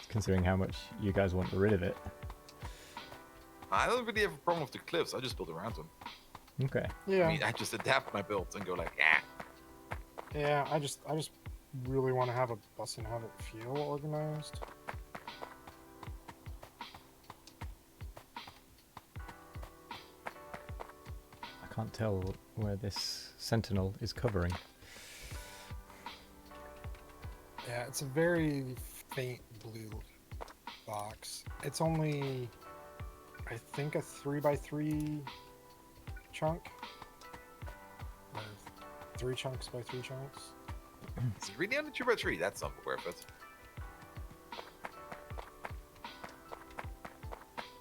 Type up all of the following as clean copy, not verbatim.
considering how much you guys want rid of it. I don't really have a problem with the cliffs. I just build around them. Okay. Yeah. I mean, I just adapt my build and go like, Yeah, I just really want to have a bus and have it feel organized. I can't tell where this sentinel is covering. Yeah, it's a very faint blue box. It's only, I think, a 3x3 chunk. Or 3 chunks by 3 chunks. is it really only 2x3? That's not worth it.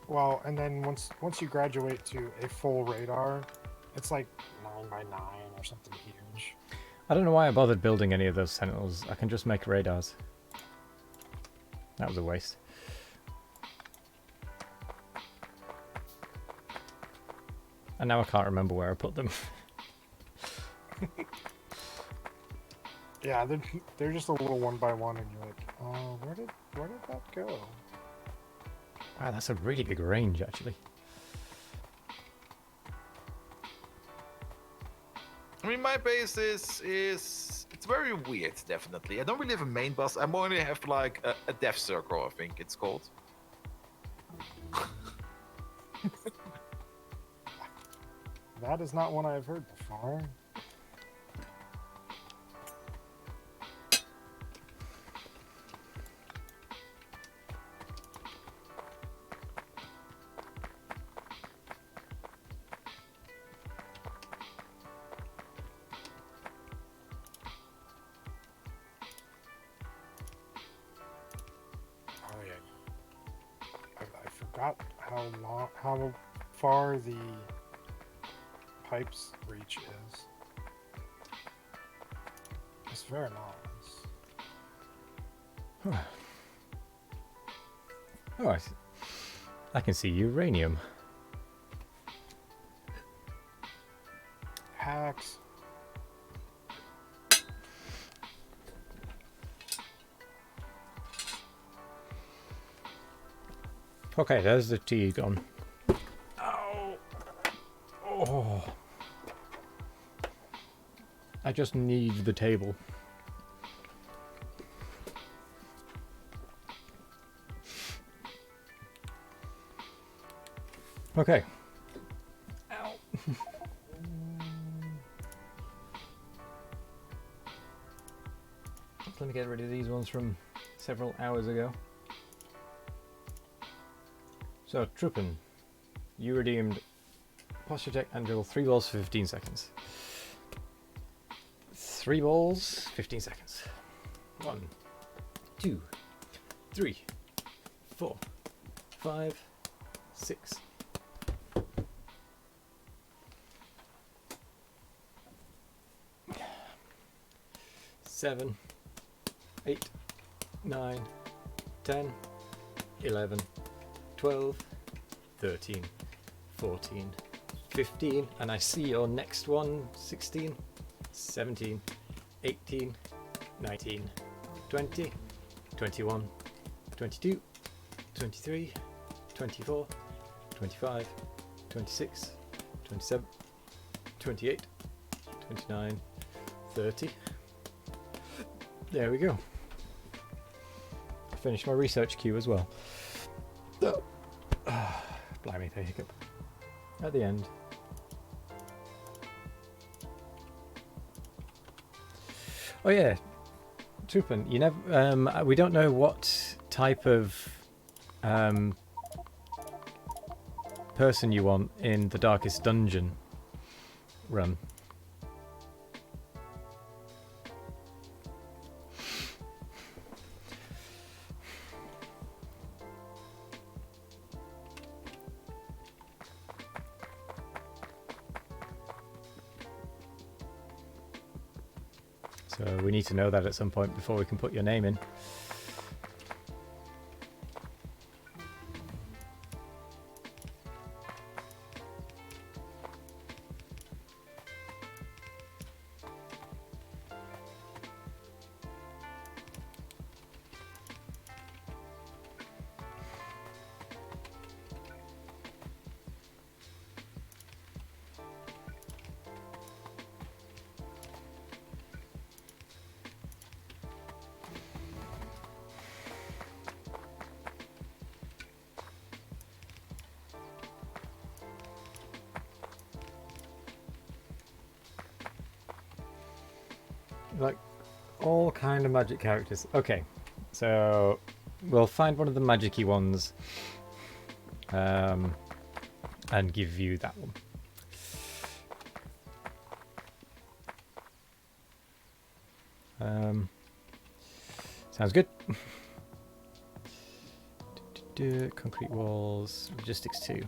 Well, and then once you graduate to a full radar, it's like 9x9 or something huge. I don't know why I bothered building any of those sentinels. I can just make radars. That was a waste. And now I can't remember where I put them. Yeah, they're just a little 1x1, and you're like, oh, where did that go? Wow, that's a really big range, actually. I mean, my base is it's very weird. Definitely, I don't really have a main boss. I only have like a death circle. I think it's called. That is not one I've heard before. Oh yeah, I forgot how far the pipes reach is. It's very nice. Oh, I can see uranium. Hacks. Okay, there's the tea gone. Ow! Oh! I just need the table. Okay. Ow! Let me get rid of these ones from several hours ago. So, Truppen, you redeemed posture check and juggle 3 balls for 15 seconds. 3 balls, 15 seconds. 1, 2, 3, 4, 5, 6. Seven, 8, 9, 10, 11, 12, 13, 14, 15, and I see your next one, 16, 17, 18, 19, 20, 21, 22, 23, 24, 25, 26, 27, 28, 29, 30. There we go. I finished my research queue as well. Blimey, the hiccup. At the end. Oh yeah, Truppen, you never. We don't know what type of person you want in the Darkest Dungeon run. So we need to know that at some point before we can put your name in. Like, all kind of magic characters. Okay, so we'll find one of the magic-y ones and give you that one. Sounds good. Concrete walls, logistics 2.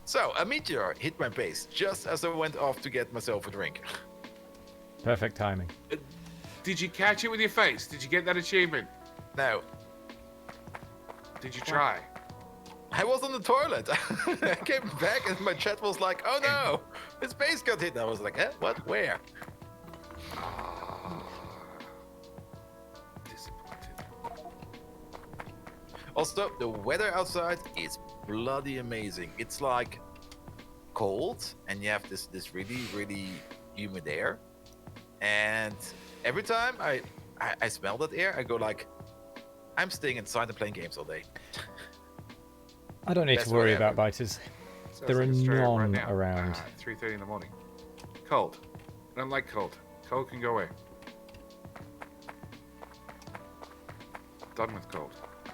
So, a meteor hit my base just as I went off to get myself a drink. Perfect timing. Did you catch it with your face? Did you get that achievement? No, Did you try? I was on the toilet. I came back and my chat was like, oh no, his base got hit. I was like, eh, what? Where? Disappointed. Also, the weather outside is bloody amazing. It's like cold and you have this really, really humid air. And every time I smell that air, I go like, I'm staying inside and playing games all day. I don't need Best to worry way about ever. biters. Sounds There are like Australia none now, around. 3:30 in the morning. Cold. I don't like cold. Cold can go away. Done with cold.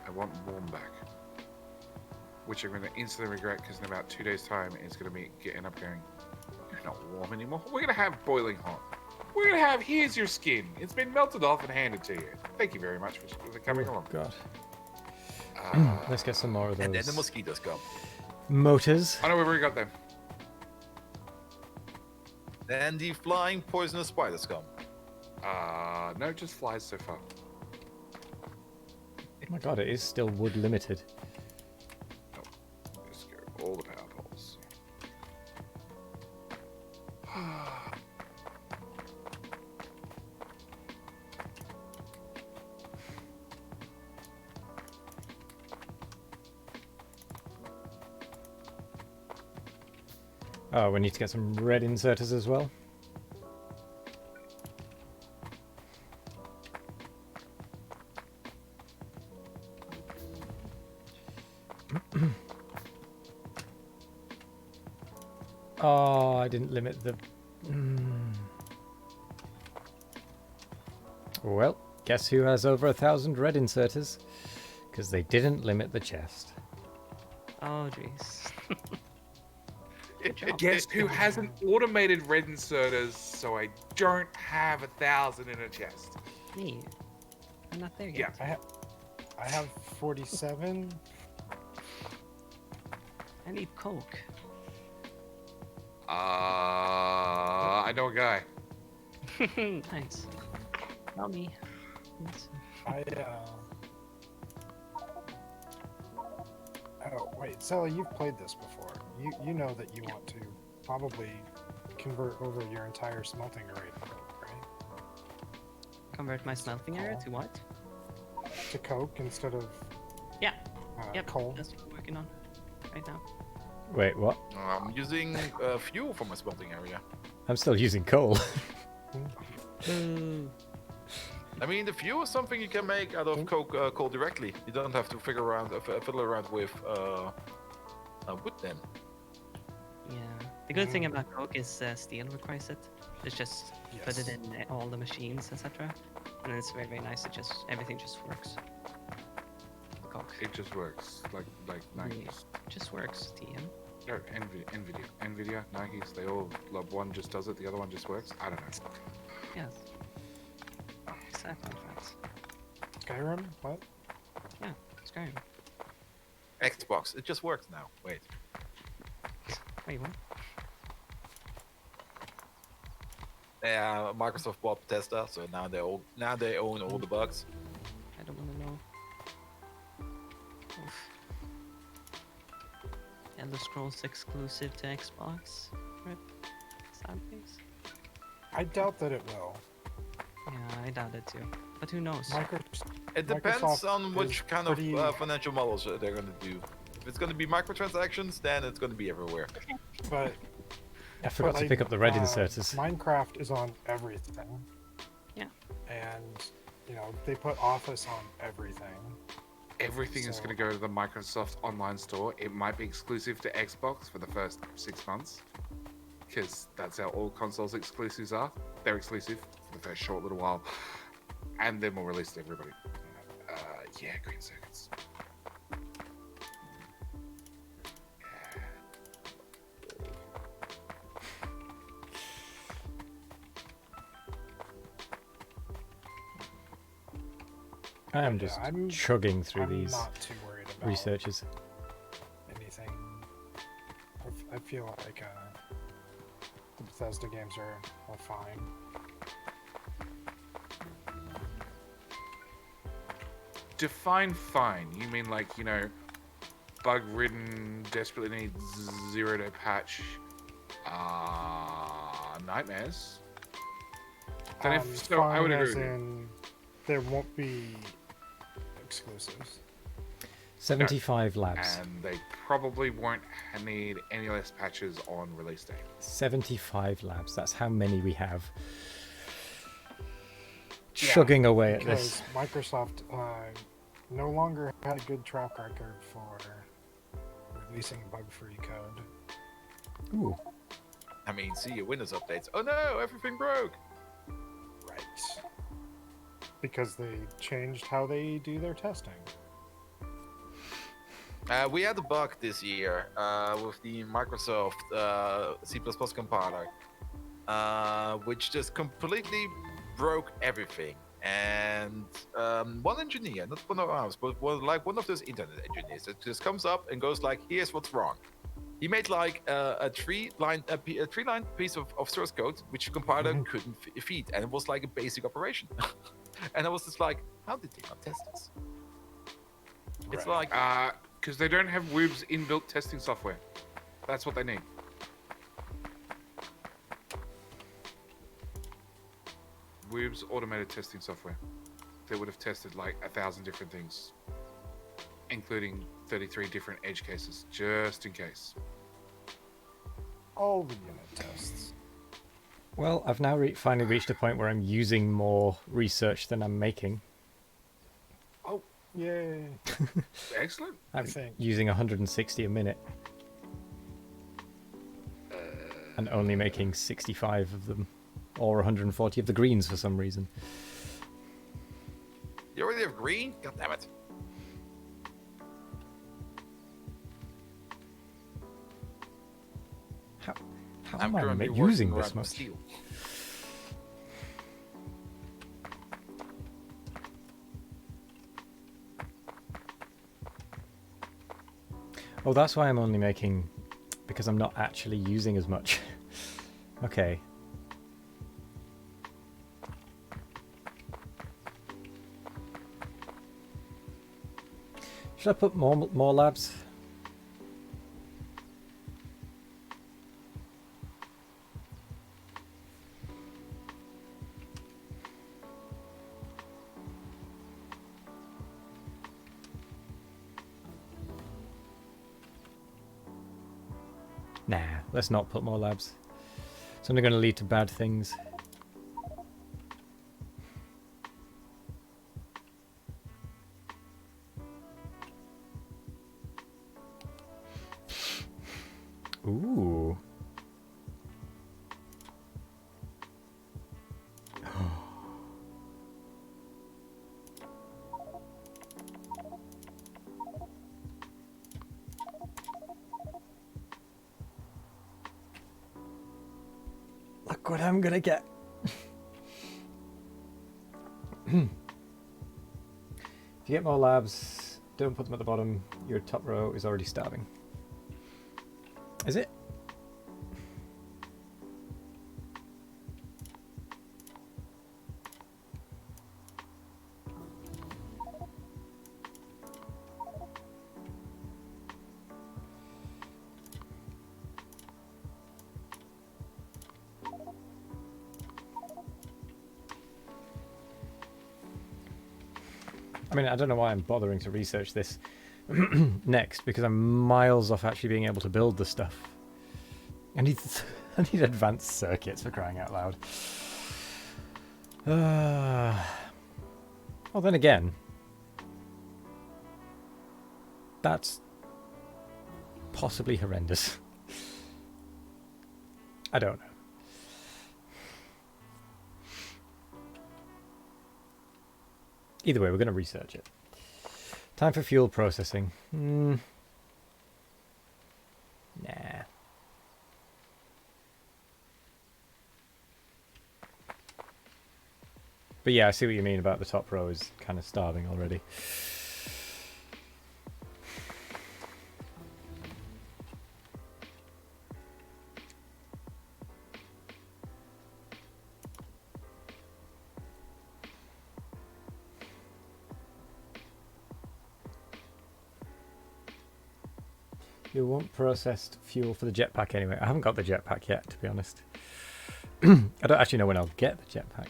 I want warm back. Which I'm going to instantly regret because in about 2 days' time, it's going to be getting up going, you're not warm anymore. We're going to have boiling hot. We're going to have, here's your skin. It's been melted off and handed to you. Thank you very much for coming Oh, along. God. Let's get some more of And then the those mosquitoes come. motors. I know we've already got them. Then the flying poisonous spiders come. No, just flies so far. Oh my God, it is still wood limited. Just go all the power poles. Oh, we need to get some red inserters as well. Oh, I didn't limit the... Well, guess who has over 1,000 red inserters? Because they didn't limit the chest. Oh, jeez. Guess who hasn't automated red inserters, so I don't have 1,000 in a chest. Me. I'm not there Yeah. yet. I have 47. I need coke. I know a guy. Nice. Not me. Yes. Oh wait, Sally, you've played this before. You know that you want to probably convert over your entire smelting array to coke, right? Convert my smelting area to what? To coke instead of Yeah. Yep. coal. That's what I'm working on right now. Wait, what? I'm using fuel for my smelting area. I'm still using coal. Boo. I mean, the fuel is something you can make out of coal directly. You don't have to fiddle around with wood then. Yeah. The good thing about coke is steel requires it. It's just put it in all the machines, etc. And it's very, very nice. Everything just works. Coke. It just works. Like Nikes. Yeah, just works, TM. No, Nvidia, Nikes, they all, one just does it, the other one just works. I don't know. Yes. Exactly, friends. Skyrim? What? Yeah, Skyrim. Xbox, it just works now. Wait. Wait, what? Yeah, Microsoft bought Bethesda, so now they own all the bugs. I don't want to know. Oof. Elder Scrolls exclusive to Xbox. Rip. Sad face. I doubt that it will. Yeah, I doubt it too. But who knows? It depends Microsoft on which is kind pretty- of financial models they're going to do. If it's going to be microtransactions, then it's going to be everywhere. But I forgot to pick up the red inserters. Minecraft is on everything. Yeah. And, they put Office on everything. Everything is So- going to go to the Microsoft online store. It might be exclusive to Xbox for the first 6 months, because that's how all consoles exclusives are. They're exclusive for the first short little while, and then we'll release to everybody. Yeah, green circuits. I am Yeah, just I'm- chugging through I'm these not too worried about researches. anything. I feel like the Bethesda games are fine. Define fine. You mean like, you know, bug-ridden, desperately needs zero-day patch, nightmares? Then if so, I would fine agree as with you. in there won't be exclusives. 75 labs. And they probably won't need any less patches on release day. 75 labs. That's how many we have. Yeah, Chugging away at this. Because Microsoft no longer had a good track record for releasing bug-free code. Ooh. I mean, see your Windows updates. Oh no, everything broke. Right. Because they changed how they do their testing. We had a bug this year with the Microsoft C++ compiler, which just completely broke everything. And one engineer, not one of ours, but one of those internet engineers, that just comes up and goes like, "Here's what's wrong." He made like a three-line piece of source code which the compiler couldn't feed, and it was like a basic operation. And I was just like, "How did they not test this?" It's Right. like, Because they don't have Woob's inbuilt testing software. That's what they need. Woob's automated testing software. They would have tested like 1,000 different things, including 33 different edge cases, just in case. All the unit tests. Well, I've now finally reached a point where I'm using more research than I'm making. Yay. Excellent. I'm think- using 160 a minute. And only making 65 of them. Or 140 of the greens for some reason. you already have green? God damn it. How I'm am I currently using working this around much? steel. Oh, that's why I'm only making... Because I'm not actually using as much. Okay. Should I put more labs? Nah, let's not put more labs. It's only going to lead to bad things. Ooh. Look what I'm gonna get. If you get more labs, don't put them at the bottom. Your top row is already starving. Is it? I mean, I don't know why I'm bothering to research this next, because I'm miles off actually being able to build the stuff. I need I need advanced circuits, for crying out loud. Well, then again, That's possibly horrendous. I don't know. Either way, we're going to research it. Time for fuel processing. Nah. But yeah, I see what you mean about the top row is kind of starving already. You want processed fuel for the jetpack anyway. I haven't got the jetpack yet, to be honest. I don't actually know when I'll get the jetpack.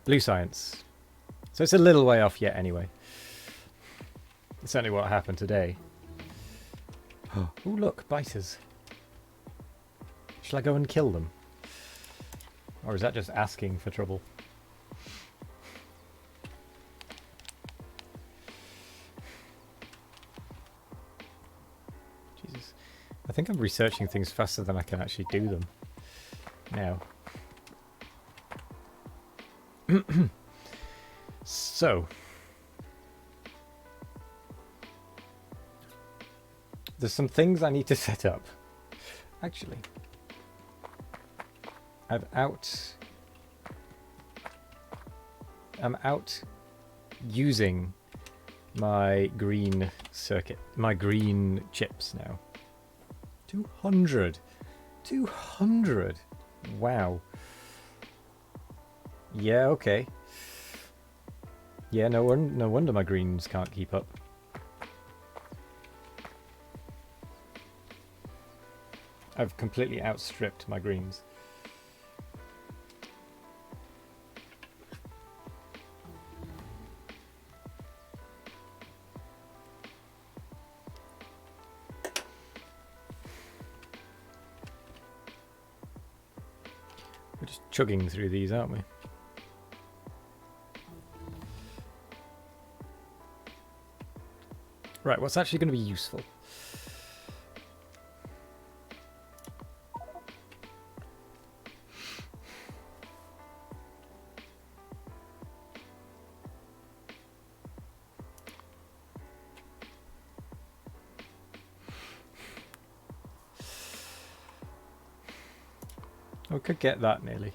Blue science. So it's a little way off yet anyway. It's certainly what happened today. Oh, look, biters. Shall I go and kill them? Or is that just asking for trouble? Jesus. I think I'm researching things faster than I can actually do them now. So, there's some things I need to set up. Actually, I'm out using my green circuit, my green chips now. 200. Wow. Yeah, okay. Yeah, no wonder my greens can't keep up. I've completely outstripped my greens. We're just chugging through these, aren't we? Right, what's actually going to be useful? We could get that nearly.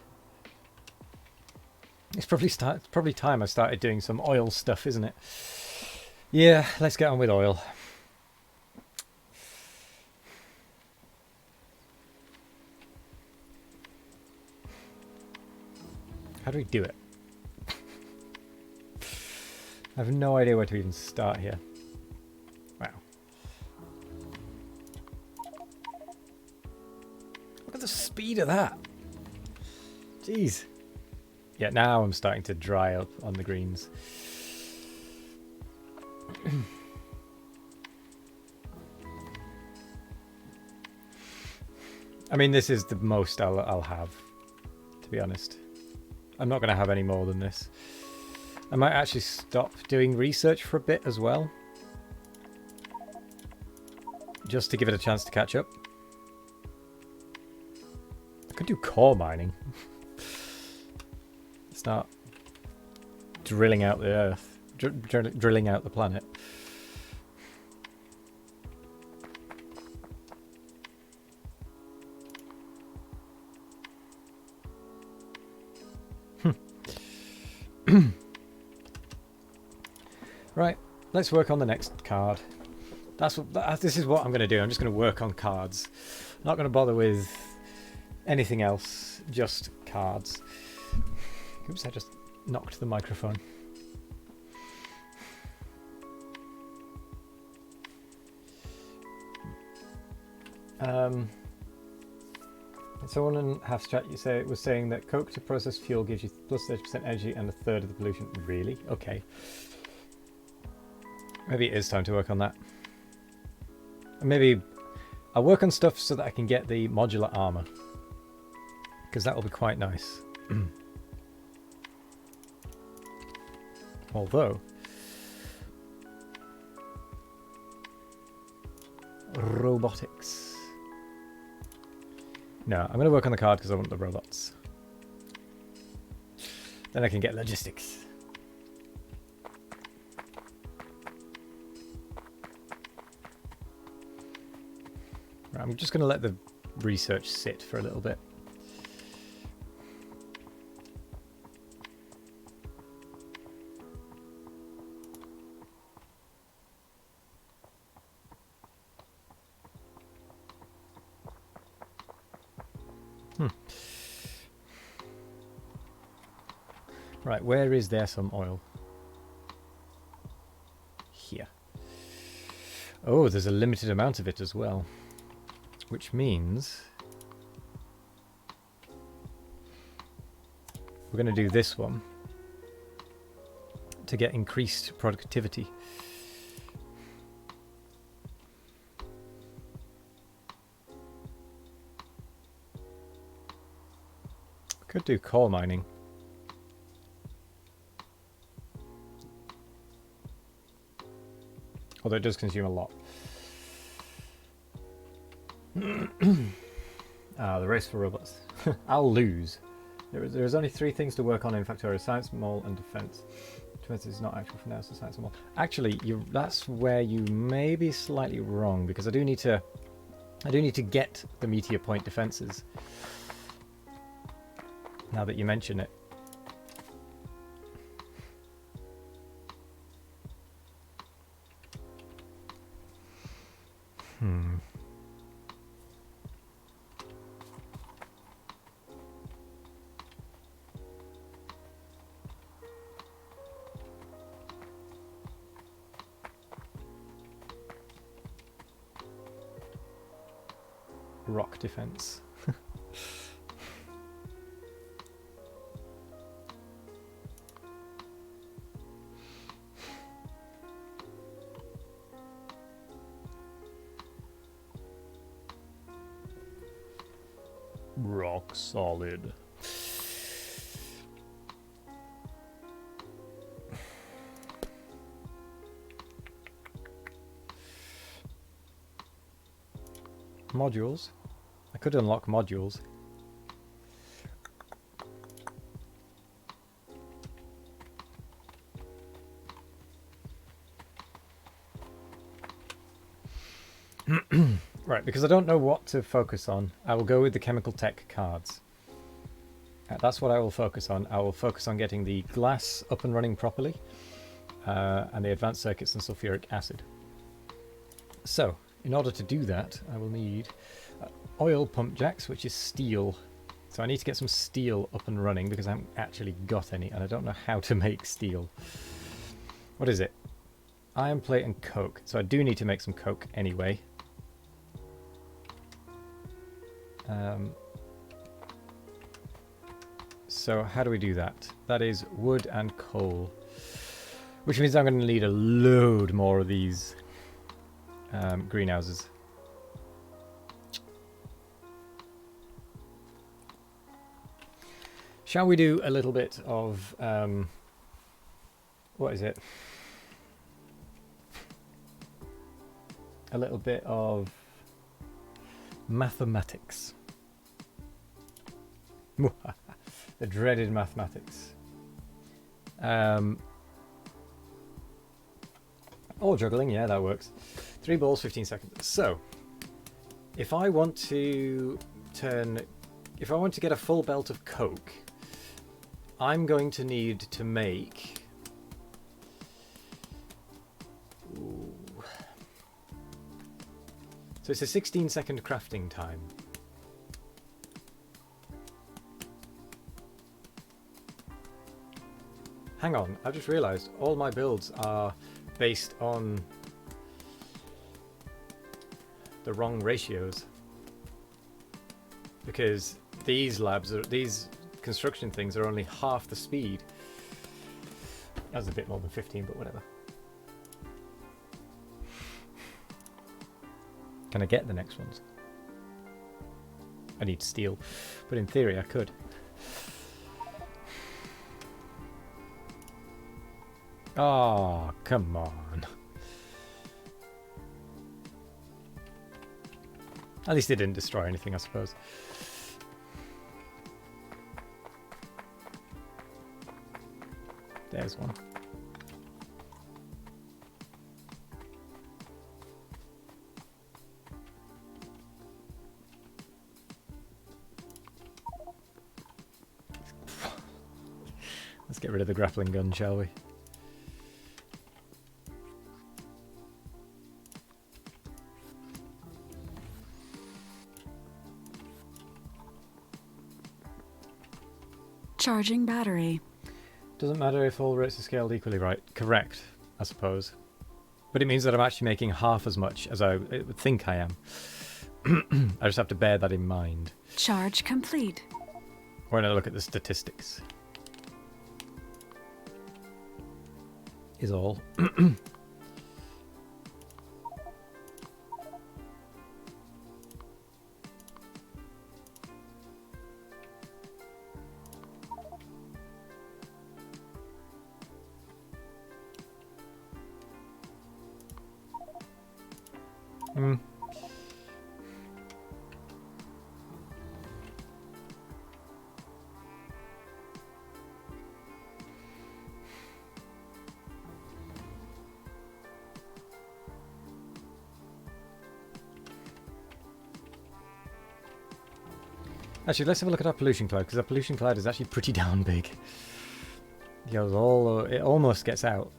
It's probably time I started doing some oil stuff, isn't it? Yeah, let's get on with oil. How do we do it? I have no idea where to even start here. Wow. Look at the speed of that. Jeez. Yeah, now I'm starting to dry up on the greens. I mean, this is the most I'll have, to be honest. I'm not going to have any more than this. I might actually stop doing research for a bit as well. Just to give it a chance to catch up. I could do core mining. Start drilling out the earth. Drilling out the planet. Right, let's work on the next card. This is what I'm going to do. I'm just going to work on cards. I'm not going to bother with anything else, just cards. Oops, I just knocked the microphone. Someone in Half Chat was saying that coke to process fuel gives you plus 30% energy and a third of the pollution. Really? Okay. Maybe it is time to work on that. And maybe I'll work on stuff so that I can get the modular armor. Because that will be quite nice. Although, robotics. No, I'm going to work on the card because I want the robots. Then I can get logistics. Right, I'm just going to let the research sit for a little bit. Right, where is there some oil? Here. Oh, there's a limited amount of it as well. Which means we're going to do this one to get increased productivity. Could do coal mining. Although it does consume a lot. The race for robots. I'll lose. There's only 3 things to work on in Factorio: science, mole, and defense. Defense is not actual for now, so science and mole. Actually, that's where you may be slightly wrong, because I do need to get the meteor point defenses. Now that you mention it. Rock defense. Rock solid. Modules. I could unlock modules. Right, because I don't know what to focus on, I will go with the chemical tech cards. That's what I will focus on. I will focus on getting the glass up and running properly, and the advanced circuits and sulfuric acid. So, in order to do that, I will need oil pump jacks, which is steel. So I need to get some steel up and running because I haven't actually got any, and I don't know how to make steel. What is it? Iron plate and coke. So I do need to make some coke anyway. So how do we do that? That is wood and coal, which means I'm going to need a load more of these greenhouses. Shall we do a little bit of what is it? A little bit of mathematics. The dreaded mathematics. Or juggling, yeah, that works. 3 balls, 15 seconds. So, if I want to get a full belt of coke, I'm going to need to make... Ooh. So it's a 16-second crafting time. Hang on, I've just realised all my builds are based on the wrong ratios. Because these construction things are only half the speed. That's a bit more than 15, but whatever. Can I get the next ones? I need steel, but in theory I could. Oh, come on. At least they didn't destroy anything, I suppose. There's one. Let's get rid of the grappling gun, shall we? Charging battery. Doesn't matter if all rates are scaled equally, right? Correct, I suppose. But it means that I'm actually making half as much as I would think I am. I just have to bear that in mind Charge complete. when I look at the statistics. Is all. Hmm. Actually, let's have a look at our pollution cloud, because our pollution cloud is actually pretty damn big. It goes it almost gets out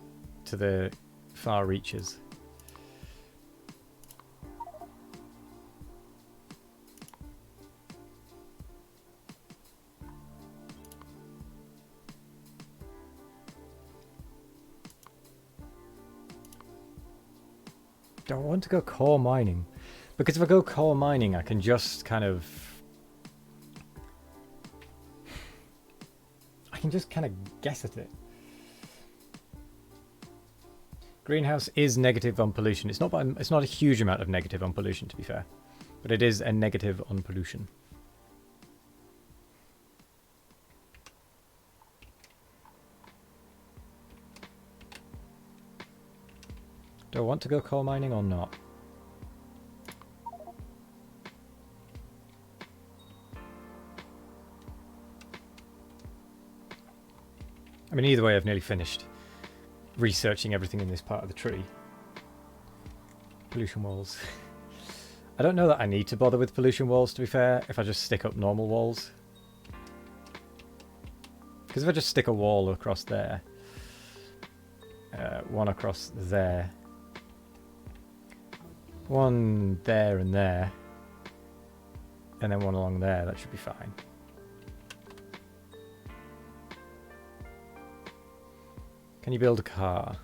to the far reaches. Don't want to go core mining, because if I go core mining, I can just kind of guess at it. Greenhouse is negative on pollution. It's not a huge amount of negative on pollution, to be fair, but it is a negative on pollution. Do I want to go coal mining or not? I mean, either way, I've nearly finished researching everything in this part of the tree. Pollution walls. I don't know that I need to bother with pollution walls, to be fair, if I just stick up normal walls. Because if I just stick a wall across there, one across there, one there and there, and then one along there, that should be fine. Can you build a car?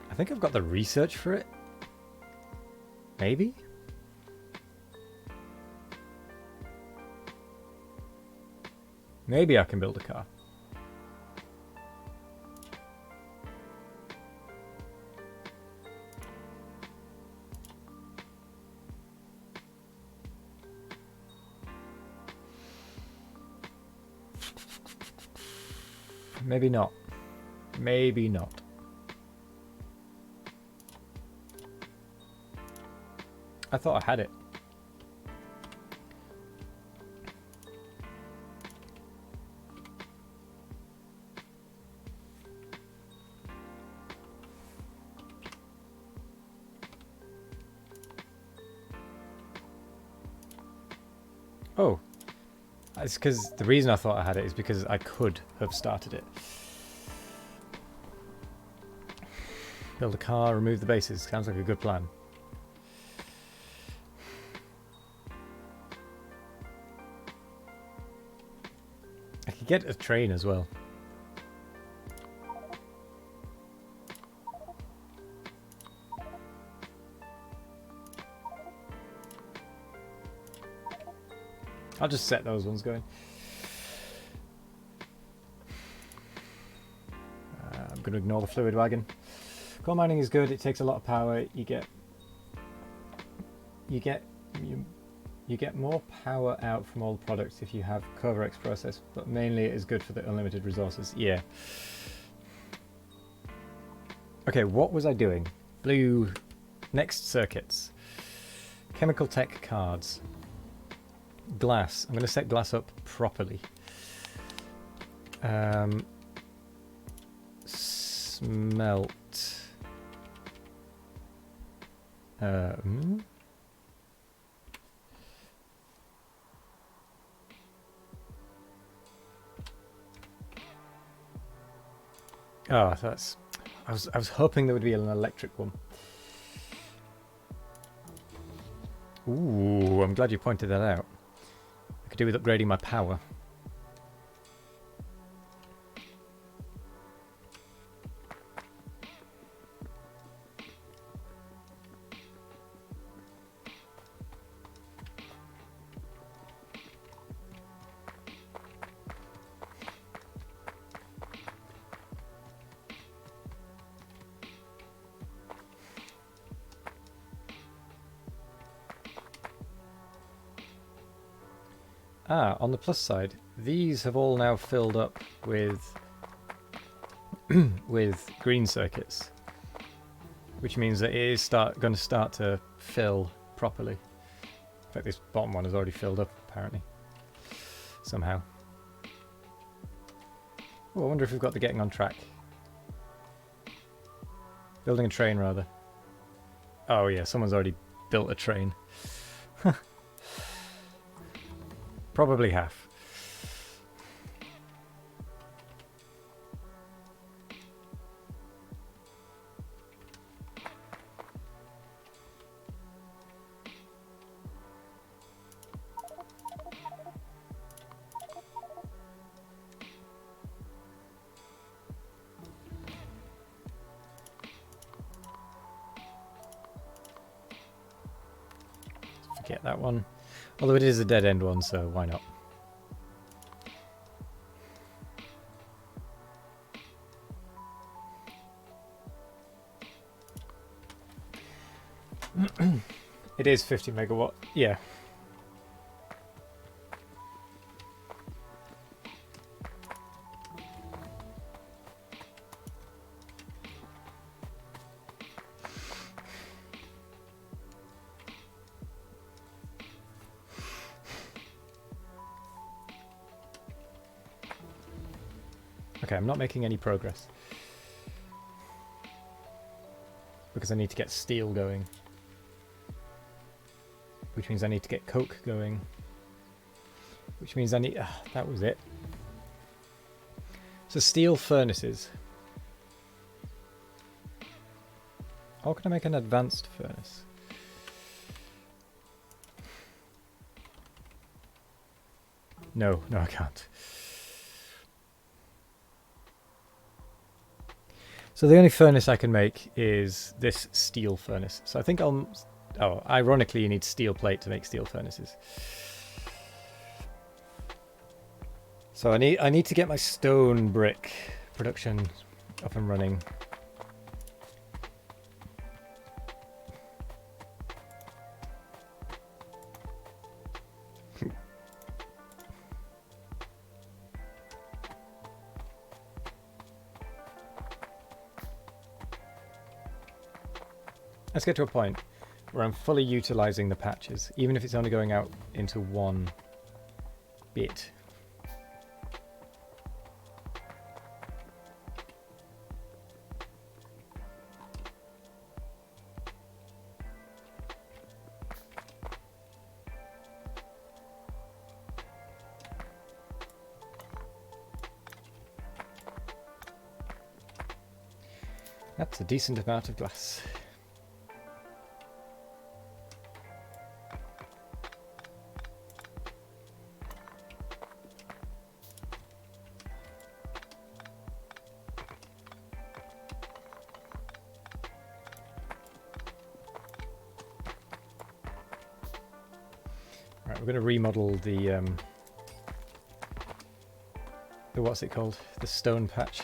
I think I've got the research for it. Maybe? Maybe I can build a car. Maybe not. Maybe not. I thought I had it. Oh. It's because the reason I thought I had it is because I could have started it. Build a car, remove the bases. Sounds like a good plan. I could get a train as well. I'll just set those ones going. I'm going to ignore the fluid wagon. Coal mining is good. It takes a lot of power. You get more power out from all the products if you have Coverex process, but mainly it is good for the unlimited resources. Yeah. Okay, what was I doing? Blue. Next circuits. Chemical tech cards. Glass. I'm going to set glass up properly. Smelt. Oh, that's. I was hoping there would be an electric one. Ooh, I'm glad you pointed that out. I could do with upgrading my power. Ah, on the plus side, these have all now filled up with with green circuits, which means that it is going to start to fill properly. In fact, this bottom one has already filled up, apparently, somehow. Oh, I wonder if we've got the getting on track. Building a train, rather. Oh yeah, someone's already built a train. Probably half. Forget that one. Although it is a dead end one, so why not? It is 50 megawatt, yeah. Okay, I'm not making any progress. Because I need to get steel going. Which means I need to get coke going. Which means I need... that was it. So steel furnaces. How can I make an advanced furnace? No, I can't. So the only furnace I can make is this steel furnace. So I think I'll... Oh, ironically, you need steel plate to make steel furnaces. So I need to get my stone brick production up and running. Let's get to a point where I'm fully utilizing the patches, even if it's only going out into one bit. That's a decent amount of glass. Right, we're going to remodel the what's it called? The stone patch.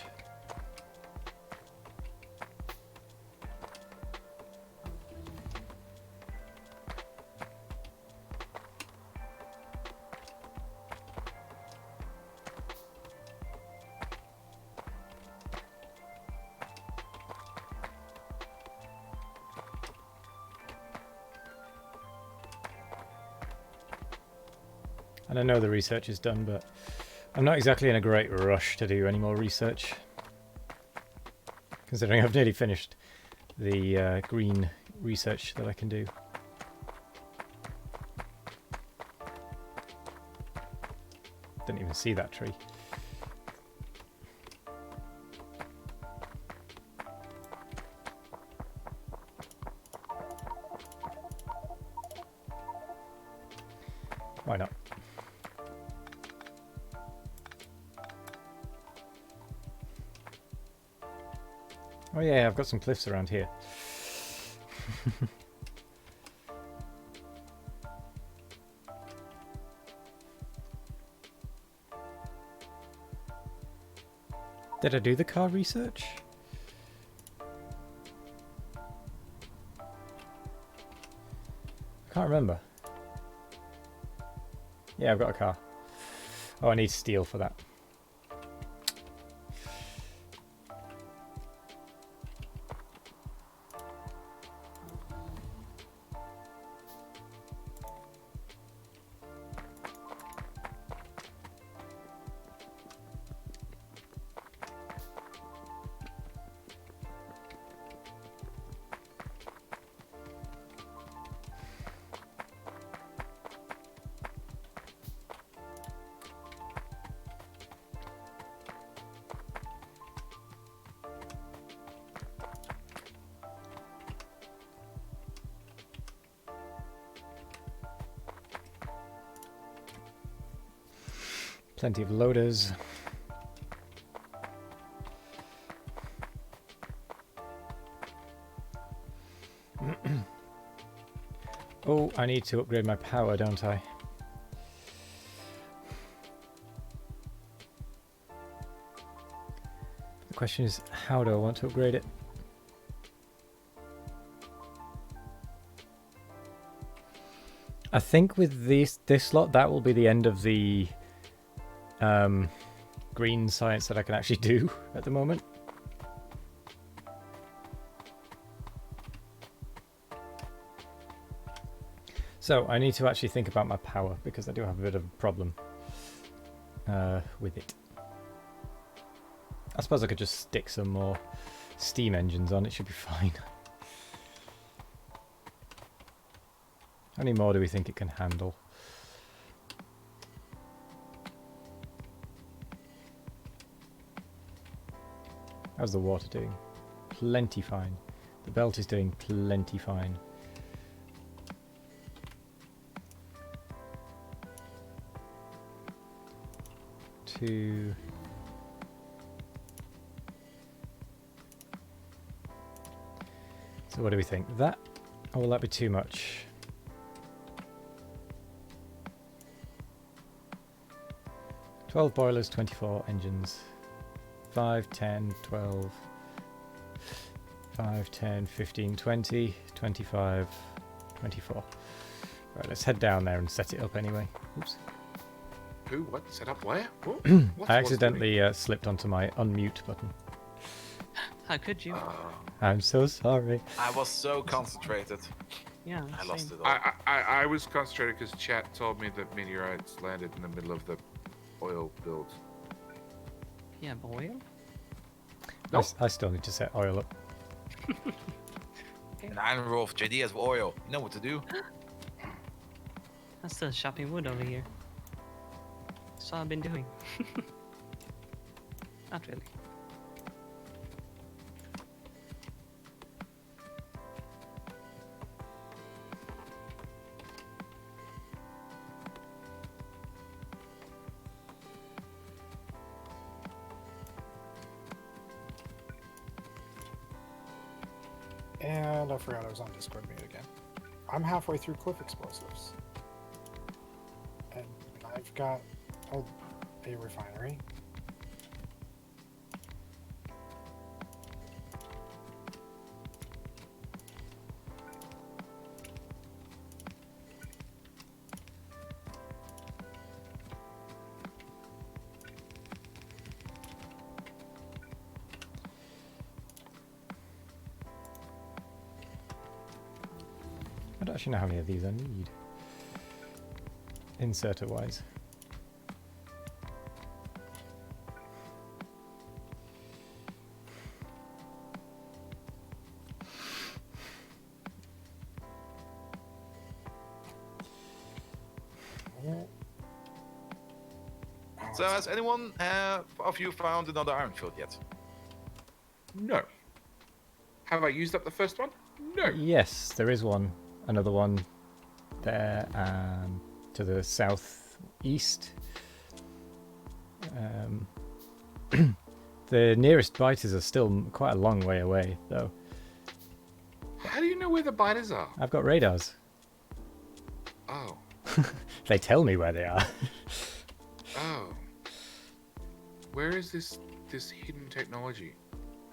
And I know the research is done, but I'm not exactly in a great rush to do any more research. Considering I've nearly finished the green research that I can do. Didn't even see that tree. Why not? Oh yeah, I've got some cliffs around here. Did I do the car research? I can't remember. Yeah, I've got a car. Oh, I need steel for that. Plenty of loaders. Oh, I need to upgrade my power, don't I? The question is, how do I want to upgrade it? I think with this slot, that will be the end of the green science that I can actually do at the moment. So I need to actually think about my power because I do have a bit of a problem with it. I suppose I could just stick some more steam engines on, it should be fine. How many more do we think it can handle? How's the water doing? Plenty fine. The belt is doing plenty fine. Two. So what do we think? That, or will that be too much? "12 boilers, 24 engines. 5, 10, 12, 5, 10, 15, 20, 25, 24. Right, let's head down there and set it up anyway. Oops. Who? What? Set up where? What? I accidentally slipped onto my unmute button. How could you? I'm so sorry. I was so concentrated. Yeah, I lost same. it all. I was concentrated because chat told me that meteorites landed in the middle of the oil build. Yeah, boil. Nope. I still need to set oil up. And I'm Rolf. JD has oil. You know what to do. That's still chopping wood over here. That's all I've been doing. Not really. And I forgot I was on Discord mute again. I'm halfway through Cliff Explosives. And I've got a refinery. I don't actually know how many of these I need. inserter-wise. So has anyone of you found another iron field yet? No. Have I used up the first one? No. Yes, there is one. Another one there to the southeast. The nearest biters are still quite a long way away, though. How do you know where the biters are? I've got radars. Oh. They tell me where they are. Oh. Where is this hidden technology?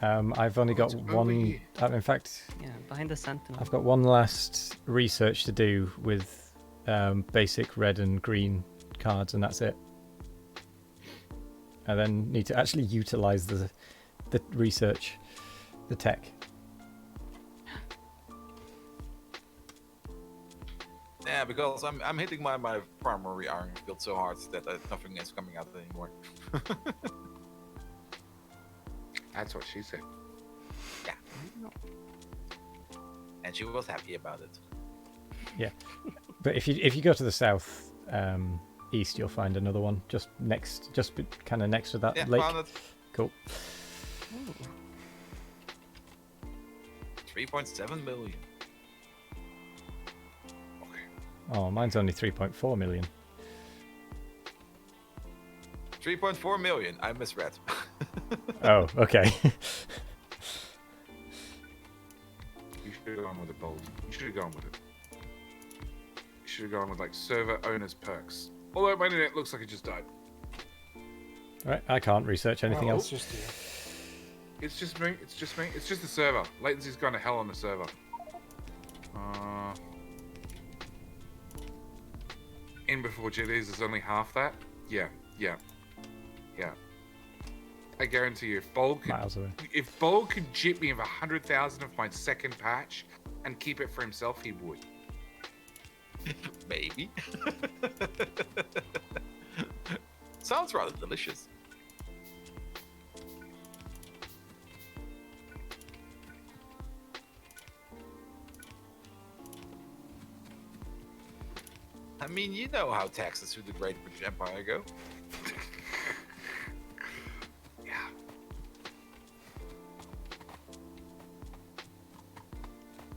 I've only got it's over one. here. In fact, Yeah, behind the sentinel. I've got one last research to do with basic red and green cards, and that's it. I then need to actually utilize the research, the tech. Yeah, because I'm hitting my primary iron field so hard that nothing is coming out anymore. That's what she said. And she was happy about it. Yeah, but if you go to the south east, you'll find another one just kind of next to that Yeah, lake. found it. Cool. 3.7 million. Oh, mine's only 3.4 million. 3.4 million. I misread. Oh, okay. You should have gone with the bold. You should have gone with it. You should have gone with like server owners perks. Although my internet looks like it just died. Right, I can't research anything Well, else. It's just you. It's just me. It's just me. It's just the server. Latency's gone to hell on the server. In before GDs is only half that. Yeah. I guarantee you, Miles away. if Bold could jip me of 100,000 of my second patch and keep it for himself, he would. Maybe. Sounds rather delicious. I mean, you know how taxes through the Great British Empire go. Yeah.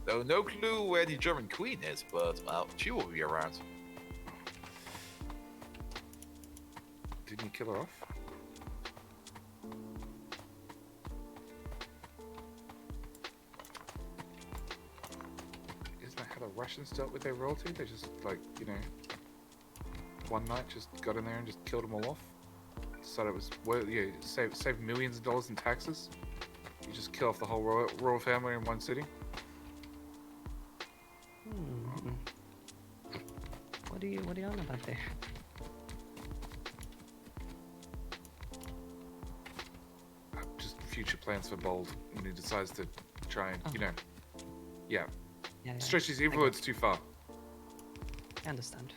Though no clue where the German queen is, but well, she will be around. Didn't you kill her off? Isn't that how the Russians dealt with their royalty? They just, like, you know, one night just got in there and just killed them all off. So it was, well, yeah, save millions of dollars in taxes. You just kill off the whole royal family in one sitting. What are you on about there? Just future plans for Bold when he decides to try and, you know, yeah, Yeah, stretch his influence too far. I understand.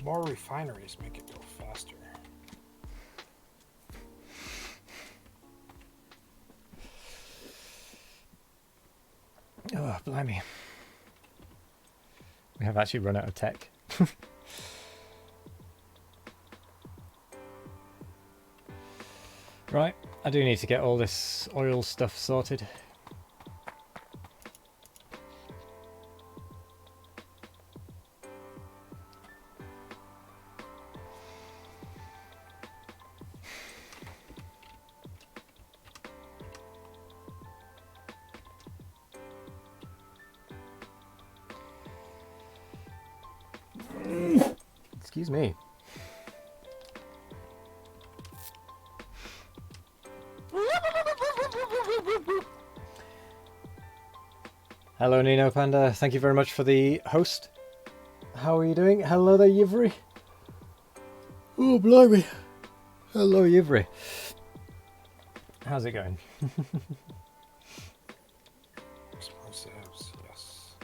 More refineries make it go faster. Oh, blimey. We have actually run out of tech. Right, I do need to get all this oil stuff sorted. Excuse me. Hello, Nino Panda. Thank you very much for the host. How are you doing? Hello there, Yivri. Oh, blimey. Hello, Yivri. How's it going? Explosives, yes.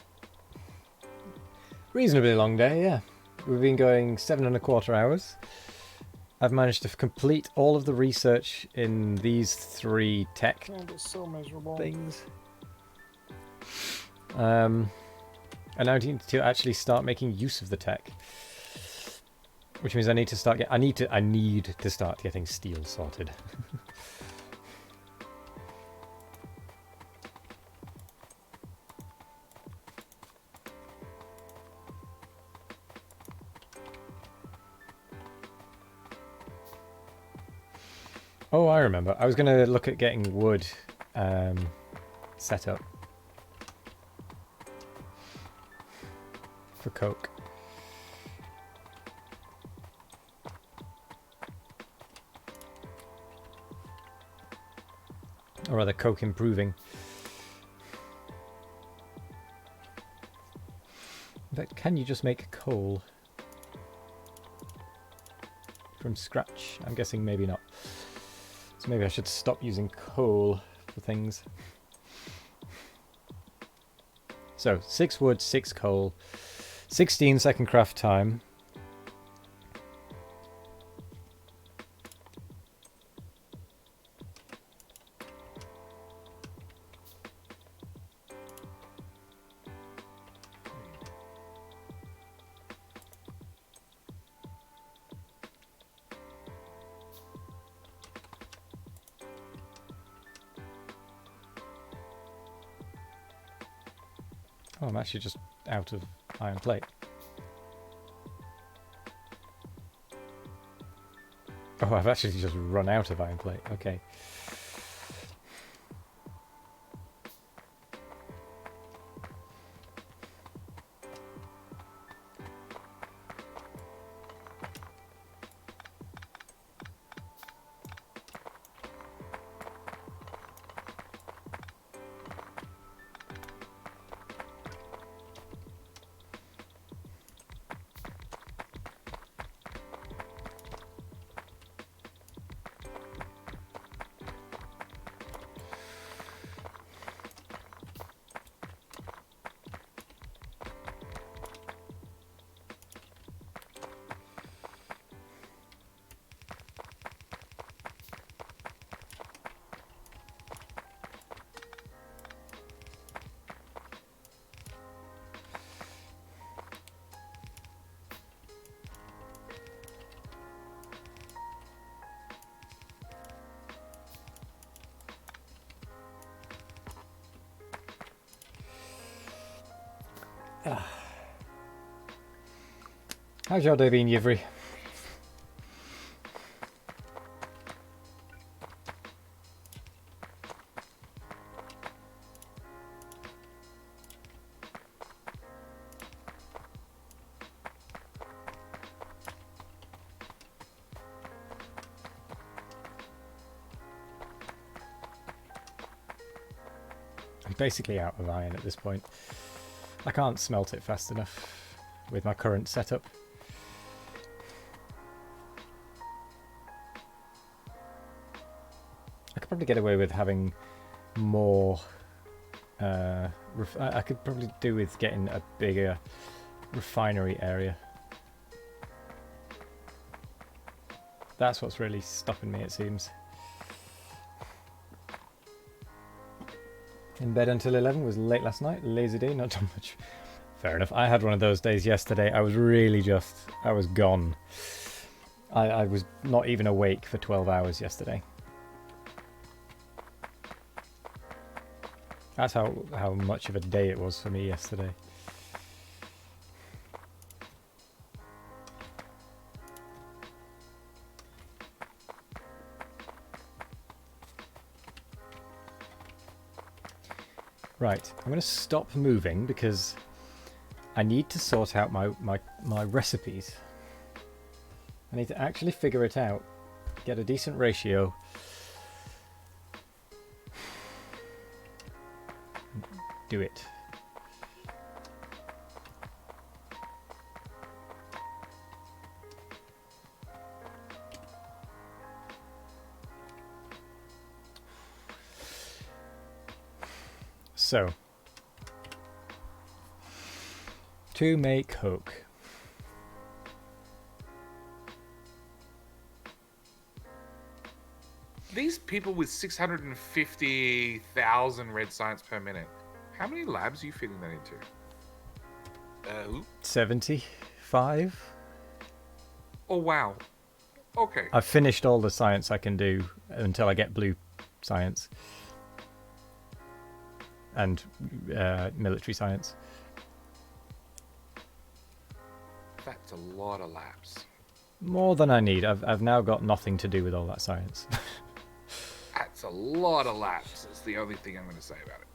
Reasonably long day, yeah. We've been going 7.25 hours. I've managed to complete all of the research in these 3 tech And it's so miserable. things. And now I need to actually start making use of the tech, which means I need to start. I need to start getting steel sorted. Oh, I remember. I was going to look at getting wood set up for coke. Or rather, coke improving. But can you just make coal from scratch? I'm guessing maybe not. So maybe I should stop using coal for things. So 6 wood, 6 coal, 16 second craft time. Oh, I'm actually just out of iron plate. Oh, I've actually just run out of iron plate. Okay. How's your day been, Yivri? I'm basically out of iron at this point. I can't smelt it fast enough with my current setup. I could probably get away with having more... I could probably do with getting a bigger refinery area. That's what's really stopping me, it seems. In bed until 11, was late last night. Lazy day, not too much. Fair enough. I had one of those days yesterday. I was really just... I was gone. I was not even awake for 12 hours yesterday. That's how much of a day it was for me yesterday. Right, I'm going to stop moving because I need to sort out my recipes. I need to actually figure it out, get a decent ratio. Do it. So, to make coke. These people with 650,000 red science per minute, how many labs are you fitting that into? Who? 75. Oh, wow. Okay. I've finished all the science I can do until I get blue science. And military science. That's a lot of labs. More than I need. I've now got nothing to do with all that science. That's a lot of labs. That's the only thing I'm going to say about it.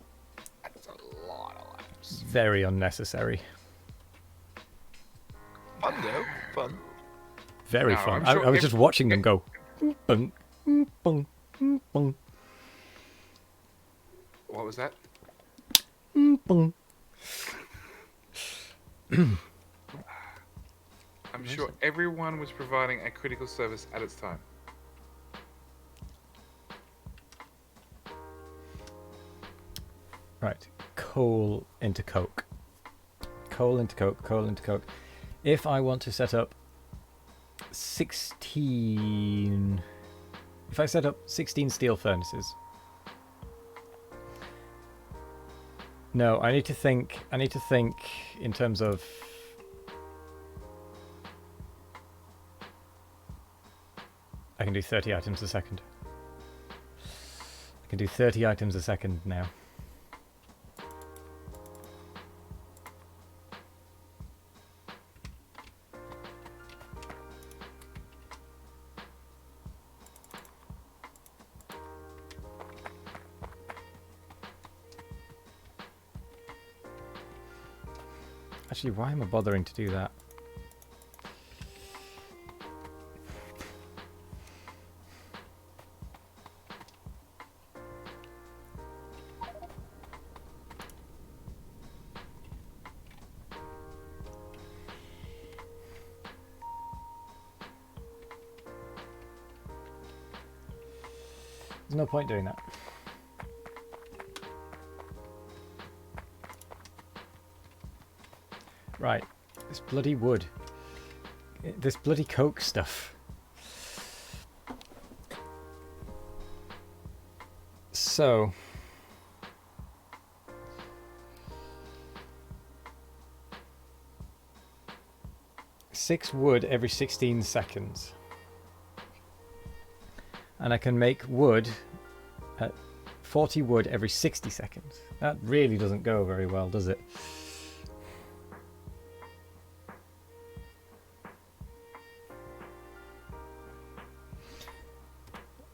That's a lot of labs. Very unnecessary. Fun though. Fun. Very No, fun. I'm sure I was just watching them go. Bung, bung, bung, What was that? bung. I'm sure everyone was providing a critical service at its time. Right. Coal into coke. Coal into coke. Coal into coke. If I want to set up 16... If I set up 16 steel furnaces... No, I need to think in terms of... I can do 30 items a second. I can do 30 items a second now. Actually, why am I bothering to do that? There's no point doing that. Right, this bloody wood. This bloody coke stuff. So... Six wood every 16 seconds. And I can make wood at 40 wood every 60 seconds. That really doesn't go very well, does it?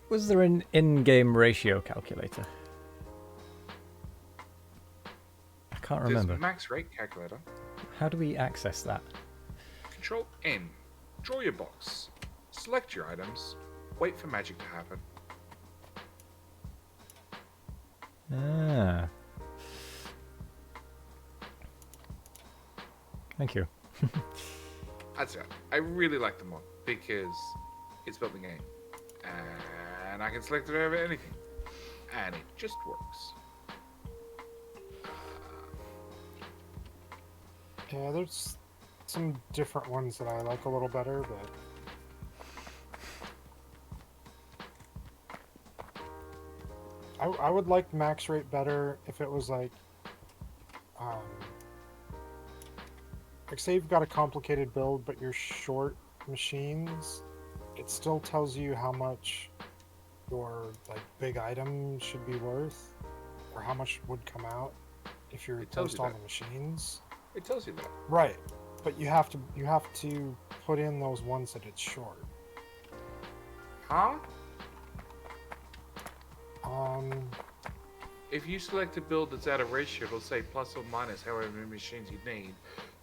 Was there an in-game ratio calculator? I can't remember. There's max rate calculator. How do we access that? Control N. Draw your box. Select your items. Wait for magic to happen. Ah. Thank you. That's it. I really like the mod because it's built in the game. And I can select it over anything. And it just works. Yeah, there's some different ones that I like a little better, but I would like max rate better if it was like say you've got a complicated build but you're short machines, it still tells you how much your like big item should be worth or how much would come out if you tells replaced you all that. the machines. It tells you that. Right, but you have to put in those ones that it's short. Huh? If you select a build that's out of ratio, it'll say plus or minus however many machines you need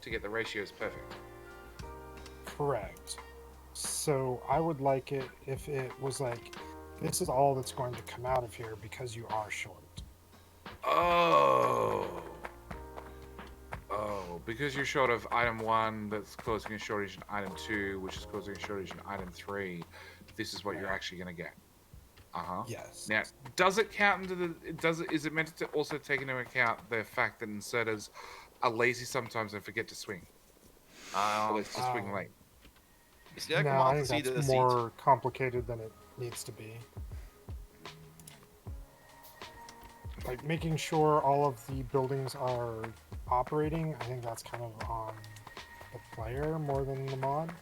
to get the ratios perfect. Correct. So I would like it if it was like, this is all that's going to come out of here because you are short. Oh, because you're short of item 1 that's causing a shortage in item 2, which is causing a shortage in item 3. This is what you're actually going to get. Uh-huh. Yes. Now, does it count into the? Is it meant to also take into account the fact that inserters are lazy sometimes and forget to swing, or let's just swing late? Is there a No, I command to think see that's the seat? more complicated than it needs to be. Like making sure all of the buildings are operating, I think that's kind of on the player more than the mod.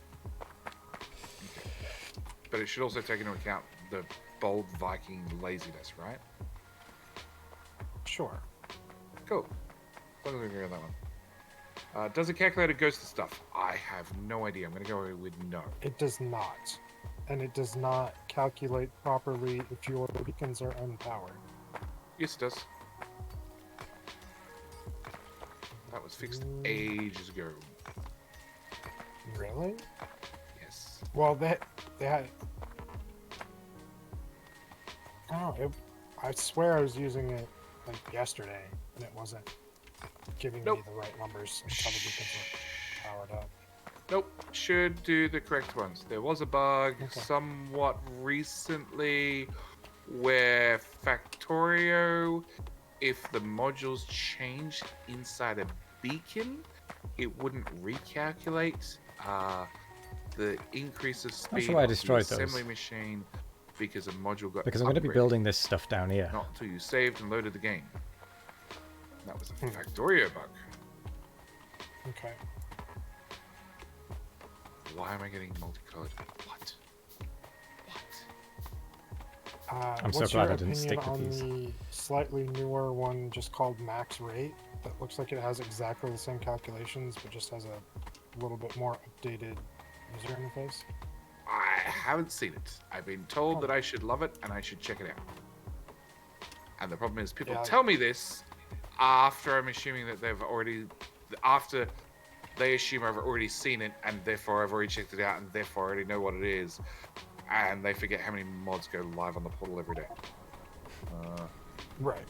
But it should also take into account the bold Viking laziness, right? Sure. Cool. As long as we agree on that one. Does it calculate ghost stuff? I have no idea. I'm going to go with no. It does not. And it does not calculate properly if your beacons are unpowered. Yes, it does. That was fixed ages ago. Really? Yes. Well, they had... Oh, I swear I was using it like yesterday, and it wasn't giving me the right numbers until the beacons were powered up. Nope. Should do the correct ones. There was a bug Okay. somewhat recently where Factorio, if the modules changed inside a beacon, it wouldn't recalculate the increase of speed sure why I of the destroyed those. assembly machine because a module got Because I'm going to be upgraded. building this stuff down here. Not until you saved and loaded the game. That was a Factorio bug. Okay. Why am I getting multicolored? What? I'm so what's glad your I didn't stick opinion with on these. the slightly newer one just called Max Rate that looks like it has exactly the same calculations but just has a little bit more updated user interface? I haven't seen it. I've been told that I should love it and I should check it out. And the problem is people tell me this after I'm assuming that they've already... After they assume I've already seen it and therefore I've already checked it out and therefore I already know what it is. And they forget how many mods go live on the portal every day. Right.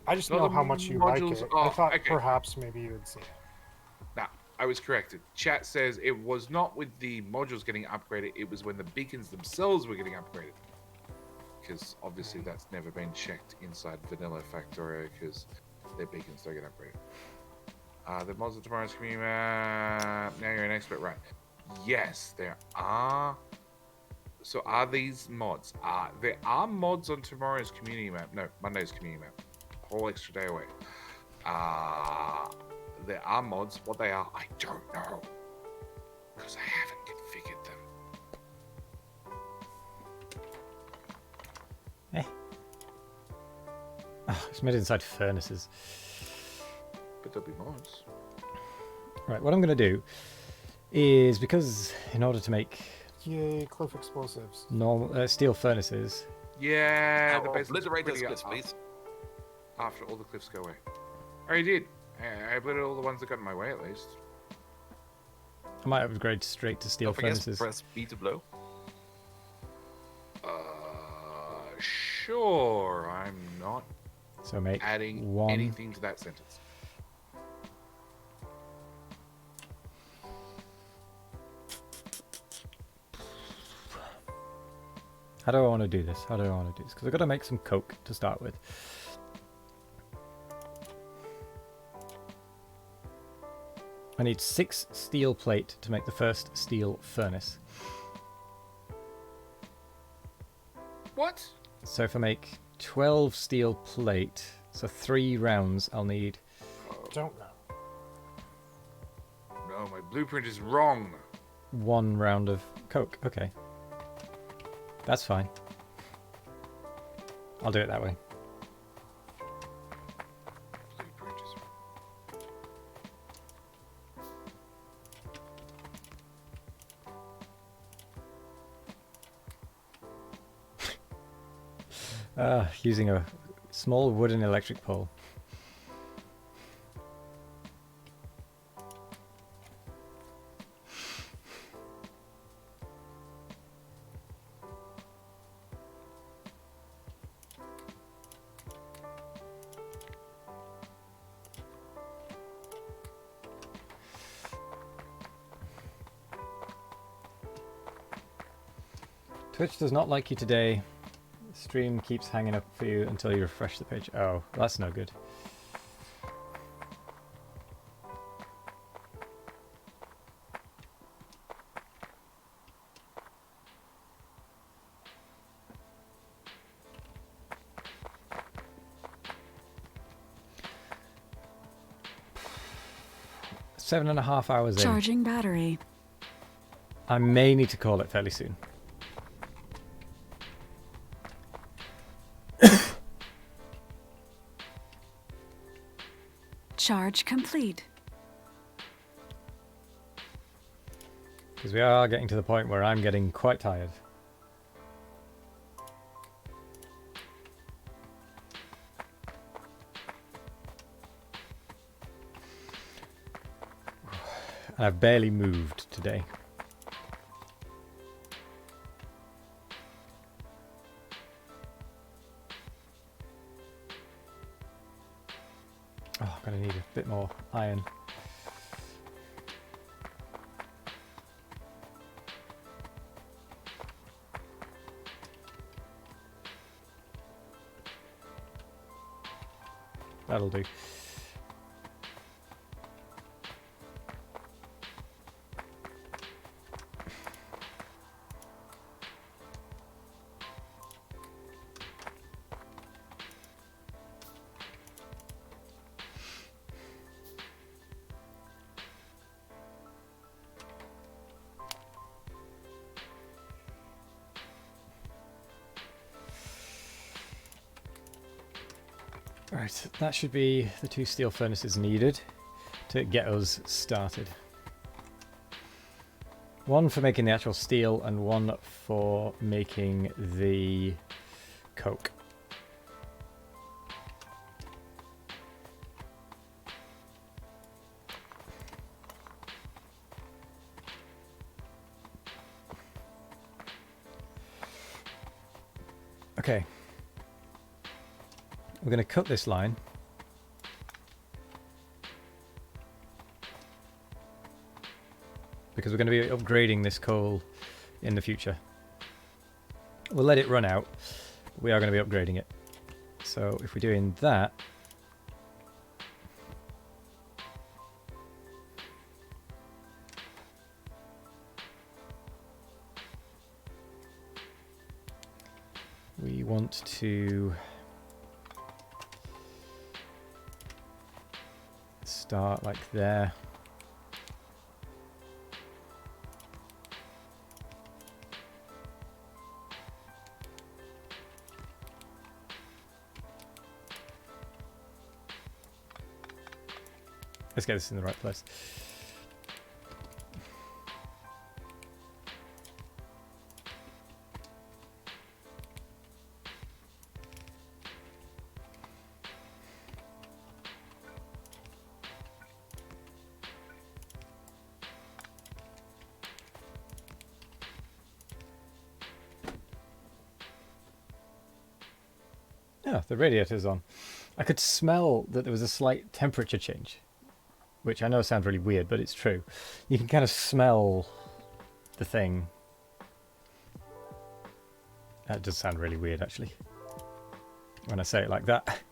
I just No, know the how much you like modules it. are- I thought okay. perhaps maybe you would see it. Now, I was corrected. Chat says it was not with the modules getting upgraded, it was when the beacons themselves were getting upgraded. Because obviously that's never been checked inside vanilla Factorio because their beacons don't get upgraded. The mods of tomorrow's community map. Now you're an expert, right? Yes, there are. So are these mods? There are mods on tomorrow's community map. No, Monday's community map. Whole extra day away. There are mods. What they are, I don't know. Because I haven't configured them. Oh, it's made inside furnaces. But there'll be mods. Right, what I'm going to do is, because in order to make Yay, cliff explosives. normal steel furnaces, Yeah, the Now, basement's obliterate those pretty cliffs, up please. after all the cliffs go away. I already did. I obliterated all the ones that got in my way, at least. I might upgrade straight to steel Don't forget, furnaces. press B to blow. Sure. I'm not So make adding one. anything to that sentence. How do I want to do this? Because I've got to make some coke to start with. I need 6 steel plate to make the first steel furnace. What? So if I make 12 steel plate, so 3 rounds, I'll need Don't know. No, my blueprint is wrong. 1 round of coke. Okay. That's fine. I'll do it that way. Blueprint is wrong. Using a small wooden electric pole. Twitch does not like you today. stream keeps hanging up for you until you refresh the page. Oh, that's no good. Seven and a half hours in. Charging battery. I may need to call it fairly soon. Charge complete. Because we are getting to the point where I'm getting quite tired. And I've barely moved today. Oh, I'm gonna need a bit more iron. That'll do. Right, that should be the 2 steel furnaces needed to get us started. One for making the actual steel and one for making the coke. Okay. We're going to cut this line. Because we're going to be upgrading this coal in the future. We'll let it run out. We are going to be upgrading it. So if we're doing that... we want to... start like there. Let's get this in the right place. Yeah, the radiator's on. I could smell that there was a slight temperature change, which I know sounds really weird, but it's true. You can kind of smell the thing. That does sound really weird, actually, when I say it like that.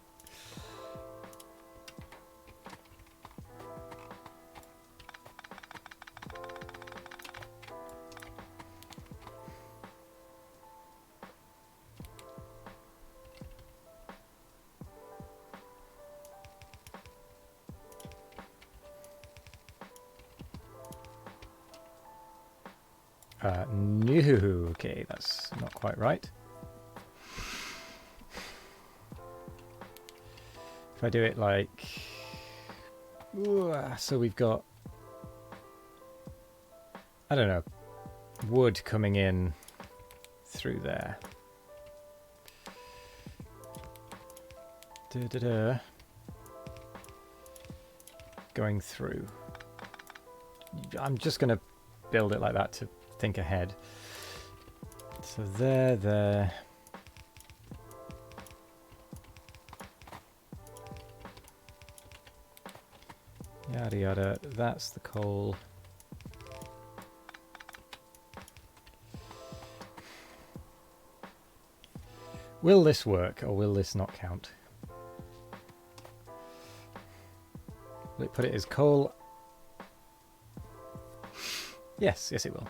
No, okay, that's not quite right. If I do it like... so we've got... I don't know, wood coming in through there. Da-da-da. Going through. I'm just going to build it like that to think ahead. So there. Yada yada, that's the coal. Will this work or will this not count? Will it put it as coal? Yes, yes it will.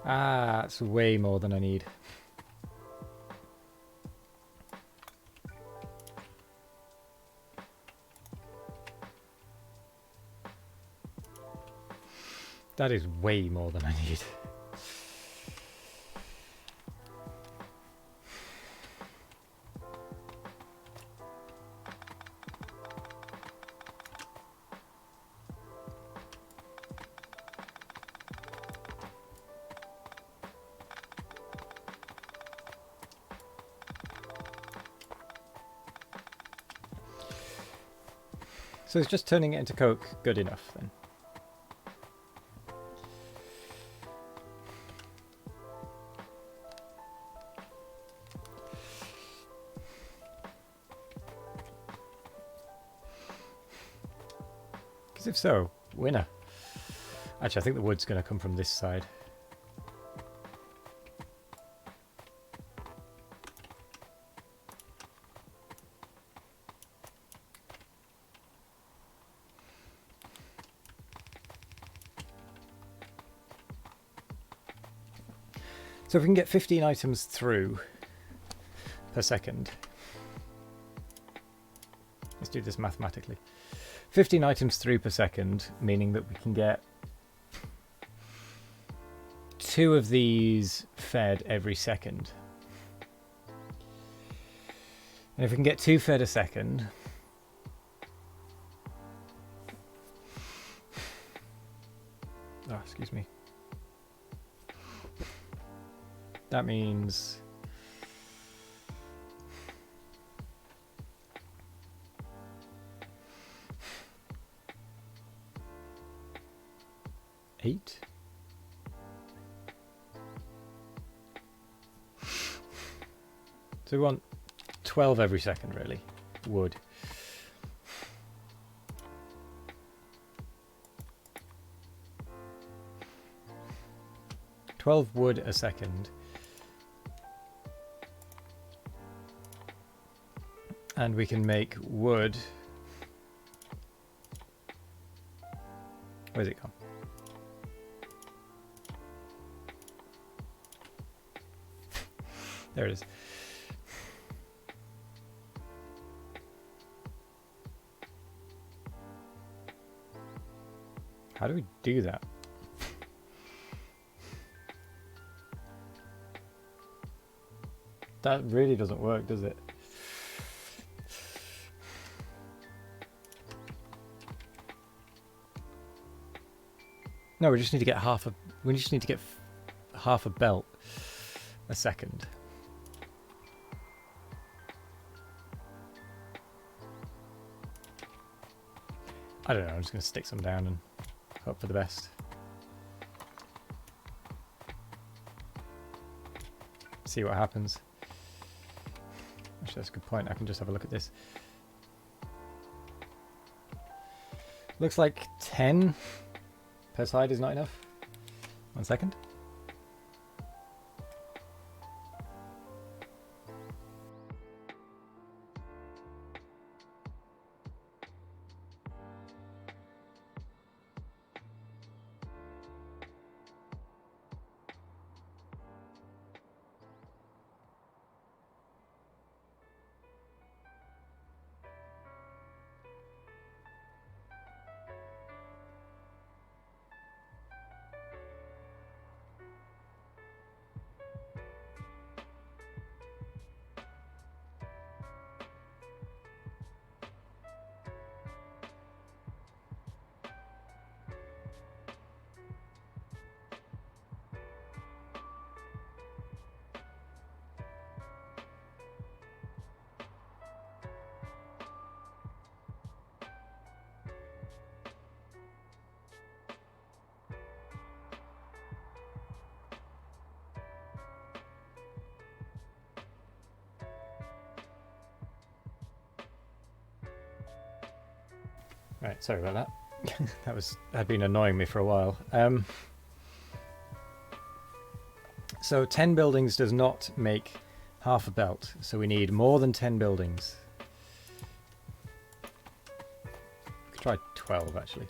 Ah, that's way more than I need. That is way more than I need. So is just turning it into coke good enough then? Because if so, winner. Actually, I think the wood's going to come from this side. So if we can get 15 items through per second. Let's do this mathematically. 15 items through per second, meaning that we can get 2 of these fed every second. And if we can get 2 fed a second, oh, excuse me. That means eight. So we want 12 every second, really. Wood. Wood a second. And we can make wood. Where's it gone? There it is. How do we do that? That really doesn't work, does it? No, we just need to get half a. We just need to get half a belt a second. I don't know. I'm just going to stick some down and hope for the best. See what happens. Actually, that's a good point. I can just have a look at this. Looks like 10 per side is not enough. 1 second. Right, sorry about that. Had been annoying me for a while. So 10 buildings does not make half a belt, so we need more than 10 buildings. We could try 12 actually.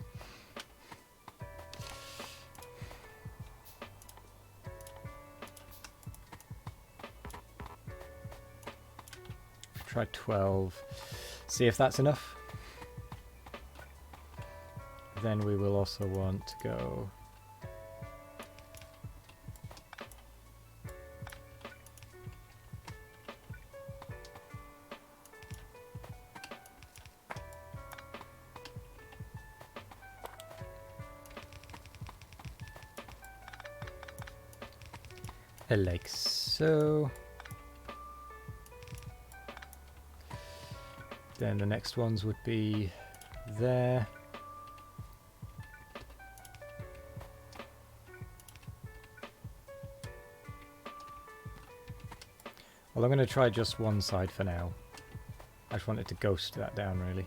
Try 12. See if that's enough. Then we will also want to go... like so. Then the next ones would be there. Well, I'm going to try just one side for now. I just wanted to ghost that down, really.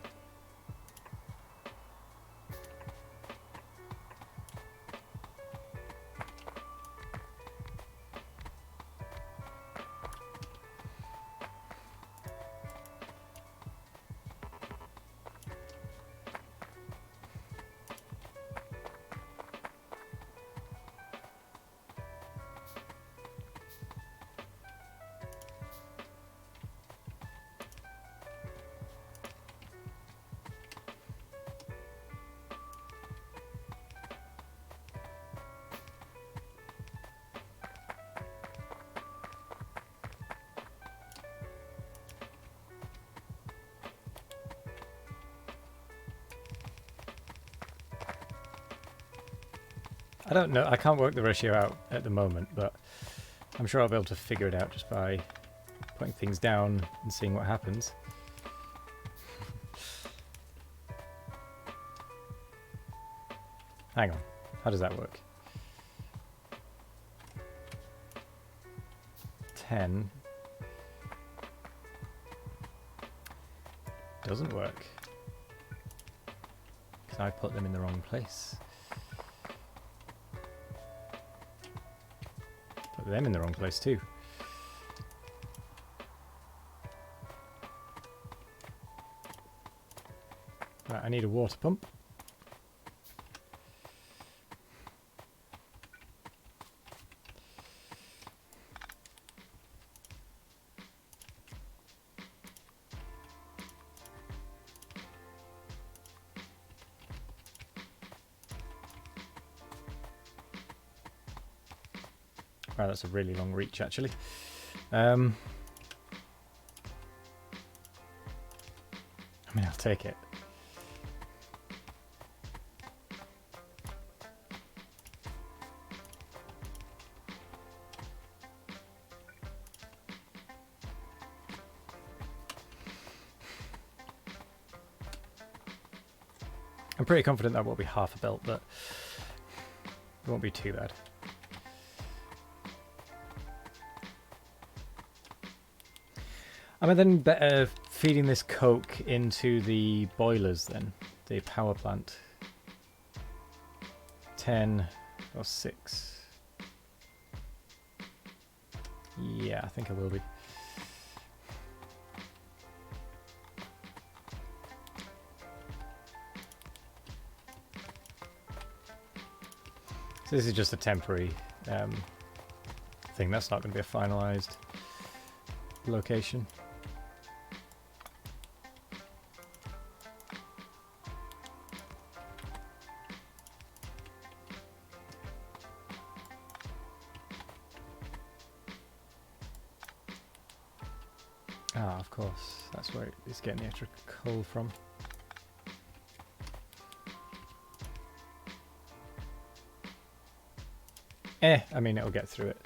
I don't know, I can't work the ratio out at the moment, but I'm sure I'll be able to figure it out just by putting things down and seeing what happens. Hang on, how does that work? 10 doesn't work because I put them in the wrong place. Put them in the wrong place too. Right, I need a water pump. Wow, that's a really long reach, actually. I mean, I'll take it. I'm pretty confident that won't be half a belt, but it won't be too bad. Am I then better feeding this coke into the boilers then? The power plant? 10 or 6? Yeah, I think I will be. So this is just a temporary thing. That's not going to be a finalized location. Ah, of course. That's where it's getting the extra coal from. I mean, it'll get through it.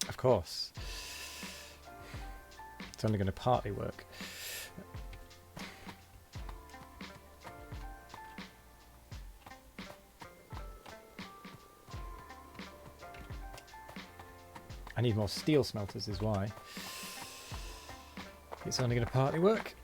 Of course. it's only going to partly work. I need more steel smelters is why. It's only going to partly work.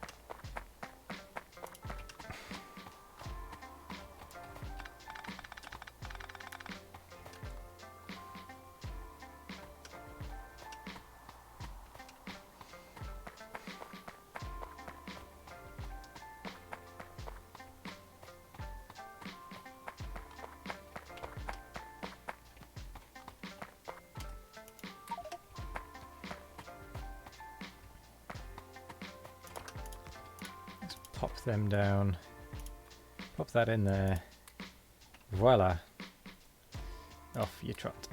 Pop them down. Pop that in there. Voila. Off you trot.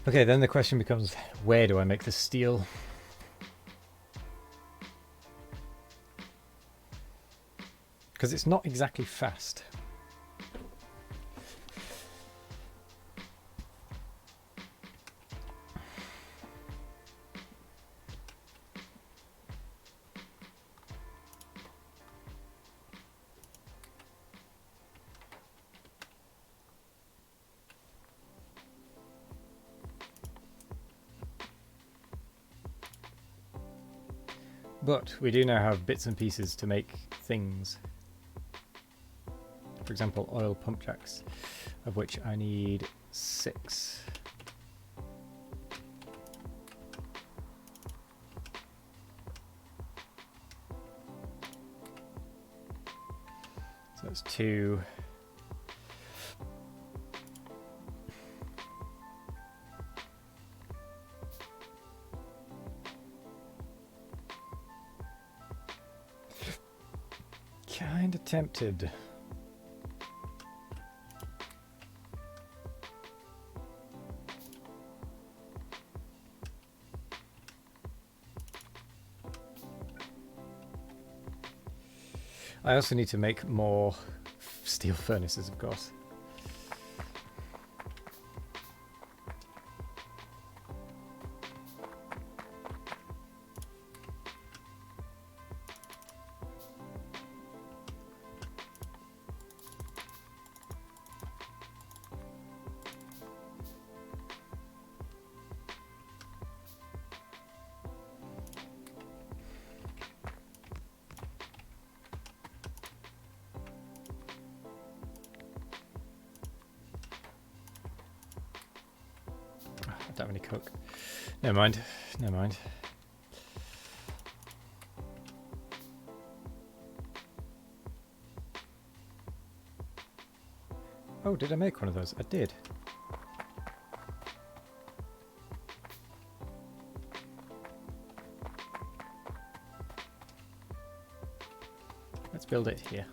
Okay, then the question becomes, where do I make the steel? Because it's not exactly fast. But we do now have bits and pieces to make things. For example, oil pump jacks, of which I need 6. So that's 2. Kinda tempted. I also need to make more steel furnaces, of course. I don't have any coke. Never mind. Never mind. Oh, did I make one of those? I did. Let's build it here.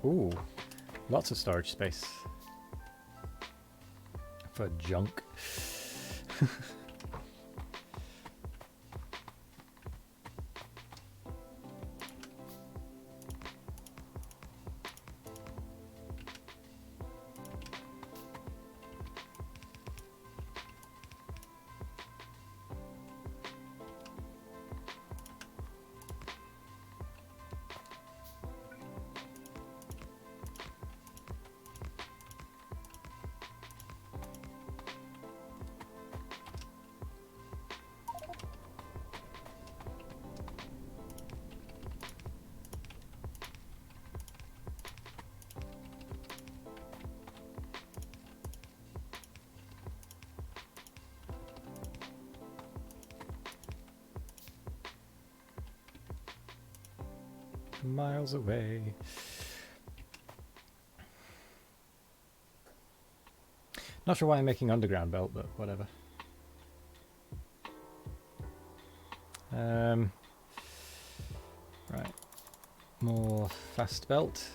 Ooh, lots of storage space for junk. Miles away. Not sure why I'm making underground belt, but whatever. Right, more fast belt.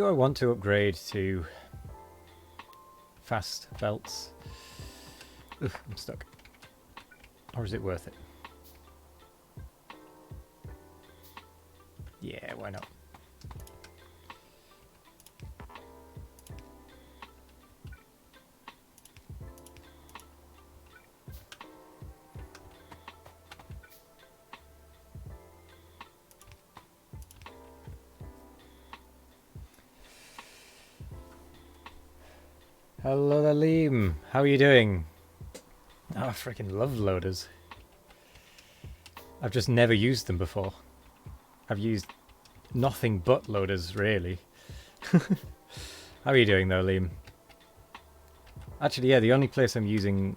Do I want to upgrade to fast belts? Ugh, I'm stuck. Or is it worth it? Yeah, why not? Hello there, Liam. How are you doing? Oh, I freaking love loaders. I've just never used them before. I've used nothing but loaders, really. How are you doing, though, Liam? Actually, yeah, the only place I'm using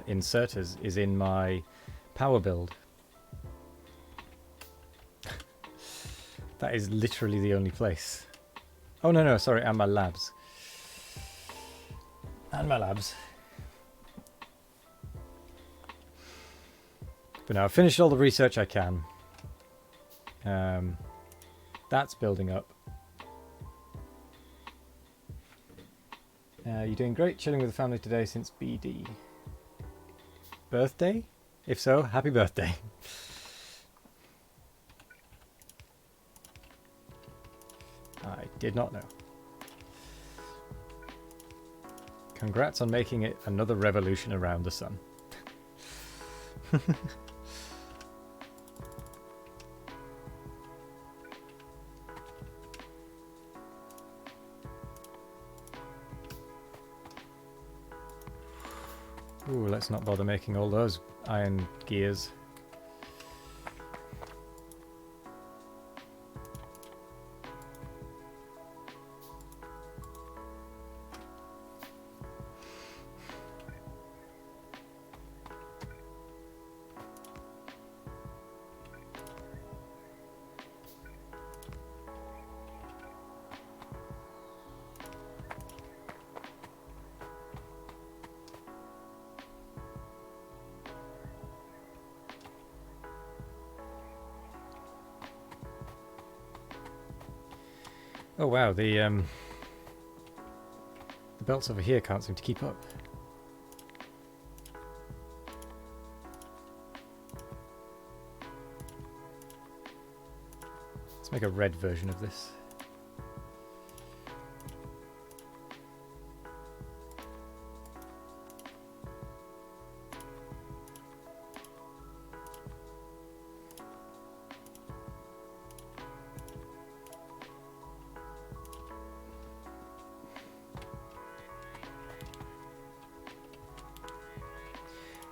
inserters is in my power build. That is literally the only place. Oh, no, sorry, and my labs. And my labs. But now I've finished all the research I can. That's building up. You're doing great, chilling with the family today since BD. Birthday? If so, happy birthday. I did not know. Congrats on making it another revolution around the sun. Ooh, let's not bother making all those iron gears. Oh wow, the belts over here can't seem to keep up. Let's make a red version of this.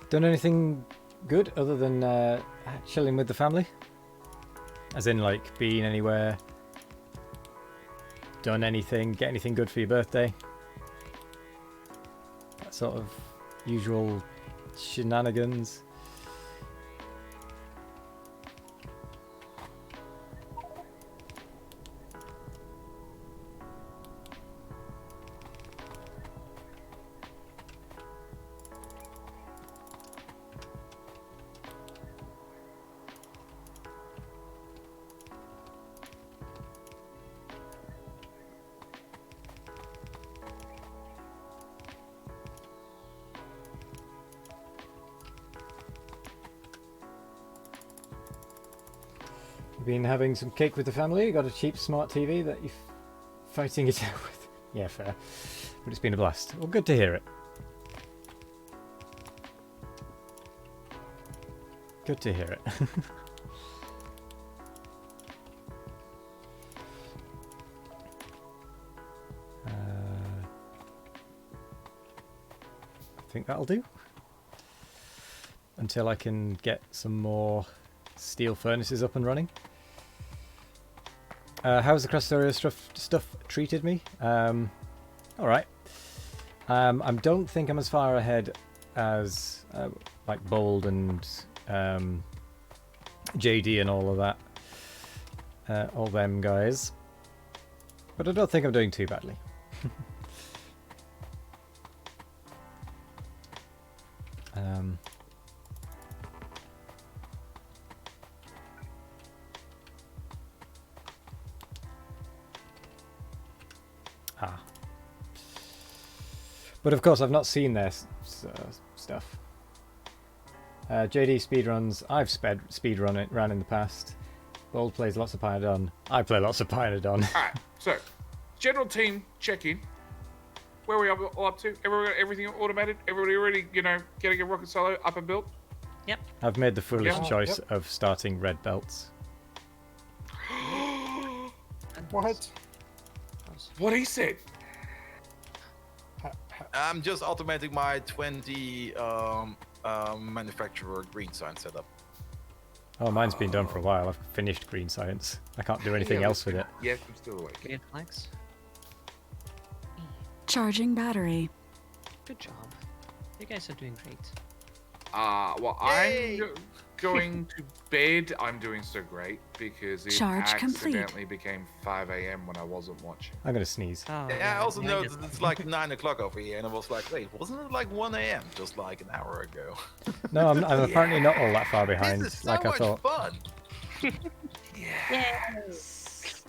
Done anything good other than chilling with the family? As in, like, being anywhere? Done anything? Get anything good for your birthday? That sort of usual shenanigans. Been having some cake with the family? Got a cheap smart TV that you're fighting it out with? Yeah, fair. But it's been a blast. Well, good to hear it. Good to hear it. I think that'll do. Until I can get some more steel furnaces up and running. How's the Krastorio stuff treated me? Alright. I don't think I'm as far ahead as like Bold and JD and all of that. All them guys. But I don't think I'm doing too badly. But of course, I've not seen their stuff. JD speedruns. I've ran in the past. Bold plays lots of Pionadon. I play lots of Pionadon. Alright, so general team check-in. Where are we all up to? Everything automated? Everybody already, getting a rocket solo up and built? I've made the foolish Yeah. choice Yep. of starting red belts. What? What he said. I'm just automating my 20 manufacturer green sign setup. Oh, mine's been done for a while. I've finished green science. I can't do anything Yeah, else with it. Yes, I'm still awake. Green flags. Charging battery. Good job. You guys are doing great. Well, Yay! I'm going to bed. I'm doing so great because it Charge complete. accidentally became 5 a.m. when I wasn't watching. I'm gonna sneeze. Oh, Yeah, I also know guess- that it's like 9 o'clock over here, and I was like, wait, wasn't it like 1 a.m. just like an hour ago? No, I'm apparently not all that far behind, This is so like I much thought. fun. Yes.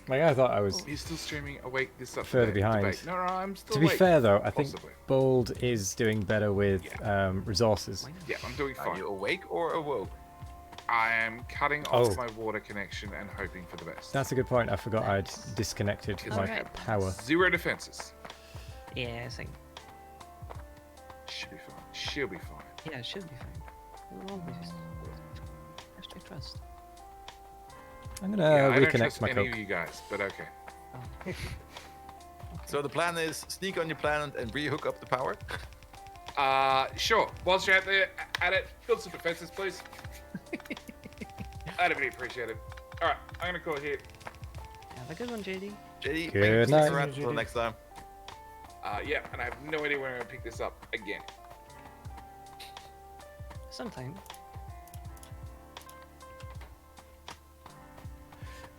Like I thought I was. He's still streaming awake this up Further today. behind. Debate. No, I'm still To be awake. fair though, I think Possibly. Bold is doing better with resources. Yeah, I'm doing Are fine. you awake or awoke? I am cutting off Oh. my water connection and hoping for the best. That's a good point. I forgot I'd disconnected my Alright. power. 0 defenses. Yeah, I think. Should be fine. She'll be fine. Yeah, it should be fine. We'll all be fine. Hashtag trust. I'm gonna Yeah, I don't reconnect trust my any coke. of you guys, but okay. So the plan is sneak on your planet and re-hook up the power? Sure. Whilst you're out there at it, build some defenses, please. I'd really appreciate it. All right, I'm gonna call it here. Have a good one, JD. JD, Good thanks for night. sticking around until JD. next time. Yeah, and I have no idea when I'm gonna pick this up again. Sometime.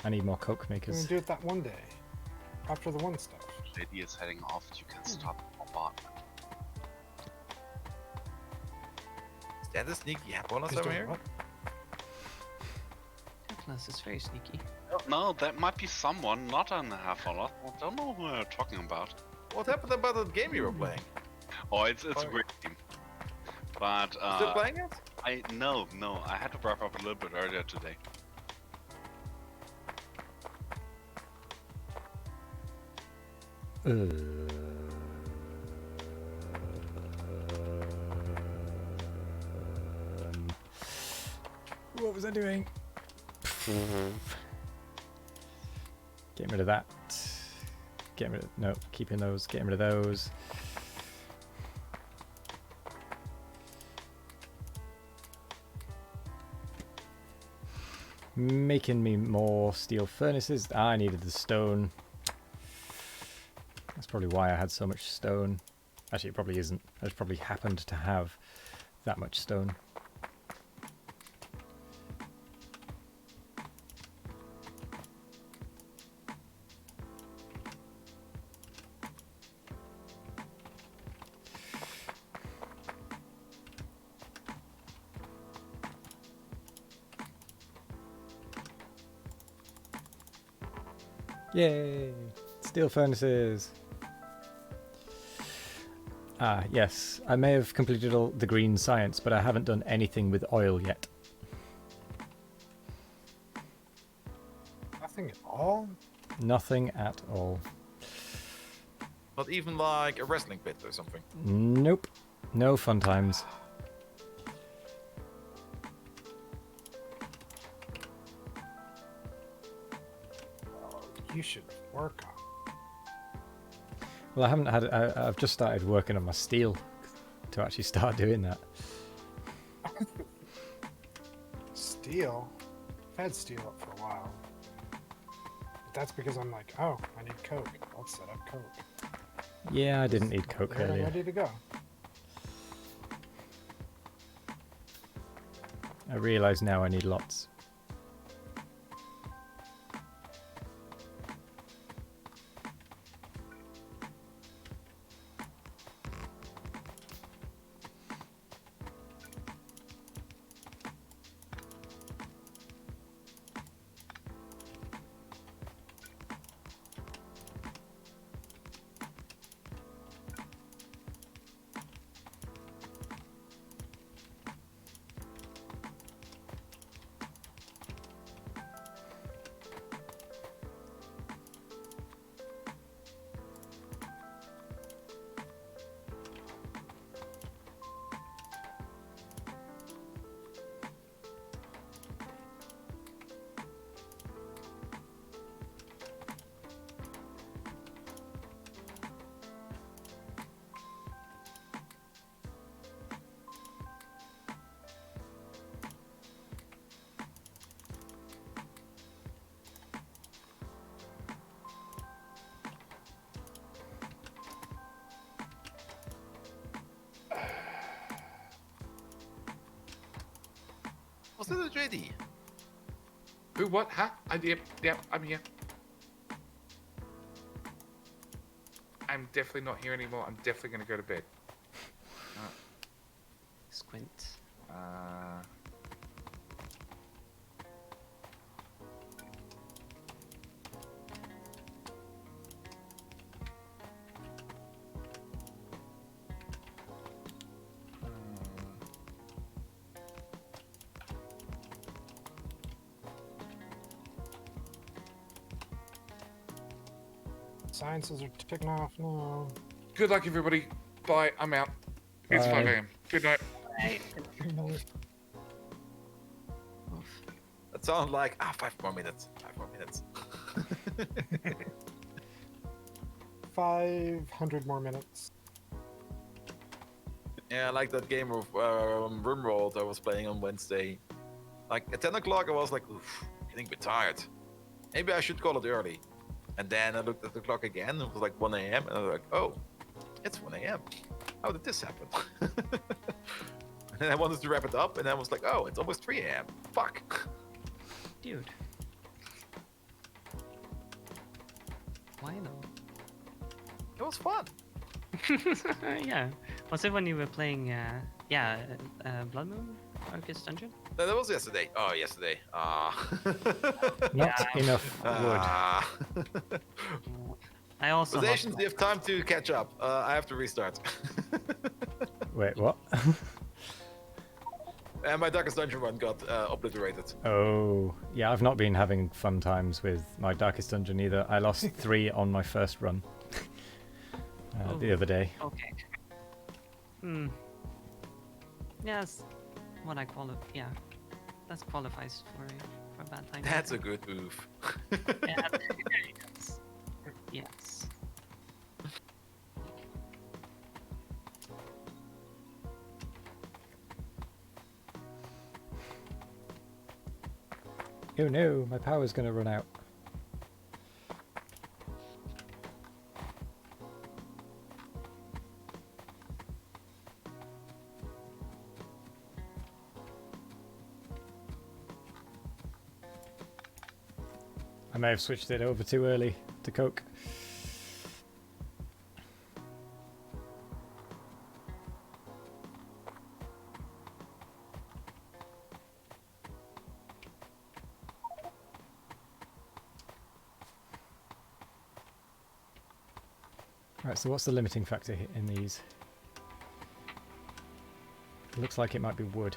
I need more coke We're makers. gonna do it that one day. After the one stuff. JD is heading off. You can stop the bot. Is that a sneaky bonus He's over doing here? what? Atlas is very sneaky. No, that might be someone, not on the half-hour. I don't know who we're talking about. What happened about the game you were playing? Oh, it's a great team. But Still playing it? no, I had to wrap up a little bit earlier today. What was I doing? Getting rid of that. Getting rid of no, keeping those. Getting rid of those. Making me more steel furnaces. I needed the stone. That's probably why I had so much stone. Actually, it probably isn't. I just probably happened to have that much stone. Yay! Steel furnaces! Ah, yes. I may have completed all the green science, but I haven't done anything with oil yet. Nothing at all? Nothing at all. Not even like a wrestling pit or something. Nope. No fun times. You should work on. Well, I haven't had. I've just started working on my steel to actually start doing that. Steel? I've had steel up for a while. But that's because I'm like, oh, I need coke. I'll set up coke. Yeah, I didn't need coke There, earlier. ready to go. I realise now I need lots. Was it a JD? Who? What? Huh? Yep. I'm here. I'm definitely not here anymore. I'm definitely gonna go to bed. Squint. Sciences are ticking off now. Good luck, everybody. Bye. I'm out. It's 5 Bye. a.m. Good night. That sounds like 5 more minutes. 5 more minutes. 500 more minutes. Yeah, I like that game of Rimworld I was playing on Wednesday. Like at 10 o'clock, I was like, oof, getting a bit tired. Maybe I should call it early. And then I looked at the clock again. It was like 1 a.m. And I was like, oh, it's 1 a.m. How did this happen? And then I wanted to wrap it up, and I was like, oh, it's almost 3 a.m. Fuck. Dude. Why though? It was fun. Yeah. Was it when you were playing, Blood Moon? Darkest Dungeon? No, that was yesterday. Oh, yesterday. Not Yeah. enough wood. I also lost Possessions, you have time to catch up. I have to restart. Wait, what? And my Darkest Dungeon run got obliterated. Oh, yeah, I've not been having fun times with my Darkest Dungeon either. I lost 3 on my first run the other day. Okay. Hmm. Yeah, that's what I call it. Yeah, that qualifies for a bad time. That's a good move. Yeah, yes. Yes. Oh no, my power's going to run out. I may have switched it over too early to Coke. Right, so what's the limiting factor in these? It looks like it might be wood.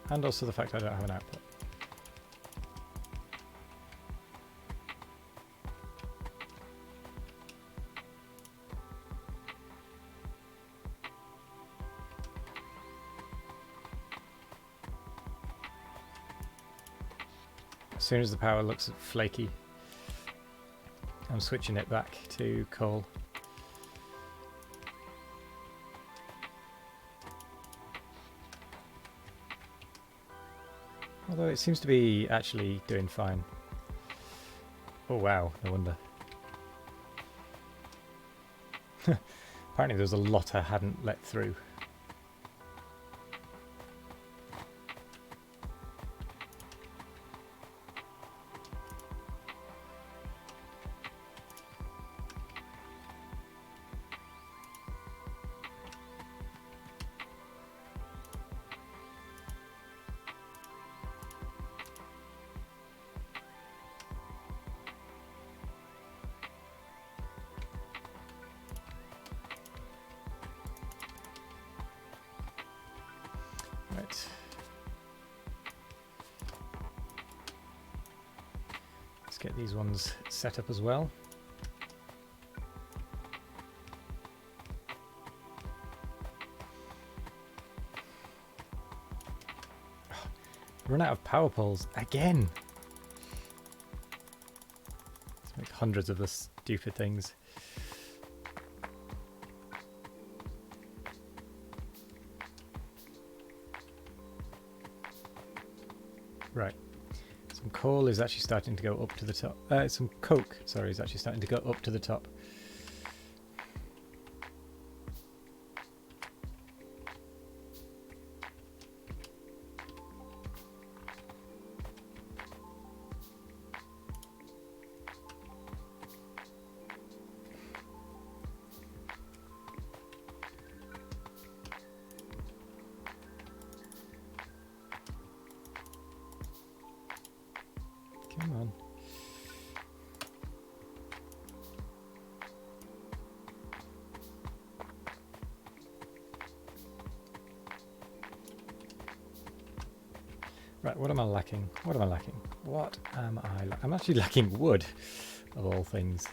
And also the fact I don't have an output. As soon as the power looks flaky, I'm switching it back to coal. Although it seems to be actually doing fine. Oh wow, no wonder. Apparently there's a lot I hadn't let through. Right. Let's get these ones set up as well. Run out of power poles again. Let's make hundreds of the stupid things. Right. Some coal is actually starting to go up to the top. Some coke, sorry, is actually starting to go up to the top. Come on. Right, what am I lacking? What am I lacking? What am I I'm actually lacking wood, of all things.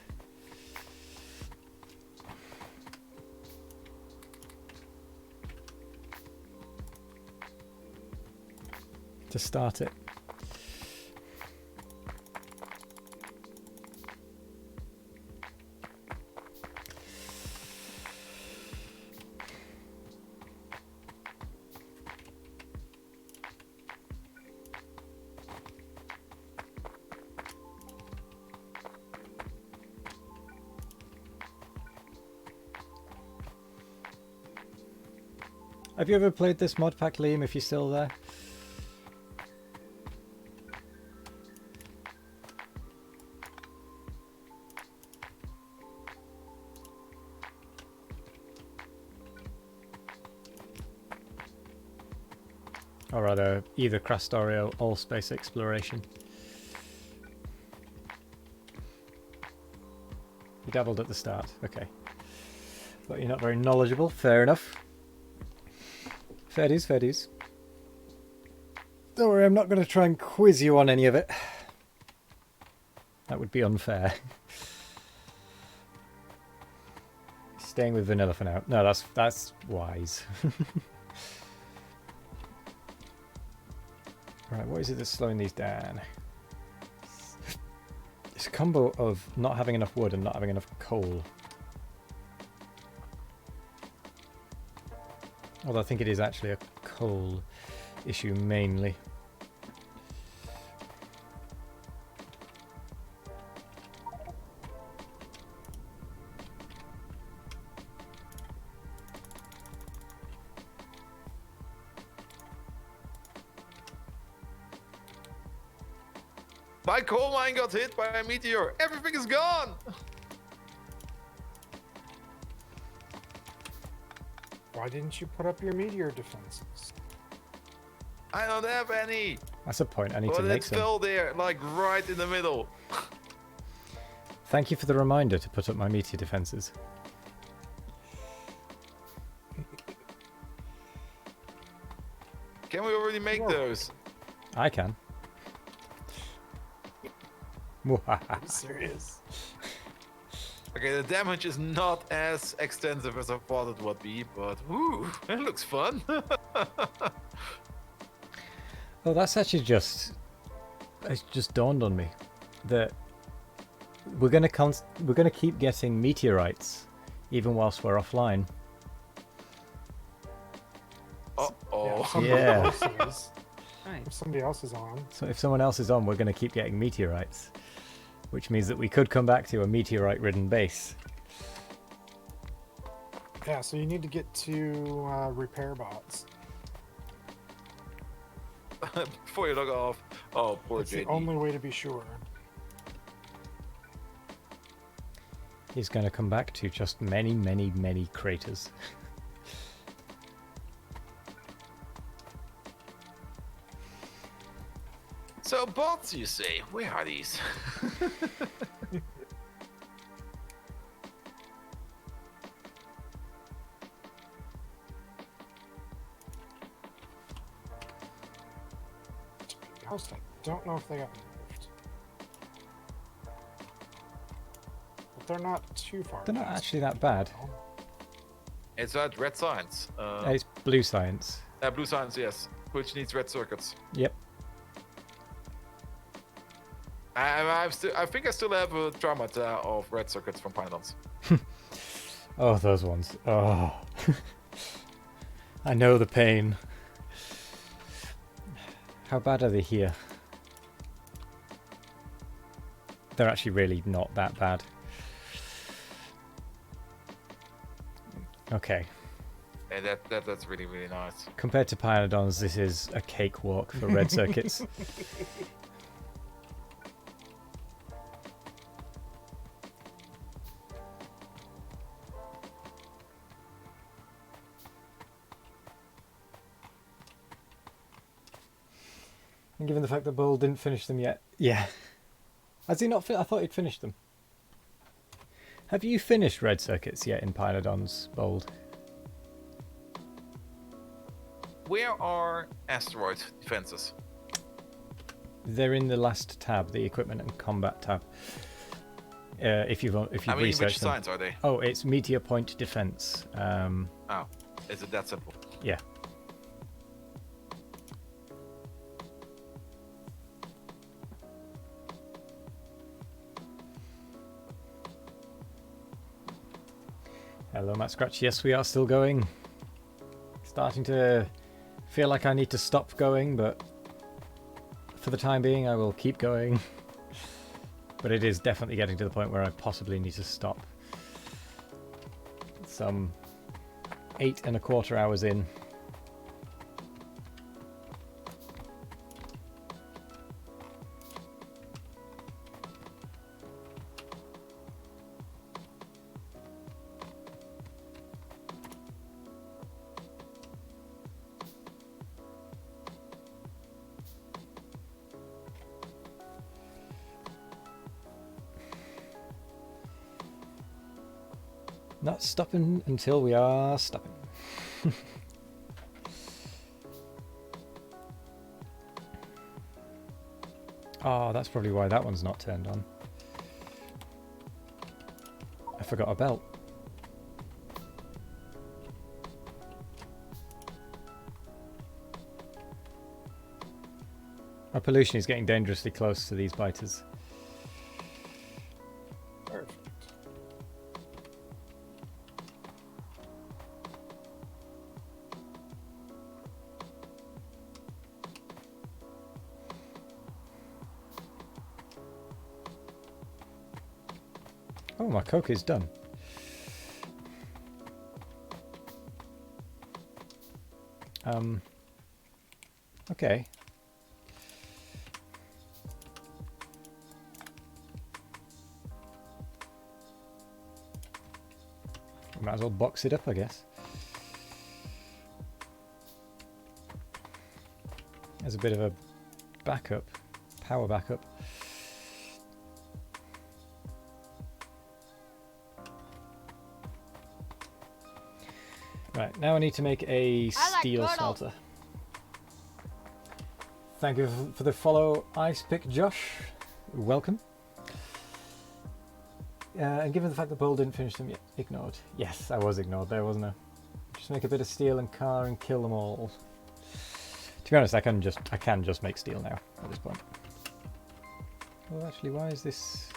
To start it. Have you ever played this mod pack, Liam, if you're still there? Or rather, either Krastorio or Space Exploration. You dabbled at the start, okay. But you're not very knowledgeable, fair enough. Fair dues, fair dues. Don't worry, I'm not going to try and quiz you on any of it. That would be unfair. Staying with vanilla for now. No, that's wise. Right, what is it that's slowing these down? It's a combo of not having enough wood and not having enough coal. Although I think it is actually a coal issue mainly. My coal mine got hit by a meteor. Everything is gone. Why didn't you put up your meteor defenses? I don't have any. That's a point, I need to But make it's some. still there, like right in the middle. Thank you for the reminder to put up my meteor defences. Can we already make Sure. those? I can. Are you serious? Okay, the damage is not as extensive as I thought it would be, but woo, it looks fun. Oh, that's actually just... It's just dawned on me that we're gonna keep getting meteorites even whilst we're offline. Uh-oh. somebody Yeah. else is. Right. If somebody else is on. So if someone else is on, we're gonna keep getting meteorites, which means that we could come back to a meteorite-ridden base. Yeah, so you need to get to repair bots. Before you log off. Oh, poor It's the JD. only way to be sure. He's gonna come back to just many, many, many craters. So bots, you say? Where are these? To be honest, I don't know if they got moved. But they're not too far. They're not past actually that bad. now. It's that red science. It's blue science. Blue science, yes. Which needs red circuits. Yep. I think I still have a traumata of red circuits from Pythons. Oh, those ones. Oh. I know the pain. How bad are they here? They're actually really not that bad. Okay. And that's really, really nice. Compared to Pionodons, this is a cakewalk for red circuits. And given the fact that Bull didn't finish them yet. Yeah. Has he not? I thought he'd finished them. Have you finished red circuits yet in Pionodons, Bold? Where are asteroid defenses? They're in the last tab, the equipment and combat tab. If you've I mean, researched which them. signs are they? Oh, it's meteor point defense. Oh, is it that simple? Yeah. Hello, Matt Scratch. Yes, we are still going. Starting to feel like I need to stop going, but for the time being, I will keep going. But it is definitely getting to the point where I possibly need to stop. Some 8.25 hours in. Not stopping until we are stopping. Oh, that's probably why that one's not turned on. I forgot a belt. Our pollution is getting dangerously close to these biters. Perfect. Oh, my coke is done. Okay. Might as well box it up, I guess. As a bit of a backup, power backup. Right, now I need to make a steel smelter. Thank you for the follow, Ice Pick Josh. Welcome. And given the fact that Bull didn't finish them yet, ignored. Yes, I was ignored there, wasn't I? Just make a bit of steel and car and kill them all. To be honest, I can just make steel now at this point. Well, actually, why is this?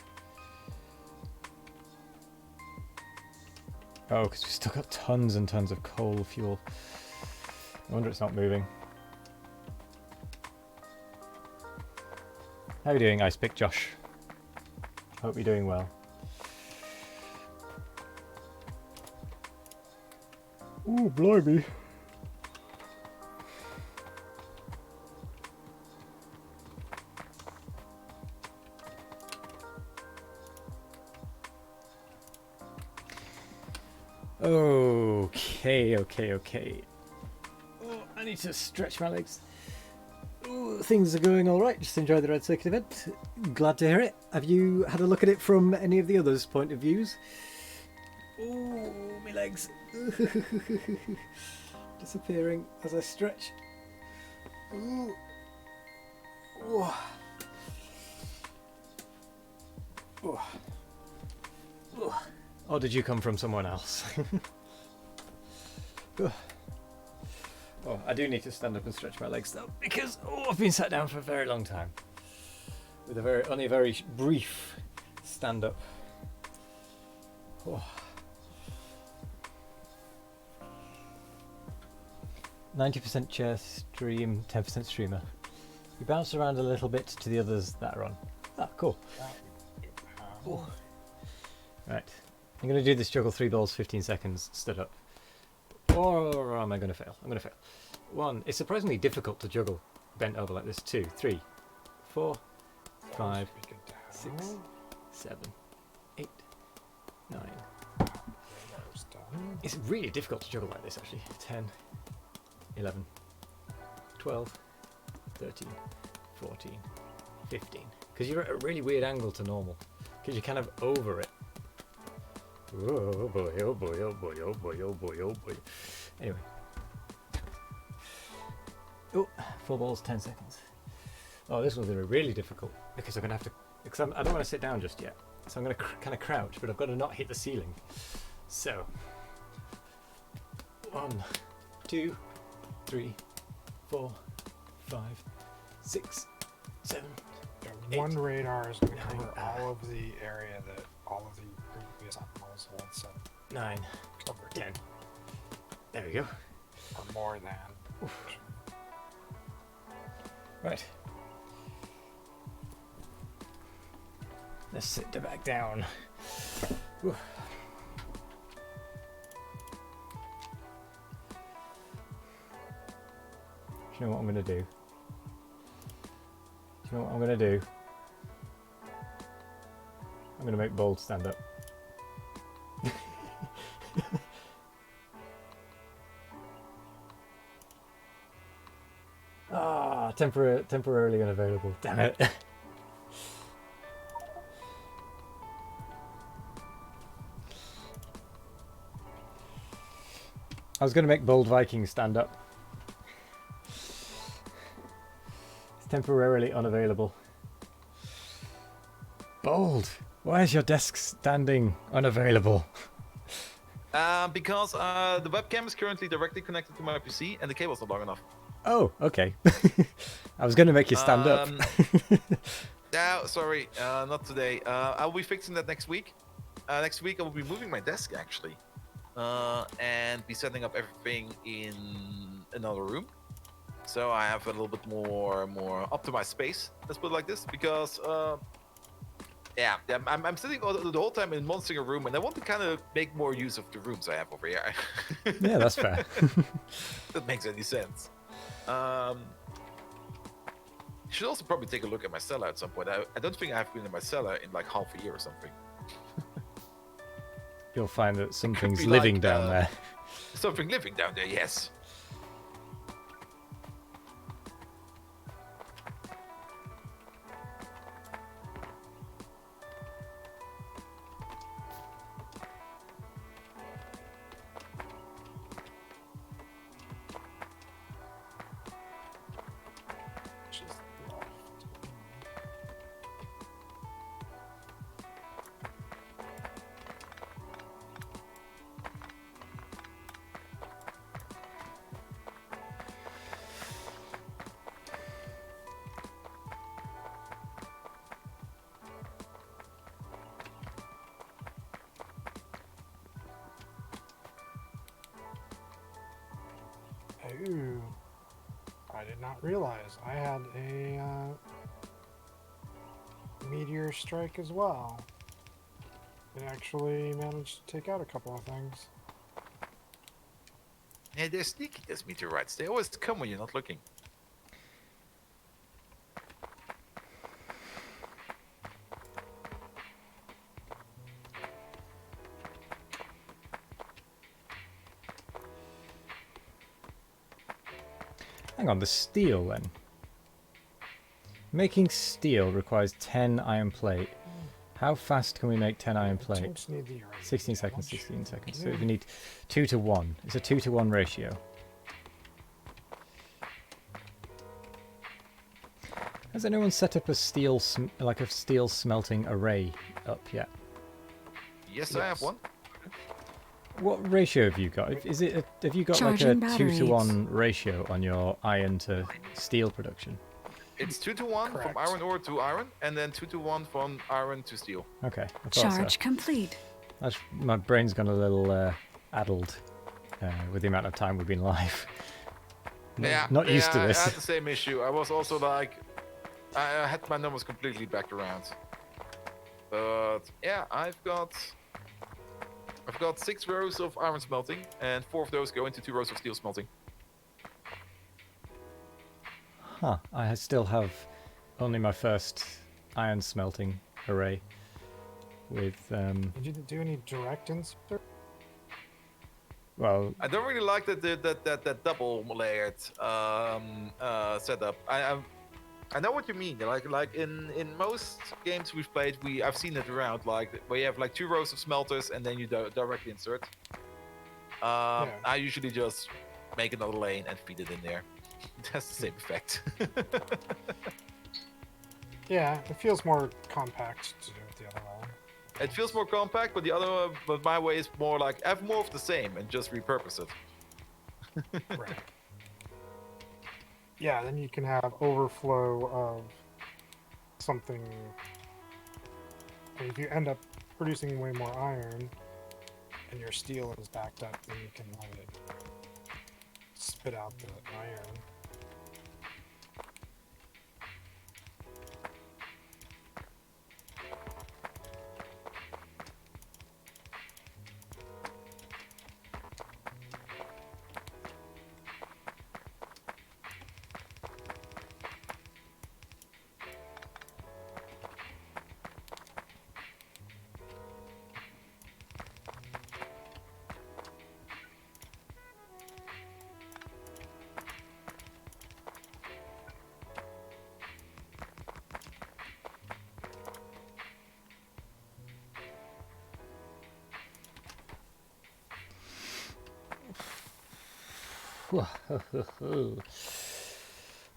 Oh, because we've still got tons and tons of coal fuel. No wonder it's not moving. How are you doing, Ice Pick Josh? Hope you're doing well. Ooh, blimey. Okay. Oh, I need to stretch my legs. Ooh, things are going all right. Just enjoy the Red Circuit event. Glad to hear it. Have you had a look at it from any of the others' point of views? Ooh, my legs. Disappearing as I stretch. Ooh. Ooh. Ooh. Ooh. Or did you come from someone else? Oh, I do need to stand up and stretch my legs though, because I've been sat down for a very long time, with only a very brief stand up. Oh. 90% chair stream, 10% streamer. We bounce around a little bit to the others that are on. Ah, cool. Right. I'm going to do this juggle 3 balls 15 seconds stood up. Or am I going to fail? I'm going to fail. 1. It's surprisingly difficult to juggle bent over like this. 2, 3, 4, 5, 6, 7, 8, 9. It's really difficult to juggle like this actually. 10, 11, 12, 13, 14, 15. Because you're at a really weird angle to normal. Because you're kind of over it. Oh boy, oh boy, oh boy, oh boy, oh boy, oh boy. Anyway. Oh, 4 balls, 10 seconds. Oh, this one's going to be really difficult. Because I'm going to have to... Because I don't want to sit down just yet. So I'm going to kind of crouch, but I've got to not hit the ceiling. So... 1, 2, 3, 4, 5, 6, 7, Yeah, one 8, radar is going to 9, cover all of the area that all of the previous animals hold, so 9, covered 10. There we go. or more than. Right. Let's sit back down. Whew. Do you know what I'm going to do? Do you know what I'm going to do? I'm going to make Bold stand up. Ah, temporarily unavailable. Damn it. I was going to make Bold Viking stand up. It's temporarily unavailable. Bold, why is your desk standing unavailable? Because the webcam is currently directly connected to my PC and the cable's not long enough. Oh, okay. I was going to make you stand up. No, sorry, not today. I'll be fixing that next week. Next week I will be moving my desk actually, and be setting up everything in another room. So I have a little bit more optimized space. Let's put it like this, because yeah, I'm sitting the whole time in one single room, and I want to kind of make more use of the rooms I have over here. Yeah, that's fair. That makes any sense. Should also probably take a look at my cellar at some point. I don't think I've been in my cellar in like half a year or something. You'll find that something's be living like, down there. Something living down there, yes. Just left. Ooh, I did not realize I had a meteor strike as well. It actually managed to take out a couple of things. Yeah, they're sneaky, those meteorites. They always come when you're not looking. Hang on, the steel then. Making steel requires 10 iron plate. How fast can we make 10 iron plate? Just need the uranium 16 seconds, damage. 16 seconds. So we need 2 to 1. It's a 2 to 1 ratio. Has anyone set up a steel, like a steel smelting array up yet? Yes, I have Yes. one. What ratio have you got? Is it? Have you got Charging like a 2 to 1 batteries. ratio on your iron to steel production? It's 2 to 1 from Correct. iron ore to iron, and then 2 to 1 from iron to steel. Okay, I thought Charge so. complete. My brain's gone a little addled with the amount of time we've been live. Not used to I this. had the same issue. I was also like, I had my numbers completely backed around. But yeah, I've got 6 rows of iron smelting, and 4 of those go into 2 rows of steel smelting. Huh. I still have only my first iron smelting array with, Did you do any direct insert? well, I don't really like that double layered setup. I know what you mean. Like in most games we've played, I've seen it around like where you have like 2 rows of smelters and then you directly insert. Yeah. I usually just make another lane and feed it in there. That's the same effect. Yeah, it feels more compact to do it the other way. It feels more compact, but my way is more like have more of the same and just repurpose it. Right. Yeah, then you can have overflow of something. And if you end up producing way more iron and your steel is backed up, then you can let it spit out the iron.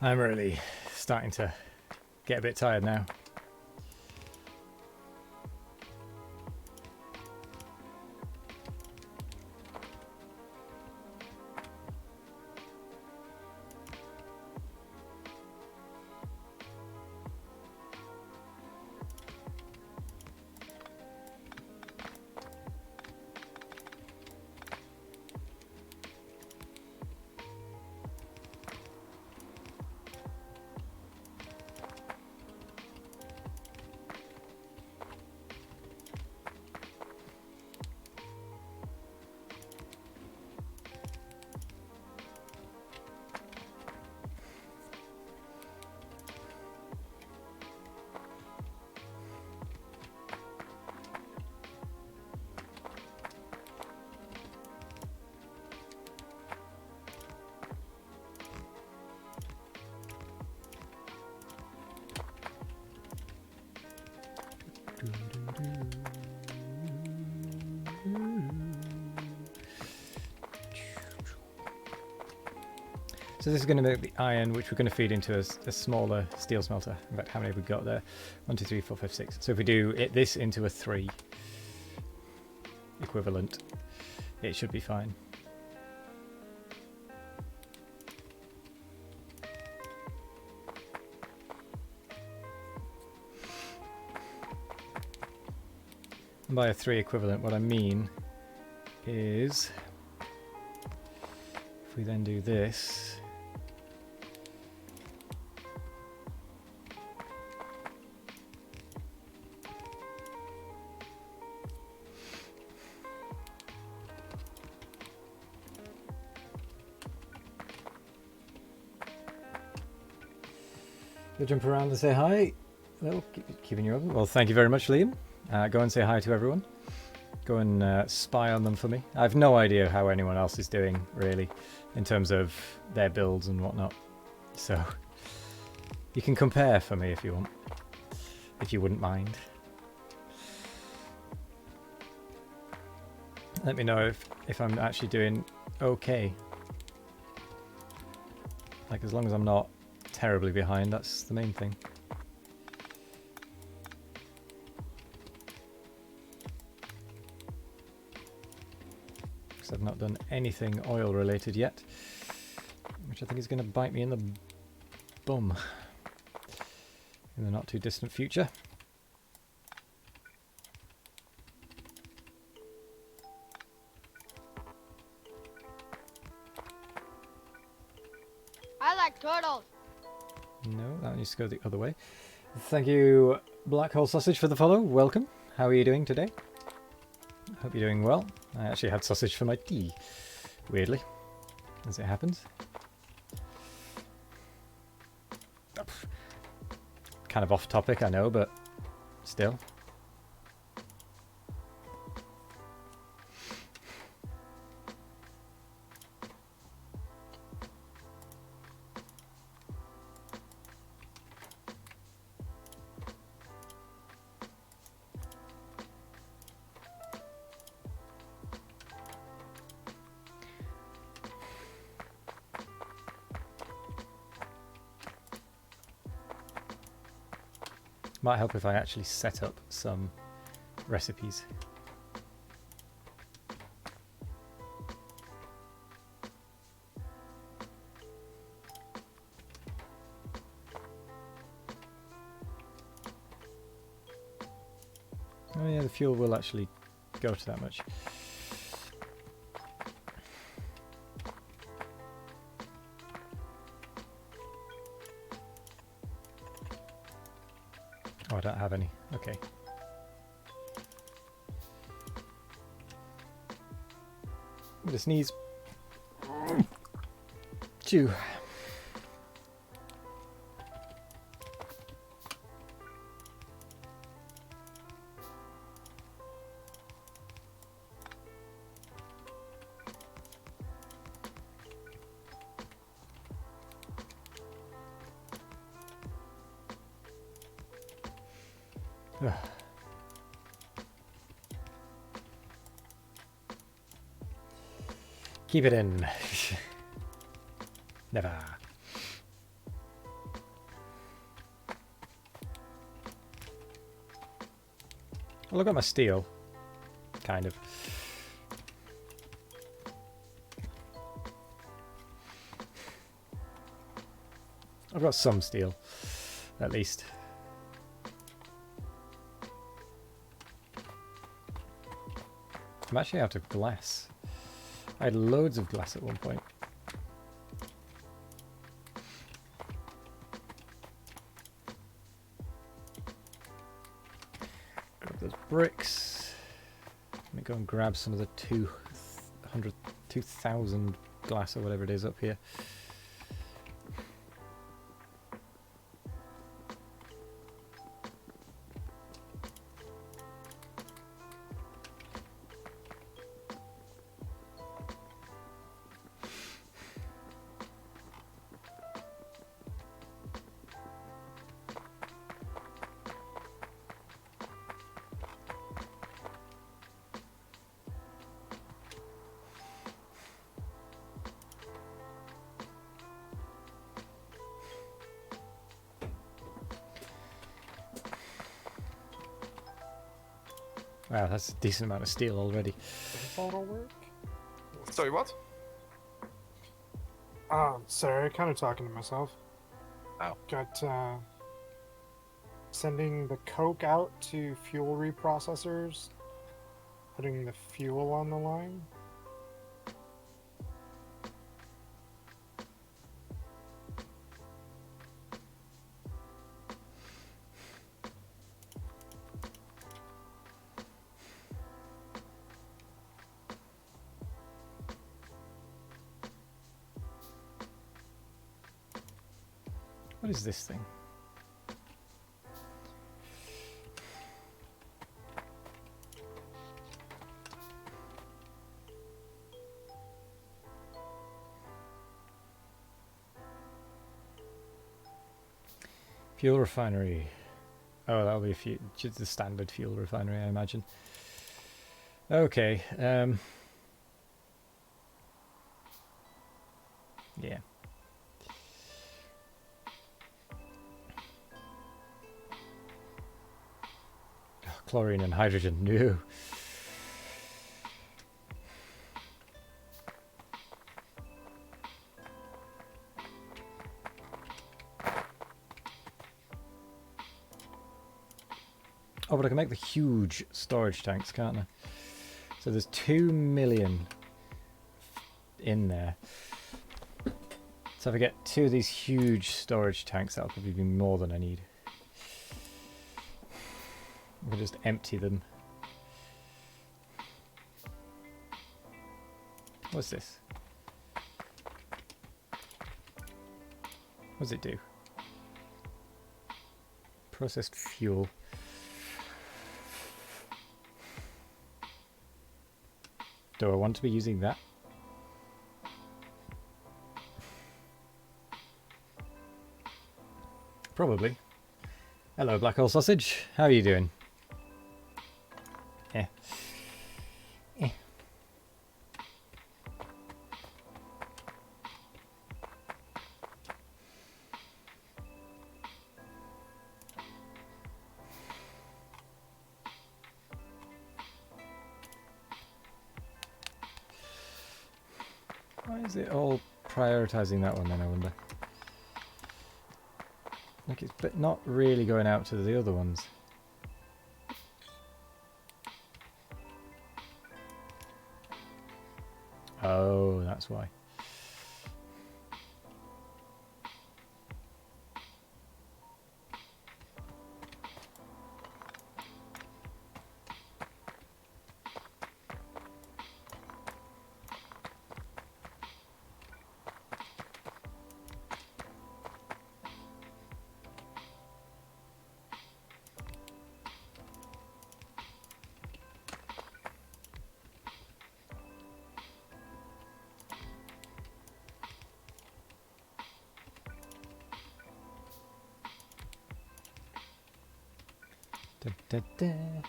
I'm really starting to get a bit tired now. So this is going to make the iron, which we're going to feed into a smaller steel smelter. In fact, how many have we got there? 1, 2, 3, 4, 5, 6. So if we do this into a 3 equivalent, it should be fine. And by a 3 equivalent, what I mean is if we then do this, go jump around and say hi. Hello, keeping you open. Well, thank you very much, Liam. Go and say hi to everyone. Go and spy on them for me. I have no idea how anyone else is doing, really, in terms of their builds and whatnot. So, you can compare for me if you want. If you wouldn't mind. Let me know if I'm actually doing okay. Like, as long as I'm not terribly behind, that's the main thing. Because I've not done anything oil related yet, which I think is going to bite me in the bum in the not too distant future. I like turtles. No, that needs to go the other way. Thank you, Black Hole Sausage for the follow. Welcome. How are you doing today? Hope you're doing well. I actually had sausage for my tea. Weirdly. As it happens. Kind of off topic, I know, but still. Might help if I actually set up some recipes. Oh yeah, the fuel will actually go to that much. Oh, I don't have any. Okay. I'm gonna sneeze. Chew. Ugh. Keep it in. Never. Well, I've got my steel. Kind of. I've got some steel. At least. I'm actually out of glass. I had loads of glass at one point. Grab those bricks. Let me go and grab some of the 2,000 glass or whatever it is up here. Wow, that's a decent amount of steel already. That'll work. Sorry, what? Sorry, kind of talking to myself. Oh. Got sending the coke out to fuel reprocessors, putting the fuel on the line. What is this thing? Fuel refinery. Oh, that'll be just the standard fuel refinery, I imagine. Okay. Yeah. Oh, chlorine and hydrogen. No. Oh, but I can make the huge storage tanks, can't I? So there's 2 million in there. So if I get 2 of these huge storage tanks, that'll probably be more than I need. We can just empty them. What's this? What does it do? Processed fuel. Do I want to be using that? Probably. Hello, Black Hole Sausage. How are you doing? Eh. Eh. Why is it all prioritizing that one then, I wonder? Like it's but not really going out to the other ones. Oh, that's why. Da, da, da. I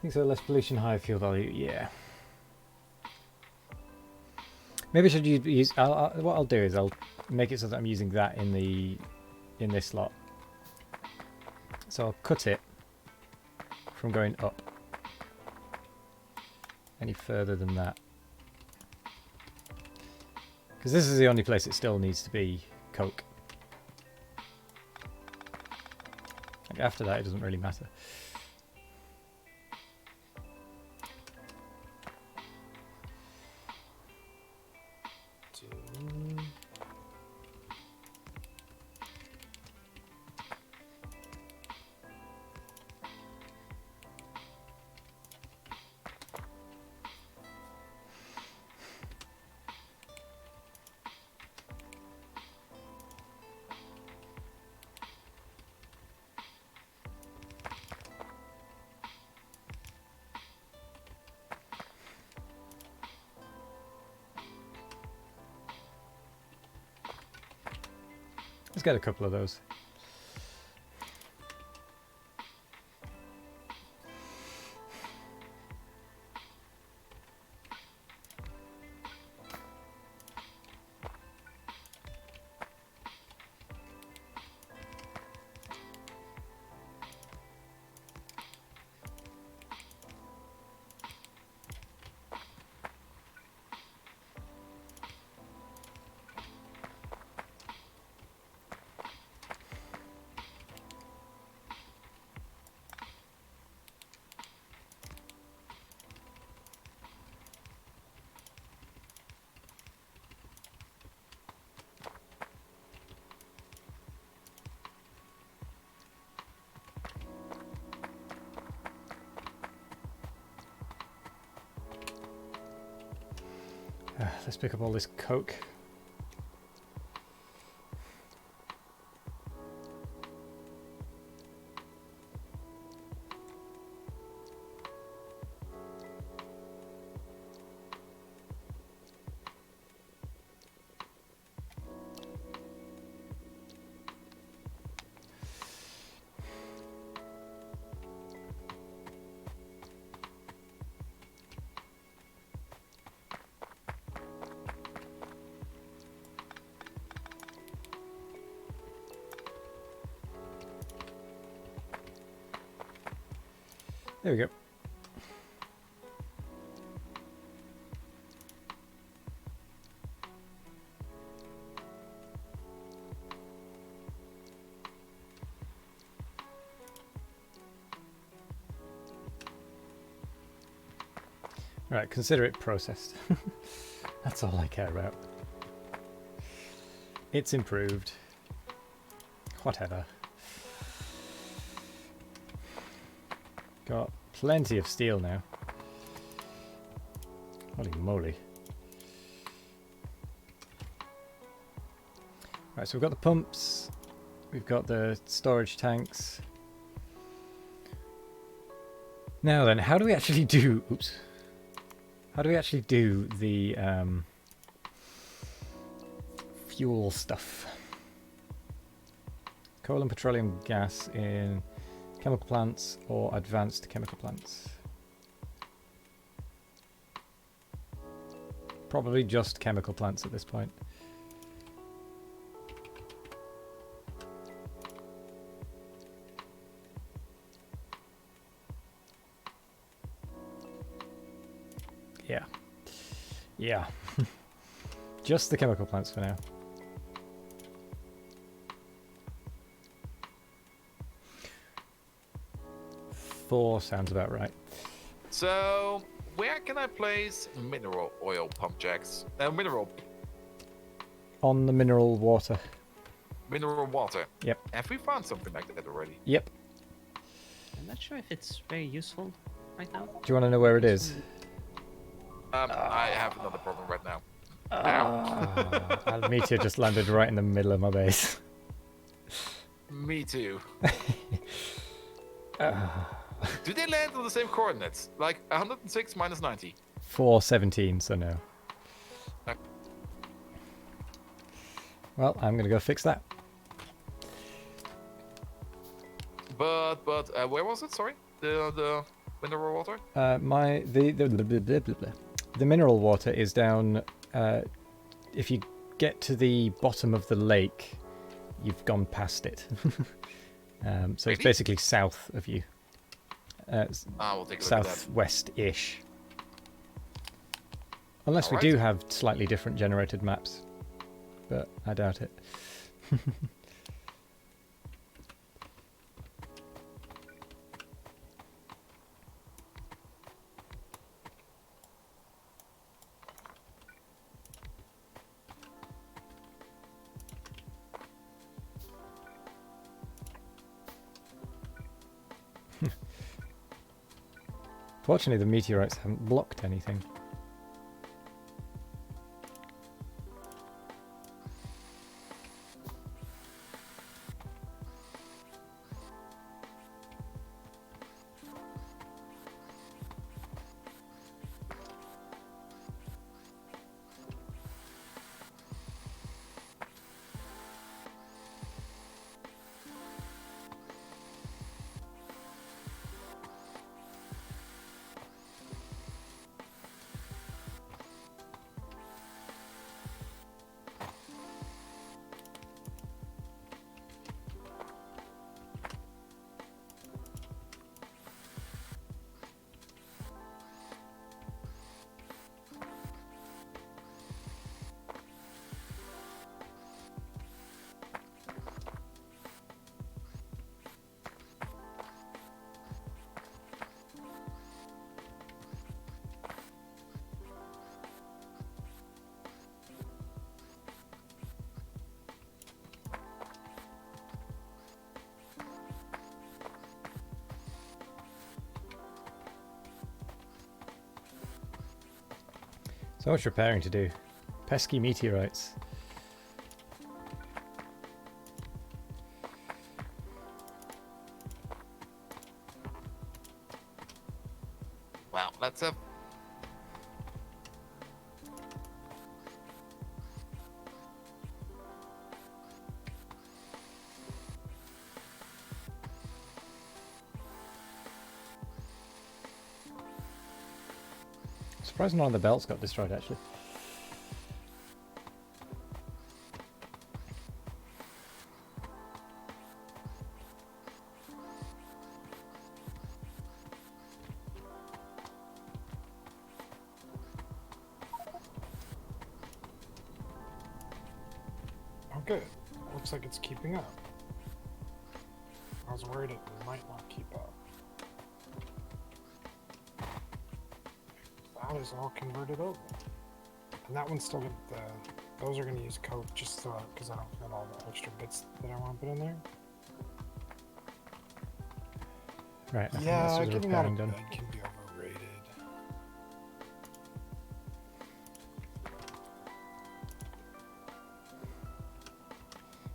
think so. Less pollution, higher fuel value. Yeah. Maybe I should use. What I'll do is I'll make it so that I'm using that in this slot. So I'll cut it from going up any further than that, because this is the only place it still needs to be coke. Like after that, it doesn't really matter. Let's get a couple of those. Let's pick up all this coke. There we go. Right, consider it processed. That's all I care about. It's improved. Whatever. Got plenty of steel now. Holy moly. Right, so we've got the pumps, we've got the storage tanks. Now then, how do we actually do... Oops. How do we actually do the fuel stuff? Coal and petroleum gas in chemical plants or advanced chemical plants? Probably just chemical plants at this point. Yeah. Yeah. Just the chemical plants for now. Four sounds about right. So, where can I place mineral oil pump jacks? Mineral On the mineral water. water. Yep. Have we found something like that already? Yep. I'm not sure if it's very useful right now. Do you want to know where it is? I have another problem right now. And Meteor just landed right in the middle of my base. Me too. Do they land on the same coordinates? Like 106 minus 90? 417, so no. Well, I'm gonna go fix that. But where was it? Sorry, the mineral water. The mineral water is down. If you get to the bottom of the lake, you've gone past it. So it's Really? basically south of you. We'll take a look at that. Southwest-ish. Unless we Alright. do have slightly different generated maps, but I doubt it. Fortunately, the meteorites haven't blocked anything. So much repairing to do. Pesky meteorites. Well, let's have. Surprised none of the belts got destroyed, actually. Oh, good. Looks like it's keeping up. I was worried it might not keep up. That is all converted over. And that one's still good. Those are going to use coke just because I don't have all the extra bits that I want to put in there. Right, I think that's Yeah, just getting out repairing of done. bed can be overrated.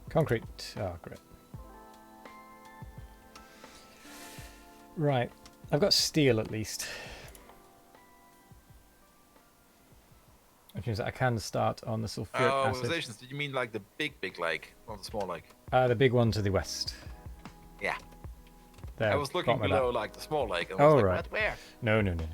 Concrete. Oh, great. Right, I've got steel at least. Which means that I can start on the sulfuric Oh, acid. stations. Did you mean like the big lake, not the small lake? The big one to the west. Yeah. There, I was looking bottom of that. below like the small lake. And I Oh, was like, right. what? Where? No, no, no, no.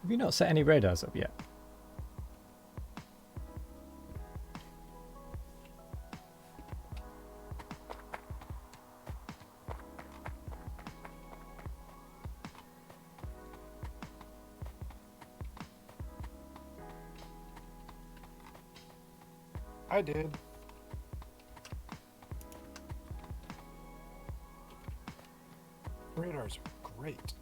Have you not set any radars up yet? I did. Radars are great.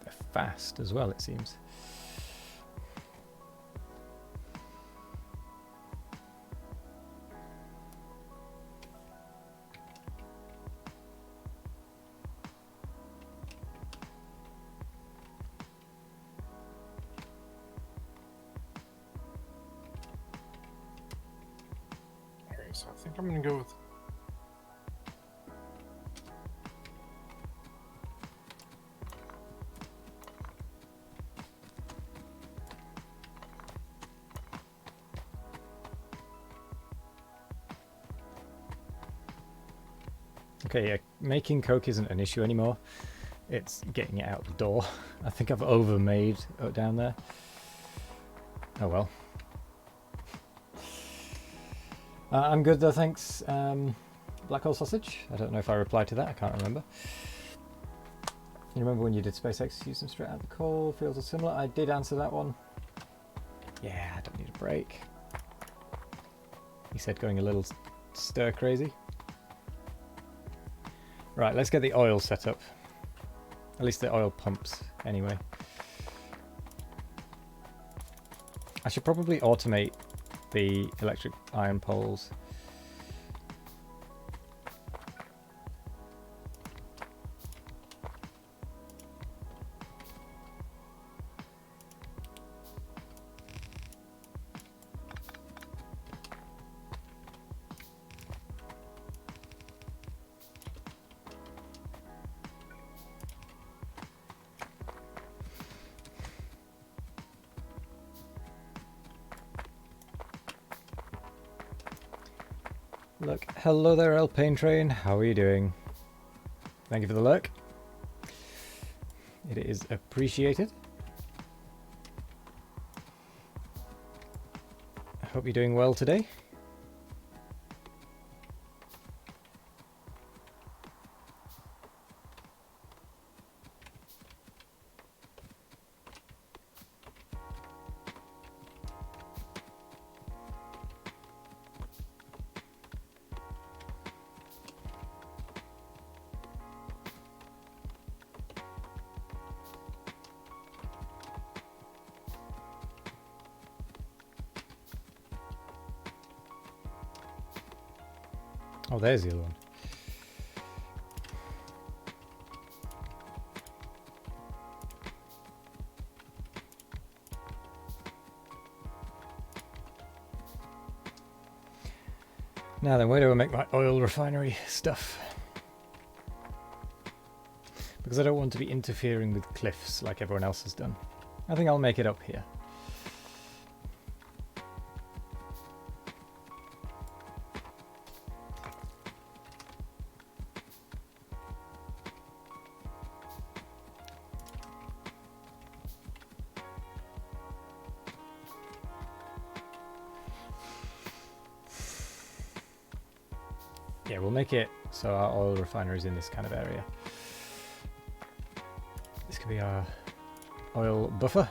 They're fast as well, it seems. Alright, so I think I'm gonna go with Okay, yeah, making coke isn't an issue anymore. It's getting it out the door. I think I've overmade down there. Oh well. I'm good though, thanks. Black hole sausage? I don't know if I replied to that, I can't remember. You remember when you did SpaceX, use them straight out of the coal, fields are similar? I did answer that one. Yeah, I don't need a break. He said going a little stir crazy. Right, let's get the oil set up. At least the oil pumps, anyway. I should probably automate the electric iron poles. Look, hello there, Alpine Train. How are you doing? Thank you for the lurk. It is appreciated. I hope you're doing well today. Oh, there's the other one. Now then, where do I make my oil refinery stuff? Because I don't want to be interfering with cliffs like everyone else has done. I think I'll make it up here. Yeah, we'll make it so our oil refinery is in this kind of area. This could be our oil buffer.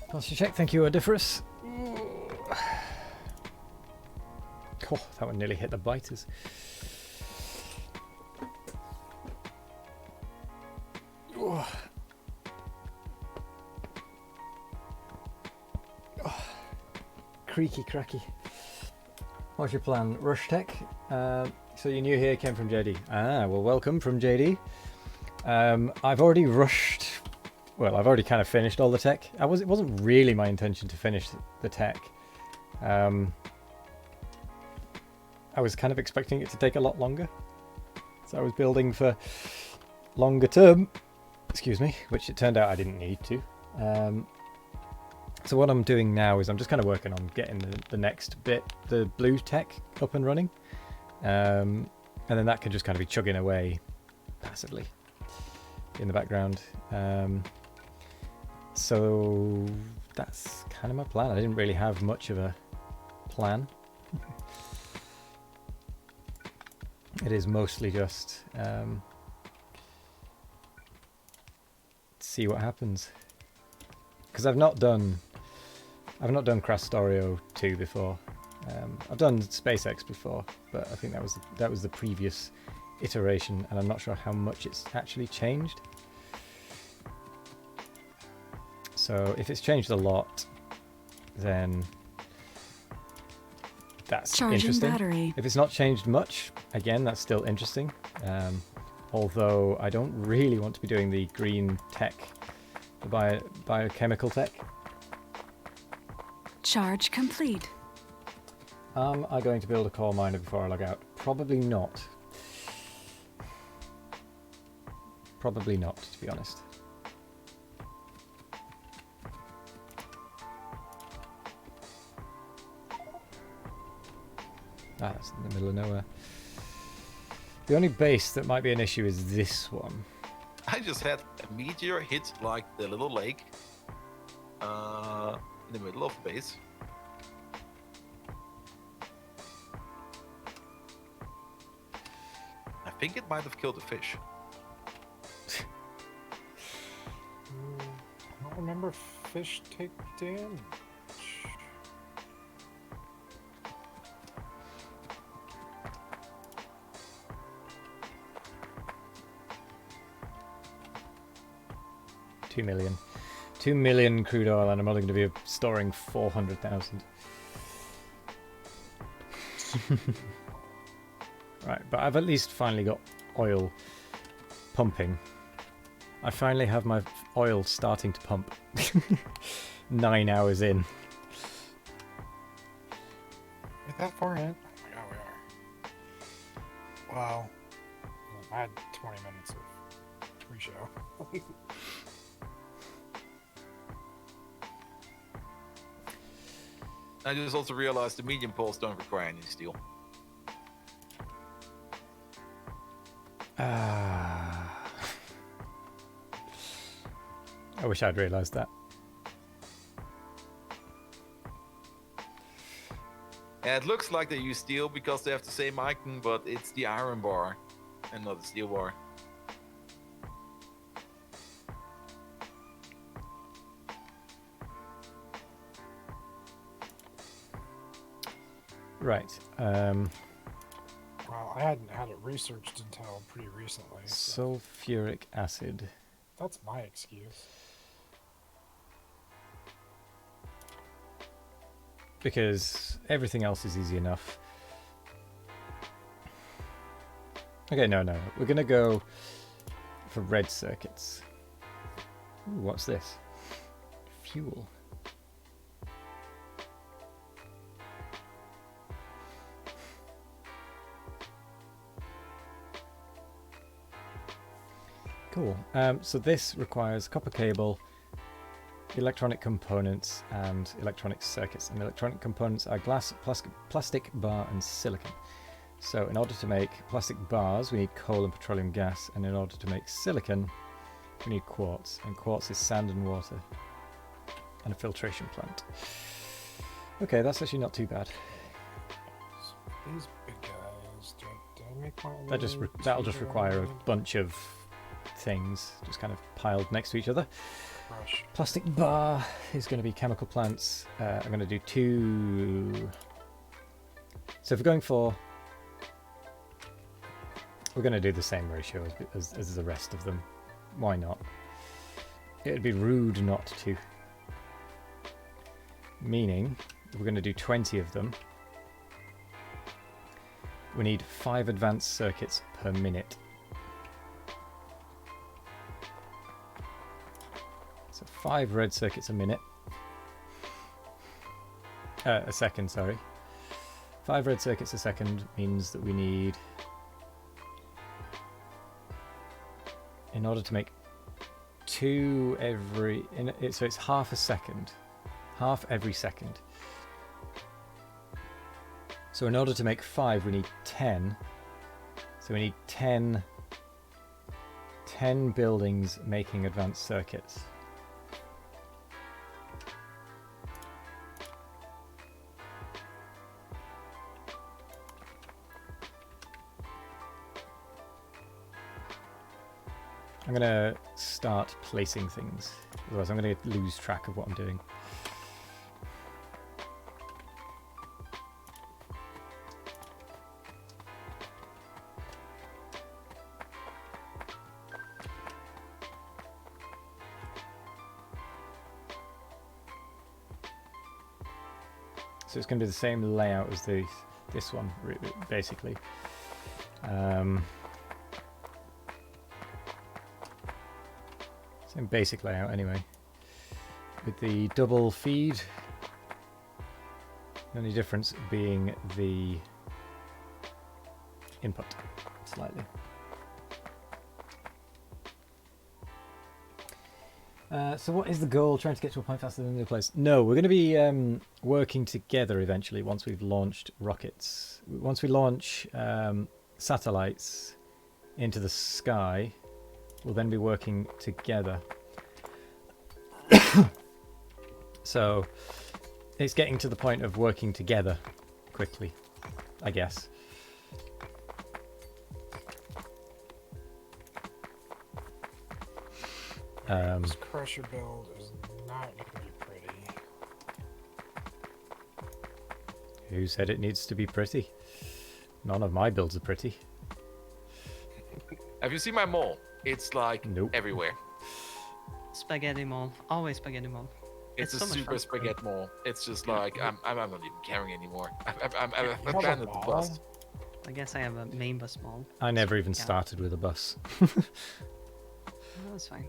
Posture check, thank you, Odiferous. Oh, that one nearly hit the biters. Oh. Oh. Creaky cracky. What's your plan? Rush tech? So you're new here, came from JD. Ah, well, welcome from JD. I've already rushed. Well, I've already kind of finished all the tech. It wasn't really my intention to finish the tech. I was kind of expecting it to take a lot longer. So I was building for longer term, excuse me, which it turned out I didn't need to. So what I'm doing now is I'm just kind of working on getting the next bit, the blue tech, up and running. And then that can just kind of be chugging away passively in the background. So that's kind of my plan. I didn't really have much of a plan. It is mostly just see what happens. Because I've not done Krastorio 2 before. I've done SpaceX before, but I think that was the previous iteration, and I'm not sure how much it's actually changed. So if it's changed a lot, then that's interesting. Battery. If it's not changed much, again, that's still interesting. Although I don't really want to be doing the green tech, the biochemical tech. Charge complete. Am I going to build a coal miner before I log out? Probably not. Probably not, to be honest. Ah, that's in the middle of nowhere. The only base that might be an issue is this one. I just had a meteor hit like the little lake in the middle of the base. I think it might have killed the fish. I don't remember fish take damage. $2 million crude oil, and I'm only going to be storing 400,000. Right, but I've at least finally got oil pumping. I finally have my oil starting to pump. 9 hours in. Is that far in? Oh my god, we are. Wow. I had 20 minutes of pre-show. I just also realized the medium poles don't require any steel. I wish I'd realised that. Yeah, it looks like they use steel because they have the same icon, but it's the iron bar and not the steel bar. Right. Well, I hadn't had it researched until pretty recently. So Sulfuric acid. that's my excuse. Because everything else is easy enough. Okay, no. We're going to go for red circuits. Ooh, what's this? Fuel. Cool. So this requires copper cable, electronic components, and electronic circuits. And electronic components are glass, plastic bar, and silicon. So in order to make plastic bars, we need coal and petroleum gas, and in order to make silicon, we need quartz, and quartz is sand and water, and a filtration plant. Okay, that's actually not too bad. So these big guys, did I make my That'll just require a bunch of things, just kind of piled next to each other. Brush. Plastic bar is going to be chemical plants. I'm going to do 2. So if we're going for, we're going to do the same ratio as the rest of them. Why not? It'd be rude not to. Meaning, we're going to do 20 of them. We need 5 advanced circuits per minute. So 5 red circuits a minute. A second, sorry. 5 red circuits a second means that we need, in order to make 2 every, so it's half a second. Half every second. So in order to make 5, we need 10. So we need 10 buildings making advanced circuits. I'm going to start placing things, otherwise I'm going to lose track of what I'm doing. So it's going to be the same layout as this one, basically. Same basic layout anyway. With the double feed, the only difference being the input slightly. So what is the goal? Trying to get to a point faster than the other place? No, we're going to be working together eventually once we've launched rockets. Once we launch satellites into the sky, we'll then be working together. So it's getting to the point of working together quickly, I guess. This crusher build is not going to be pretty. Who said it needs to be pretty? None of my builds are pretty. Have you seen my mole? It's like Nope. everywhere. Spaghetti mall. Always spaghetti mall. It's a so much super fun. spaghetti mole. It's just like I'm not even caring anymore. I've You have a abandoned the bus. ball? I guess I have a main bus mall. I never even Yeah. started with a bus. That's fine.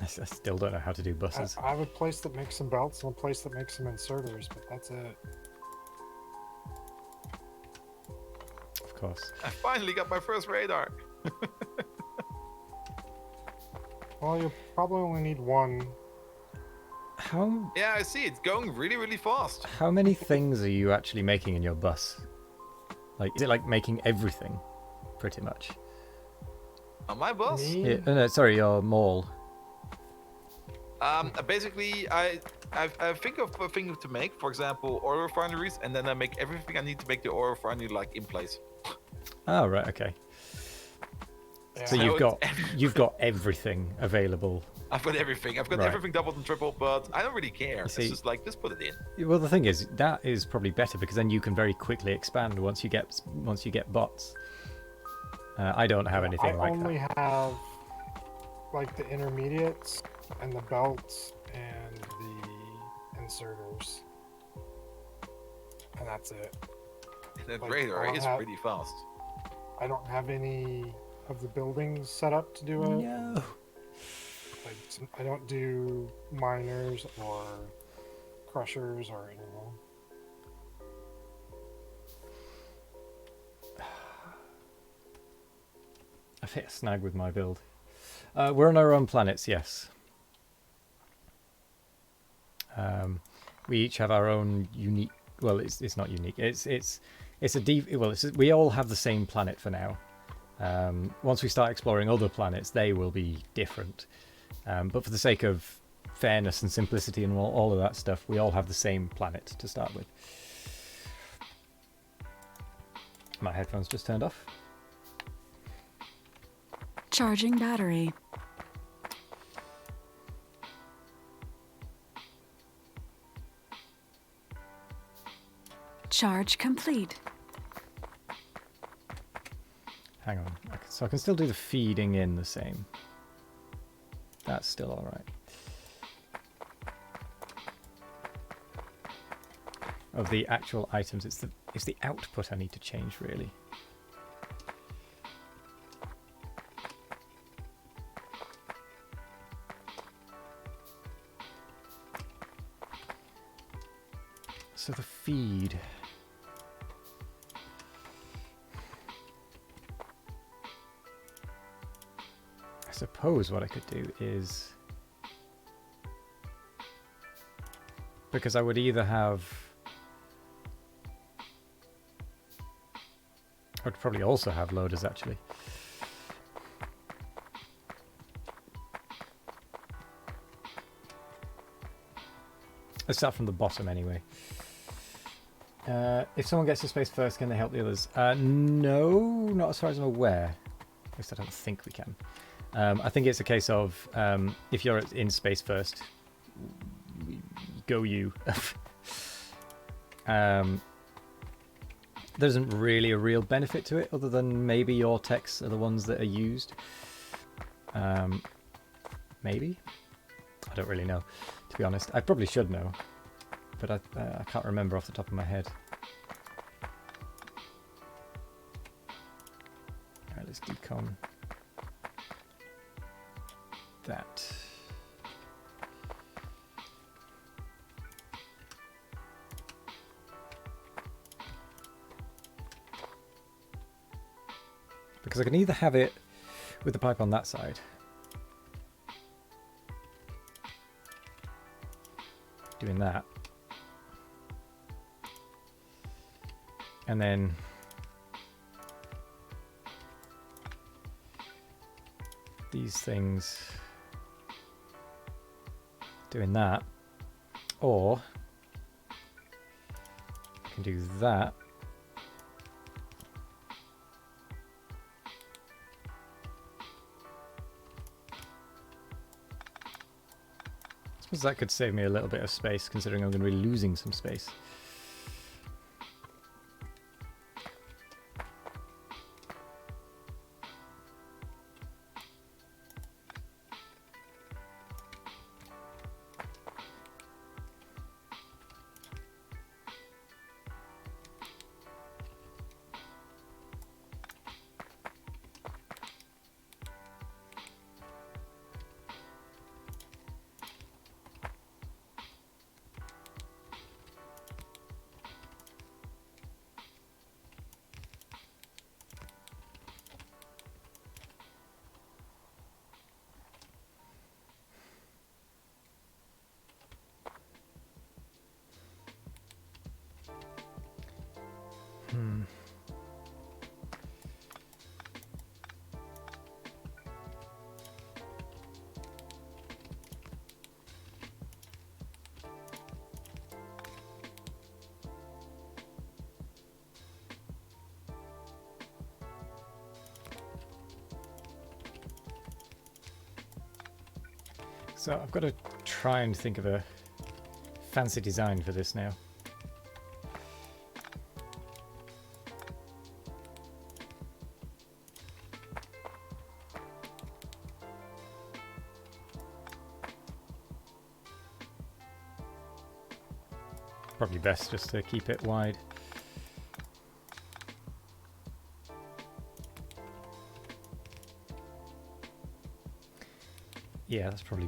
I still don't know how to do buses. I have a place that makes some belts and a place that makes some inserters, but that's it. Of course. I finally got my first radar. Well, you'll probably only need one. How Yeah, I see. It's going really, really fast. how many things are you actually making in your bus? Like, is it like making everything, pretty much? On my bus. Me? Yeah, no, sorry, your mall. Basically, I think of a thing to make. For example, oil refineries, and then I make everything I need to make the oil refinery like in place. Oh right, okay. Yeah. So So you've got everything available. I've got everything. I've got Right. everything doubled and tripled, but I don't really care. It's see- just like just put it in. Well, the thing is, that is probably better because then you can very quickly expand once you get bots. I don't have anything like I only that. have like the intermediates and the belts and the inserters, and that's it. That Like, radar I'll is have- pretty fast. I don't have any of the buildings set up to do it. No. Like, I don't do miners or crushers or anything. I've hit a snag with my build. We're on our own planets, yes. We each have our own unique well, it's not unique. We all have the same planet for now. Once we start exploring other planets, they will be different. But for the sake of fairness and simplicity and all of that stuff, we all have the same planet to start with. My headphones just turned off. Charging battery. Charge complete. Hang on. Okay, so I can still do the feeding in the same. That's still all right. Of the actual items, it's the output I need to change, really. So the feed. I suppose what I could do is, because I would either have, I'd probably also have loaders actually. Let's start from the bottom anyway. If someone gets to space first, can they help the others? No, not as far as I'm aware. At least I don't think we can. I think it's a case of if you're in space first, go you. There isn't really a real benefit to it, other than maybe your techs are the ones that are used. Maybe? I don't really know, to be honest. I probably should know, but I can't remember off the top of my head. Alright, let's decon that. Because I can either have it with the pipe on that side, doing that, and then these things doing that, or I can do that I suppose that could save me a little bit of space, considering I'm going to be losing some space. So I've got to try and think of a fancy design for this now. Probably best just to keep it wide. Yeah, that's probably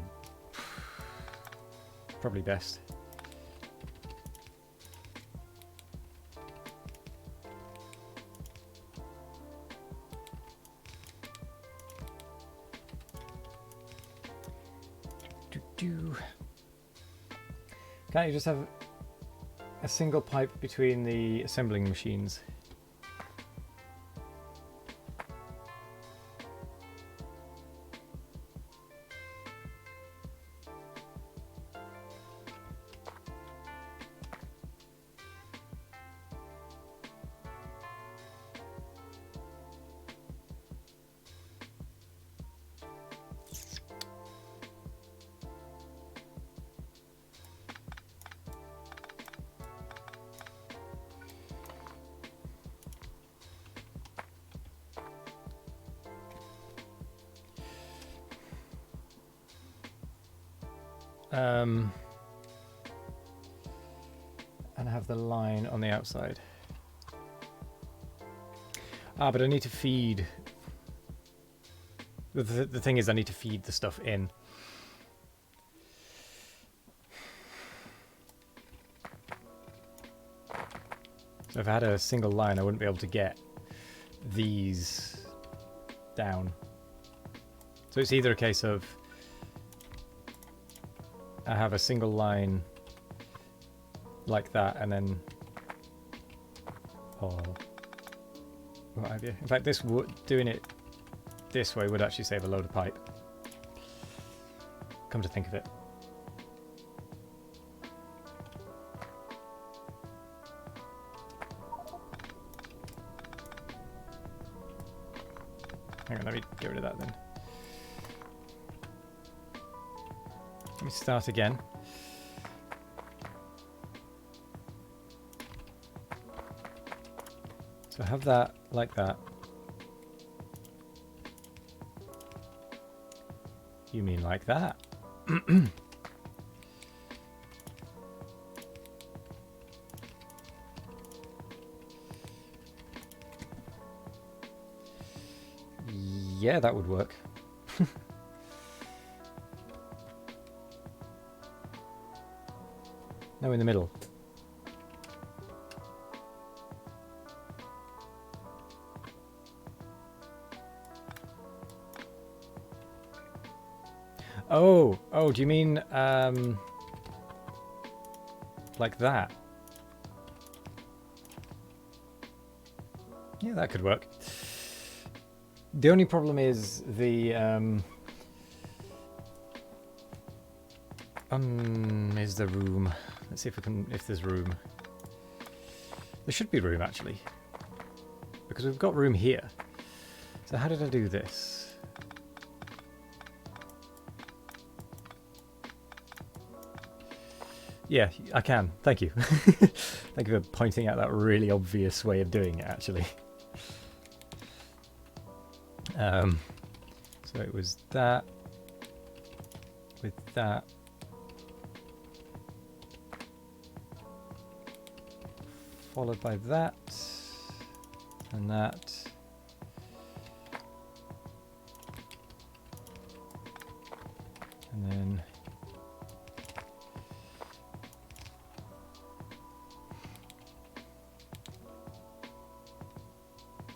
best. Can't you just have a single pipe between the assembling machines. And have the line on the outside. Ah, but I need to feed. The thing is, I need to feed the stuff in. So if I had a single line, I wouldn't be able to get these down. So it's either a case of I have a single line like that, and then, or what have you. In fact, this doing it this way would actually save a load of pipe. Come to think of it. Hang on, let me get rid of that then. Let me start again. So have that like that. You mean like that? Yeah, that would work. No, in the middle. Oh, do you mean, like that? Yeah, that could work. The only problem is the, is the room. Let's see if we can, if there's room. There should be room, actually. Because we've got room here. So how did I do this? Yeah, I can. Thank you. Thank you for pointing out that really obvious way of doing it, actually. So it was that with that. Followed by that and that. And then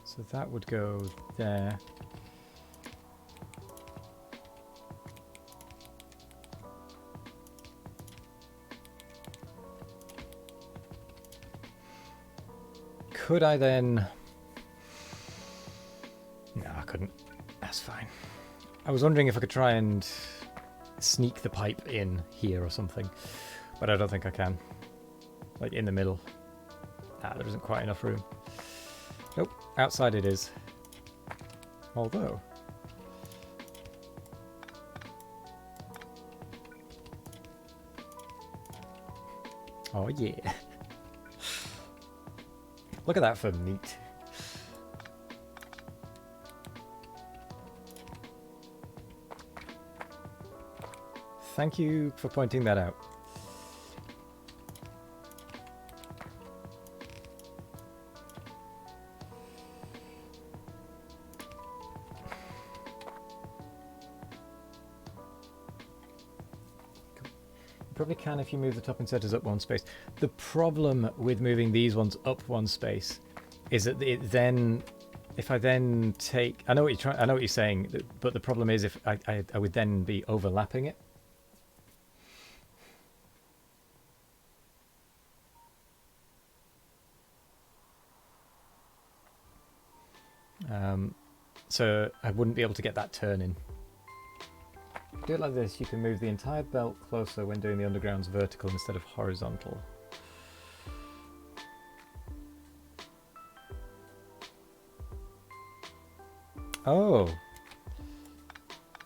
so that would go there. Could I then... No, I couldn't. That's fine. I was wondering if I could try and sneak the pipe in here or something, but I don't think I can. Like in the middle. Ah, there isn't quite enough room. Nope, outside it is. Although... Oh yeah. Look at that for meat. Thank you for pointing that out. Probably can if you move the top inserters up one space. The problem with moving these ones up one space is that it then, if I then take, I know what you're saying, but the problem is if I would then be overlapping it. So I wouldn't be able to get that turn in. Do it like this, you can move the entire belt closer when doing the undergrounds vertical instead of horizontal. Oh,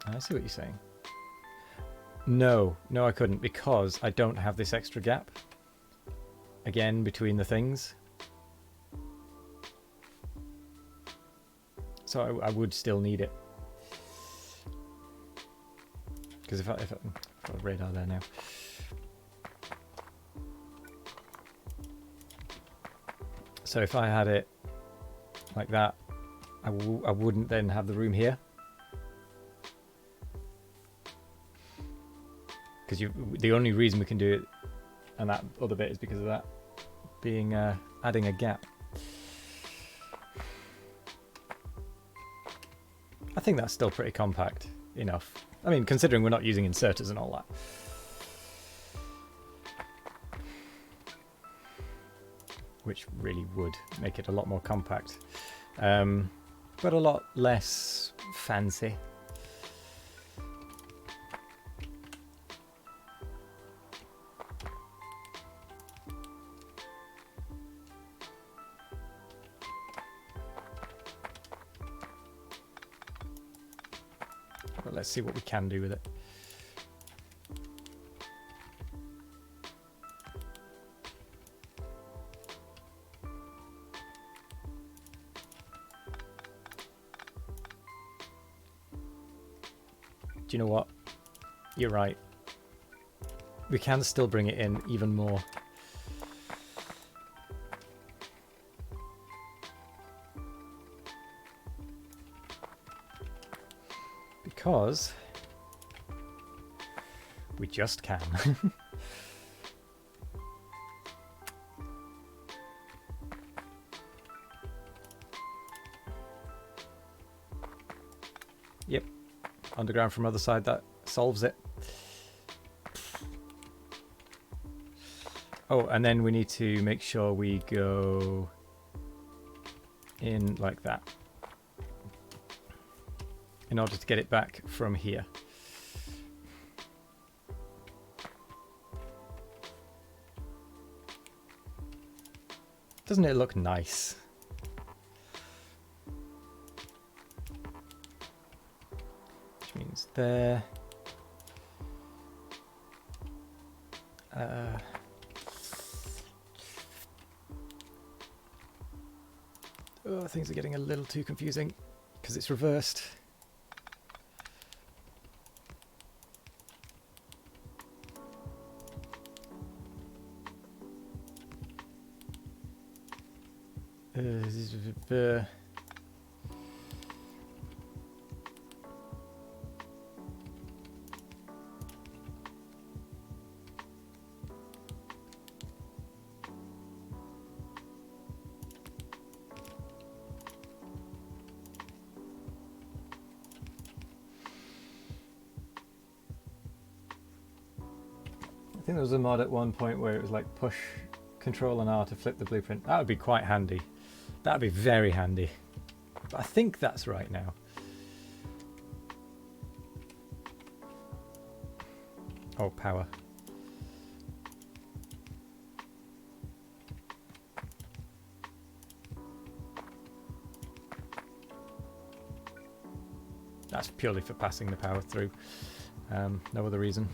I see what you're saying. No, I couldn't, because I don't have this extra gap again between the things. So I would still need it. Because if I've got a radar there now. So if I had it like that, I wouldn't then have the room here. Because the only reason we can do it and that other bit is because of that being adding a gap. I think that's still pretty compact enough. I mean, considering we're not using inserters and all that. Which really would make it a lot more compact. But a lot less fancy. But let's see what we can do with it. Do you know what? You're right. We can still bring it in even more. Because we just can. Yep. Underground from other side, that solves it. Oh, and then we need to make sure we go in like that in order to get it back from here. Doesn't it look nice? Which means there. Oh, things are getting a little too confusing because it's reversed. I think there was a mod at one point where it was like push Control and R to flip the blueprint. That would be quite handy. That would be very handy. But I think that's right now. Oh, power. That's purely for passing the power through. No other reason.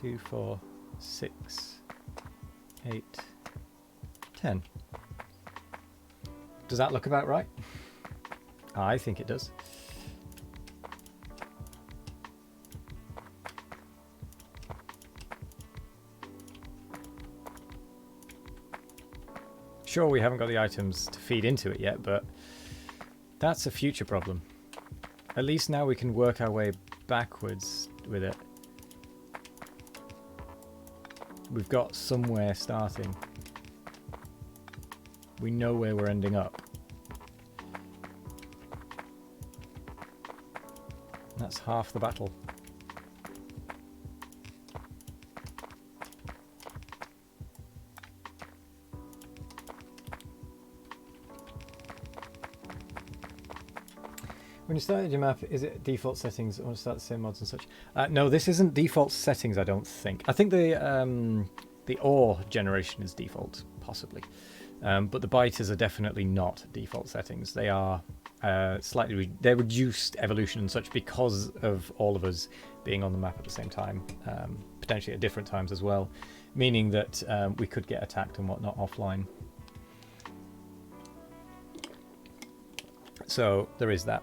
2, 4, 6, 8, 10. Does that look about right? I think it does. Sure, we haven't got the items to feed into it yet, but that's a future problem. At least now we can work our way backwards with it. We've got somewhere starting. We know where we're ending up. That's half the battle. When you started your map, is it default settings? I want to start the same mods and such. No, this isn't default settings. I don't think. I think the ore generation is default, possibly, but the biters are definitely not default settings. They are they're reduced evolution and such because of all of us being on the map at the same time, potentially at different times as well, meaning that we could get attacked and whatnot offline. So there is that.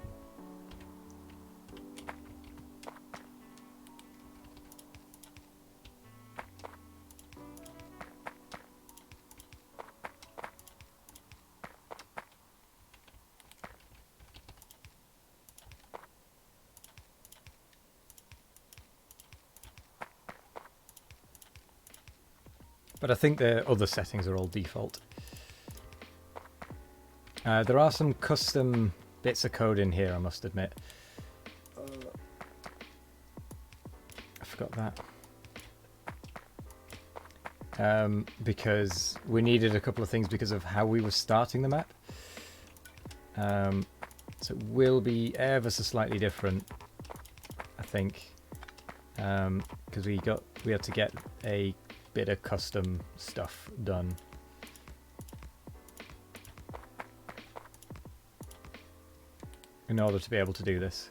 But I think the other settings are all default. There are some custom bits of code in here, I must admit. I forgot that. Because we needed a couple of things because of how we were starting the map. So it will be ever so slightly different, I think. Because we had to get a bit of custom stuff done. In order to be able to do this.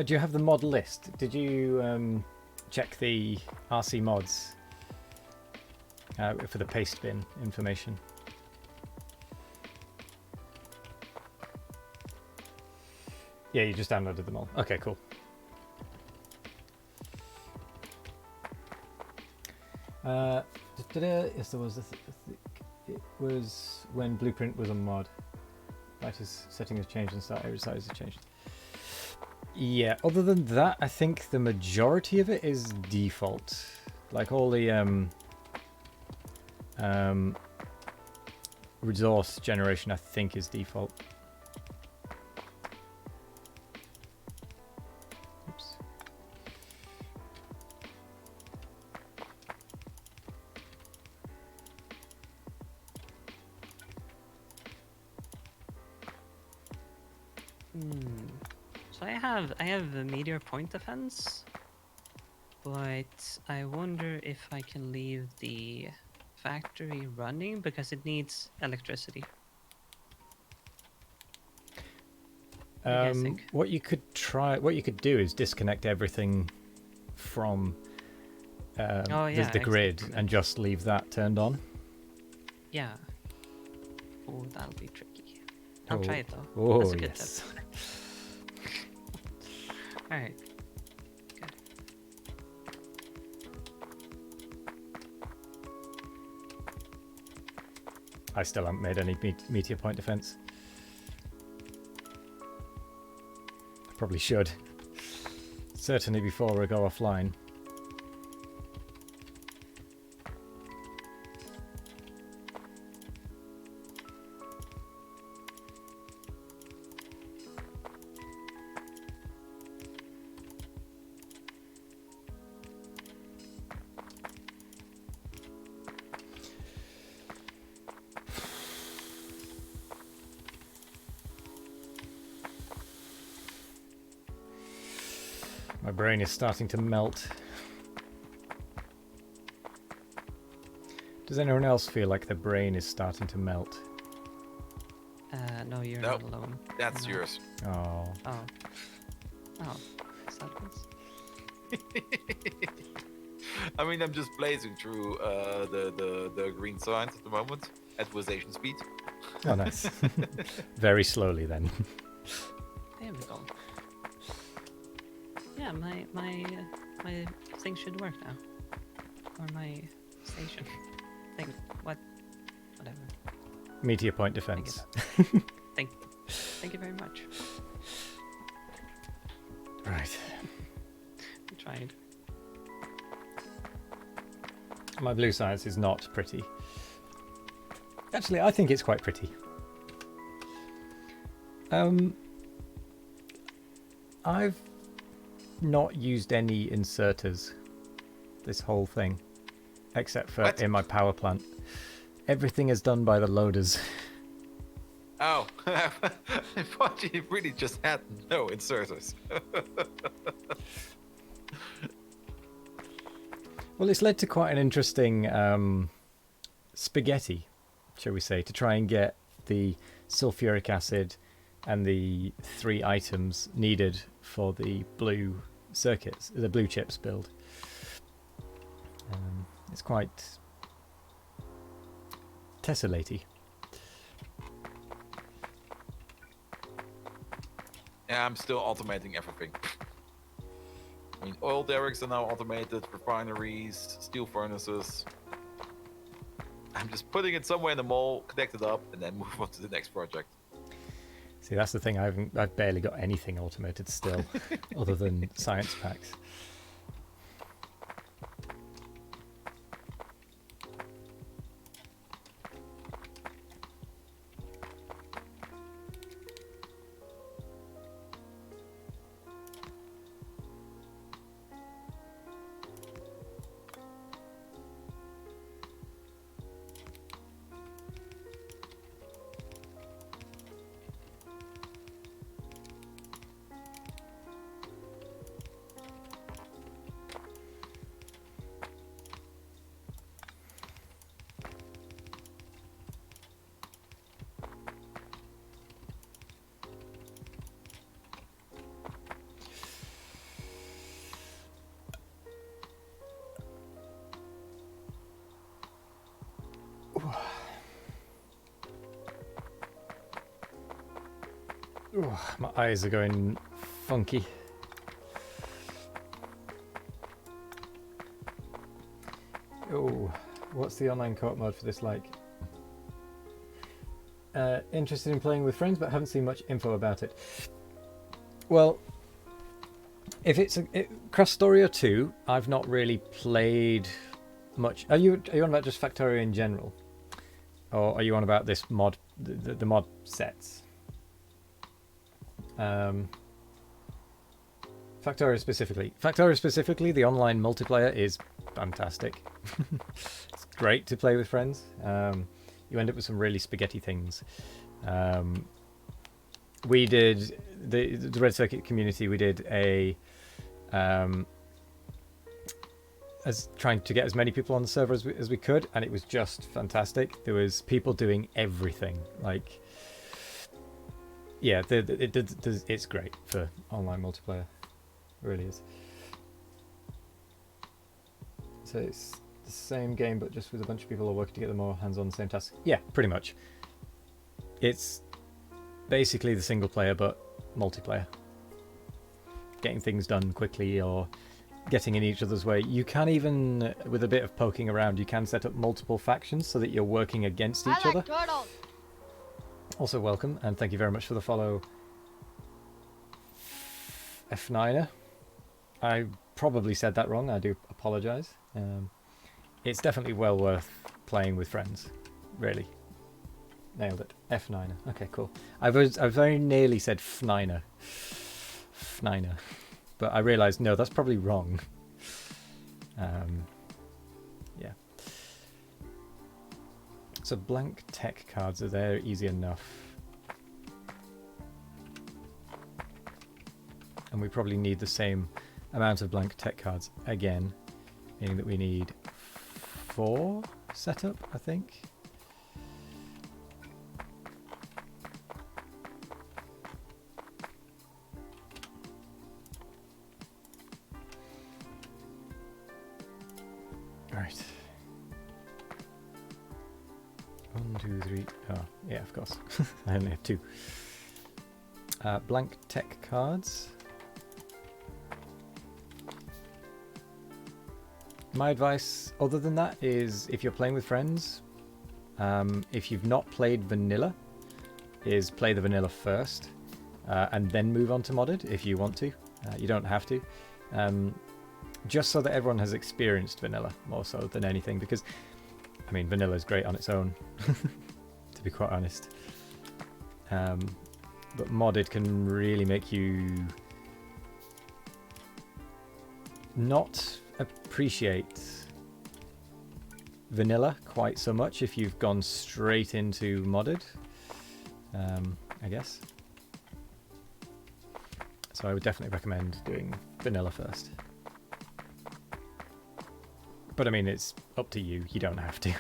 Do you have the mod list? Did you check the RC mods for the paste bin information? Yeah, you just downloaded them all. Okay, cool. Yes, there was. It was when Blueprint was on mod. Writer's setting has changed and start area size has changed. Yeah, other than that, I think the majority of it is default. Like all the resource generation, I think, is default. Oops. So I have a meteor point defense, but I wonder if I can leave the factory running because it needs electricity. What you could do is disconnect everything from the grid and just leave that turned on. Yeah. Oh, that'll be tricky. I'll try it though. Oh, That's a good yes. tip. Alright. Good. I still haven't made any meteor point defense. I probably should. Certainly before I go offline. My brain is starting to melt. Does anyone else feel like their brain is starting to melt? No, you're Nope. not alone. That's No. yours. Oh. Oh. Oh. Is that I mean, I'm just blazing through the green signs at the moment. acquisition speed. Oh, nice. Very slowly then. There we go. Yeah, my thing should work now. Or my station thing. Whatever. Meteor point defense. Thank you very much. Right. I tried. My blue science is not pretty. Actually, I think it's quite pretty. I've not used any inserters this whole thing, except for What? in my power plant. Everything is done by the loaders. Oh, I thought you really just had no inserters. Well, it's led to quite an interesting spaghetti, shall we say, to try and get the sulfuric acid and the 3 items needed for the blue circuits, the blue chips build. It's quite tessellate-y. Yeah, I'm still automating everything. I mean, oil derricks are now automated, refineries, steel furnaces. I'm just putting it somewhere in the mall, connect it up, and then move on to the next project. See, that's the thing. I've barely got anything automated still, other than science packs. Ooh, my eyes are going funky. Oh, what's the online co-op mode for this like? Interested in playing with friends, but haven't seen much info about it. Well, if it's Krastorio 2, I've not really played much. Are you on about just Factorio in general, or are you on about this mod, the mod sets? Factorio specifically, the online multiplayer is fantastic. It's great to play with friends. You end up with some really spaghetti things. We did the Red Circuit community. We did a as trying to get as many people on the server as we could, and it was just fantastic. There was people doing everything. Like, yeah, it's great for online multiplayer. It really is. So it's the same game, but just with a bunch of people all working together, more hands on the same task. Yeah, pretty much. It's basically the single player, but multiplayer. Getting things done quickly or getting in each other's way. You can even, with a bit of poking around, you can set up multiple factions so that you're working against each other. Turtles. Also welcome, and thank you very much for the follow, F9er. I probably said that wrong, I do apologise. It's definitely well worth playing with friends, really. Nailed it. F9er. Okay, cool. I very nearly said F9er. F9er. But I realised, no, that's probably wrong. Yeah. So blank tech cards are there, easy enough. And we probably need the same amount of blank tech cards again, meaning that we need 4 setup, I think. Right. 1, 2, 3. Oh, yeah, of course. I only have 2. Blank tech cards. My advice, other than that, is if you're playing with friends, if you've not played vanilla, is play the vanilla first, and then move on to modded if you want to. You don't have to. Just so that everyone has experienced vanilla more so than anything, because, I mean, vanilla is great on its own, to be quite honest. But modded can really make you not appreciate vanilla quite so much if you've gone straight into modded, I guess. So I would definitely recommend doing vanilla first. But I mean, it's up to you. You don't have to.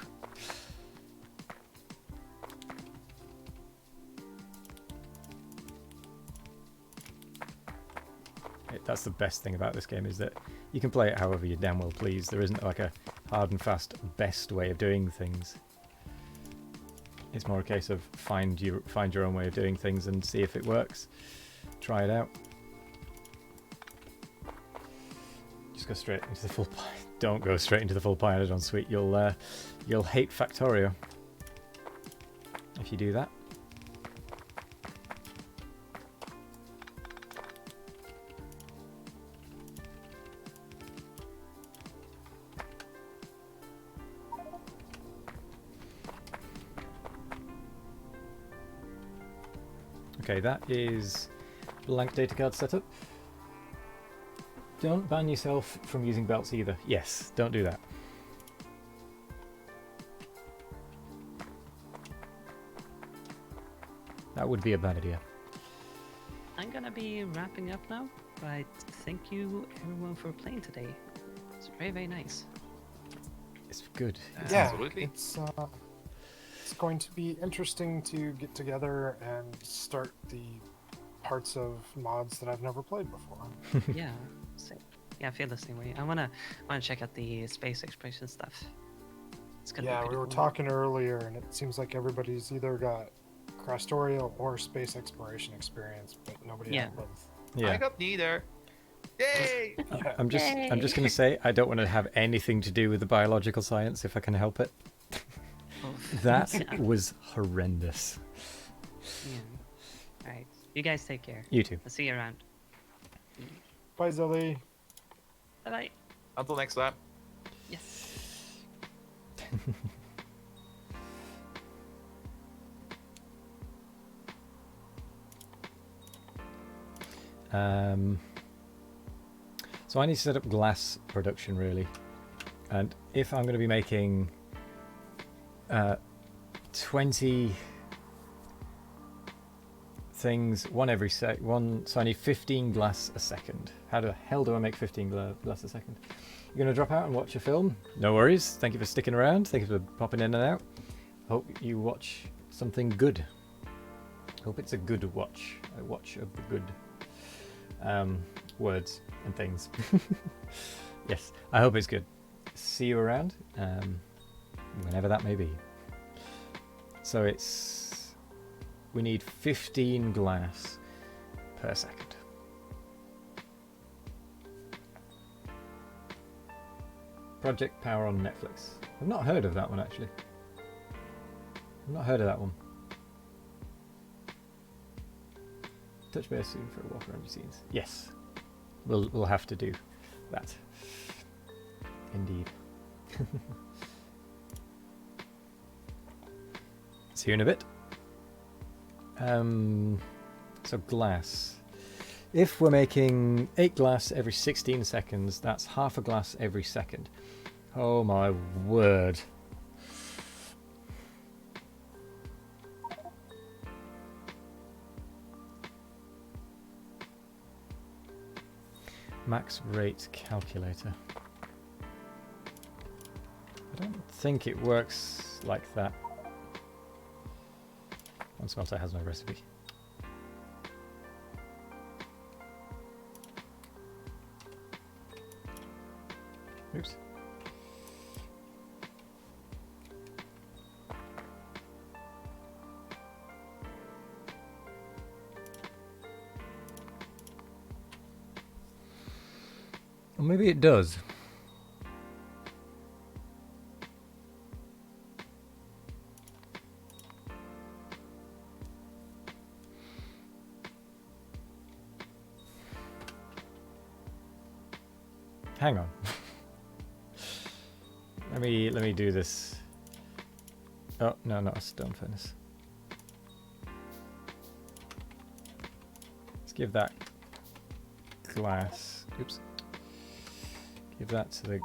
That's the best thing about this game, is that you can play it however you damn well please. There isn't like a hard and fast best way of doing things. It's more a case of find your own way of doing things and see if it works. Try it out. Just go straight into the full pie. Don't go straight into the full Pyrodon suite. You'll hate Factorio if you do that. Okay, that is blank data card setup. Don't ban yourself from using belts either. Yes, don't do that. That would be a bad idea. I'm gonna be wrapping up now, but thank you everyone for playing today. It's very, very nice. It's good. Yeah, Absolutely. it's going to be interesting to get together and start the parts of mods that I've never played before. Yeah, same. Yeah, I feel the same way. I wanna check out the space exploration stuff. It's gonna be Yeah, pretty we were cool. talking earlier, and it seems like everybody's either got Krastorio or space exploration experience, but nobody Yeah. had both. I Yeah. got neither. Yay! Yeah. I'm just gonna say I don't want to have anything to do with the biological science if I can help it. Oh, That yeah. was horrendous. Yeah. Alright. You guys take care. You too. I'll see you around. Bye, Zelly. Bye bye. Until next time. Yes. So I need to set up glass production really, and if I'm going to be making 20 things, one every so I need 15 glass a second. How the hell do I make 15 glass a second? You're going to drop out and watch a film? No worries. Thank you for sticking around. Thank you for popping in and out. Hope you watch something good. Hope it's a good watch. A watch of the good words and things. Yes, I hope it's good. See you around, whenever that may be. So we need 15 glass per second. Project Power on Netflix. I've not heard of that one actually. I've not heard of that one. Touch base soon for a walk around your scenes. Yes, we'll have to do that. Indeed. See you in a bit. So glass. If we're making 8 glass every 16 seconds, that's half a glass every second. Oh my word. Max rate calculator. I don't think it works like that. One smelter has no recipe. Oops. Or maybe it does. Hang on. let me do this. Oh, no, not a stone furnace. Let's give that glass. Oops. Give that to the...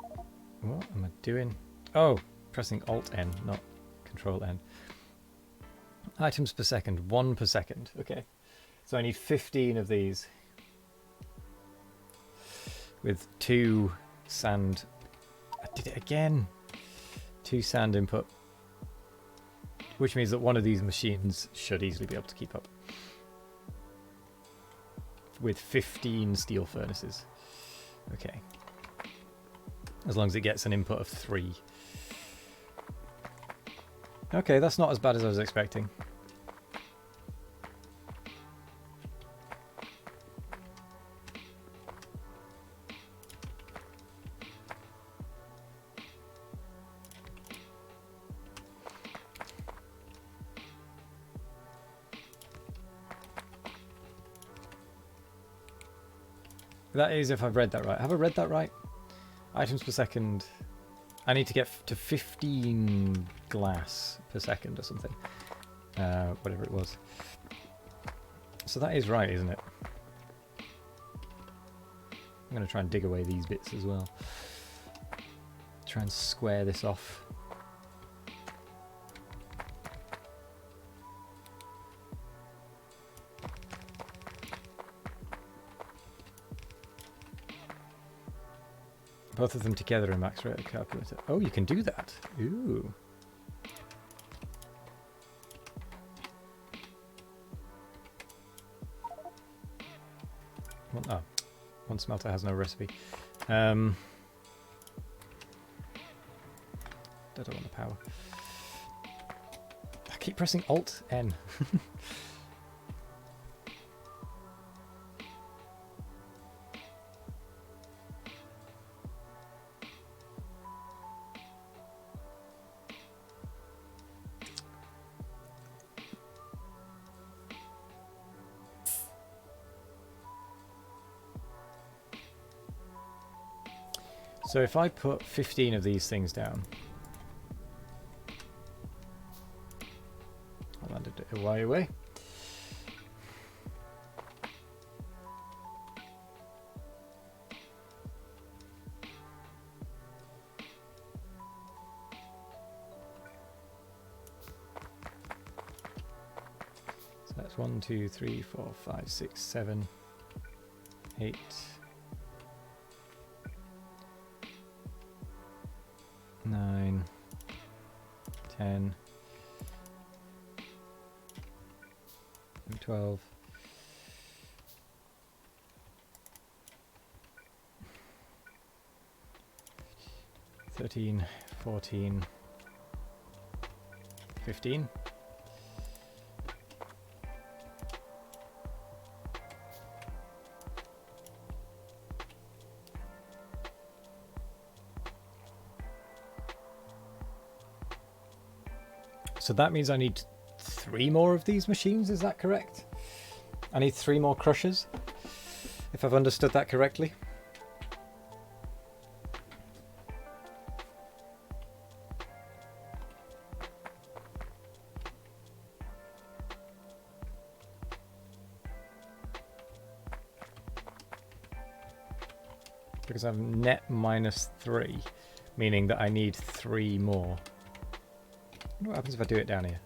What am I doing? Oh, pressing Alt-N, not Control-N. Items per second. 1 per second. Okay. So I need 15 of these. With 2 sand... I did it again! 2 sand input. Which means that one of these machines should easily be able to keep up. With 15 steel furnaces. Okay. As long as it gets an input of 3. Okay, that's not as bad as I was expecting. That is if I've read that right. Have I read that right? Items per second. I need to get to 15 glass per second or something. Whatever it was. So that is right, isn't it? I'm going to try and dig away these bits as well. Try and square this off. Both of them together in max rate calculator. Oh, you can do that. Ooh. Oh, one smelter has no recipe. I don't want the power. I keep pressing Alt N. So if I put 15 of these things down, I landed it away. So that's 1, 2, 3, 4, 5, 6, 7, 8. 9, 10, 12, 13, 14, 15. So that means I need 3 more of these machines, is that correct? I need 3 more crushers, if I've understood that correctly. Because I'm net -3, meaning that I need 3 more. I wonder what happens if I do it down here.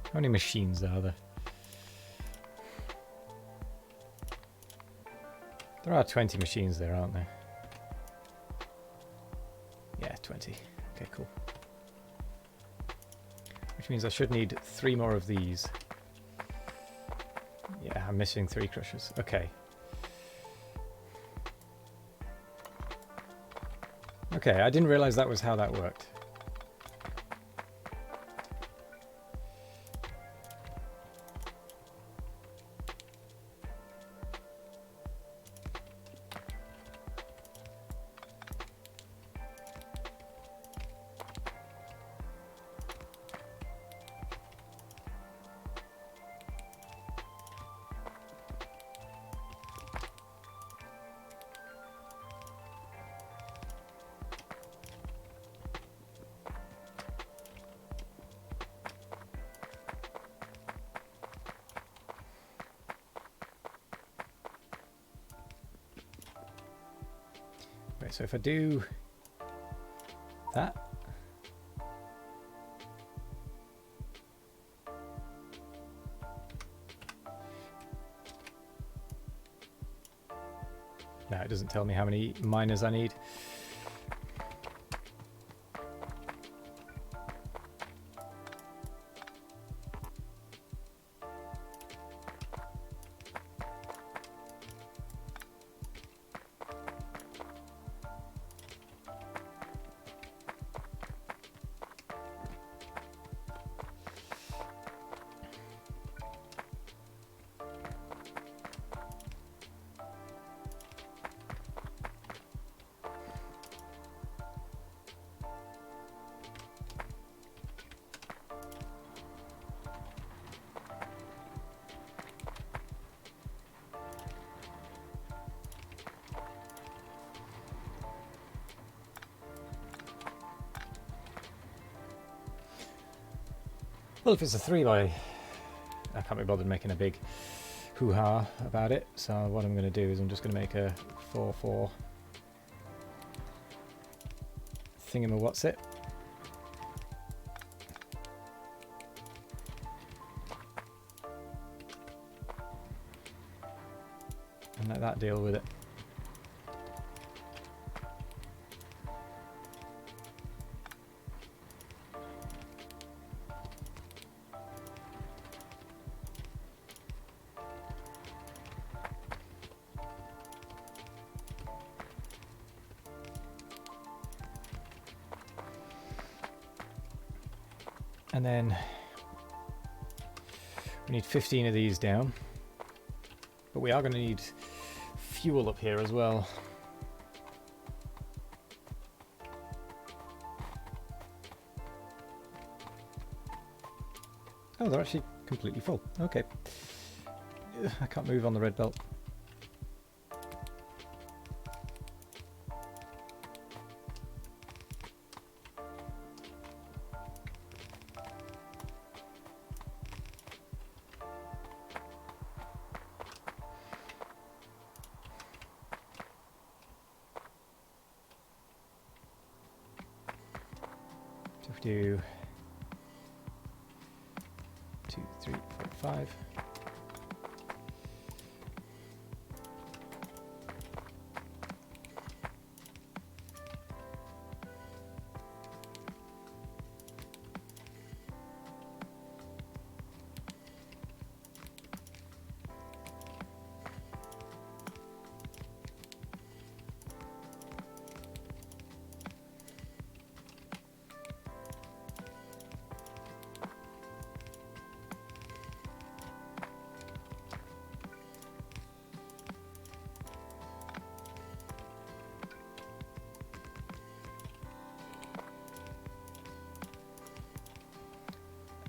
How many machines are there? There are 20 machines there, aren't there? Yeah, 20. Okay, cool. Which means I should need 3 more of these. Yeah, I'm missing 3 crushers. Okay. Okay, I didn't realize that was how that worked. Right, so if I do that. No, it doesn't tell me how many miners I need. Well, if it's a 3 by... I can't be bothered making a big hoo-ha about it, so what I'm going to do is I'm just going to make a 4-4 thingamawhat's-it. And let that deal with it. And then we need 15 of these down. But we are going to need fuel up here as well. Oh, they're actually completely full. Okay. I can't move on the red belt. So if we do 2, 3, 4, 5.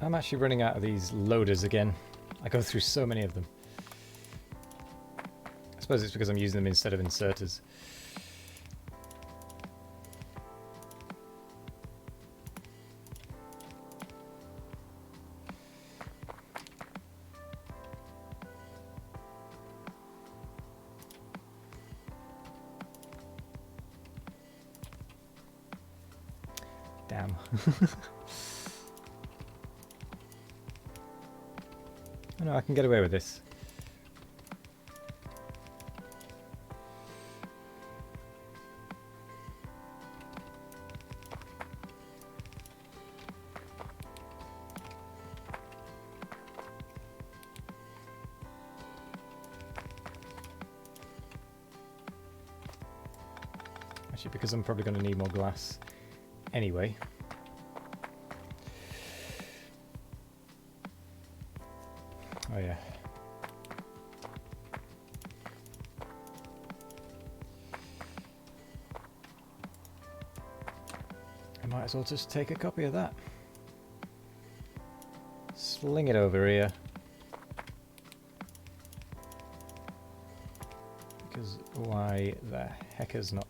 I'm actually running out of these loaders again. I go through so many of them. I suppose it's because I'm using them instead of inserters. Damn. Oh no, I can get away with this. Actually, because I'm probably going to need more glass anyway. Oh yeah. I might as well just take a copy of that. Sling it over here. Because why the heck is not?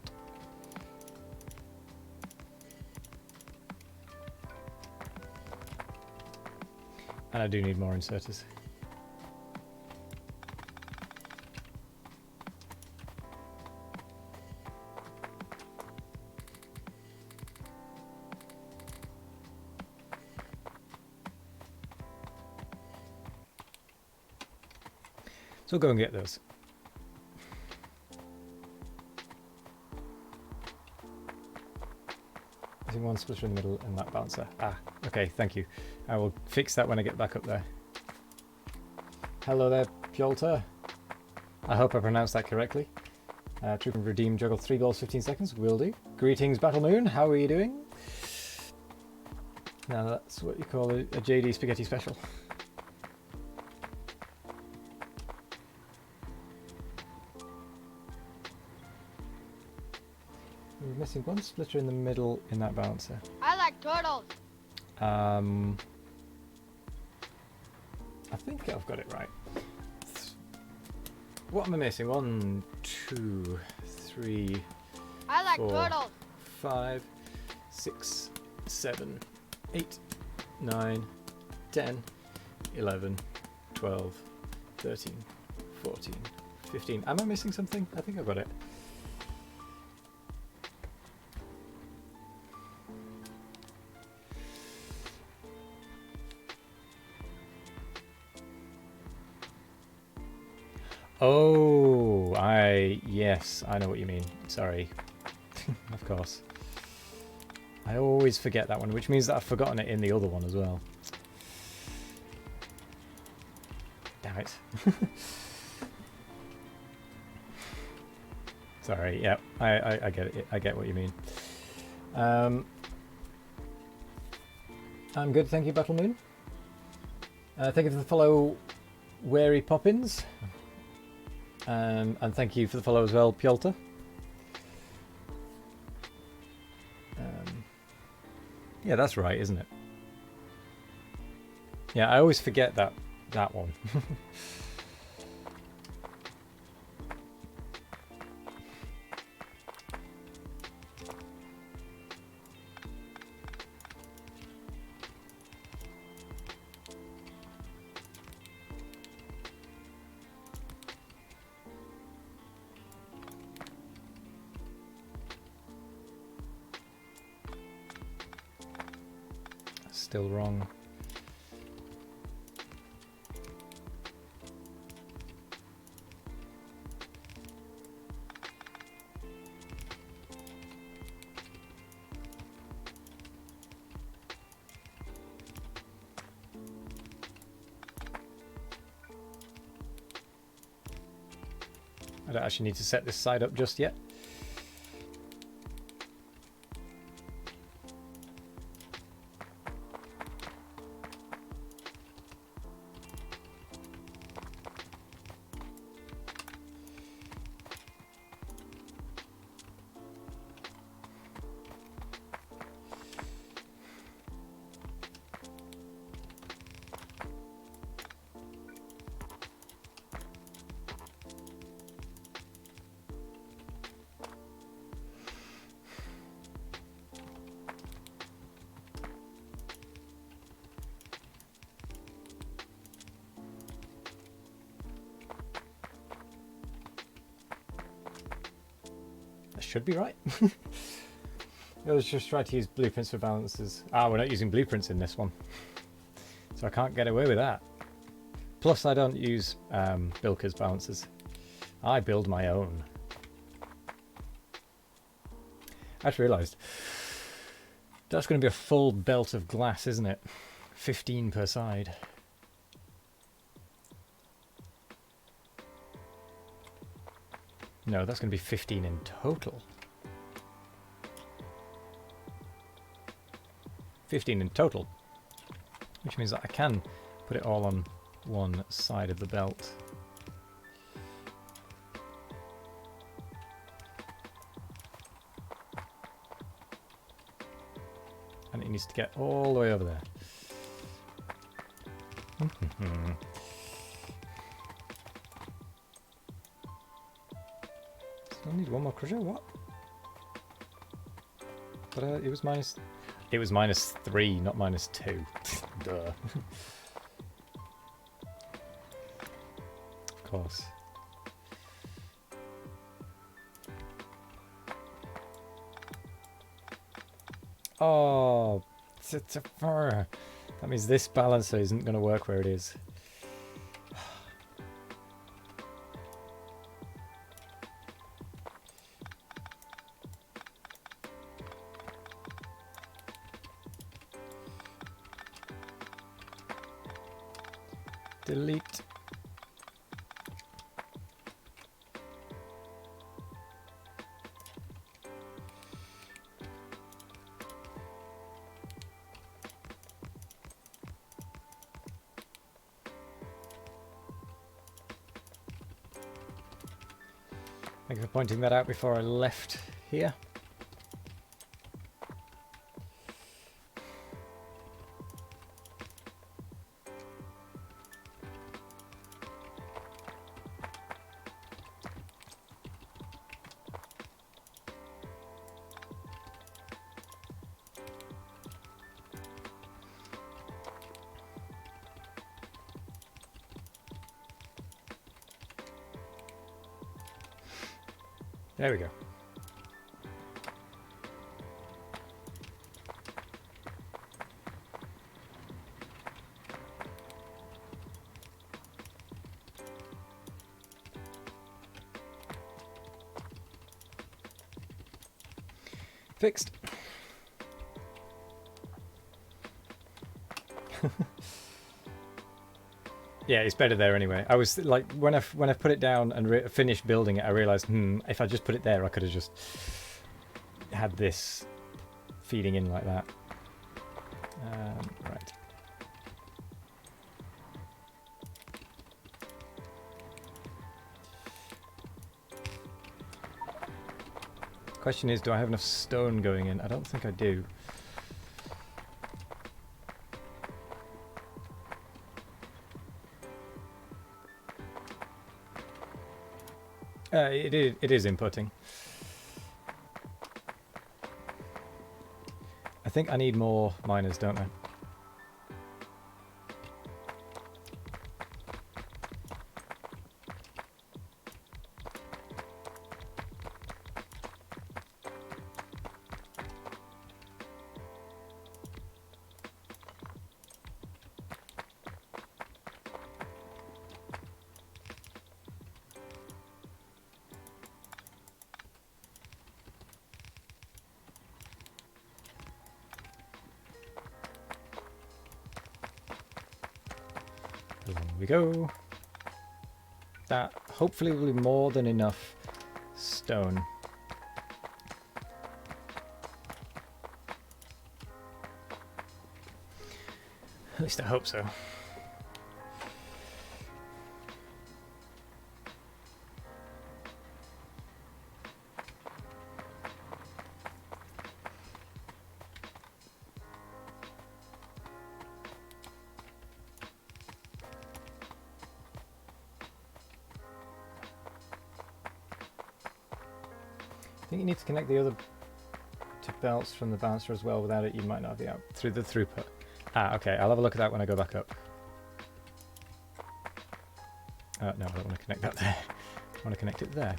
And I do need more inserters. So go and get those. I think one splitter in the middle and that bouncer. Ah, okay, thank you. I will fix that when I get back up there. Hello there, Pjolter. I hope I pronounced that correctly. Troop and redeem, juggle 3 balls, 15 seconds. Will do. Greetings, Battle Moon. How are you doing? Now that's what you call a JD Spaghetti Special. We're missing one splitter in the middle in that bouncer. I like turtles. I think I've got it right. What am I missing? 1, 2, 3, I like 4, turtles. 5, 6, 7, 8, 9, 10, 11, 12, 13, 14, 15. Am I missing something? I think I've got it. Oh, yes, I know what you mean. Sorry. Of course. I always forget that one, which means that I've forgotten it in the other one as well. Damn it. Sorry, yeah, I get it. I get what you mean. I'm good, thank you, Battle Moon. Thank you for the follow, Wary Poppins. And thank you for the follow as well, Pjolter. Yeah, that's right, isn't it? Yeah, I always forget that one. Still wrong. I don't actually need to set this side up just yet. Should be right. I was just trying to use blueprints for balances. We're not using blueprints in this one, so I can't get away with that. Plus, I don't use Bilker's balances. I build my own. I just realised that's going to be a full belt of glass, isn't it? 15 per side. No, that's going to be 15 in total. 15 in total. Which means that I can put it all on one side of the belt. And it needs to get all the way over there. I need one more crusher. What? But it was minus. It was -3, not -2. Duh. Of course. Oh, that means this balancer isn't going to work where it is. Delete. Thank you for pointing that out before I left here. There we go. Fixed. Yeah, it's better there anyway. I was like, when I put it down and finished building it, I realized, if I just put it there, I could have just had this feeding in like that. Right. Question is, do I have enough stone going in? I don't think I do. It is inputting. I think I need more miners, don't I? There we go. That hopefully will be more than enough stone. At least I hope so. I think you need to connect the other two belts from the bouncer as well. Without it, you might not be out through the throughput. Ah, okay. I'll have a look at that when I go back up. No, I don't want to connect that there. I want to connect it there.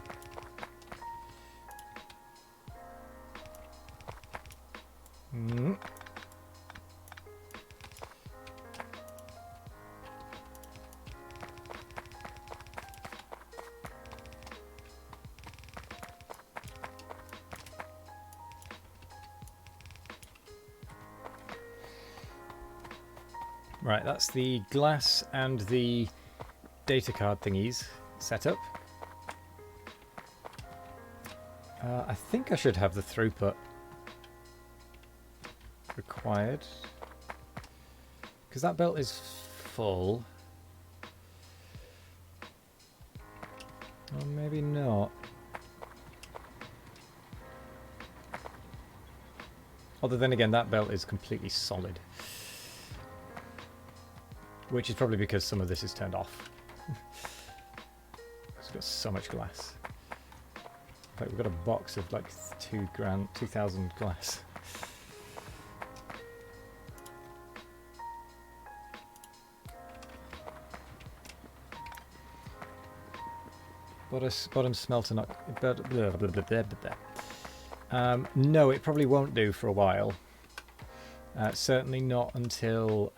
Right, that's the glass and the data card thingies set up. I think I should have the throughput required, because that belt is full. Or maybe not. Although then again, that belt is completely solid. Which is probably because some of this is turned off. It's got so much glass. In fact, we've got a box of like 2,000 glass. Bottom smelter not... Blah, blah, blah, blah, blah, blah. No, it probably won't do for a while. Certainly not until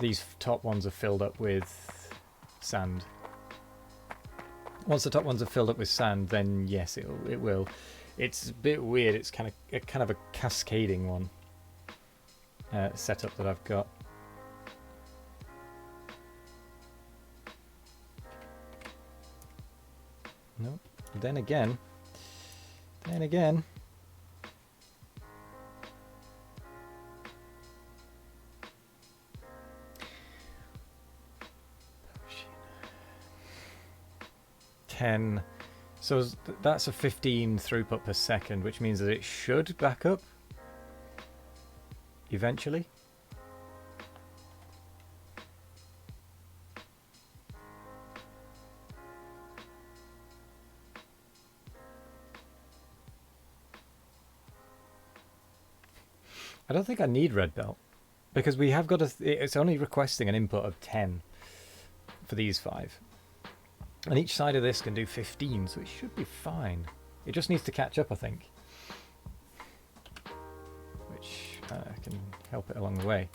these top ones are filled up with sand. Once the top ones are filled up with sand, then yes, it will. It's a bit weird. It's kind of a cascading one setup that I've got. then again... 10. So that's a 15 throughput per second, which means that it should back up eventually. I don't think I need red belt because we have got it's only requesting an input of 10 for these 5. And each side of this can do 15, so it should be fine. It just needs to catch up, I think. Which can help it along the way.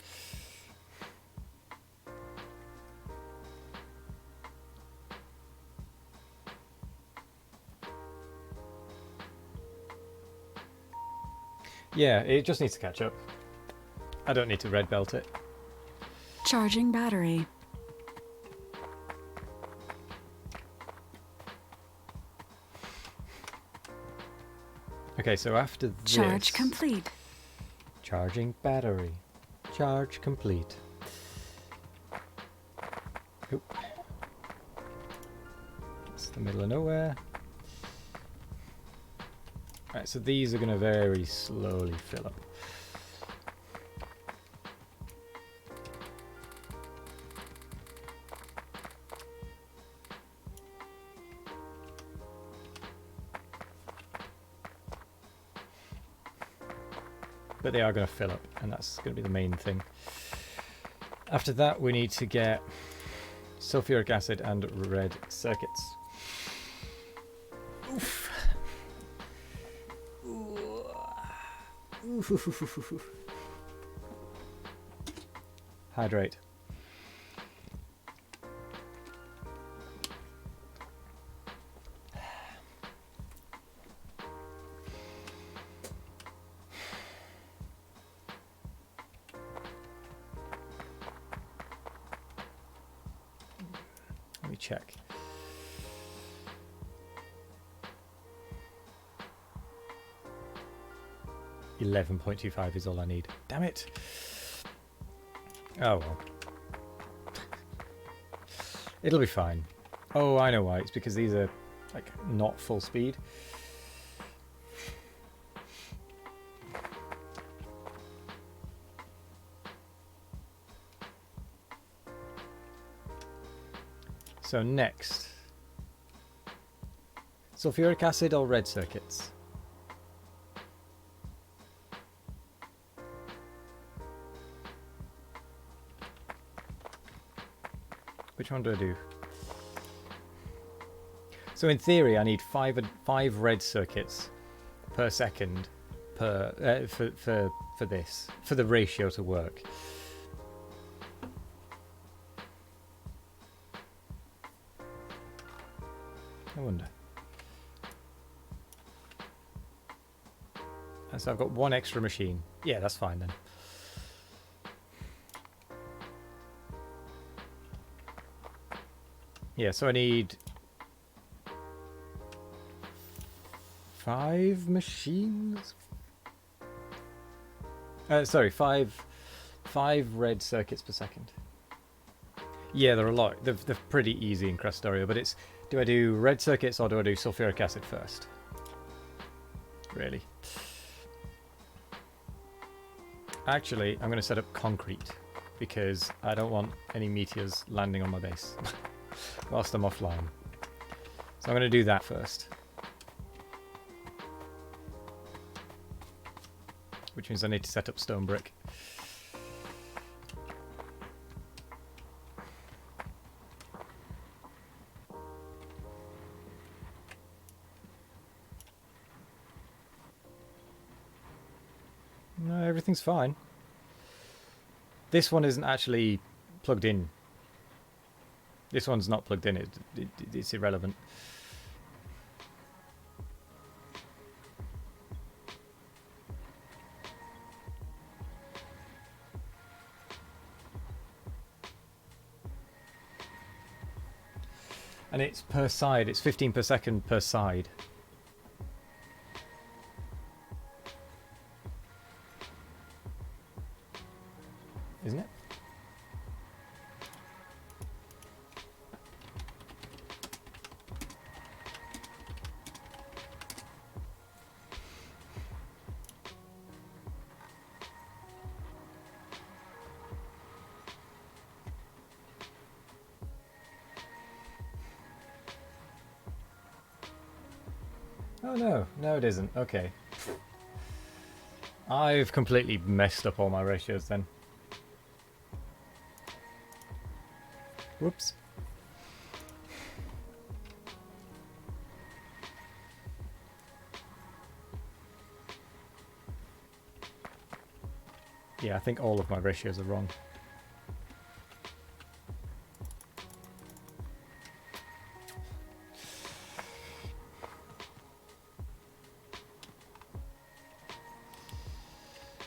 Yeah, it just needs to catch up. I don't need to red belt it. Charging battery. Okay, so after this... Charge complete. Charging battery. Charge complete. Oop. It's the middle of nowhere. Right, so these are going to very slowly fill up. But they are going to fill up, and that's going to be the main thing. After that, we need to get sulfuric acid and red circuits. Oof. Ooh. Hydrate. Let me check. $11.25 is all I need. Damn it! Oh well. It'll be fine. Oh, I know why. It's because these are like not full speed. So next, sulfuric acid or red circuits? Which one do I do? So in theory, I need five red circuits per second per for this, for the ratio to work. I wonder. And so I've got one extra machine. Yeah, that's fine then. Yeah, so I need 5 machines? Sorry, five red circuits per second. Yeah, they're a lot. They're pretty easy in Krastorio, but it's... Do I do red circuits or do I do sulfuric acid first? Really? Actually, I'm going to set up concrete because I don't want any meteors landing on my base whilst I'm offline. So I'm going to do that first. Which means I need to set up stone brick. No, everything's fine. This one isn't actually plugged in. This one's not plugged in. It's irrelevant. And it's per side. It's 15 per second per side. Isn't it? Oh no, no it isn't. Okay. I've completely messed up all my ratios then. Whoops. Yeah, I think all of my ratios are wrong.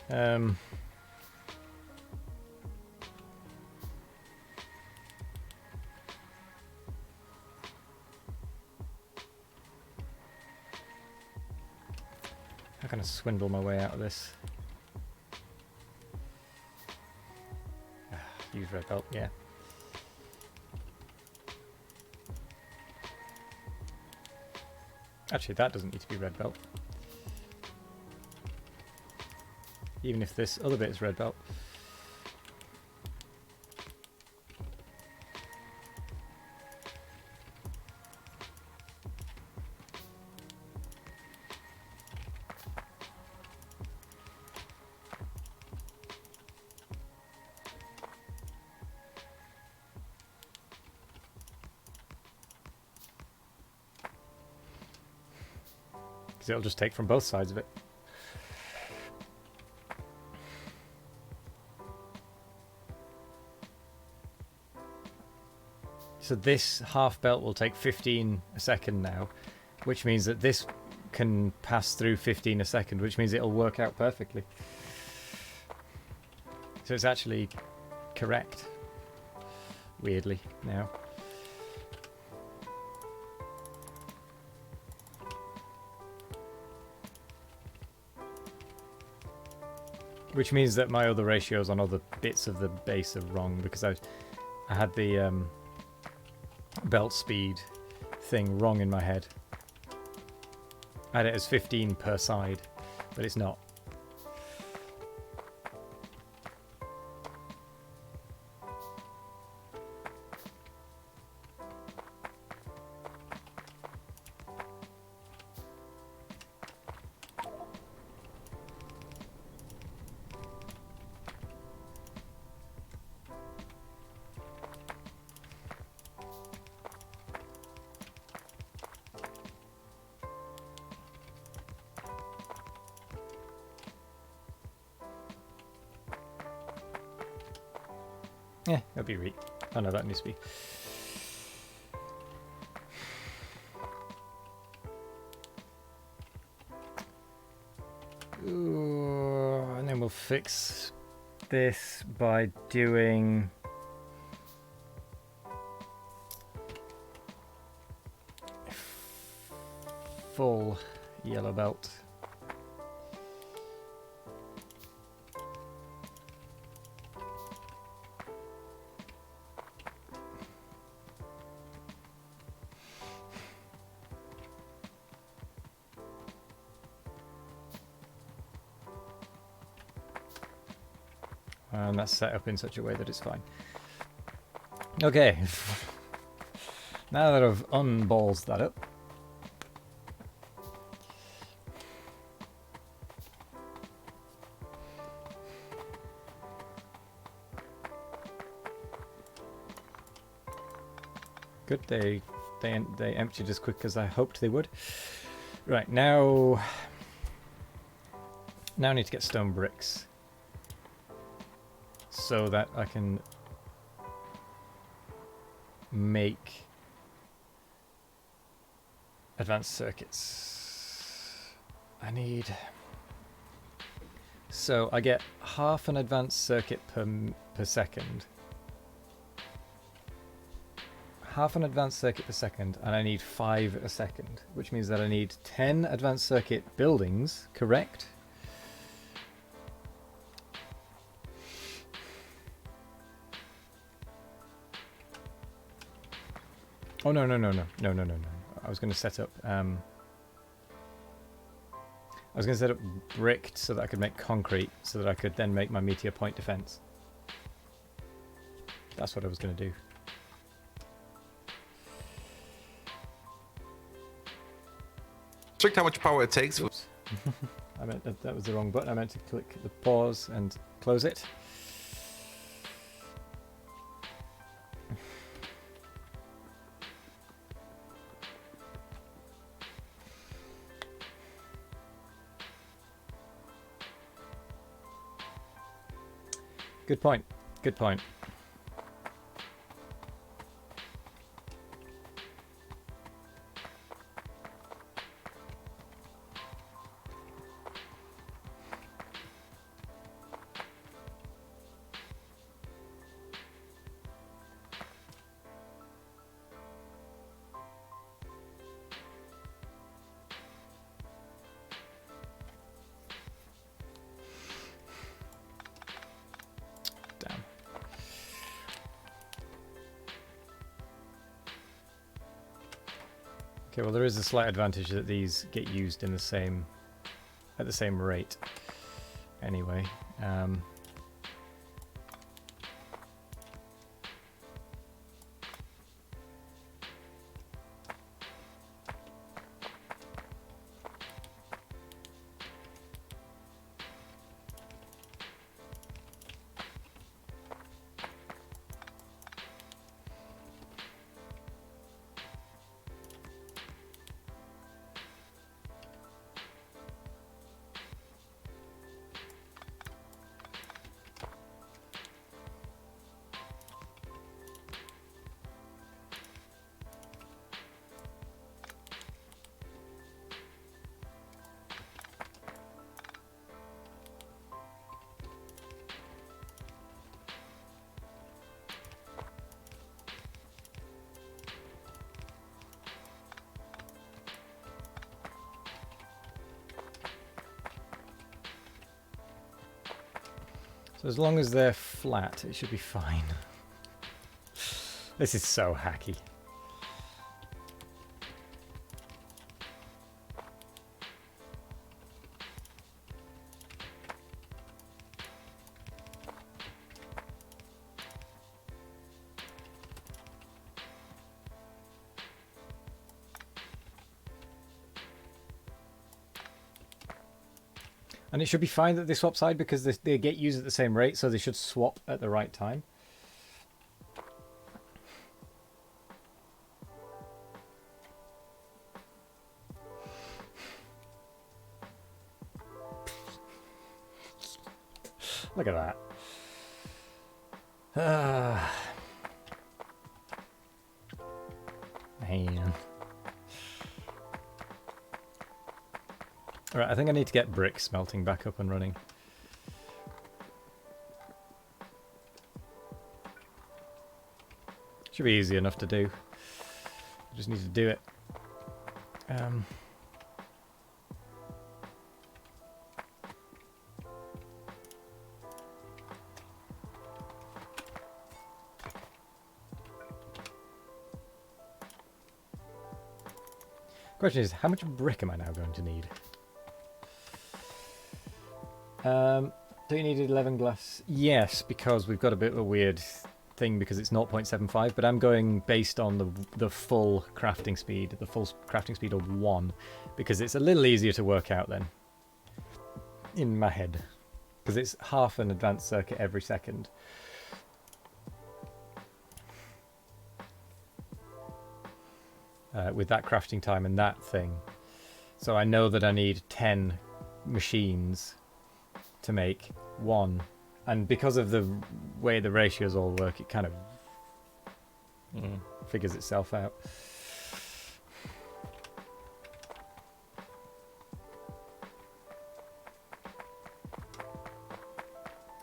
Um, how can I swindle my way out of this? Use red belt, yeah. Actually, that doesn't need to be red belt. Even if this other bit is red belt. Because it'll just take from both sides of it. So this half belt will take 15 a second now, which means that this can pass through 15 a second, which means it'll work out perfectly. So it's actually correct, weirdly, now. Which means that my other ratios on other bits of the base are wrong, because I had the belt speed thing wrong in my head. I had it as 15 per side, but it's not. Yeah, that'll be right. Oh no, that needs to be. Ooh, and then we'll fix this by doing full yellow belt. And that's set up in such a way that it's fine. Okay. Now that I've unballs that up. Good, they emptied as quick as I hoped they would. Right, now I need to get stone bricks, so that I can make advanced circuits. So I get half an advanced circuit per second. half an advanced circuit per second, and I need 5 a second, which means that I need 10 advanced circuit buildings, correct? Oh, no. I was going to set up... I was going to set up bricked so that I could make concrete, so that I could then make my meteor point defense. That's what I was going to do. Check how much power it takes. Oops. I meant that was the wrong button. I meant to click the pause and close it. Good point. Good point. Okay, well there is a slight advantage that these get used in the same at the same rate. Anyway, so as long as they're flat, it should be fine. This is so hacky. And it should be fine that they swap side because they get used at the same rate, so they should swap at the right time. Look at that. Man. Alright, I think I need to get brick smelting back up and running. Should be easy enough to do. I just need to do it. Question is, how much brick am I now going to need? Do you need 11 glass? Yes, because we've got a bit of a weird thing because it's 0.75, but I'm going based on the full crafting speed, the full crafting speed of 1, because it's a little easier to work out then, in my head, because it's half an advanced circuit every second. With that crafting time and that thing. So I know that I need 10 machines to make 1. And because of the way the ratios all work, it kind of figures itself out.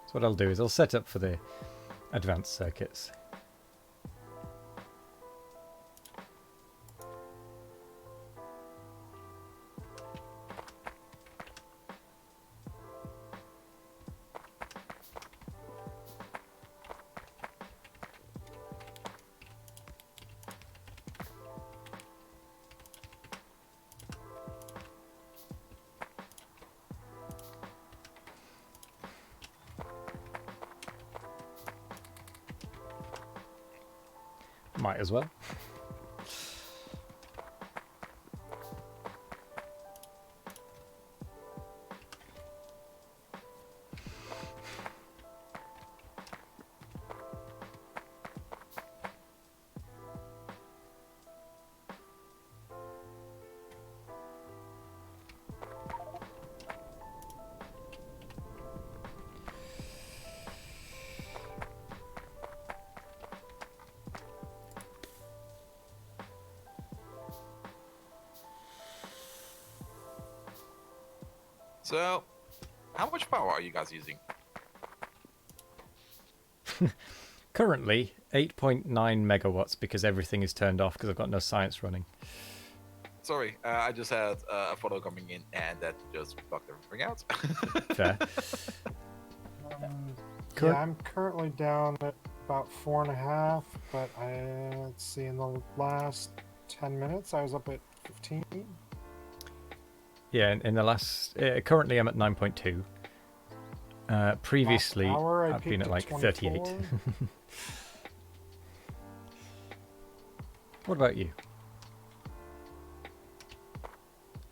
So what I'll do is I'll set up for the advanced circuits. Might as well. So, how much power are you guys using? Currently, 8.9 megawatts because everything is turned off because I've got no science running. Sorry, I just had a photo coming in and that just blocked everything out. Fair. Um, Cur- yeah, I'm currently down at about 4.5, but let's see, in the last 10 minutes, I was up at 15. Yeah, in the last... currently, I'm at 9.2. Previously, Last hour, I I've been peaked at like 38. 24. What about you?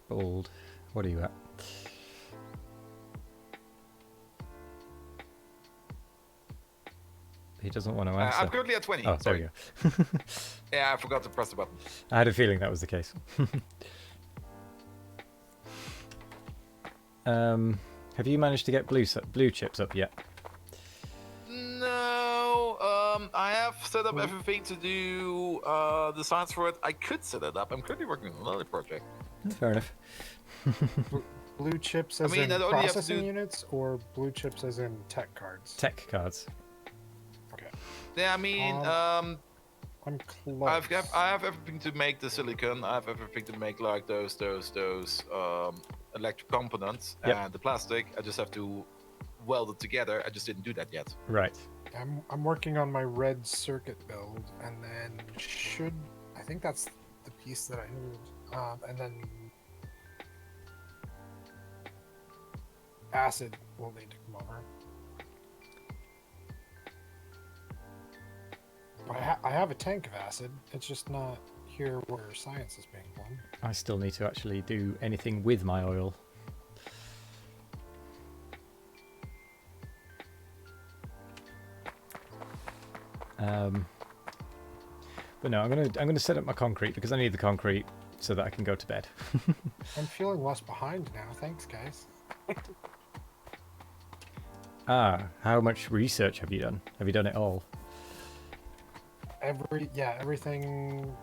Bold. What are you at? He doesn't want to answer. I'm currently at 20. Oh, sorry. there we go. Yeah, I forgot to press the button. I had a feeling that was the case. Have you managed to get blue chips up yet? No, I have set up everything to do the science for it. I could set it up. I'm currently working on another project. Fair enough. Blue chips I as mean, in I only have to processing do- units, or blue chips as in tech cards? Tech cards. Okay. Yeah, I mean, I'm close. I have everything to make the silicon. I have everything to make like those electric components Yep. and the plastic. I just have to weld it together. I just didn't do that yet. Right. I'm working on my red circuit build, and then I think that's the piece that I need. And then acid will need to come over. I have a tank of acid. It's just not here where science is being done. I still need to actually do anything with my oil. But no, I'm gonna set up my concrete because I need the concrete so that I can go to bed. I'm feeling less behind now. Thanks, guys. How much research have you done? Have you done it all? Everything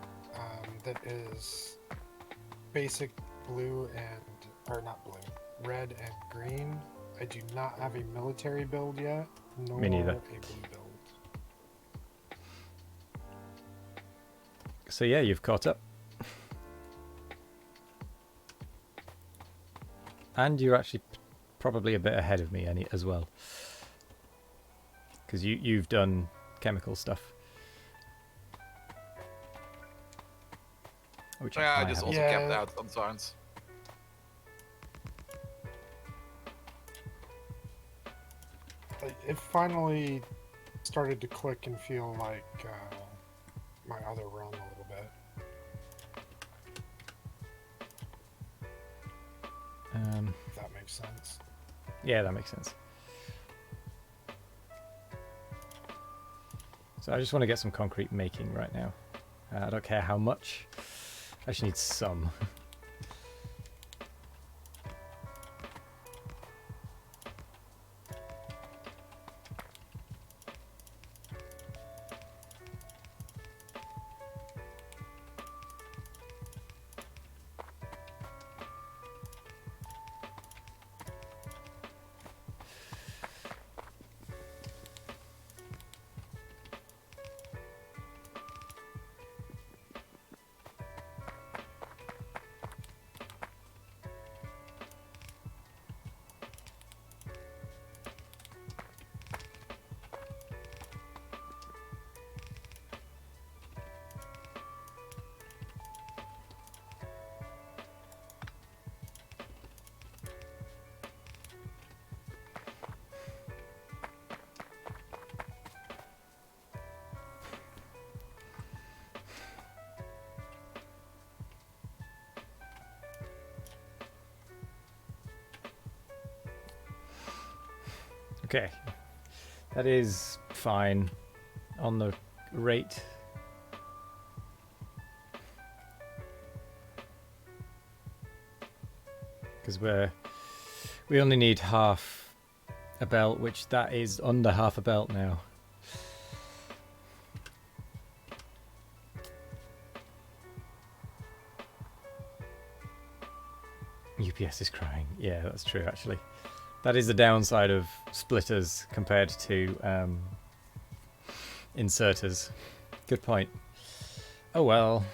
that is basic blue or not blue, red and green. I do not have a military build yet, nor Me neither. a blue build. So yeah, you've caught up. And you're actually probably a bit ahead of me as well. Because you've done chemical stuff. Which Yeah, I just haven't. also kept Yeah. out on science. It finally started to click and feel like my other realm a little bit. If that makes sense. Yeah, that makes sense. So I just want to get some concrete making right now. I don't care how much. I just need some. Okay. That is fine on the rate. Because we only need half a belt, which that is under half a belt now. UPS is crying. Yeah, that's true, actually. That is the downside of splitters compared to inserters. Good point. Oh well.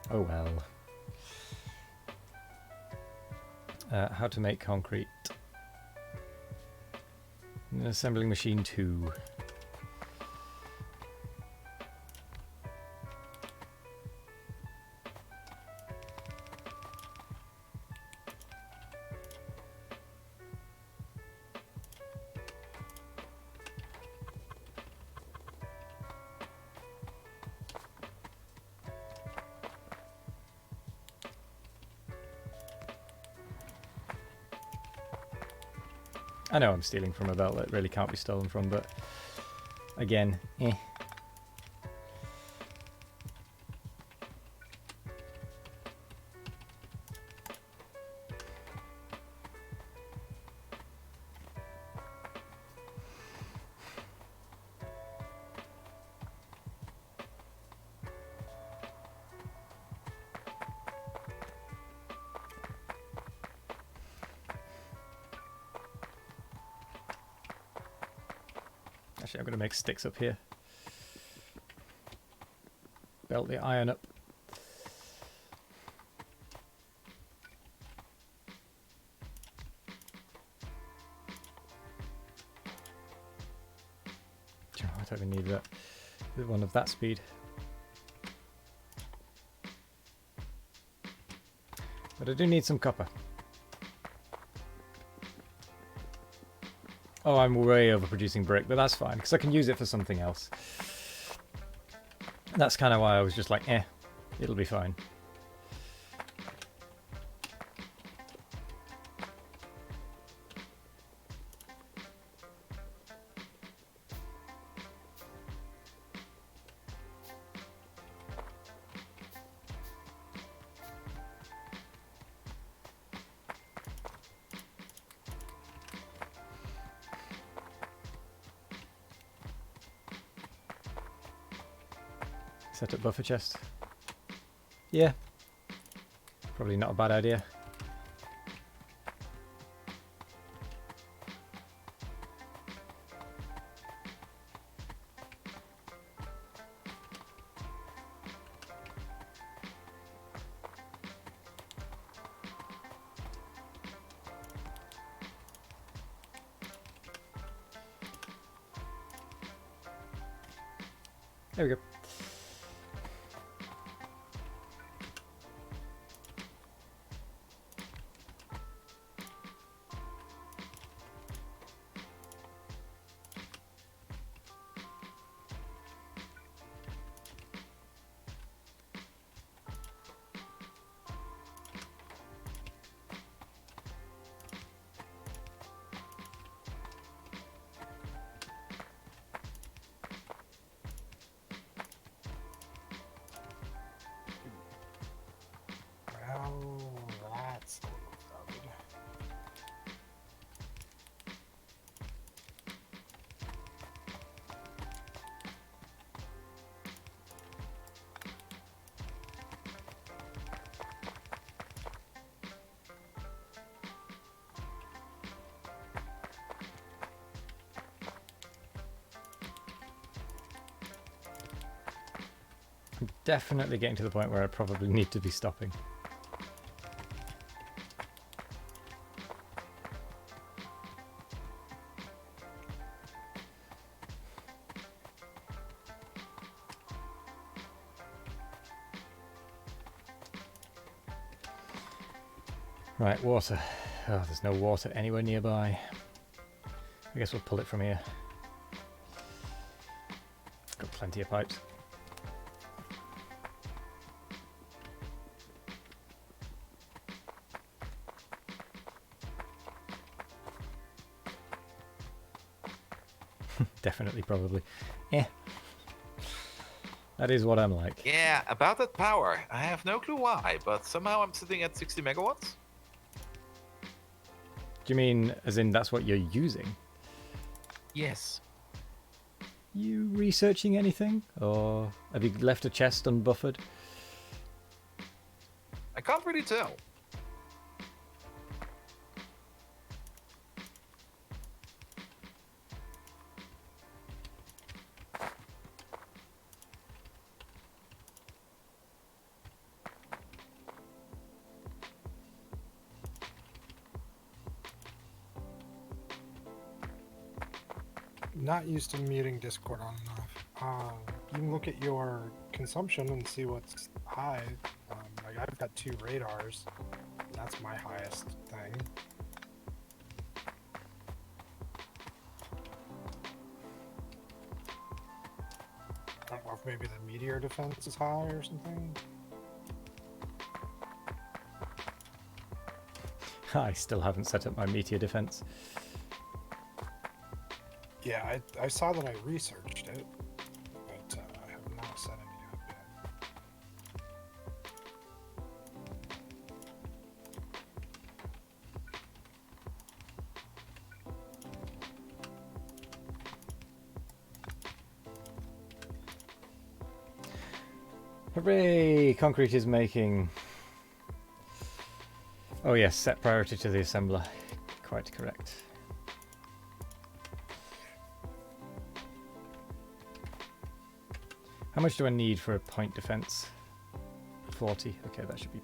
Oh well. How to make concrete. Assembling machine 2. I know I'm stealing from a belt that really can't be stolen from, but again, eh. Actually, I'm going to make sticks up here. Belt the iron up. I don't even need that. One of that speed. But I do need some copper. Oh, I'm way overproducing brick, but that's fine, because I can use it for something else. That's kind of why I was just like, eh, it'll be fine. Set up buffer chest. Yeah. Probably not a bad idea. There we go. Well, that's a little dud. I'm definitely getting to the point where I probably need to be stopping. Right, water. Oh, there's no water anywhere nearby. I guess we'll pull it from here. Got plenty of pipes. Definitely, probably. Yeah. That is what I'm like. Yeah, about that power. I have no clue why, but somehow I'm sitting at 60 megawatts. Do you mean as in that's what you're using? Yes. You researching anything? Or have you left a chest unbuffered? I can't really tell. Not used to muting Discord on enough. You can look at your consumption and see what's high. Like I've got 2 radars. That's my highest thing. I don't know if maybe the meteor defense is high or something. I still haven't set up my meteor defense. Yeah, I saw that I researched it, but I have not set any up yet. Hooray! Concrete is making... Oh yes, set priority to the assembler. Quite correct. How much do I need for a point defense? 40. Okay, that should be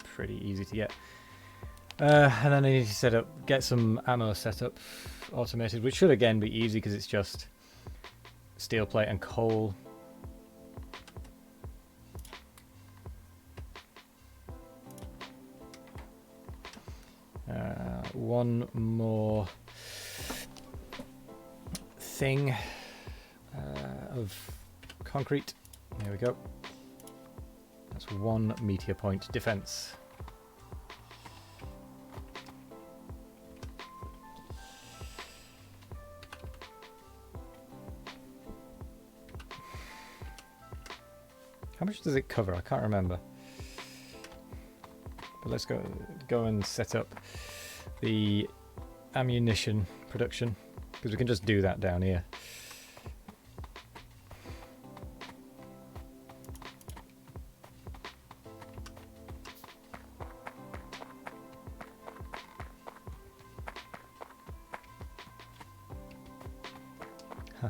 pretty easy to get. And then I need to get some ammo set up, automated, which should again be easy because it's just steel plate and coal. One more thing of concrete. There we go. That's 1 meteor point defense. How much does it cover? I can't remember. But let's go and set up the ammunition production, because we can just do that down here. Huh.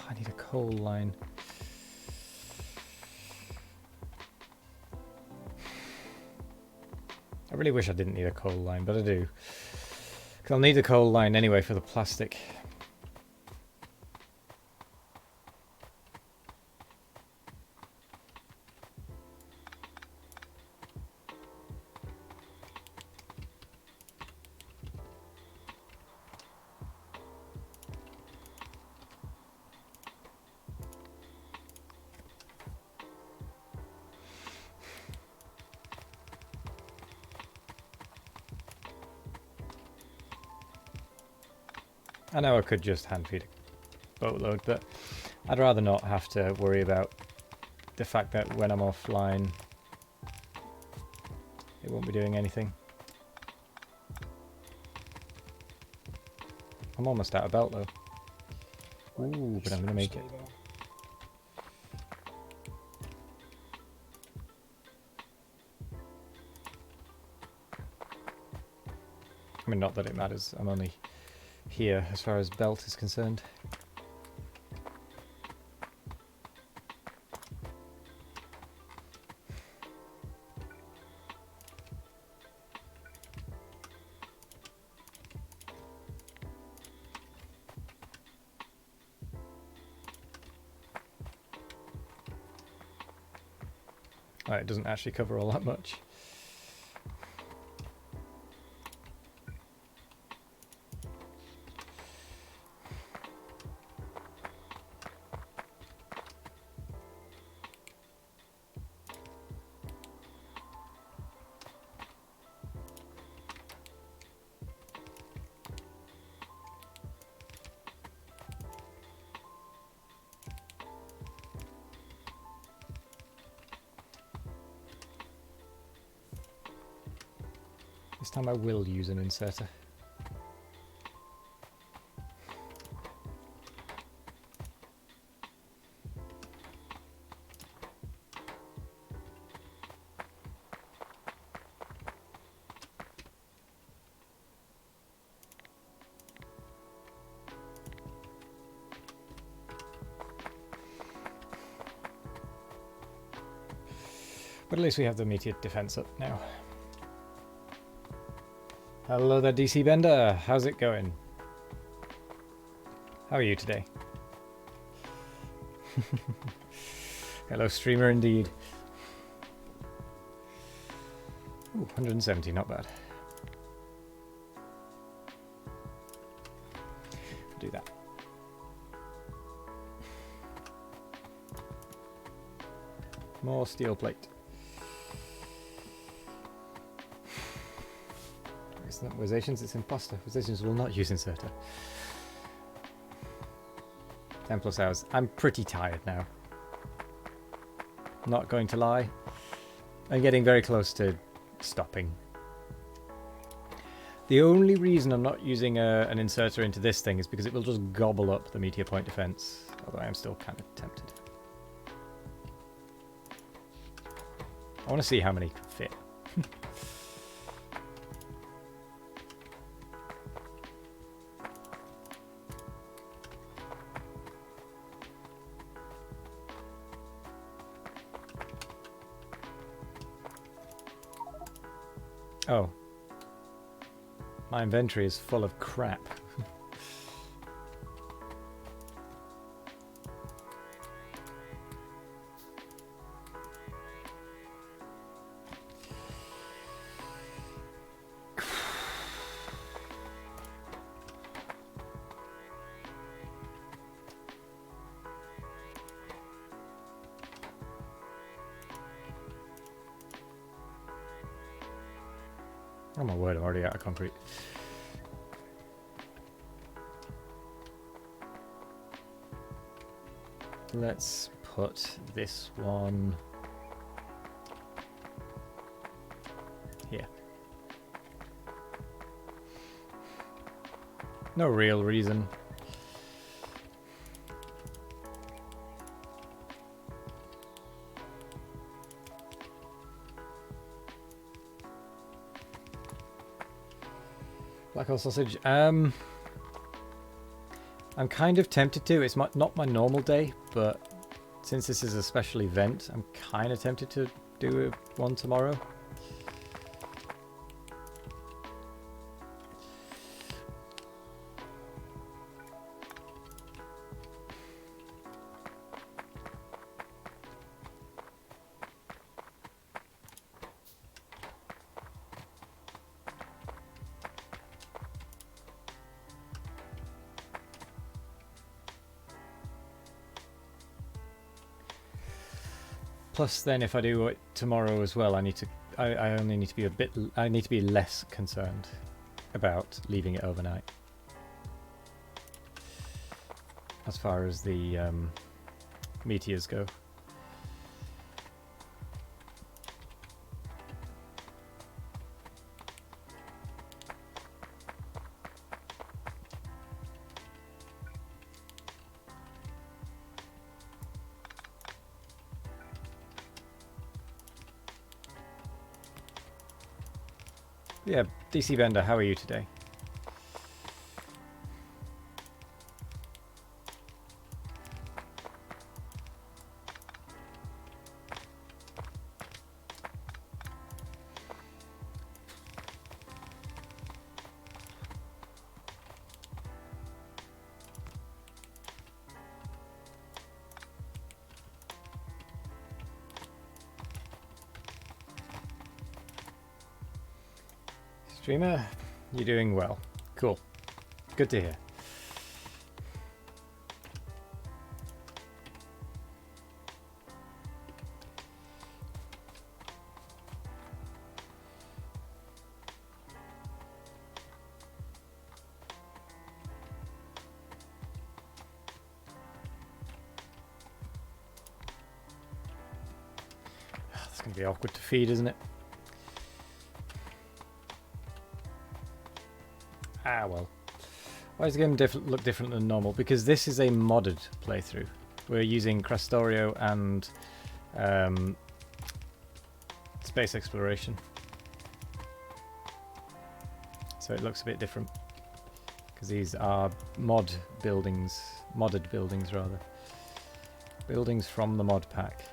I need a coal line. I really wish I didn't need a coal line, but I do. 'Cause I'll need a coal line anyway for the plastic. I know I could just hand feed a boatload, but I'd rather not have to worry about the fact that when I'm offline it won't be doing anything. I'm almost out of belt though. Ooh, but I'm gonna make it. I mean, not that it matters. I'm only here as far as belt is concerned. Oh, it doesn't actually cover all that much. This time I will use an inserter. But at least we have the immediate defense up now. Hello there, DC Bender. How's it going? How are you today? Hello, streamer indeed. Ooh, 170, not bad. Do that. More steel plate. It's not Wizzations, it's imposter. Wizzations will not use inserter. 10 plus hours. I'm pretty tired now. Not going to lie. I'm getting very close to stopping. The only reason I'm not using an inserter into this thing is because it will just gobble up the meteor point defense. Although I am still kind of tempted. I want to see how many can fit. Oh. My inventory is full of crap. Oh my word, I'm already out of concrete. Let's put this one here. No real reason. Black hole sausage. I'm kind of tempted to. It's not my normal day, but since this is a special event, I'm kind of tempted to do one tomorrow. Plus, then, if I do it tomorrow as well, I only need to be I need to be less concerned about leaving it overnight. As far as the meteors go. Yeah, DC Bender, how are you today? Streamer, you're doing well. Cool. Good to hear. It's going to be awkward to feed, isn't it? Ah, well. Why does the game look different than normal? Because this is a modded playthrough. We're using Krastorio and space exploration. So it looks a bit different. Because these are modded buildings, rather. Buildings from the mod pack.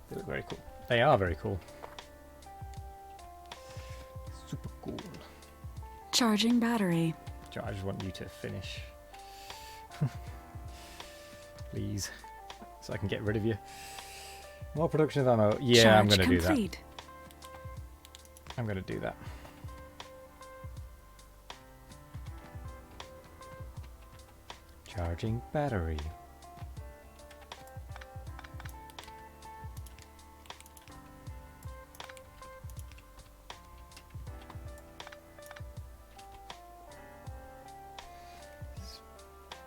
They look very cool. They are very cool. Super cool. Charging battery. I just want you to finish. Please. So I can get rid of you. More production of ammo. Yeah, I'm going to do that. I'm going to do that. Charging battery.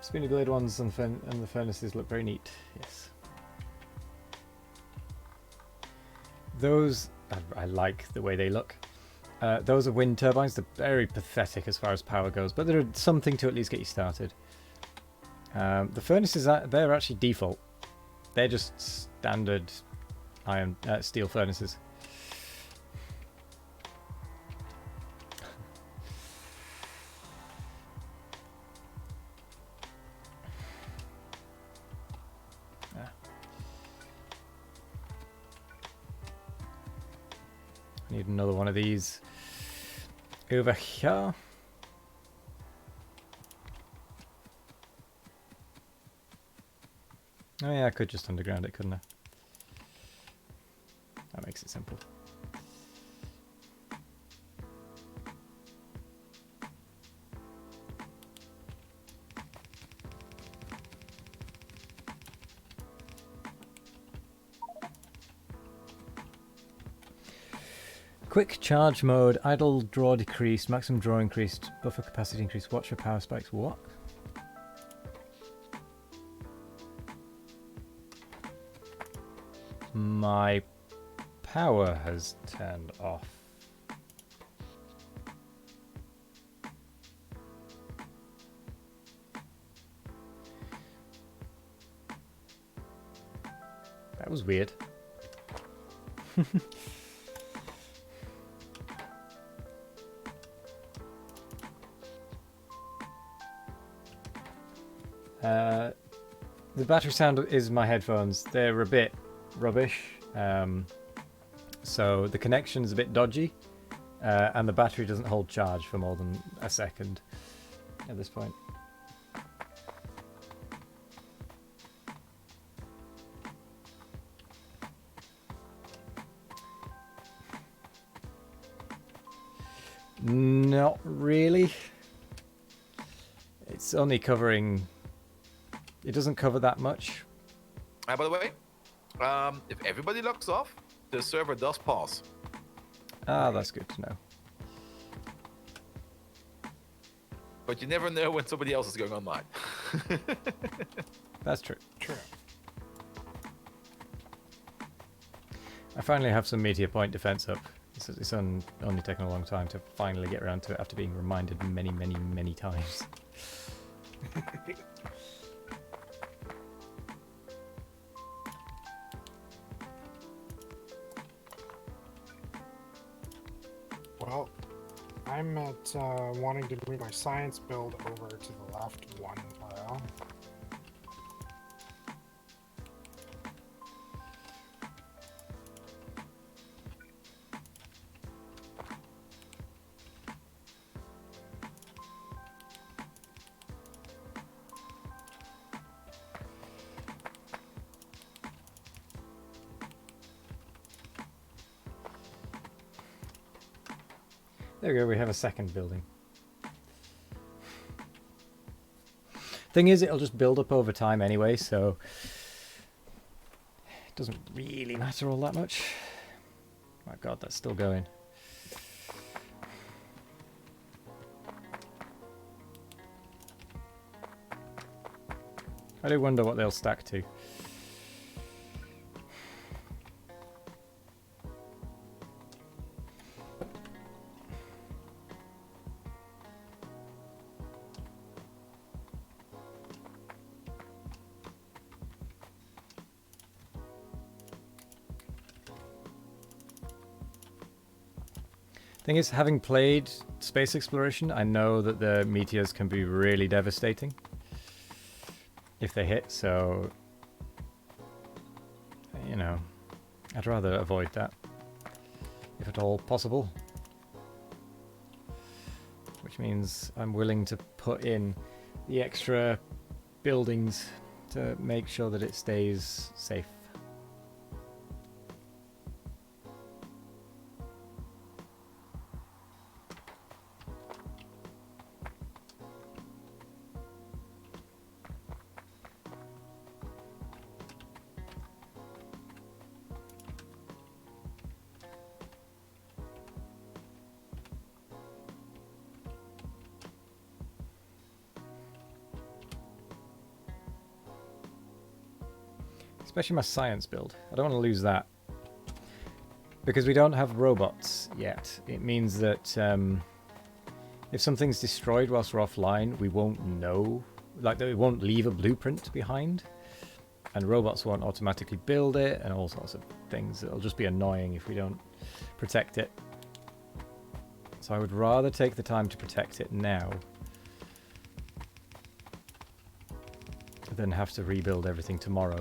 Spinny blade ones and the furnaces look very neat. Yes. Those, I like the way they look. Those are wind turbines. They're very pathetic as far as power goes, but they're something to at least get you started. The furnaces, they're actually default. They're just standard steel furnaces. Need another one of these over here. Oh yeah, I could just underground it, couldn't I? That makes it simple. Quick charge mode, idle draw decreased, maximum draw increased, buffer capacity increased, watch for power spikes. What? My power has turned off. That was weird. The battery sound is my headphones. They're a bit rubbish, so the connection is a bit dodgy, and the battery doesn't hold charge for more than a second at this point. Not really. It's only covering... It doesn't cover that much. By the way, if everybody logs off, the server does pause. Ah, that's good to know. But you never know when somebody else is going online. That's true. True. I finally have some meteor point defense up. It's only taken a long time to finally get around to it after being reminded many, many, many times. Well, I'm at wanting to move my science build over to the left one tile. There we go, we have a second building. Thing is, it'll just build up over time anyway, so it doesn't really matter all that much. My god, that's still going. I do wonder what they'll stack to. Thing is, having played space exploration, I know that the meteors can be really devastating if they hit, so you know, I'd rather avoid that if at all possible. Which means I'm willing to put in the extra buildings to make sure that it stays safe. Especially my science build. I don't want to lose that. Because we don't have robots yet. It means that if something's destroyed whilst we're offline, we won't know. Like, it won't leave a blueprint behind. And robots won't automatically build it and all sorts of things. It'll just be annoying if we don't protect it. So I would rather take the time to protect it now than have to rebuild everything tomorrow.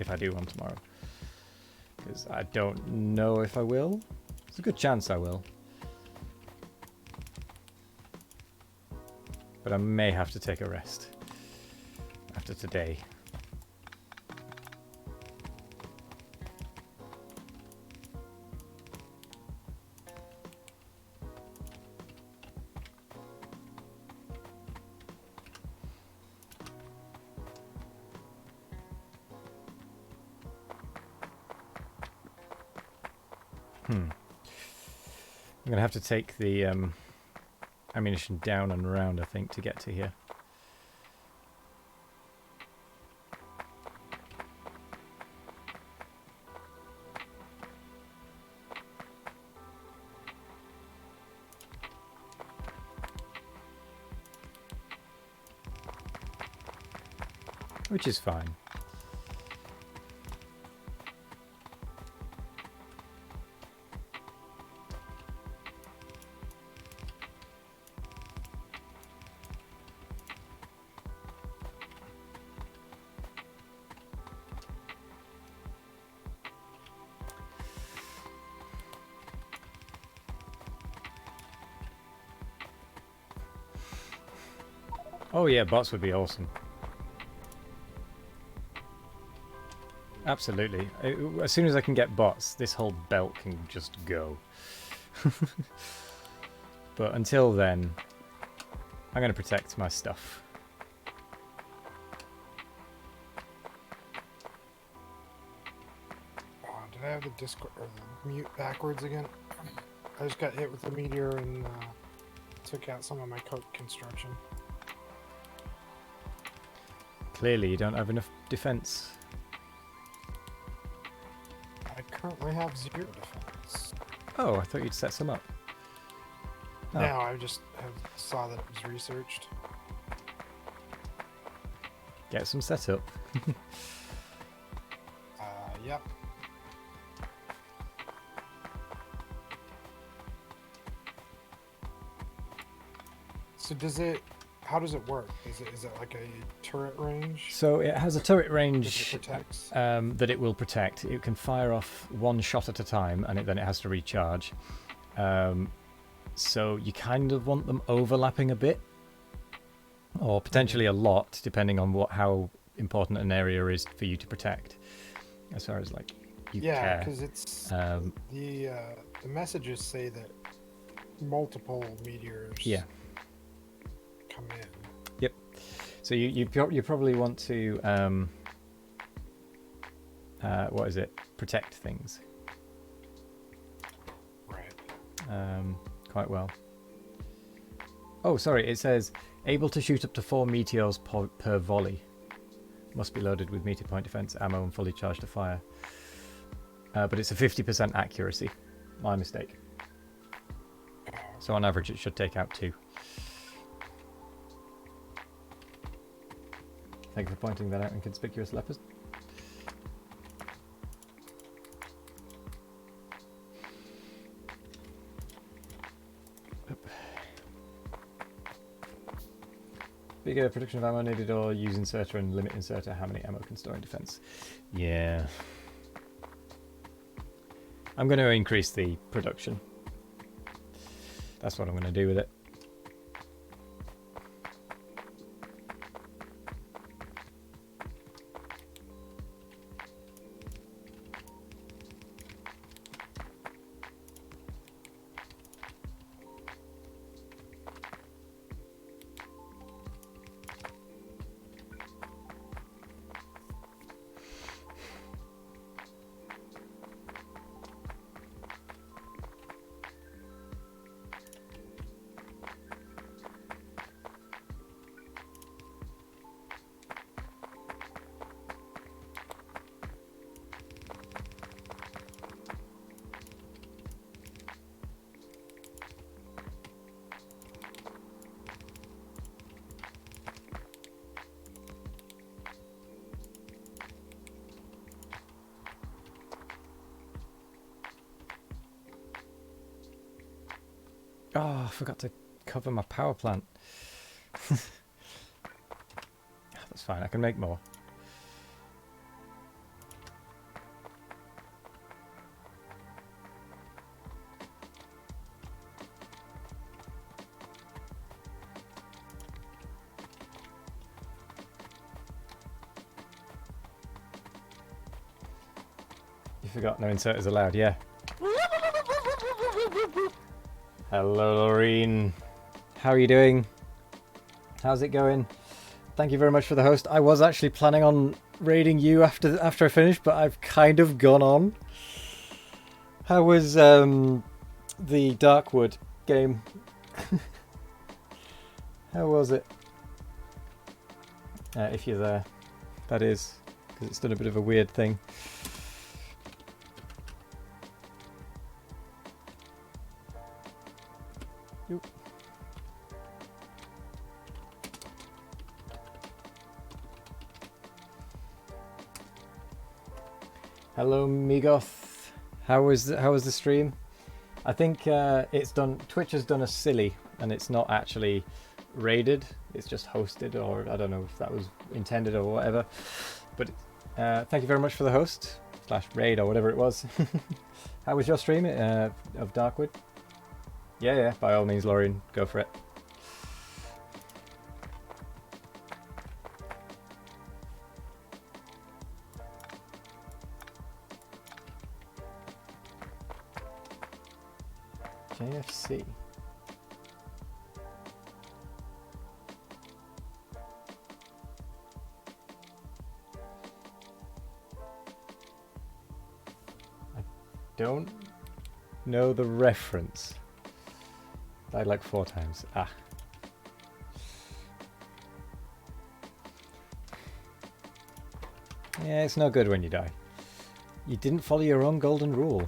If I do one tomorrow. Because I don't know if I will. There's a good chance I will. But I may have to take a rest after today. I'm going to have to take the ammunition down and around, I think, to get to here. Which is fine. Oh yeah, bots would be awesome. Absolutely. As soon as I can get bots, this whole belt can just go. But until then, I'm going to protect my stuff. Oh, did I have the Discord or the mute backwards again? I just got hit with a meteor and took out some of my coke construction. Clearly, you don't have enough defense. I currently have 0 defense. Oh, I thought you'd set some up. Oh. No, I just saw that it was researched. Get some set up. Yep. So how does it work? Is it like a turret range? So it has a turret range It protects? that it will protect. It can fire off one shot at a time, and then it has to recharge. So you kind of want them overlapping a bit, or potentially a lot, depending on how important an area is for you to protect. As far as like you care. Yeah, because it's the messages say that multiple meteors. Yeah. Come in. Yep. So you probably want to what is it? Protect things. Right. Quite well. Oh, sorry. It says able to shoot up to 4 meteors per volley. Must be loaded with meter point defense ammo and fully charged to fire. But it's a 50% accuracy. My mistake. So on average it should take out 2. Thank you for pointing that out, inconspicuous leopard. Bigger production of ammo needed or use inserter and limit inserter how many ammo can store in defense. Yeah. I'm going to increase the production. That's what I'm going to do with it. Oh, I forgot to cover my power plant. That's fine, I can make more. You forgot no inserters allowed, yeah. Hello, Loreen. How are you doing? How's it going? Thank you very much for the host. I was actually planning on raiding you after I finished, but I've kind of gone on. How was the Darkwood game? How was it? If you're there, that is, because it's done a bit of a weird thing. Yep. Hello, Migoth. How was the stream? I think it's done. Twitch has done a silly, and it's not actually raided. It's just hosted, or I don't know if that was intended or whatever. But thank you very much for the host / raid or whatever it was. How was your stream of Darkwood? Yeah, by all means, Lauren, go for it. JFC. I don't know the reference. Died like 4 times. Ah. Yeah, it's no good when you die. You didn't follow your own golden rule.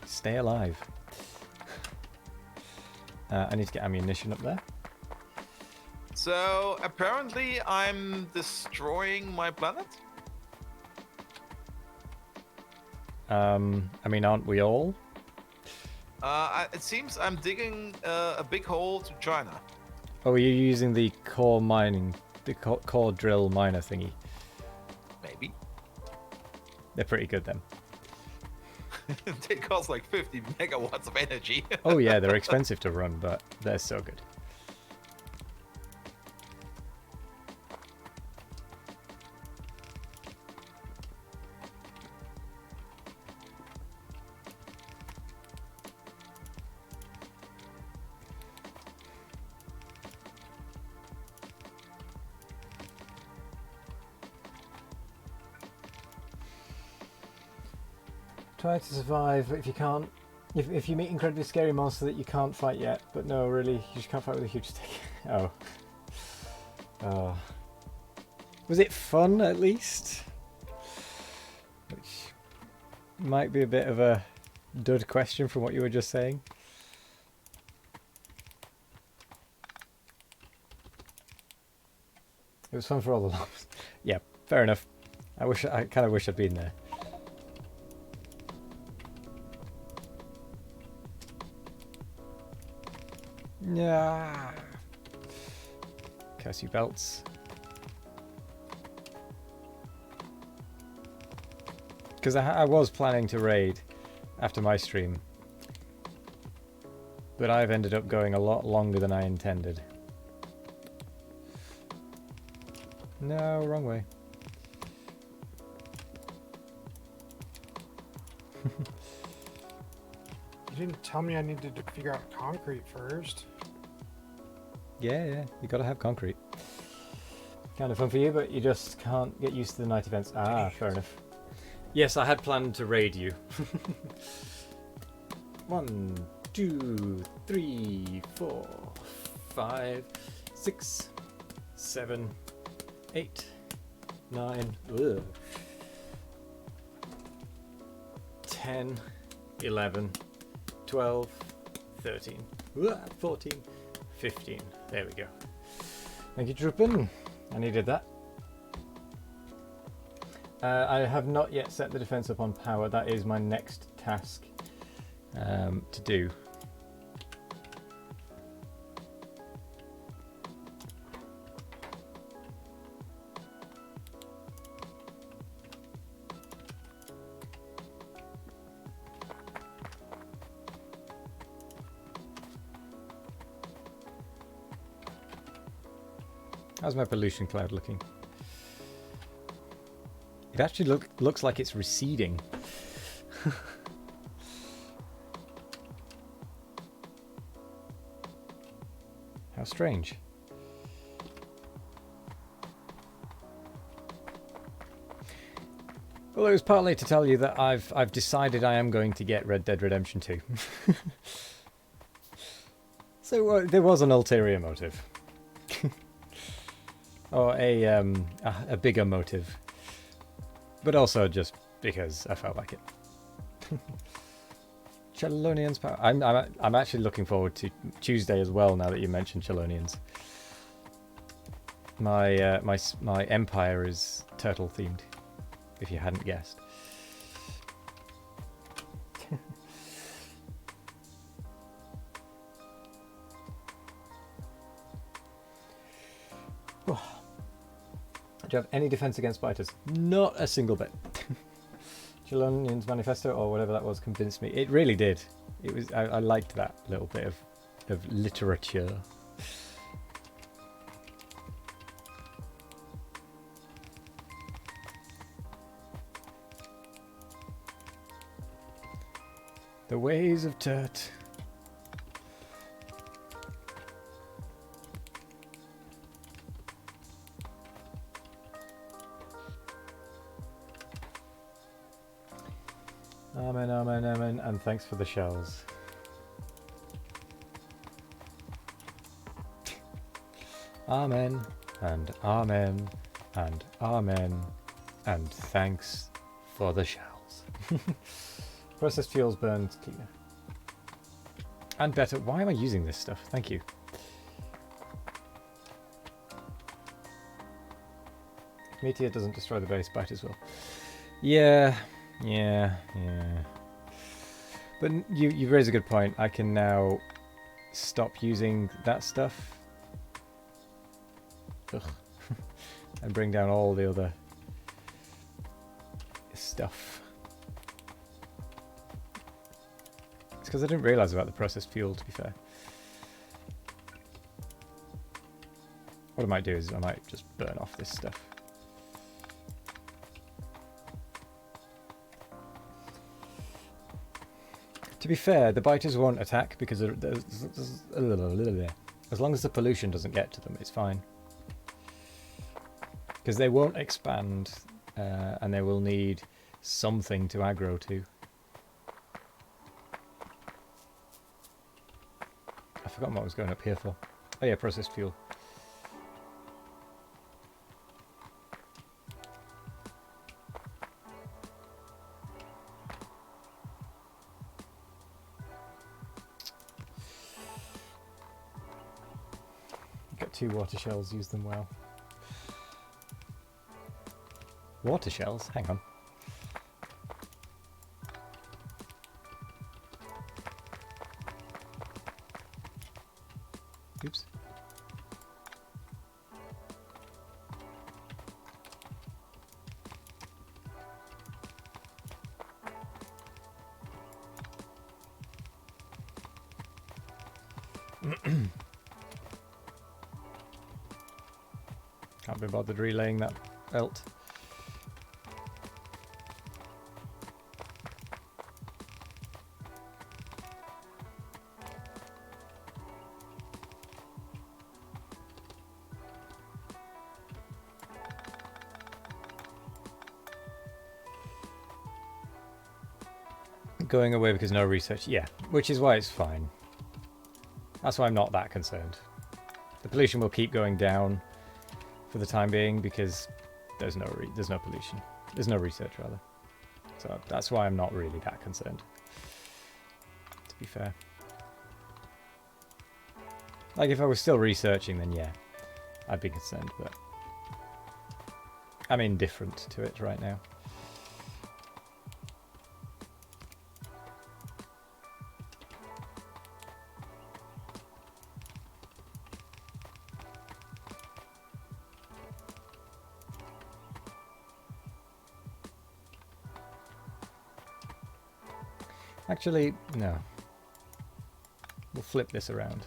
Stay alive. I need to get ammunition up there. So apparently I'm destroying my planet. I mean, aren't we all? It seems I'm digging a big hole to China. Oh, you're using the core mining, the core drill miner thingy. Maybe. They're pretty good then. They cost like 50 megawatts of energy. Oh yeah, they're expensive to run, but they're so good. Try to survive, but if you can't, if you meet incredibly scary monster that you can't fight yet, but no, really, you just can't fight with a huge stick. Oh. Oh. Was it fun at least? Which might be a bit of a dud question from what you were just saying. It was fun for all the laughs. Yeah, fair enough. I kind of wish I'd been there. Yeah. Curse you belts. Because I was planning to raid after my stream. But I've ended up going a lot longer than I intended. No, wrong way. You didn't tell me I needed to figure out concrete first. Yeah, you gotta have concrete. Kind of fun for you, but you just can't get used to the night events. Ah, fair enough. Yes, I had planned to raid you. 1, 2, 3, 4, 5, 6, 7, 8, 9, 10, 11, 12, 13, 14, 15. There we go. Thank you, Droopin. I needed that. I have not yet set the defense up on power. That is my next task to do. How's my pollution cloud looking? It actually looks like it's receding. How strange. Well, it was partly to tell you that I've decided I am going to get Red Dead Redemption 2. So there was an ulterior motive. Or a bigger motive. But also just because I felt like it. Chelonians power. I'm actually looking forward to Tuesday as well. Now that you mentioned Chelonians, my empire is turtle themed. If you hadn't guessed. Do you have any defense against biters? Not a single bit. Chelonian's manifesto or whatever that was convinced me. It really did. It was. I liked that little bit of literature. The ways of Turt. Amen, amen, amen, and thanks for the shells. Amen, and amen, and amen, and thanks for the shells. Processed fuels burned cleaner. And better. Why am I using this stuff? Thank you. Meteor doesn't destroy the base, biters will. Yeah. But you raise a good point. I can now stop using that stuff. Ugh. And bring down all the other stuff. It's because I didn't realise about the processed fuel, to be fair. What I might do is I might just burn off this stuff. To be fair, the biters won't attack because as long as the pollution doesn't get to them, it's fine. Because they won't expand, and they will need something to aggro to. I forgot what I was going up here for. Oh yeah, processed fuel. 2 water shells, use them well. Water shells? Hang on. Oops. Can't be bothered relaying that belt. Going away because no research, yeah, which is why it's fine. That's why I'm not that concerned. The pollution will keep going down for the time being because there's no pollution. There's no research rather. So that's why I'm not really that concerned. To be fair. Like if I was still researching, then yeah, I'd be concerned, but I'm indifferent to it right now. Actually, no. We'll flip this around.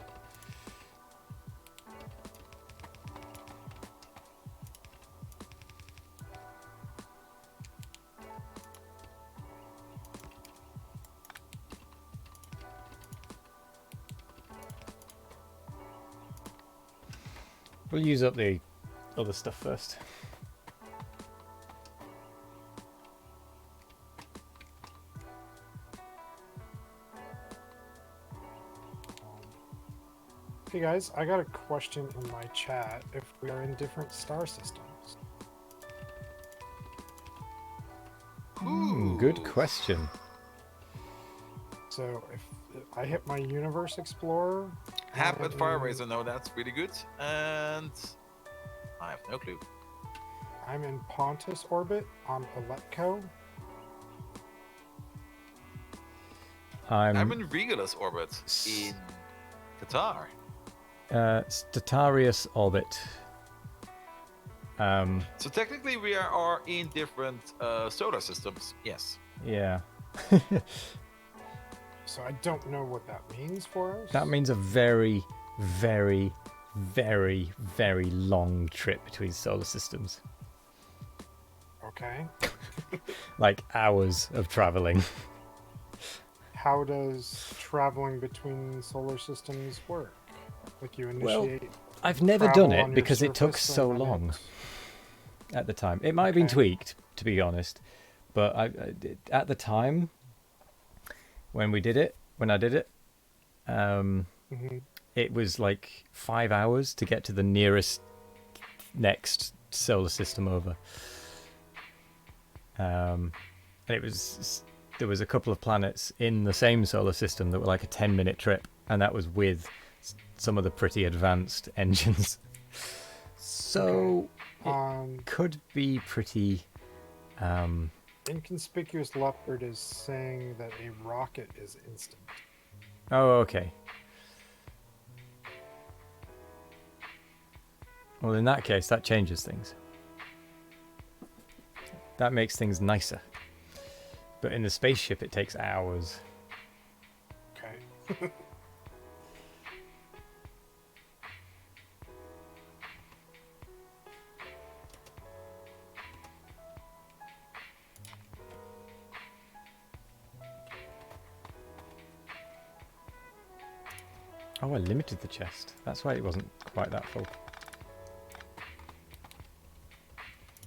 We'll use up the other stuff first. Hey guys, I got a question in my chat if we are in different star systems. Good question. So if I hit my Universe Explorer... Hap at Fireways, I know that's really good. And I have no clue. I'm in Pontus orbit on Aletco. I'm in Regulus orbit in Qatar. Statarius orbit. So technically we are in different solar systems, yes. Yeah. So I don't know what that means for us. That means a very, very, very, very long trip between solar systems. Okay. Like hours of traveling. How does traveling between solar systems work? Like you initiate... I've never travel done on it your because it took surface so and then long at the time. It might have been Okay. tweaked, to be honest, but at the time when I did it, Mhm. it was like 5 hours to get to the nearest next solar system over. And there was a couple of planets in the same solar system that were like a 10-minute trip, and that was with some of the pretty advanced engines. So it could be pretty... Inconspicuous Leopard is saying that a rocket is instant. Oh, okay. Well, in that case, that changes things. That makes things nicer. But in the spaceship, it takes hours. Okay. Oh, I limited the chest. That's why it wasn't quite that full.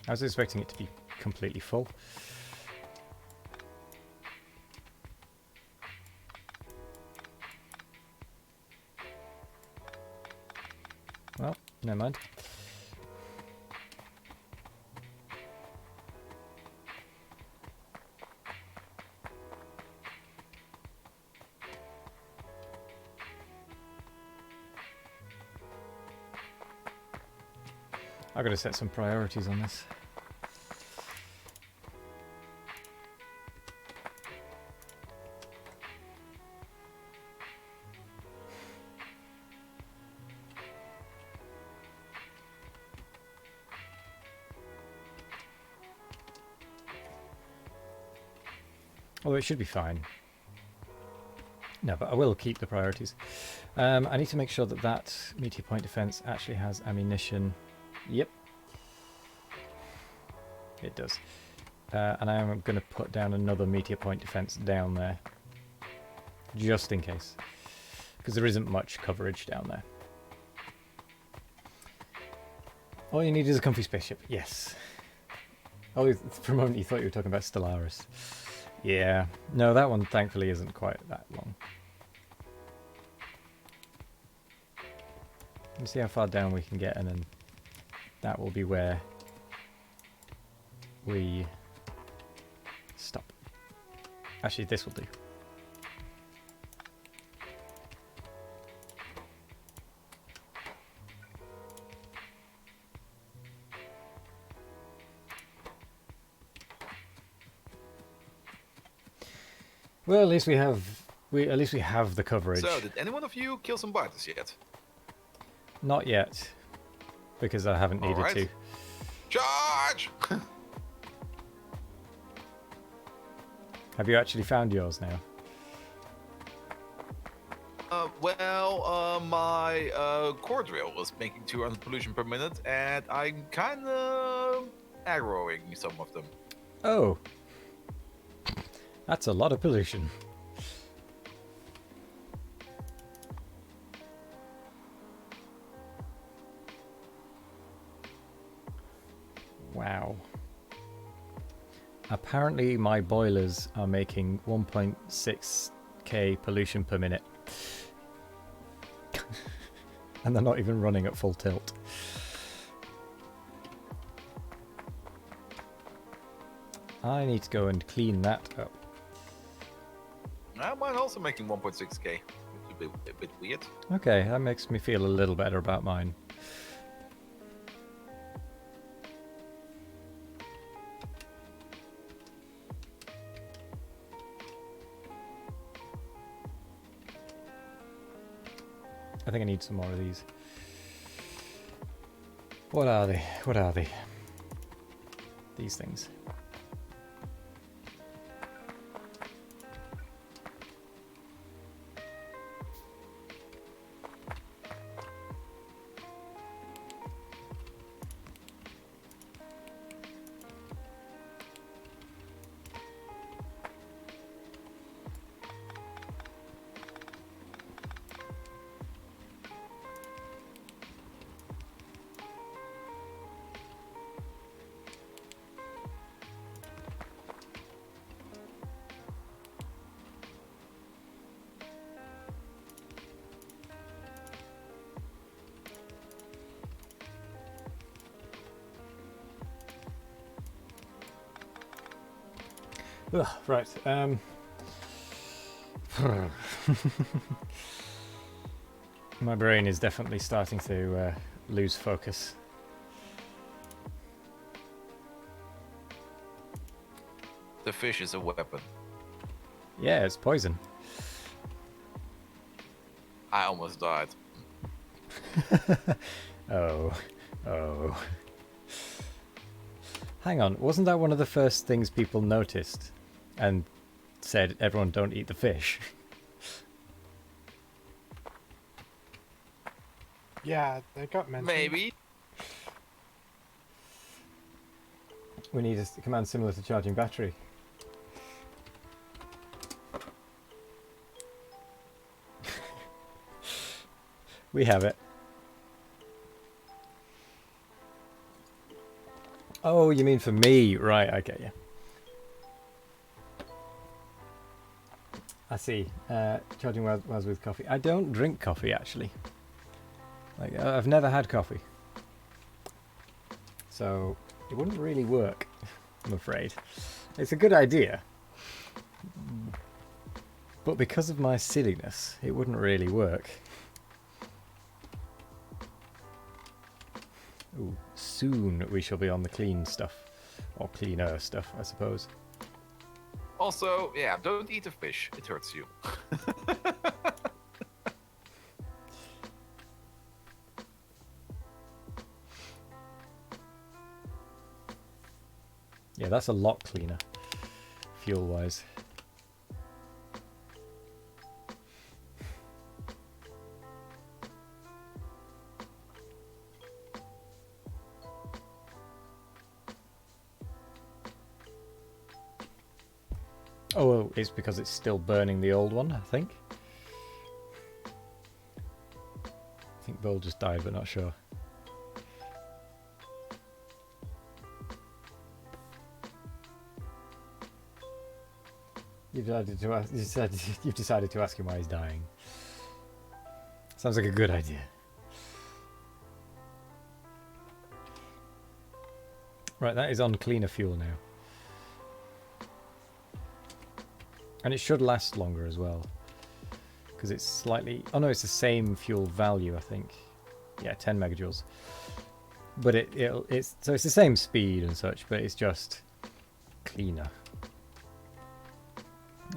I was expecting it to be completely full. Well, never mind. I've got to set some priorities on this. Although it should be fine. No, but I will keep the priorities. I need to make sure that that meteor point defense actually has ammunition. Yep. It does. And I am going to put down another meteor point defense down there. Just in case. Because there isn't much coverage down there. All you need is a comfy spaceship. Yes. Oh, for a moment you thought you were talking about Stellaris. Yeah. No, that one thankfully isn't quite that long. Let's see how far down we can get, and then that will be where we stop. Actually, this will do. Well, at least we have the coverage. So, did any one of you kill some biters yet? Not yet, because I haven't needed to. Charge! Have you actually found yours now? My core drill was making 200 pollution per minute, and I'm kind of aggroing some of them. Oh. That's a lot of pollution. Wow. Apparently my boilers are making 1.6k pollution per minute. And they're not even running at full tilt. I need to go and clean that up. Mine also making 1.6k. It's a bit weird. Okay, that makes me feel a little better about mine. I think I need some more of these. What are they? What are they? These things. Ugh, right. My brain is definitely starting to lose focus. The fish is a weapon. Yeah, it's poison. I almost died. Oh. Hang on, wasn't that one of the first things people noticed and said, everyone don't eat the fish? Yeah, that got mentioned. Maybe. We need a command similar to charging battery. We have it. Oh, you mean for me? Right, I get you. I see. Charging whiles with coffee. I don't drink coffee, actually. Like, I've never had coffee. So, it wouldn't really work, I'm afraid. It's a good idea. But because of my silliness, it wouldn't really work. Ooh, soon we shall be on the clean stuff. Or cleaner stuff, I suppose. Also, yeah, don't eat the fish. It hurts you. Yeah, that's a lot cleaner, fuel-wise. Oh, well, it's because it's still burning the old one, I think. I think Bull just died, but not sure. You've decided to ask him why he's dying. Sounds like a good idea. Right, that is on cleaner fuel now. And it should last longer as well. Because it's slightly... Oh no, it's the same fuel value, I think. Yeah, 10 megajoules. But it's so it's the same speed and such, but it's just cleaner.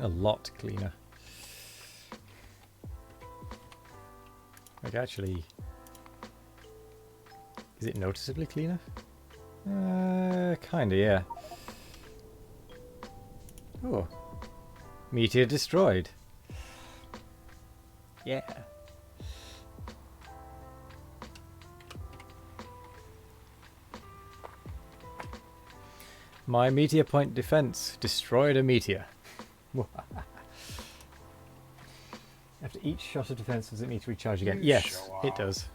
A lot cleaner. Like actually... Is it noticeably cleaner? Kinda, yeah. Oh. Meteor destroyed. Yeah. My meteor point defense destroyed a meteor. After each shot of defense, does it need to recharge again? Yes, it does.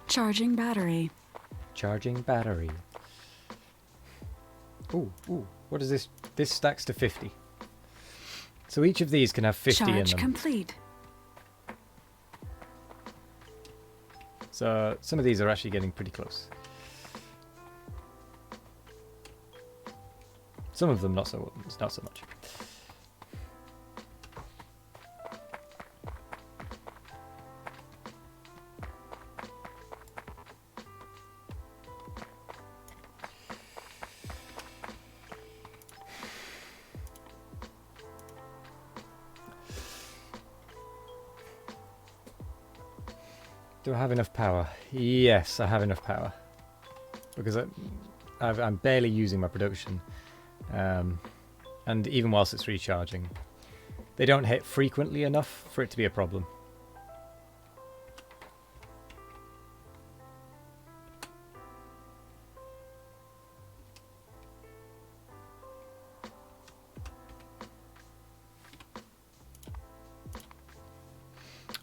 Charging battery. Charging battery. Ooh, what is this? This stacks to 50. So each of these can have 50 in them. Charge complete. So some of these are actually getting pretty close. Some of them not so much. Do I have enough power? Yes, I have enough power. Because I'm barely using my production. And even whilst it's recharging. They don't hit frequently enough for it to be a problem.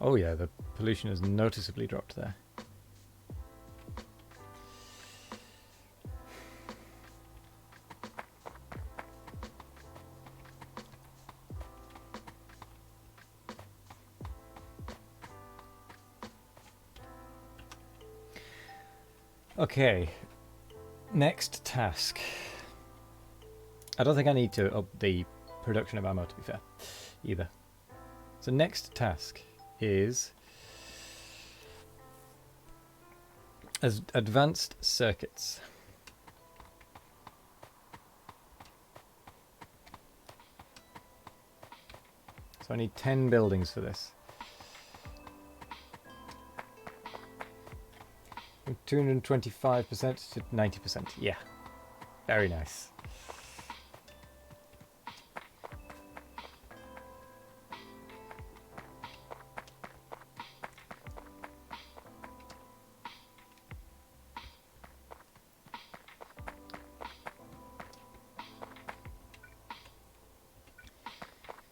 Oh yeah, the pollution has noticeably dropped there. Okay, next task. I don't think I need to up the production of ammo, to be fair, either. So next task is as advanced circuits. So I need 10 buildings for this. From 225% to 90%. Yeah. Very nice.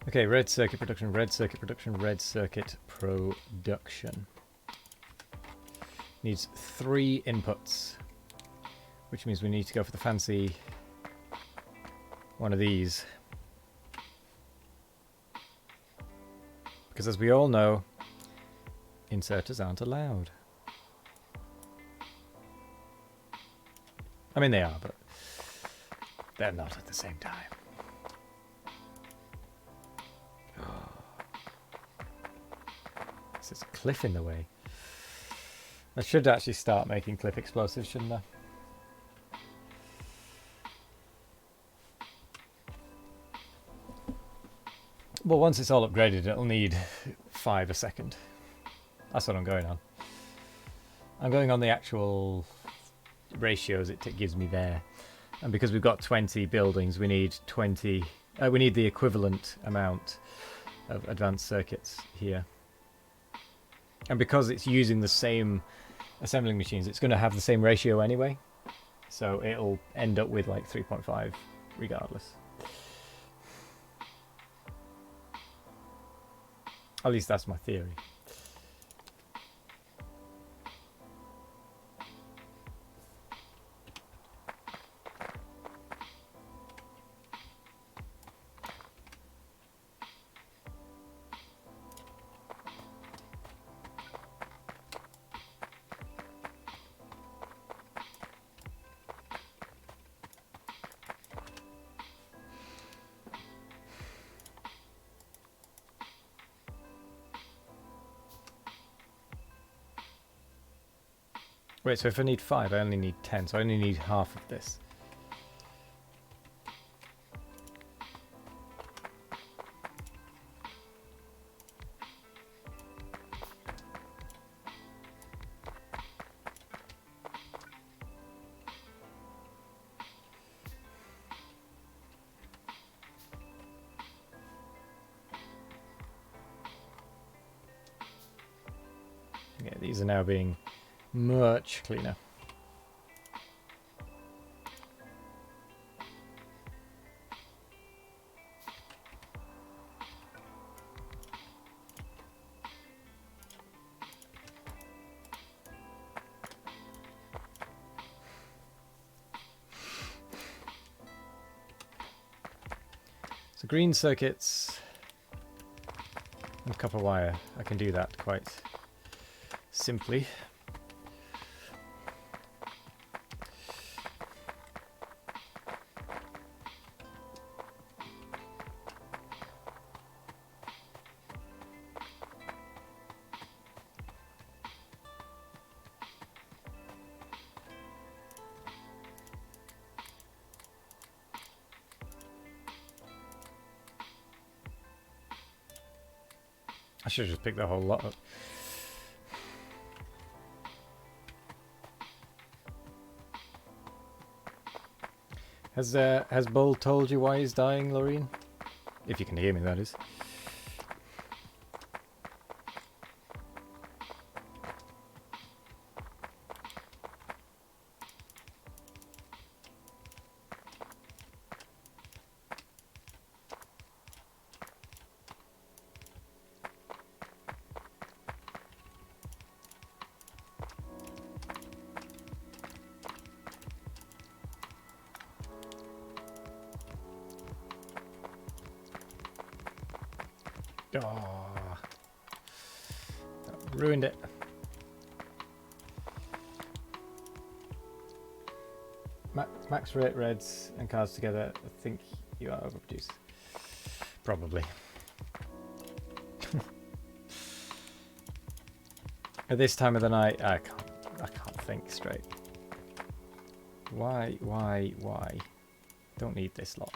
Okay, red circuit production, red circuit production, red circuit production. Needs 3 inputs, which means we need to go for the fancy one of these. Because as we all know, inserters aren't allowed. I mean, they are, but they're not at the same time. There's a cliff in the way. I should actually start making cliff explosives, shouldn't I? But once it's all upgraded, it'll need 5 a second. That's what I'm going on. I'm going on the actual ratios it gives me there. And because we've got 20 buildings, we need 20... we need the equivalent amount of advanced circuits here. And because it's using the same assembling machines, it's going to have the same ratio anyway. So it'll end up with like 3.5 regardless. At least that's my theory. Wait, so if I need 5, I only need 10, so I only need half of this. Yeah, these are now being much cleaner. So green circuits and copper wire, I can do that quite simply. I should just pick the whole lot up. Has Bull told you why he's dying, Loreen? If you can hear me, that is. Oh, ruined it. Max rate reds and cards together. I think you are overproduced. Probably. At this time of the night, I can't think straight. Why? Don't need this lot.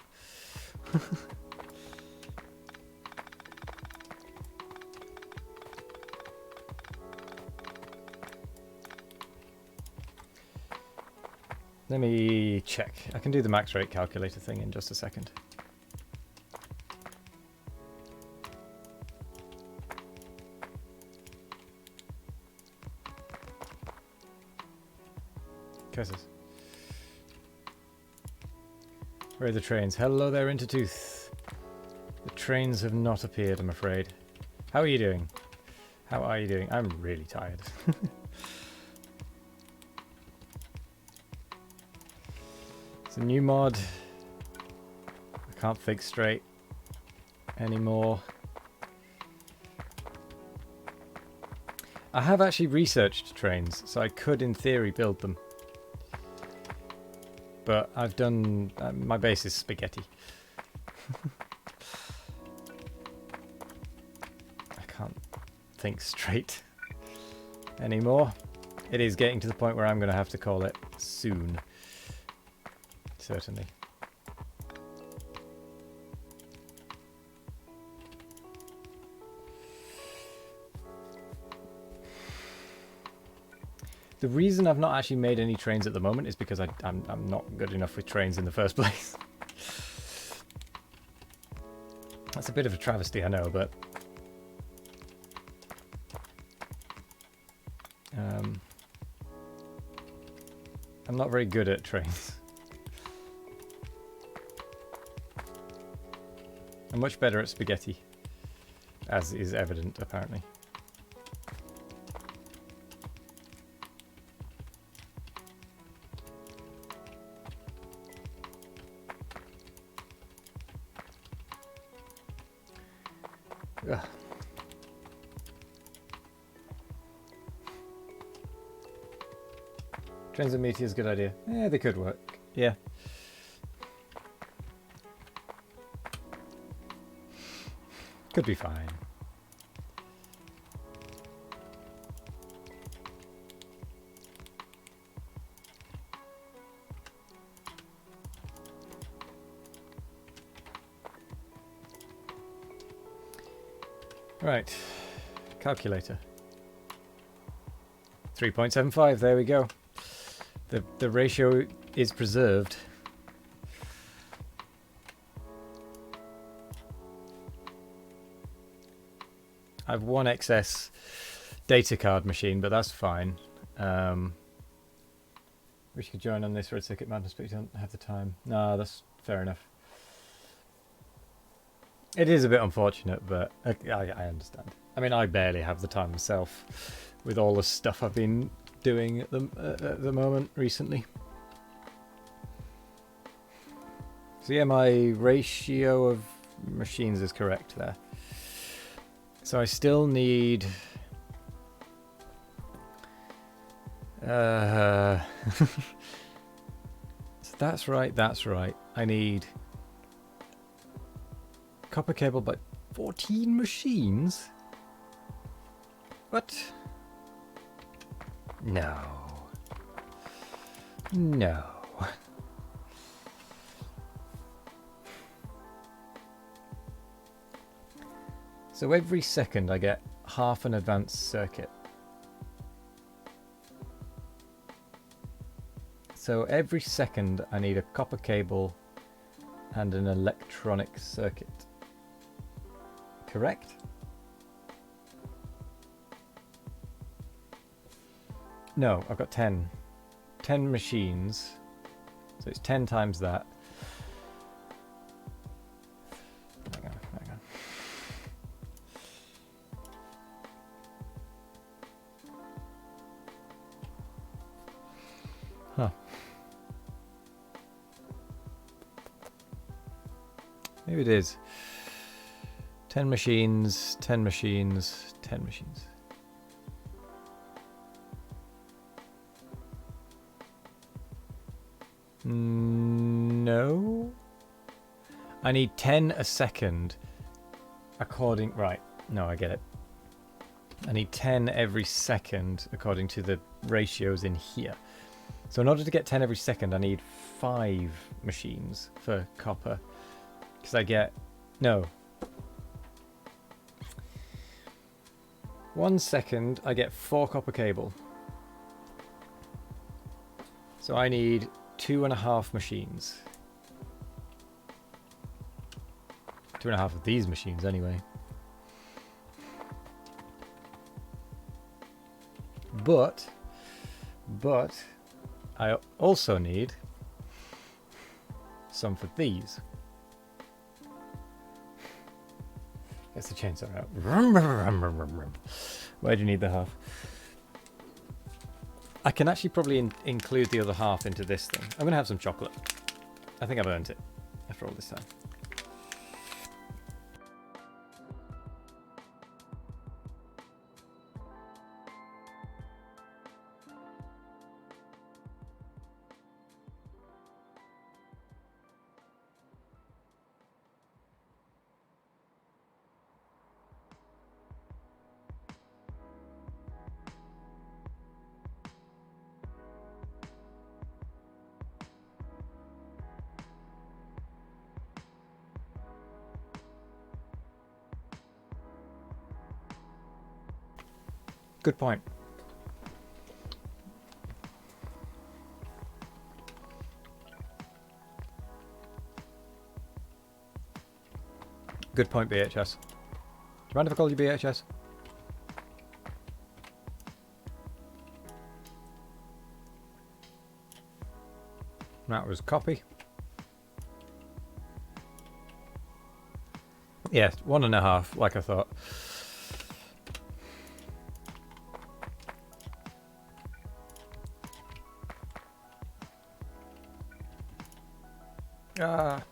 Let me check. I can do the max rate calculator thing in just a second. Curses. Where are the trains? Hello there, Intertooth. The trains have not appeared, I'm afraid. How are you doing? How are you doing? I'm really tired. It's a new mod. I can't think straight anymore. I have actually researched trains, so I could in theory build them. But I've done... my base is spaghetti. I can't think straight anymore. It is getting to the point where I'm going to have to call it soon. Certainly. The reason I've not actually made any trains at the moment is because I'm not good enough with trains in the first place. That's a bit of a travesty, I know, but... I'm not very good at trains. I'm much better at spaghetti, as is evident, apparently. Ugh. Trains and meteors, good idea. Yeah, they could work. Yeah. Could be fine. Right. Calculator. 3.75, there we go. The ratio is preserved. I have one excess data card machine, but that's fine. Wish you could join on this Red Circuit Madness, but you don't have the time. No, that's fair enough. It is a bit unfortunate, but I understand. I mean, I barely have the time myself with all the stuff I've been doing at the moment recently. So yeah, my ratio of machines is correct there. So I still need... so that's right, that's right. I need copper cable by 14 machines? What? No. No. So every second I get half an advanced circuit. So every second I need a copper cable and an electronic circuit. Correct? No, I've got 10. 10 machines. So it's 10 times that. Hang on, hang on. Huh. Maybe it is. 10 machines, 10 machines, 10 machines. No. I need 10 a second according... Right. No, I get it. I need 10 every second according to the ratios in here. So in order to get 10 every second, I need 5 machines for copper. Because I get... No. 1 second, I get 4 copper cable. So I need 2.5 machines. 2.5 of these machines, anyway. But I also need some for these. Gets the chainsaw out. Why do you need the half? I can actually probably include the other half into this thing. I'm going to have some chocolate. I think I've earned it after all this time. Good point. Good point, BHS. Do you mind if I call you BHS? That was copy. Yeah, 1.5, like I thought. Ah.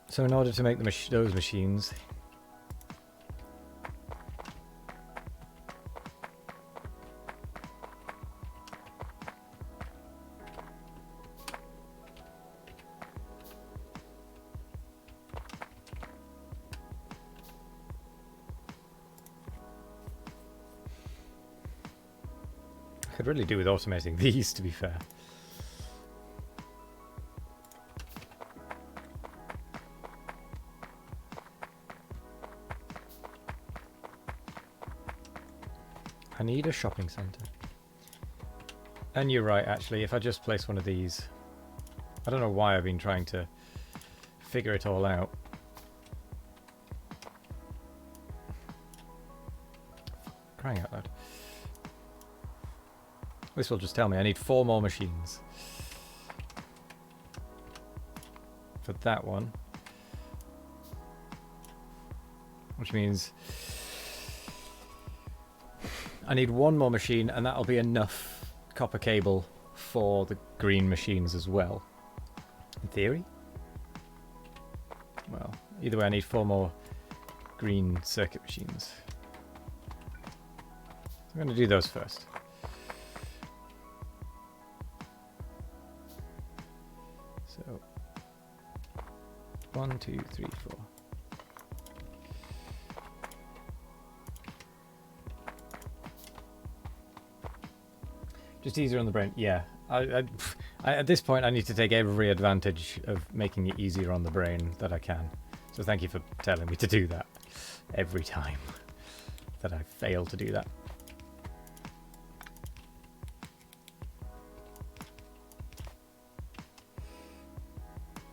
So in order to make those machines, I could really do with automating these, to be fair. I need a shopping centre. And you're right, actually, if I just place one of these... I don't know why I've been trying to figure it all out. Crying out loud. This will just tell me I need 4 more machines. For that one. Which means... I need 1 more machine, and that'll be enough copper cable for the green machines as well. In theory? Well, either way I need 4 more green circuit machines. I'm going to do those first. So, 1, 2, 3, 4. Just easier on the brain. Yeah. I, at this point, I need to take every advantage of making it easier on the brain that I can. So thank you for telling me to do that every time that I fail to do that.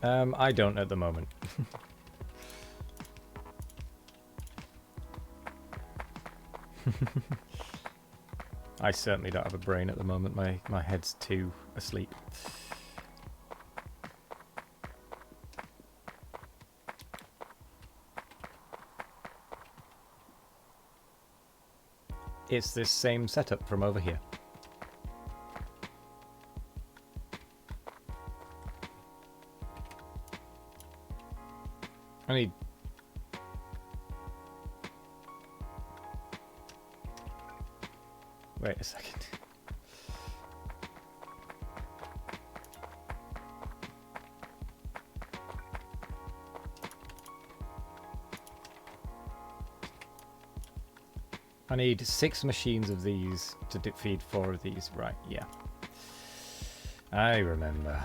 I don't at the moment. I certainly don't have a brain at the moment. My head's too asleep. It's this same setup from over here. I need... Wait a second. I need 6 machines of these to feed 4 of these. Right, yeah. I remember.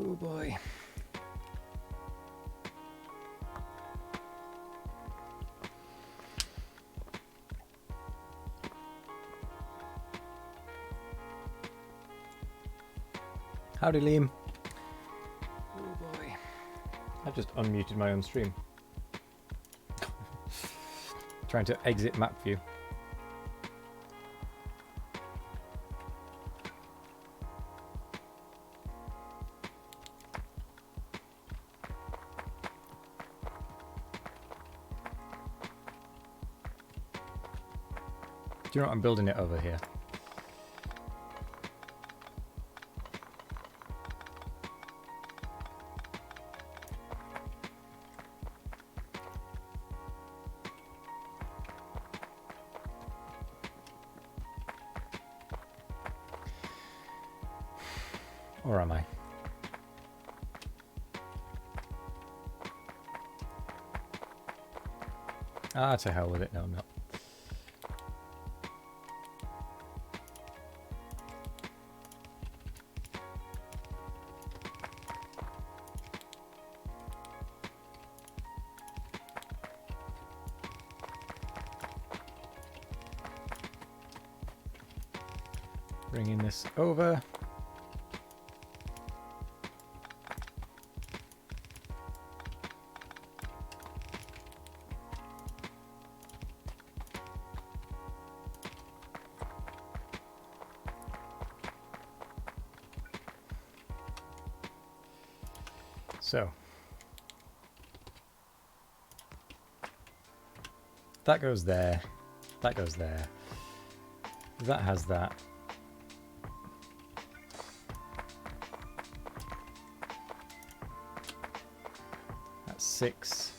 Oh boy. Howdy, Liam. Oh boy. I just unmuted my own stream. Trying to exit map view. Do you know what? I'm building it over here. Or am I? Ah, to hell with it. No, I'm not. Bringing this over. So that goes there, that goes there, that has that. That's 6.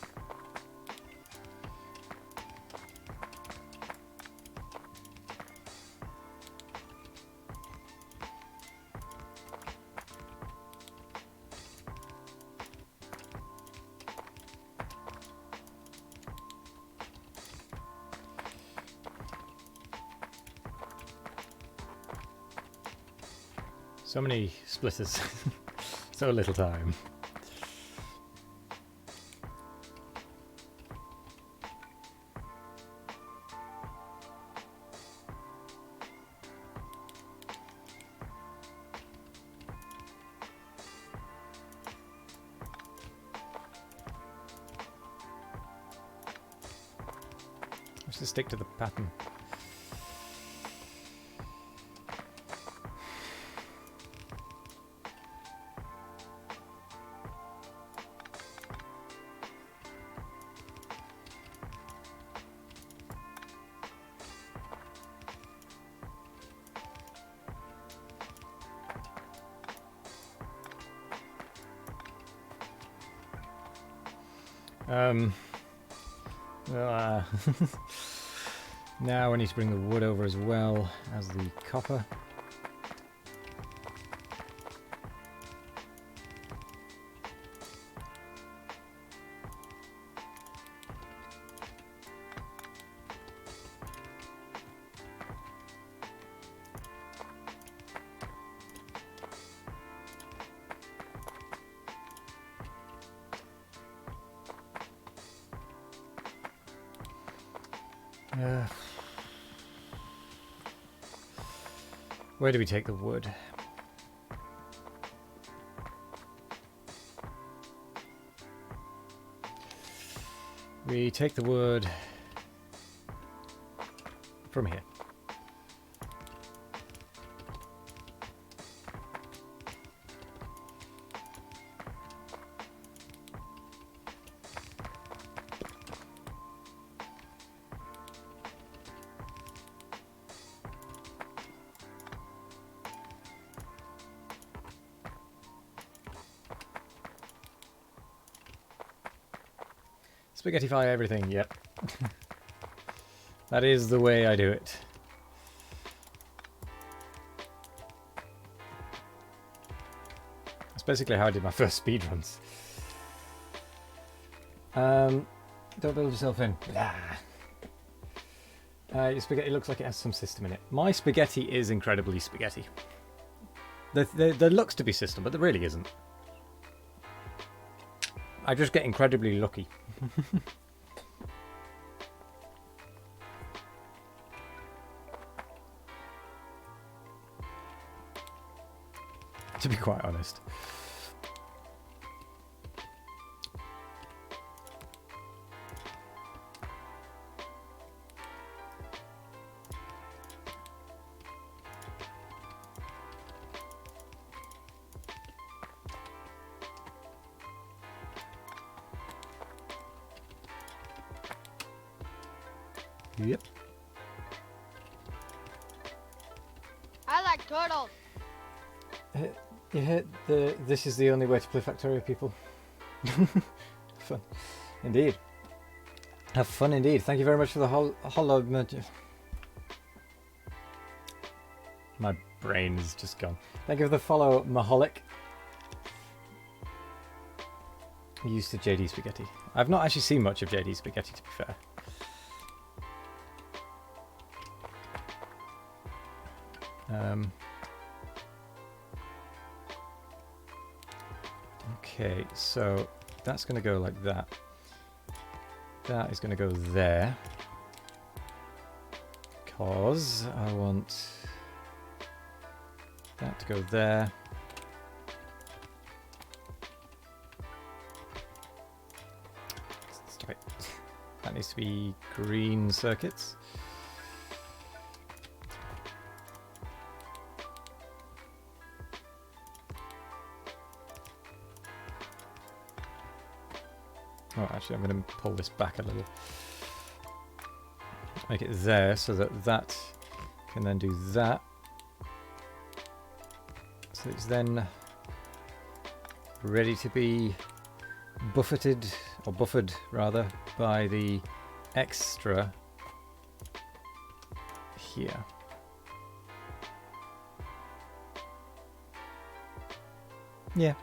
So many splitters, so little time. Let's just stick to the pattern. Uh, now I need to bring the wood over as well as the copper. Where do we take the wood? We take the wood from here. Spaghettify everything, yep. That is the way I do it. That's basically how I did my first speedruns. Don't build yourself in. Your spaghetti looks like it has some system in it. My spaghetti is incredibly spaghetti. There looks to be system, but there really isn't. I just get incredibly lucky. To be quite honest. Yep. I like turtles. Yeah, this is the only way to play Factorio, people. Fun. Indeed. Have fun indeed. Thank you very much for the hollow... My brain is just gone. Thank you for the follow, Maholic. Used to JD Spaghetti. I've not actually seen much of JD Spaghetti, to be fair. Okay, so that's going to go like that. That is going to go there. Because I want That to go there. Stop it. That needs to be green circuits. Oh, actually, I'm going to pull this back a little. Make it there so that that can then do that. So it's then ready to be buffeted, or buffered rather, by the extra here. Yeah.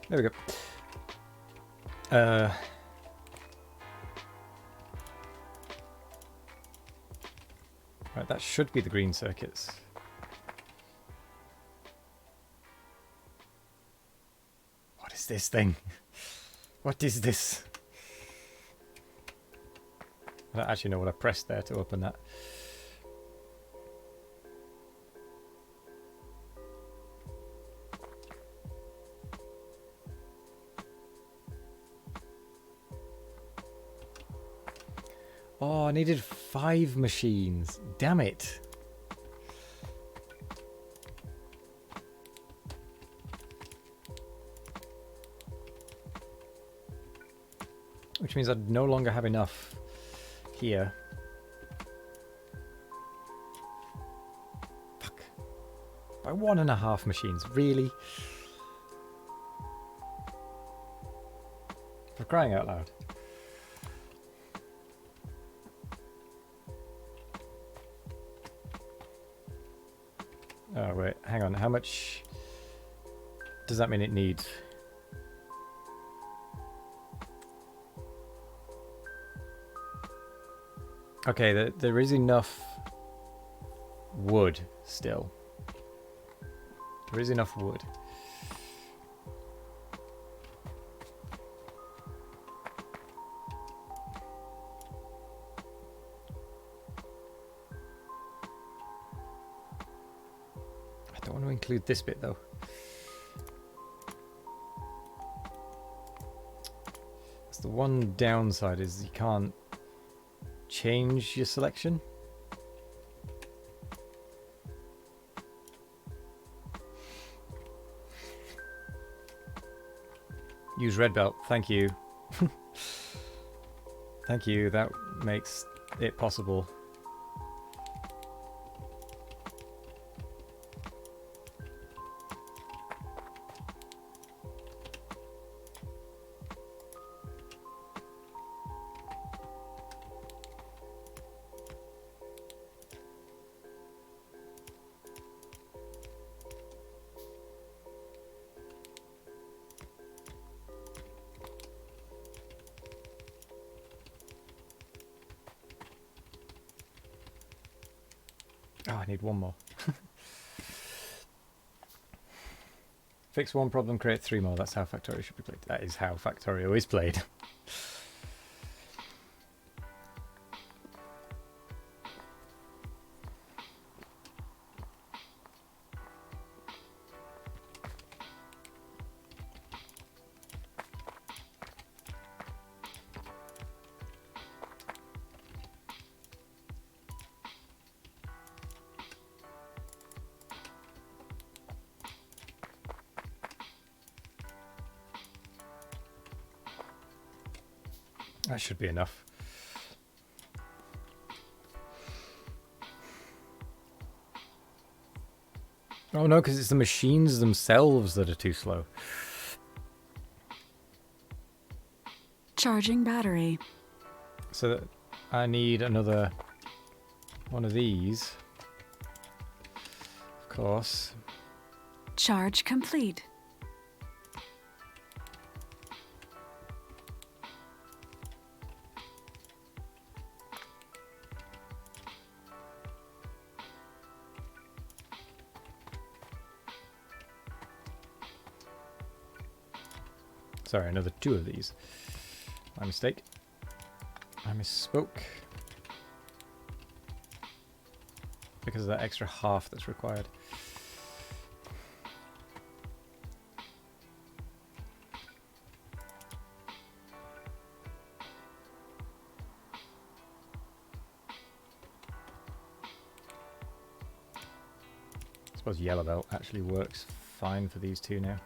There we go. Right, that should be the green circuits. What is this thing? What is this? I don't actually know what I pressed there to open that. Oh, I needed 5 machines. Damn it. Which means I'd no longer have enough here. Fuck. By 1.5 machines. Really? For crying out loud. Oh, wait, hang on. How much does that mean it needs? Okay, there is enough wood still. There is enough wood. I don't want to include this bit though. That's the one downside, is you can't change your selection. Use red belt, thank you. Thank you, that makes it possible. Oh, I need one more. Fix one problem, create 3 more. That's how Factorio should be played. That is how Factorio is played. That should be enough. Oh no, because it's the machines themselves that are too slow. Charging battery. So that I need another one of these. Of course. Charge complete. Sorry, another 2 of these. My mistake. I misspoke. Because of that extra half that's required. I suppose yellow belt actually works fine for these 2 now.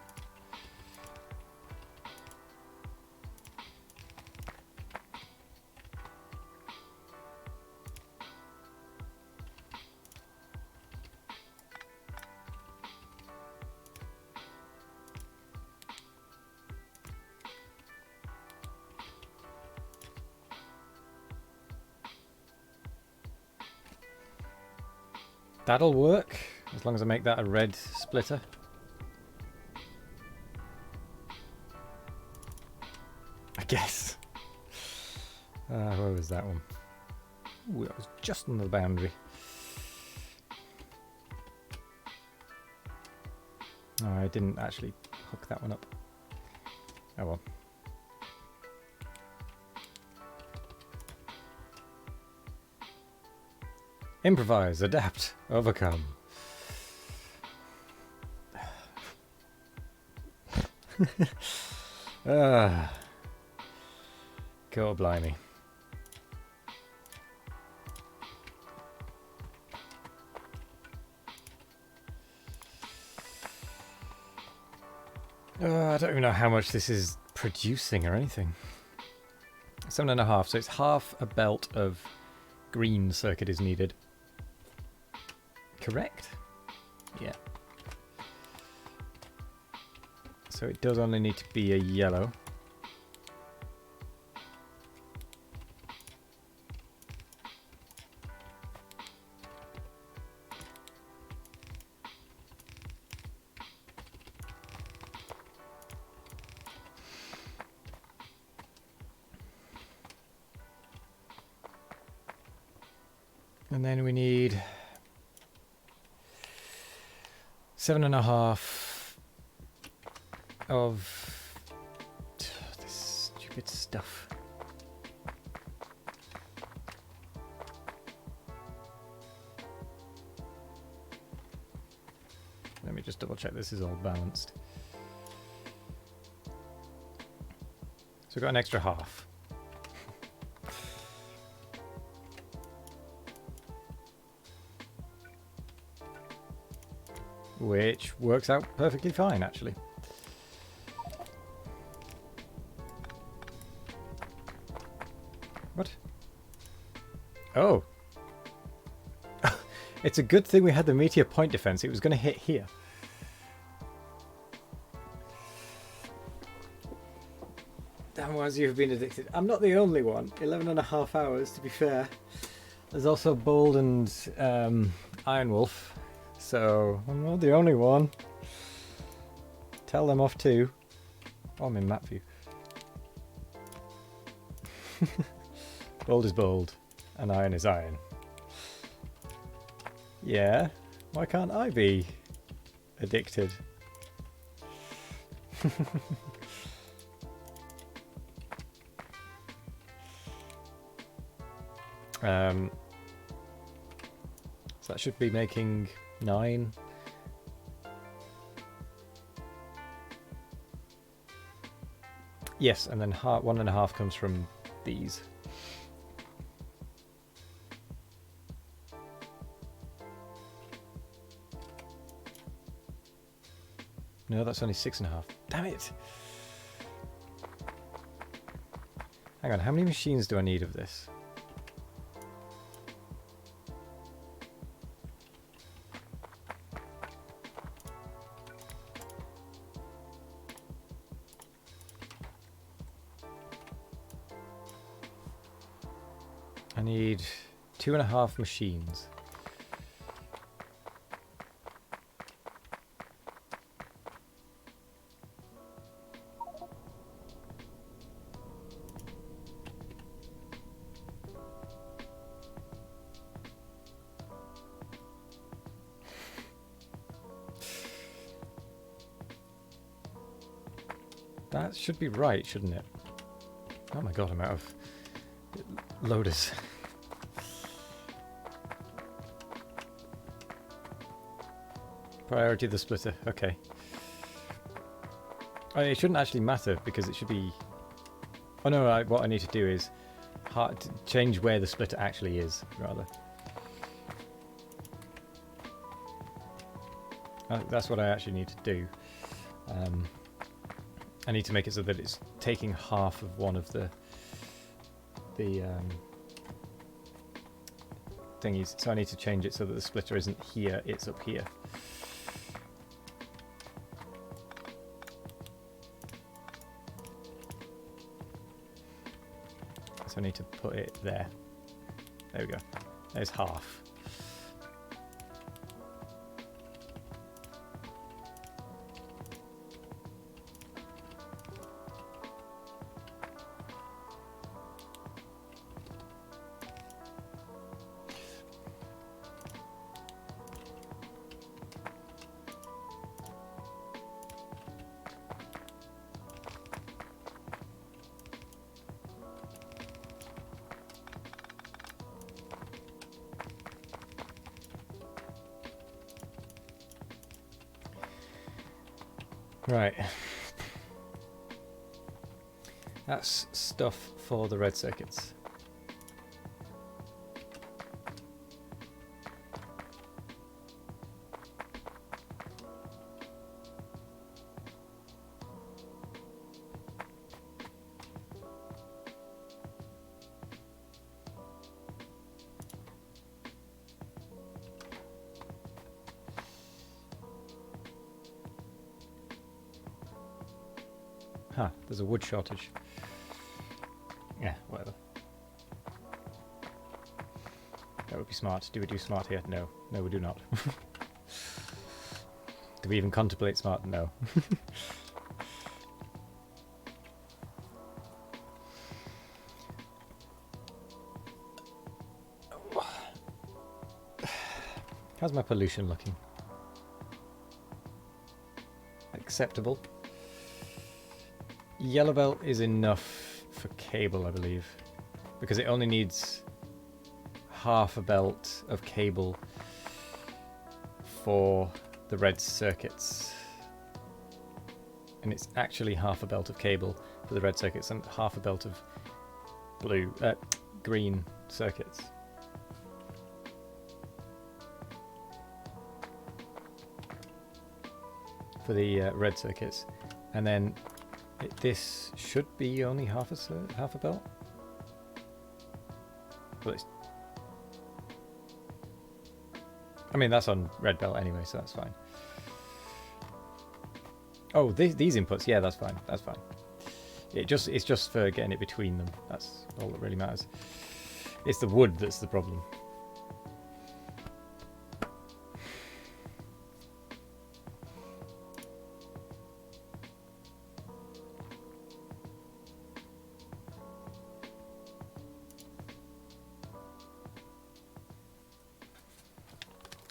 That'll work, as long as I make that a red splitter. I guess. Where was that one? Ooh, that was just on the boundary. Oh, I didn't actually hook that one up. Oh well. Improvise, adapt, overcome. God blimey. I don't even know how much this is producing or anything. 7.5, so it's half a belt of green circuit is needed. Correct? Yeah. So it does only need to be a yellow. And then we need 7.5 of this stupid stuff. Let me just double check this is all balanced. So we've got an extra half. Which works out perfectly fine, actually. What? Oh. It's a good thing we had the meteor point defense. It was going to hit here. Damn, was you've been addicted. I'm not the only one. 11.5 hours, to be fair. There's also Bold and Iron Wolf. So, I'm not the only one. Tell them off too. Oh, I'm in map view. Bold is bold, and iron is iron. Yeah, why can't I be addicted? So that should be making 9. Yes, and then 1.5 comes from these. No, that's only 6.5. Damn it! Hang on, how many machines do I need of this? I need 2.5 machines. That should be right, shouldn't it? Oh my god, I'm out of loaders. Priority the splitter, okay. Oh, it shouldn't actually matter because it should be... Oh no, what I need to do is change where the splitter actually is, rather. That's what I actually need to do. I need to make it so that it's taking half of one of the thingies. So I need to change it so that the splitter isn't here, it's up here. So I need to put it there. There we go. There's half. Right. That's stuff for the red circuits. Huh, there's a wood shortage. Yeah, whatever. That would be smart. Do we do smart here? No. No, we do not. Do we even contemplate smart? No. How's my pollution looking? Acceptable. Yellow belt is enough for cable, I believe, because it only needs half a belt of cable for the red circuits, and it's actually half a belt of cable for the red circuits and half a belt of green circuits. For the red circuits, and then this should be only half a belt. Well, I mean, that's on red belt anyway, so that's fine. Oh, these inputs, yeah, that's fine. That's fine. It's just for getting it between them. That's all that really matters. It's the wood that's the problem.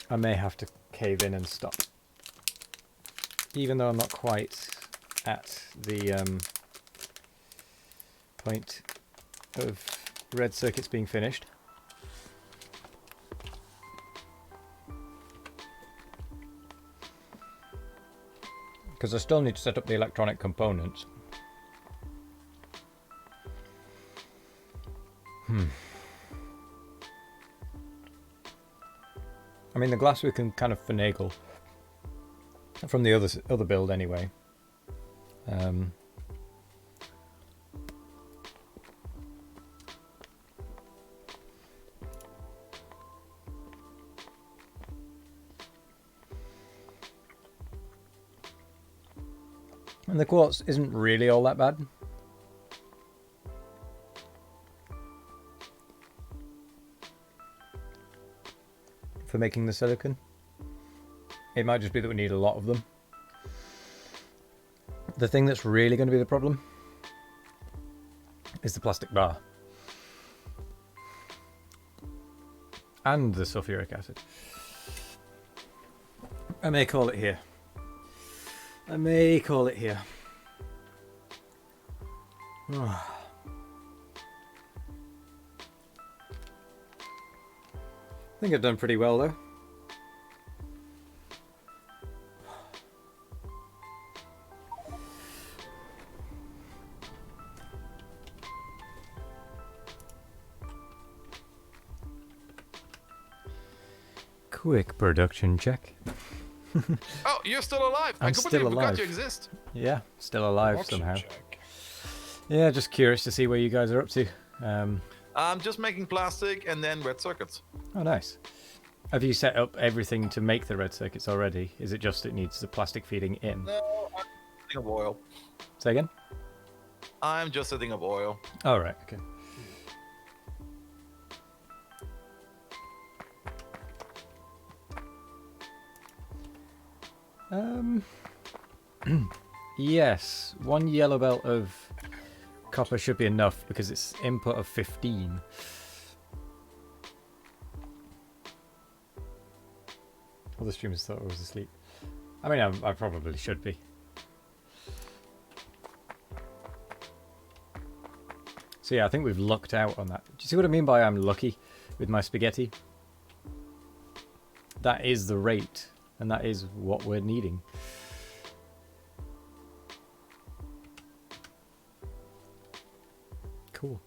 I may have to cave in and stop. Even though I'm not quite at the point of red circuits being finished. Because I still need to set up the electronic components. I mean, the glass we can kind of finagle from the other build anyway. And the quartz isn't really all that bad. For making the silicon. It might just be that we need a lot of them. The thing that's really going to be the problem is the plastic bar. And the sulfuric acid. I may call it here. I may call it here. I think I've done pretty well though. Quick production check. Oh, you're still alive! I I'm completely still forgot alive. you exist. Yeah, still alive Production somehow. check. Yeah, just curious to see where you guys are up to. I'm just making plastic and then red circuits. Oh, nice. Have you set up everything to make the red circuits already? Is it just it needs the plastic feeding in? No, I'm setting up oil. Say again? I'm just setting up oil. Oh, right, okay. Yes, one yellow belt of copper should be enough because it's input of 15. All the streamers thought I was asleep. I mean, I probably should be. So yeah, I think we've lucked out on that. Do you see what I mean by I'm lucky with my spaghetti? That is the rate, and that is what we're needing. Cool.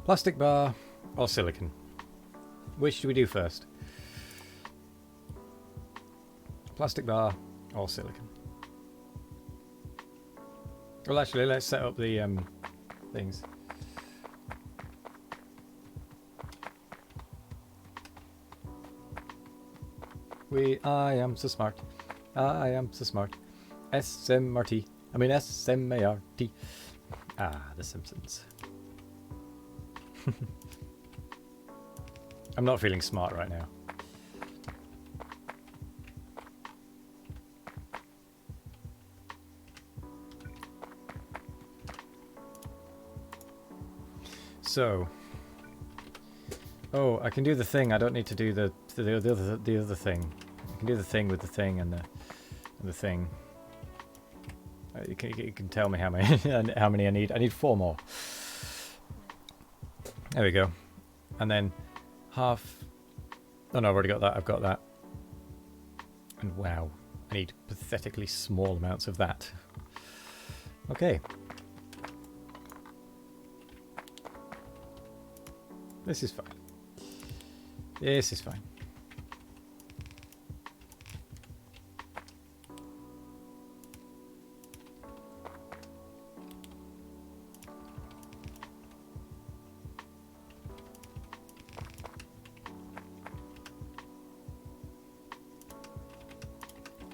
Plastic bar or silicon? Which do we do first? Plastic bar or silicon? Well, actually, let's set up the things. I am so smart. I am so smart. SMRT. I mean SMART. Ah, The Simpsons. I'm not feeling smart right now. So, oh, I can do the thing. I don't need to do the other thing. I can do the thing with the thing and the thing. You can tell me how many how many I need. I need 4 more. There we go. And then half. Oh no, I've already got that. I've got that. And wow, I need pathetically small amounts of that. Okay. This is fine. This is fine.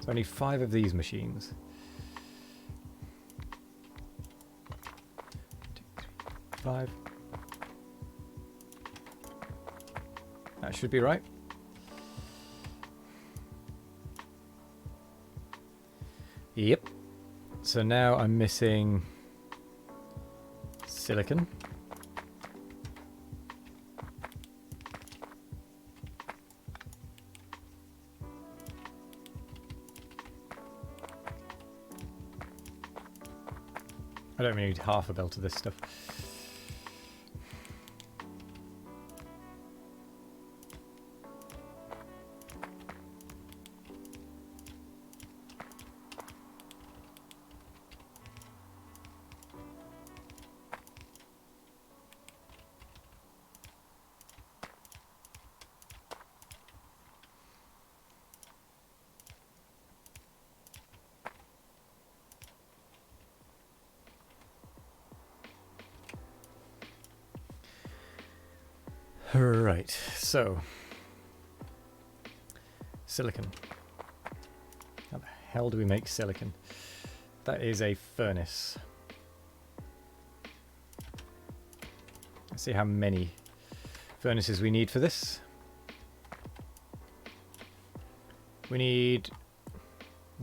So I need 5 of these machines. 2, 3, 5. That should be right. Yep. So now I'm missing silicon. I don't even need half a belt of this stuff. Right, so silicon. How the hell do we make silicon? That is a furnace. Let's see how many furnaces we need for this. We need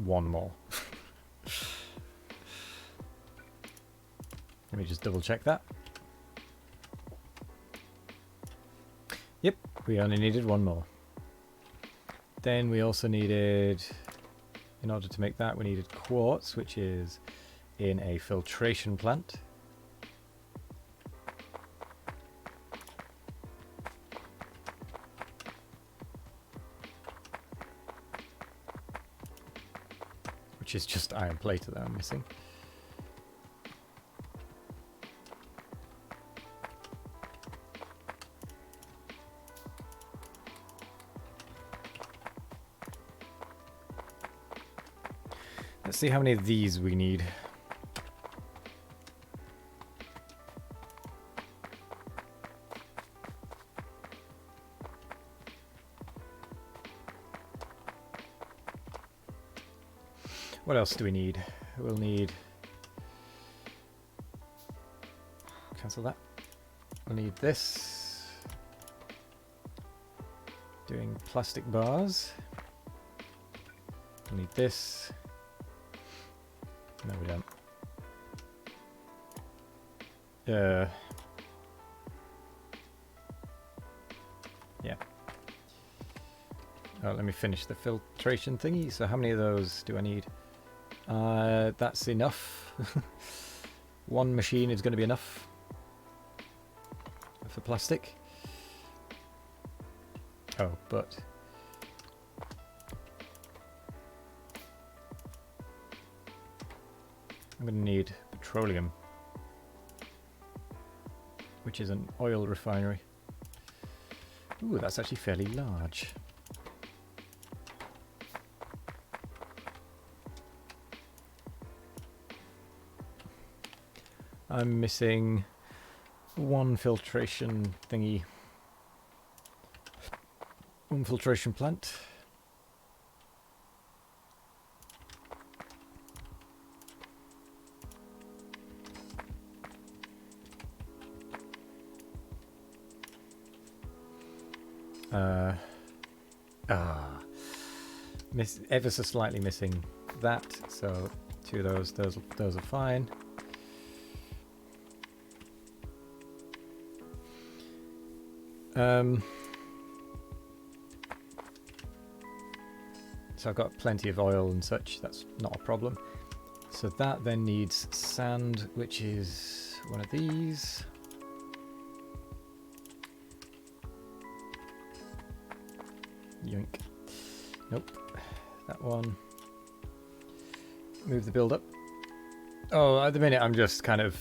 one more. Let me just double check that. Yep, we only needed one more. Then we also needed, in order to make that, we needed quartz, which is in a filtration plant. Which is just iron plate that I'm missing. Let's see how many of these we need. What else do we need? We'll need... Cancel that. We'll need this. Doing plastic bars. We'll need this. No, we don't. Yeah. Oh, let me finish the filtration thingy. So how many of those do I need? That's enough. One machine is going to be enough for plastic. Oh, but I'm going to need petroleum, which is an oil refinery. Ooh, that's actually fairly large. I'm missing one filtration thingy. One filtration plant. Ever so slightly missing that, so two of those are fine. So I've got plenty of oil and such, that's not a problem. So that then needs sand, which is one of these. Yoink. Nope. That one. Move the build up. Oh, at the minute I'm just kind of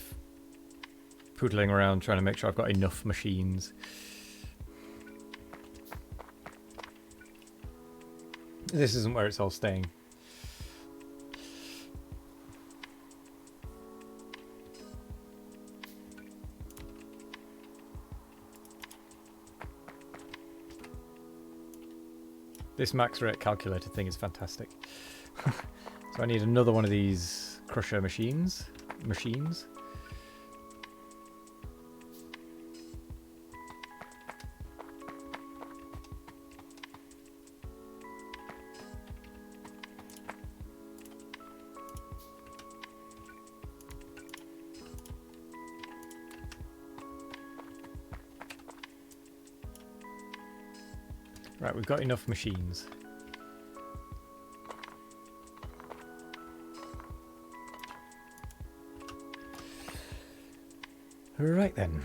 poodling around trying to make sure I've got enough machines. This isn't where it's all staying. This max rate calculator thing is fantastic. So I need another one of these crusher machines. Right, we've got enough machines. Right then.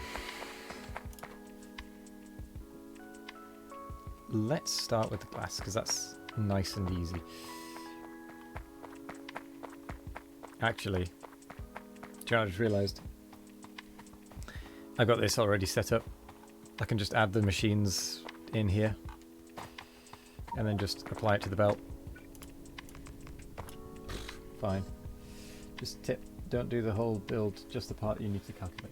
Let's start with the glass, because that's nice and easy. Actually, do you know, I just realised I've got this already set up. I can just add the machines in here and then just apply it to the belt. Fine. Just tip, don't do the whole build, just the part you need to calculate.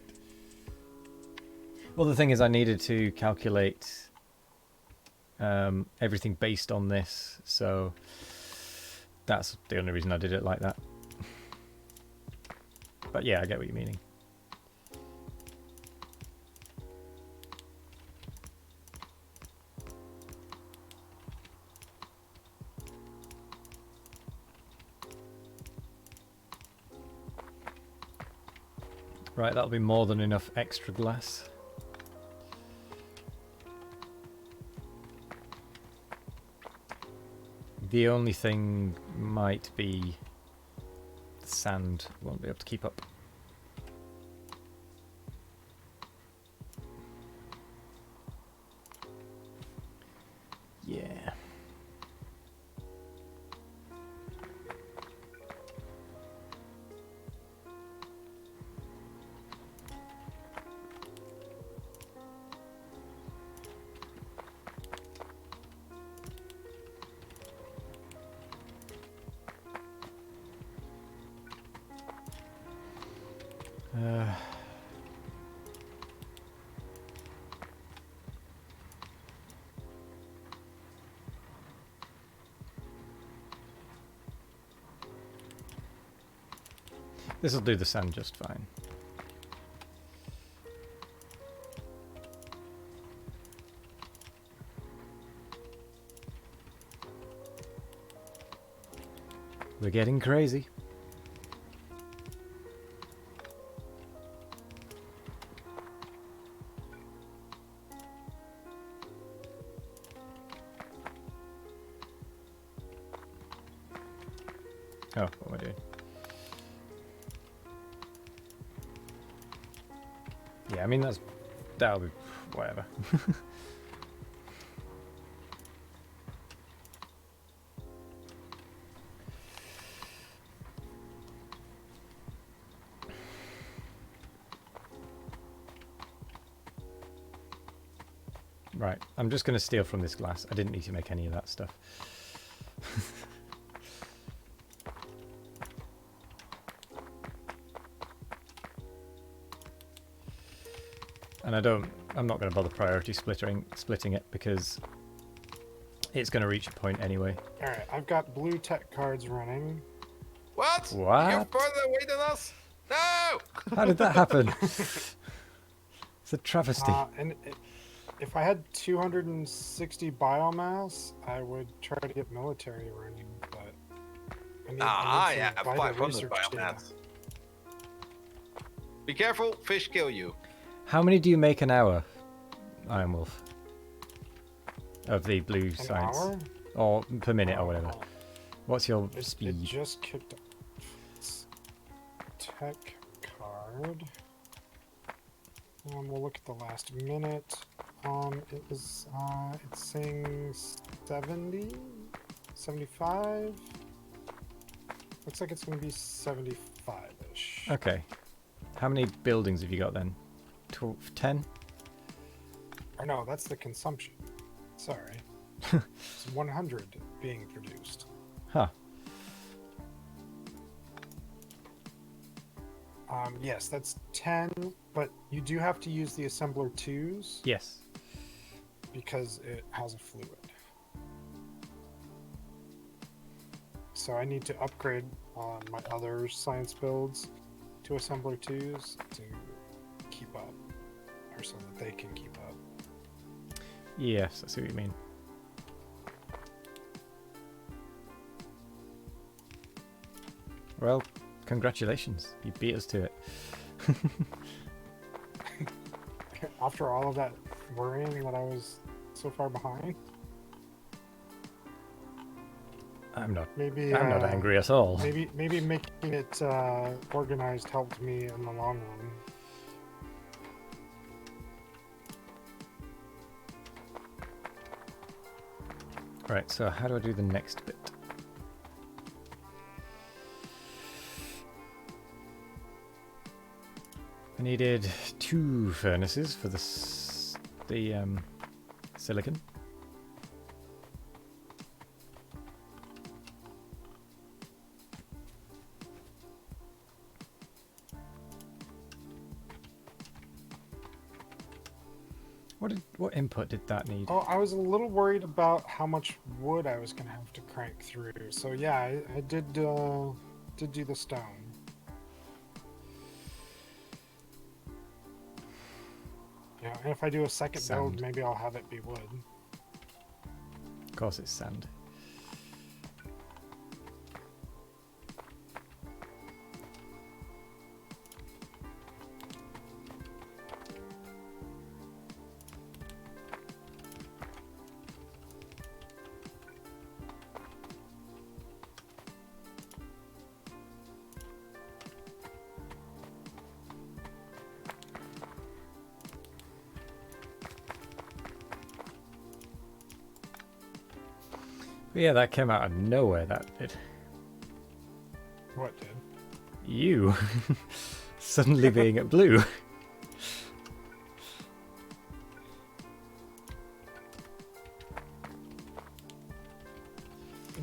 Well, the thing is, I needed to calculate everything based on this, so that's the only reason I did it like that. But yeah, I get what you're meaning. Right, that'll be more than enough extra glass. The only thing might be the sand. Won't be able to keep up. Yeah. This'll do the sand just fine. We're getting crazy. Oh, what am I doing? Yeah, I mean that'll be whatever. Right, I'm just going to steal from this glass. I didn't need to make any of that stuff. And I'm not going to bother priority splitting it because it's going to reach a point anyway. Alright, I've got blue tech cards running. What? What? You're further away than us? No! How did that happen? It's a travesty. If I had 260 biomass, I would try to get military running, but I some have vital 500 research data. biomass. Be careful, fish kill you. How many do you make an hour, Iron Wolf? Of the blue An science? hour? Or per minute or whatever. What's your It speed? just kicked off. It's tech card. We'll look at the last minute. It's saying 70, 75. Looks like it's going to be 75-ish. Okay. How many buildings have you got then? 10? Or no, that's the consumption. Sorry. It's 100 being produced. Huh. Yes, that's 10, but you do have to use the assembler 2s Yes. because it has a fluid. So I need to upgrade on my other science builds to assembler 2s to keep up, or so that they can keep up. Yes, I see what you mean. Well, congratulations. You beat us to it. After all of that worrying that I was so far behind, I'm not maybe I'm not angry at all. Maybe making it organized helped me in the long run. Right, so how do I do the next bit? I needed 2 furnaces for the silicon. What input did that need? Oh, I was a little worried about how much wood I was gonna have to crank through. So yeah, I did do the stone. Yeah, and if I do a second Sand. build, maybe I'll have it be wood. Of course it's sand. But yeah, that came out of nowhere, that did. What did? You suddenly being at blue.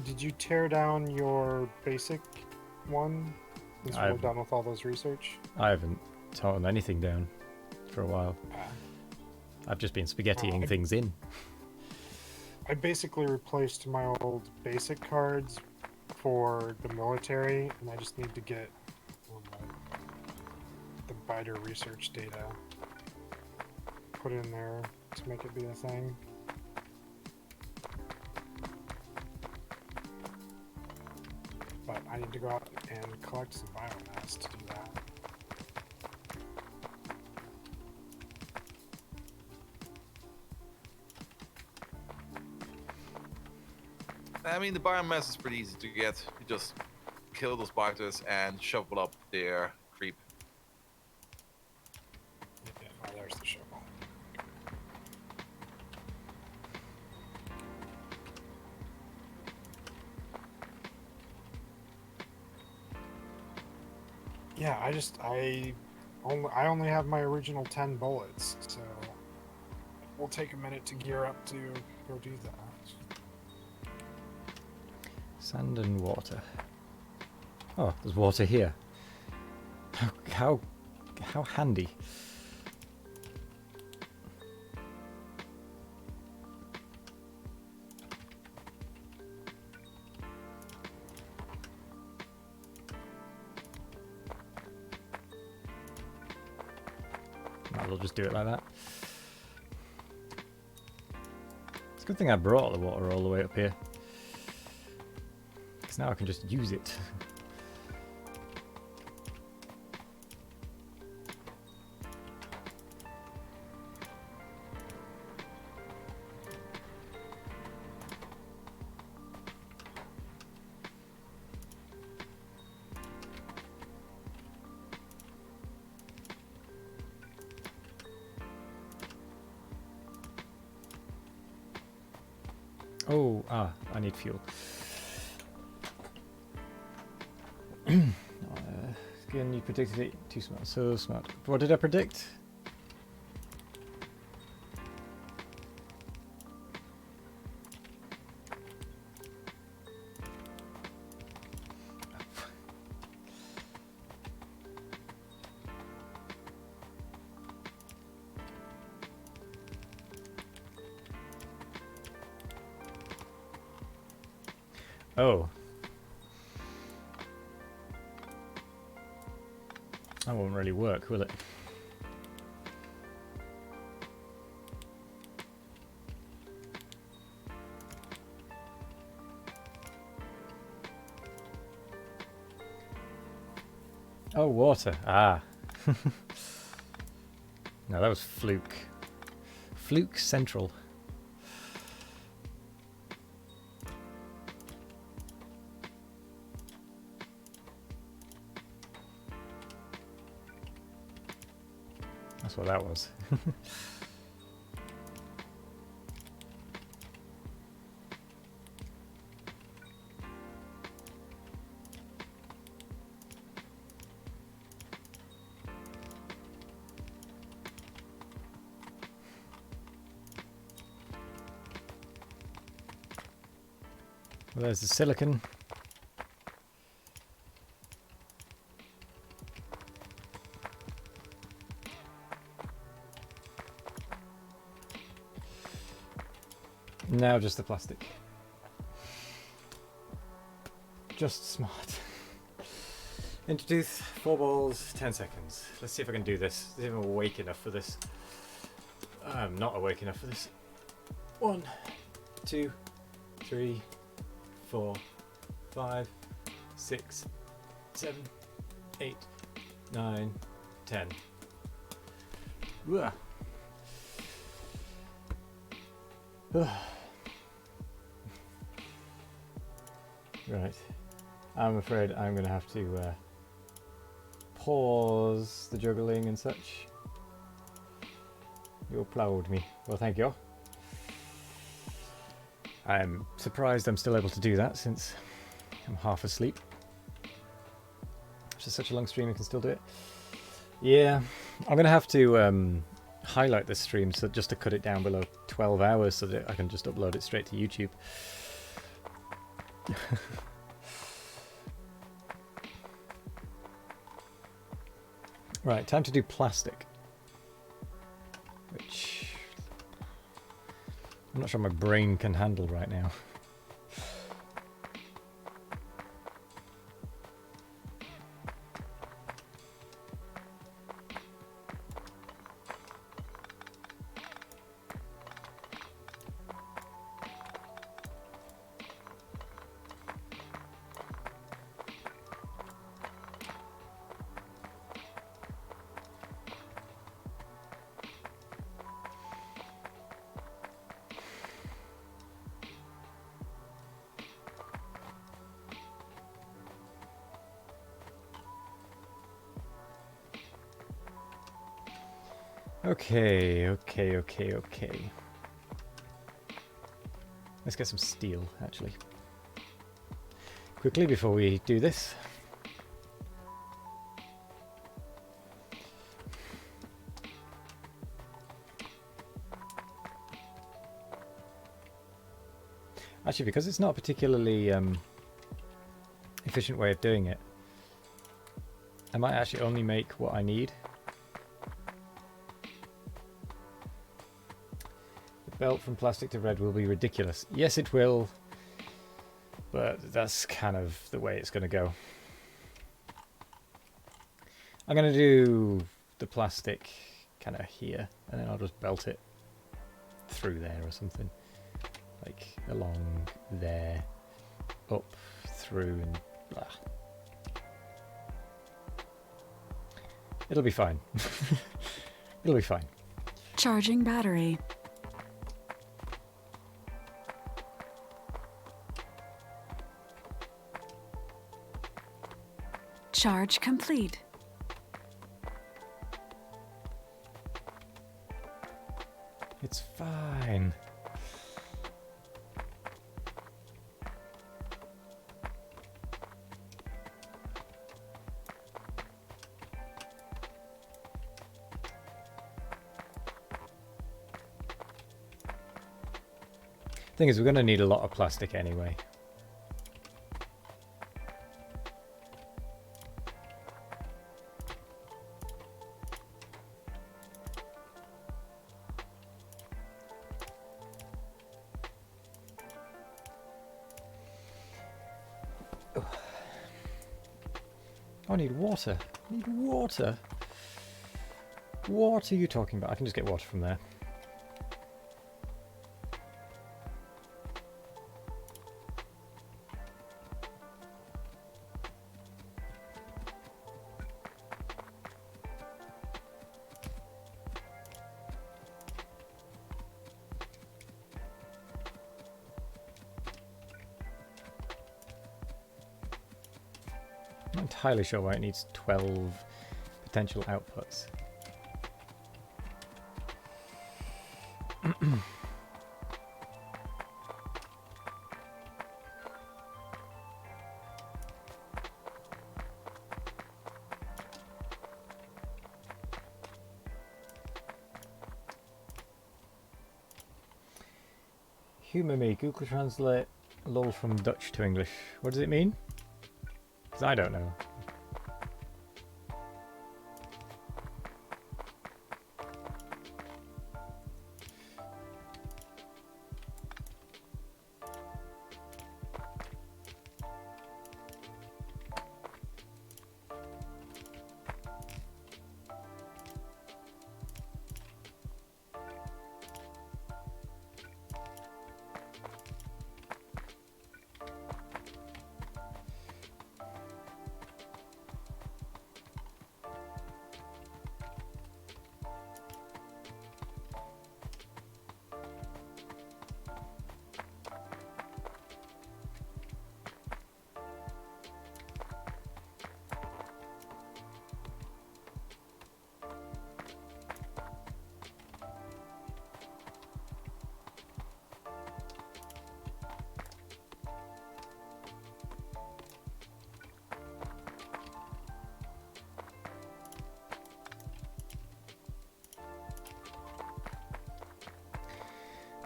Did you tear down your basic one? Since we're I've- done with all those research? I haven't torn anything down for a while. Ah. I've just been spaghettiing I- things in. I basically replaced my old basic cards for the military, and I just need to get the biter research data put in there to make it be a thing. But I need to go out and collect some biomass to do that. I mean, the biomass is pretty easy to get. You just kill those biters and shovel up their creep. Yeah, oh, there's the shovel. Yeah, I only have my original 10 bullets, so we'll take a minute to gear up to go do that. Sand and water. Oh, there's water here. How handy. Might as well just do it like that. It's a good thing I brought the water all the way up here. Because now I can just use it. Oh, I need fuel. Again, you predicted it too smart. So smart. What did I predict? Oh. That won't really work, will it? Oh, water. Ah. No, that was fluke. Fluke Central. That's what that was. Well, there's the silicon. Now just the plastic. Just smart. Introduce 4 balls, 10 seconds. Let's see if I can do this. See if I'm awake enough for this. I'm not awake enough for this. 1, 2, 3, 4, 5, 6, 7, 8, 9, 10. Ugh. Right. I'm afraid I'm going to have to pause the juggling and such. You applaud me. Well, thank you. I'm surprised I'm still able to do that since I'm half asleep. After such a long stream, I can still do it. Yeah, I'm going to have to highlight this stream so just to cut it down below 12 hours so that I can just upload it straight to YouTube. Right, time to do plastic. Which I'm not sure my brain can handle right now. Okay. Let's get some steel, actually. Quickly, before we do this. Actually, because it's not a particularly efficient way of doing it, I might actually only make what I need. Belt from plastic to red will be ridiculous. Yes, it will. But that's kind of the way it's going to go. I'm going to do the plastic kind of here, and then I'll just belt it through there or something. Like along there, up, through, and blah. It'll be fine. It'll be fine. Charging battery. Charge complete. It's fine. Thing is, we're going to need a lot of plastic anyway. I need water. I need water. What are you talking about? I can just get water from there. I'm not entirely sure why it needs 12 potential outputs. Humour me, Google Translate lol from Dutch to English. What does it mean? Because I don't know.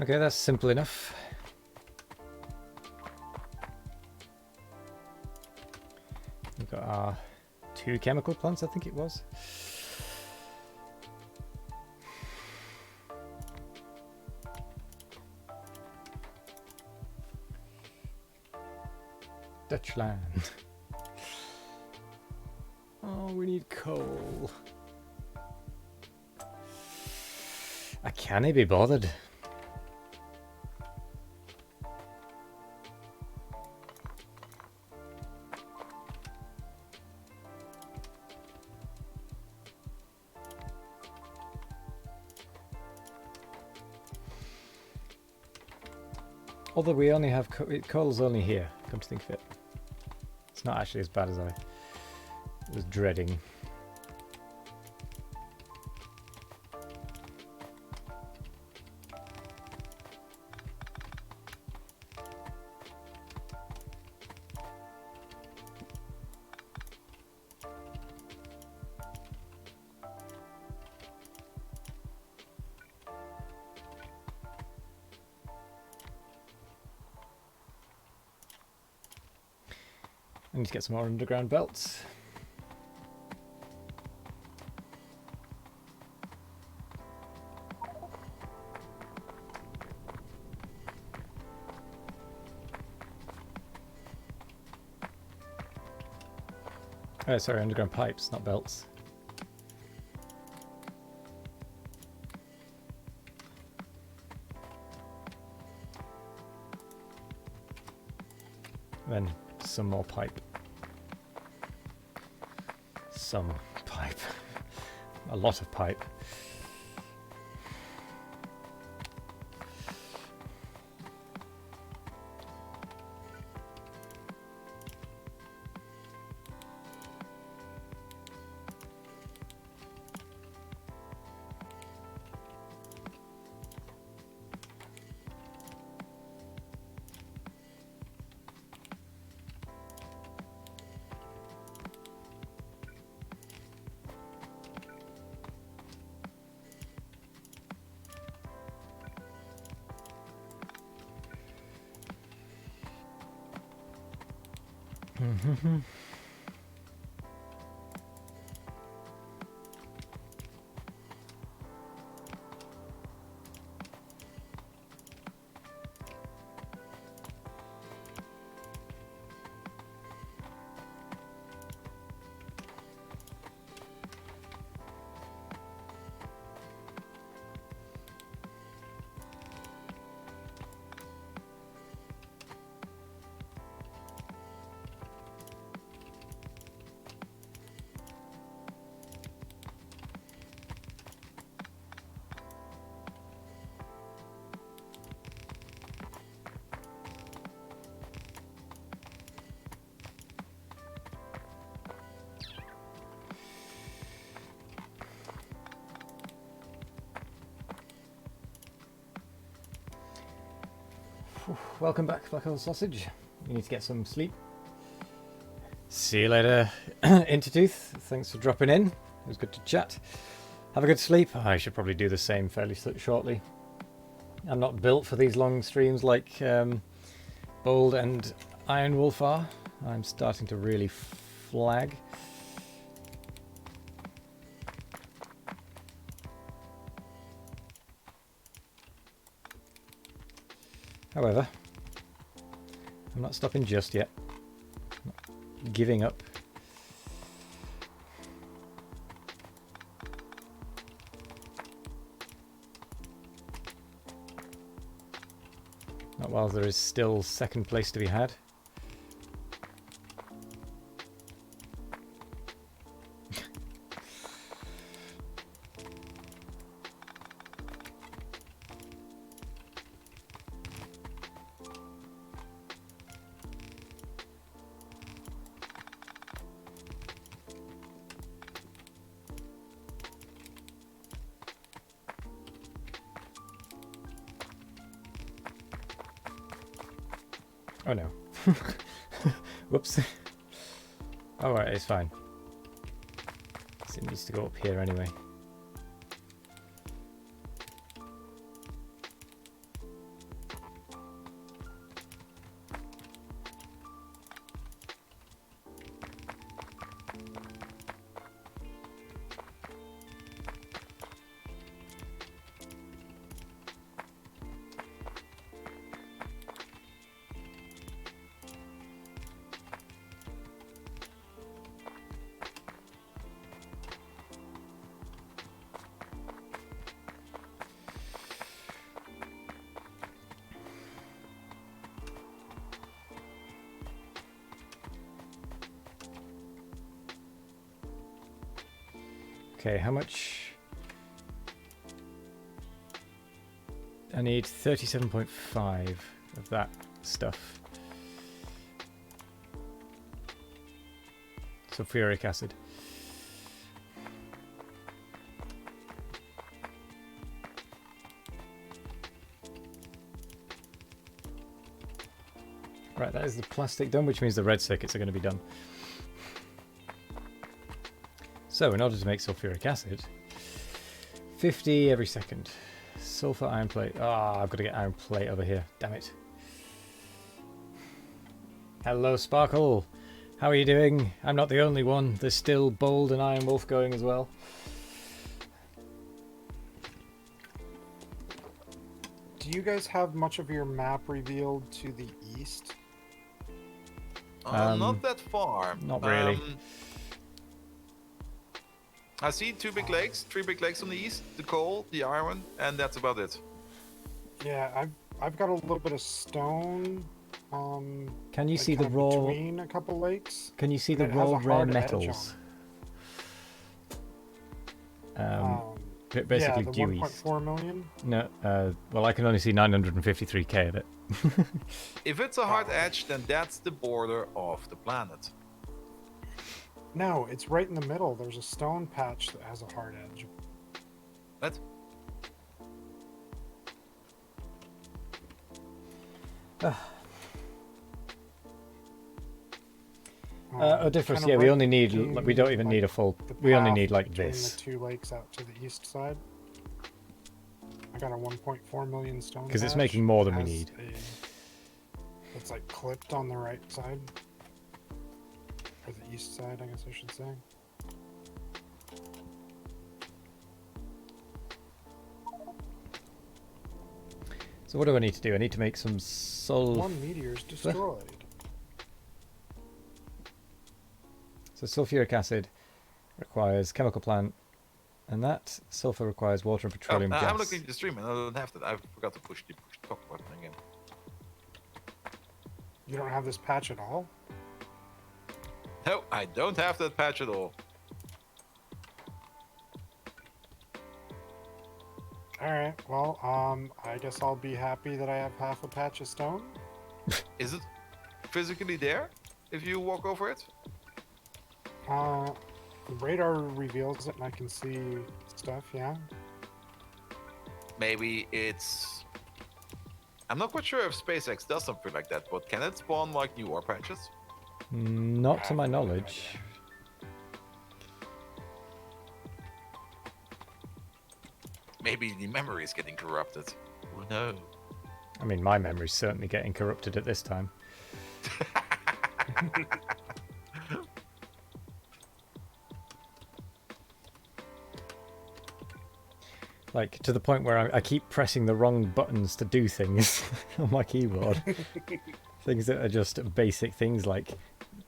Okay, that's simple enough. We've got our 2 chemical plants, I think it was. Dutchland. Oh, we need coal. I can't be bothered. Although we only have coal's only here, come to think of it. It's not actually as bad as I was dreading. I need to get some more underground belts. Oh, sorry, underground pipes, not belts. Then some more pipe. Some pipe. A lot of pipe. Welcome back, Black Hole Sausage. You need to get some sleep. See you later, Intertooth. Thanks for dropping in. It was good to chat. Have a good sleep. I should probably do the same fairly shortly. I'm not built for these long streams like Bold and Iron Wolf are. I'm starting to really flag. However, I'm not stopping just yet. I'm not giving up. Not while there is still second place to be had. Oh no. Whoops. Alright, it's fine. It needs to go up here anyway. Okay, how much? I need 37.5 of that stuff. Sulfuric acid. Right, that is the plastic done, which means the red circuits are going to be done. So, in order to make sulfuric acid, 50 every second. Sulfur iron plate. Ah, I've got to get iron plate over here. Damn it. Hello, Sparkle. How are you doing? I'm not the only one. There's still Bold and Iron Wolf going as well. Do you guys have much of your map revealed to the east? Not that far. Not really. I see 2 big lakes, 3 big lakes on the east, the coal, the iron, and that's about it. Yeah, I've got a little bit of stone. Can you like see the kind of raw? between a couple lakes? Can you see the It has a raw rare hard edge metals? Basically yeah, the dewies. 1.4 million. No, well, I can only see 953k of it. If it's a hard edge, then that's the border of the planet. No, it's right in the middle. There's a stone patch that has a hard edge. What? Difference. kinda Yeah, we right only need. between, We don't even like, need a full. the We only path need like between this. The 2 lakes out to the east side. I got a 1.4 million stone. Because it's patch. making more than we Has need. It's like clipped on the right side. Or the east side, I guess I should say. So what do I need to do? I need to make some sulfur. 1 meteor's destroyed. So sulfuric acid requires chemical plant, and that sulfur requires water and petroleum gas. I'm looking at the stream and I don't have that. I forgot to push the talk button again. You don't have this patch at all? No, I don't have that patch at all. Alright, well, I guess I'll be happy that I have half a patch of stone. Is it physically there if you walk over it? The radar reveals it and I can see stuff, yeah. Maybe it's... I'm not quite sure if SpaceX does something like that, but can it spawn like new ore patches? Not to my knowledge. Maybe the memory is getting corrupted. Oh no. I mean, my memory's certainly getting corrupted at this time. Like, to the point where I keep pressing the wrong buttons to do things on my keyboard. Things that are just basic things like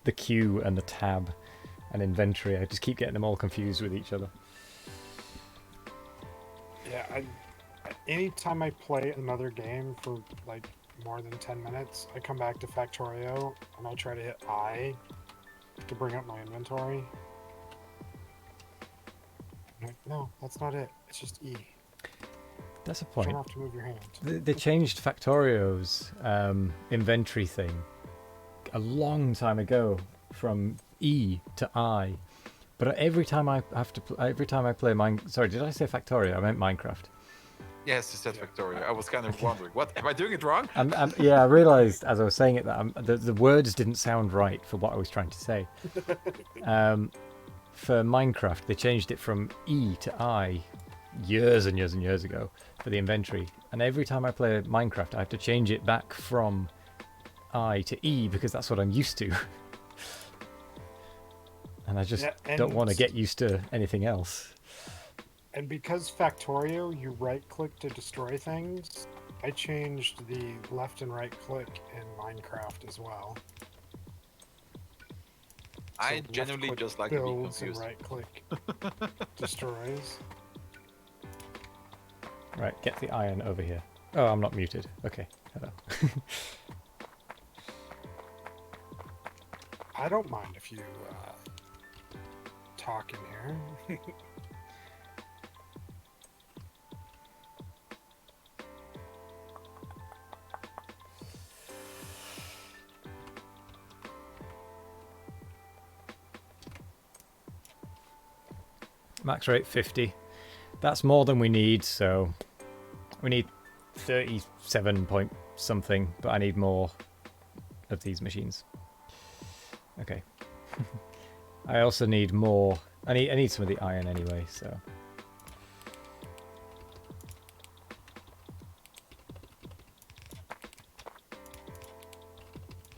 the Q and the tab and inventory. I just keep getting them all confused with each other. Yeah, anytime I play another game for like more than 10 minutes, I come back to Factorio and I try to hit I to bring up my inventory. I'm like, no, that's not it. It's just E. That's a You point. don't have to move your hand. They changed Factorio's inventory thing a long time ago from E to I, but every time I play sorry, did I say Factorio? I meant Minecraft. Yes, you said Factorio. I was kind of wondering, what? Am I doing it wrong? Yeah, I realised as I was saying it that the words didn't sound right for what I was trying to say. For Minecraft, they changed it from E to I years and years and years ago for the inventory. And every time I play Minecraft, I have to change it back from I to E because that's what I'm used to. And I just don't want to get used to anything else. And because Factorio, you right-click to destroy things, I changed the left and right click in Minecraft as well. I So genuinely left-click just like to be builds and confused. right-click destroys. Right, get the iron over here. Oh, I'm not muted. Okay, hello. I don't mind if you talk in here. Max rate 50. That's more than we need, so we need 37 point something, but I need more of these machines. Okay. I also need more. I need some of the iron anyway, so.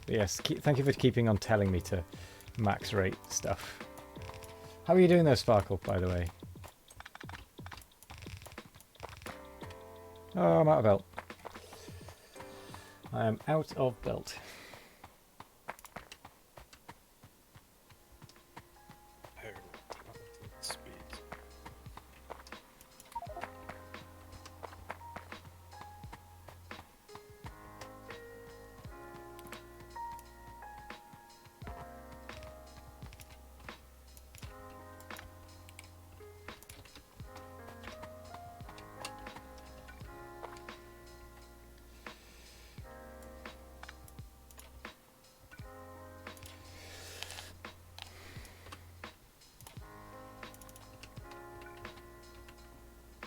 Yes, thank you for keeping on telling me to max rate stuff. How are you doing there, Sparkle, by the way? Oh, I'm out of belt. I am out of belt. Speed.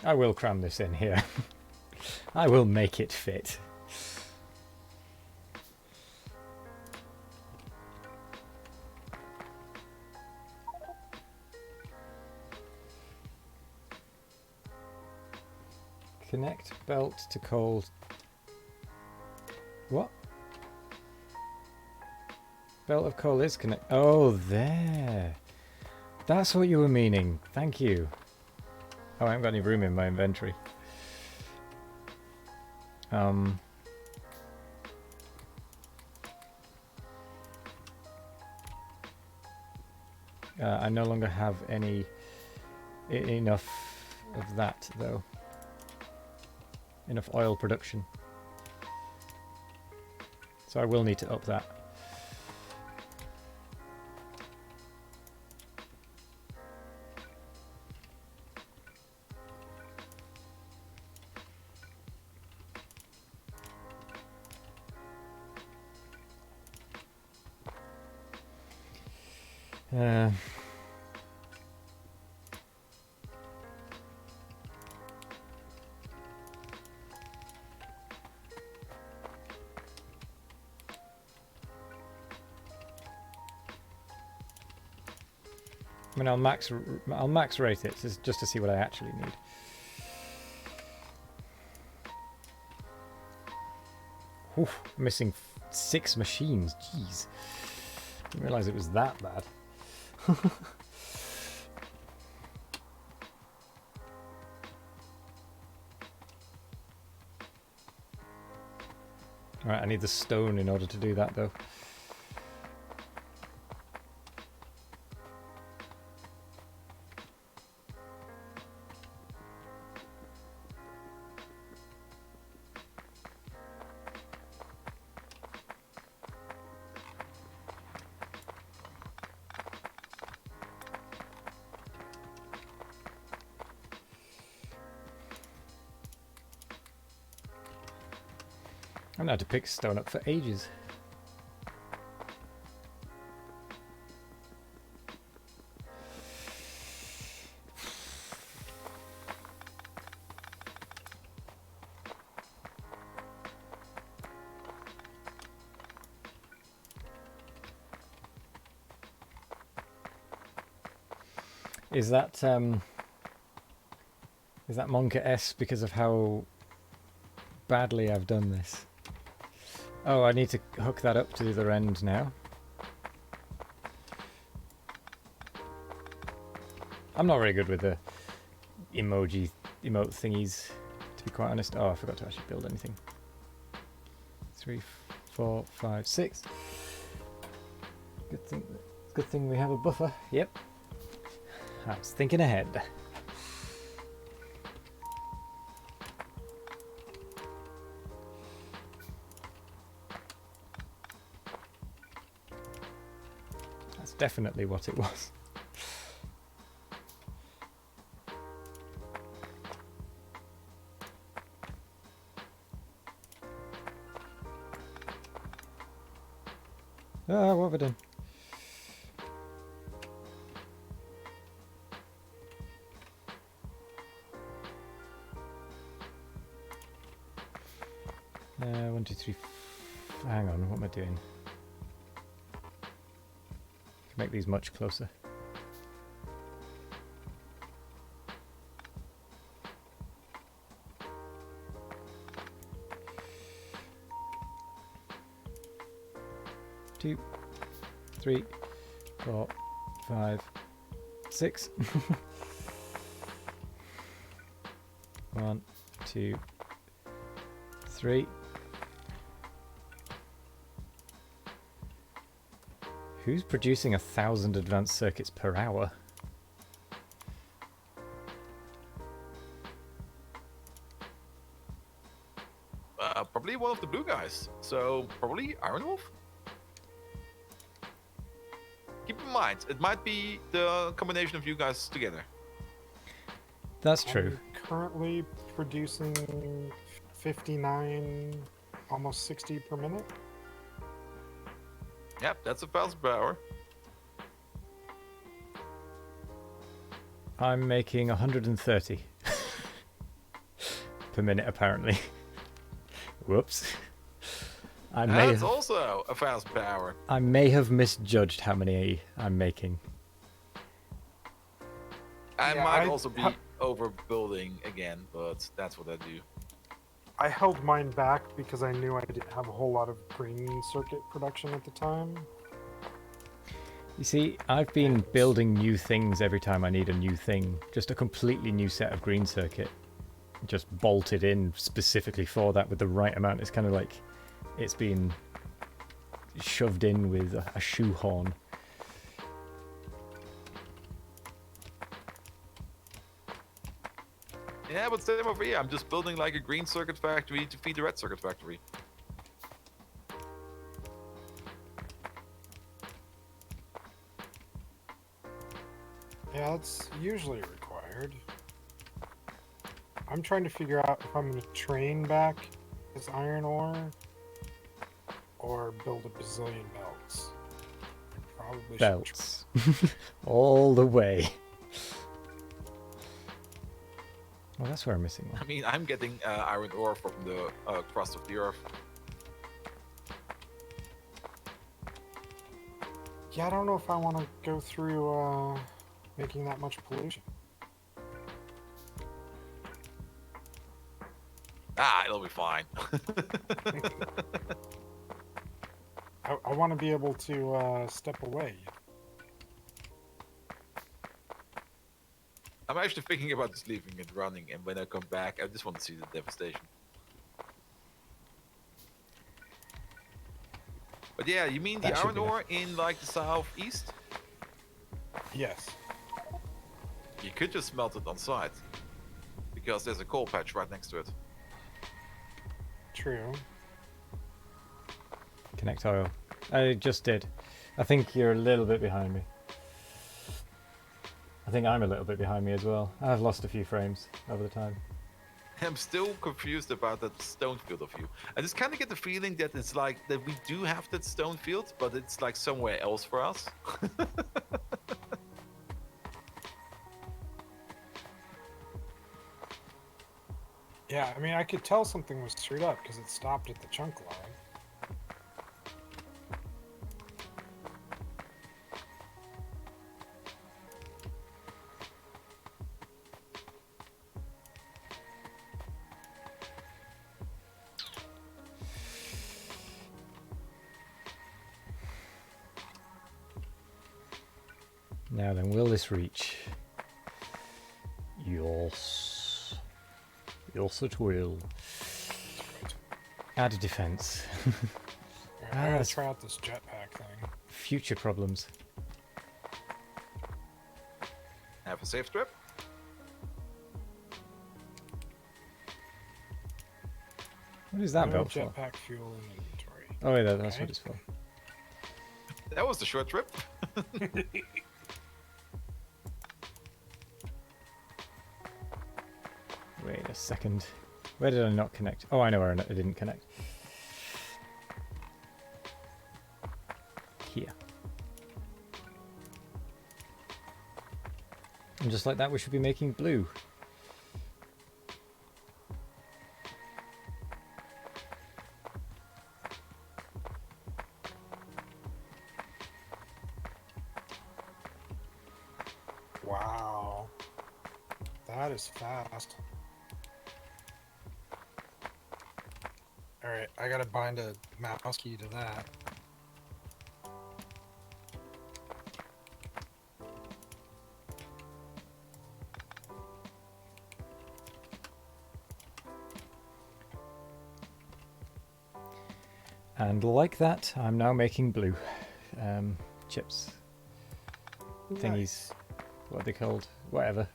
I will cram this in here. I will make it fit. Connect belt to cold. What? Belt of coal is connect. Oh, there. That's what you were meaning. Thank you. Oh, I haven't got any room in my inventory. I no longer have enough of that, though. Enough oil production. So I will need to up that. I mean, I'll max rate it just to see what I actually need. Oof, missing 6 machines. Jeez, didn't realize it was that bad. Alright, I need the stone in order to do that, though. I've not had to pick stone up for ages. Is that Monka S because of how badly I've done this? Oh, I need to hook that up to the other end now. I'm not very good with the emote thingies, to be quite honest. Oh, I forgot to actually build anything. 3, 4, 5, 6. Good thing we have a buffer. Yep. I was thinking ahead. That's definitely what it was. Ah, what have I done? 2, 3. Hang on, what am I doing? Make these much closer. Two, 3, 4, 5, 6. 1, 2, 3. Who's producing 1,000 advanced circuits per hour? Probably one of the blue guys. So probably Iron Wolf. Keep in mind, it might be the combination of you guys together. That's true. I'm currently producing 59, almost 60 per minute. Yep, that's 1,000 per hour. I'm making 130 per minute, apparently. Whoops. That's also 1,000 per hour. I may have misjudged how many I'm making. I Yeah, might also be overbuilding again, but that's what I do. I held mine back because I knew I didn't have a whole lot of green circuit production at the time. You see, I've been building new things every time I need a new thing. Just a completely new set of green circuit. Just bolted in specifically for that with the right amount. It's kind of like it's been shoved in with a shoehorn. Yeah, but same over here. I'm just building like a green circuit factory to feed the red circuit factory. Yeah, that's usually required. I'm trying to figure out if I'm going to train back this iron ore or build a bazillion belts. I probably should Belts. All the way. Well, that's where I'm missing one. I mean, I'm getting iron ore from the crust of the earth. Yeah, I don't know if I want to go through making that much pollution. It'll be fine. I want to be able to step away. I'm actually thinking about just leaving it running, and when I come back, I just want to see the devastation. But yeah, you mean the That should iron be ore in like the southeast? Yes. You could just smelt it on site, because there's a coal patch right next to it. True. Connect oil. I just did. I think you're a little bit behind me. I think I'm a little bit behind me as well. I've lost a few frames over the time. I'm still confused about that stone field of you. I just kind of get the feeling that it's like that we do have that stone field, but it's like somewhere else for us. Yeah, I mean, I could tell something was screwed up because it stopped at the chunk line. Now then, will this reach? Yes. Yes, it will. Add a defense. I gotta that's- try out this jetpack thing. Future problems. Have a safe trip. What is that No belt for? jetpack fuel in inventory. Oh, yeah, that's Okay. what it's for. That was the short trip. Wait a second. Where did I not connect? Oh, I know where I didn't connect. Here. And just like that, we should be making blue. Wow. That is fast. Alright, I gotta bind a mouse key to that. And like that, I'm now making blue chips. Thingies. Nice. What are they called? Whatever.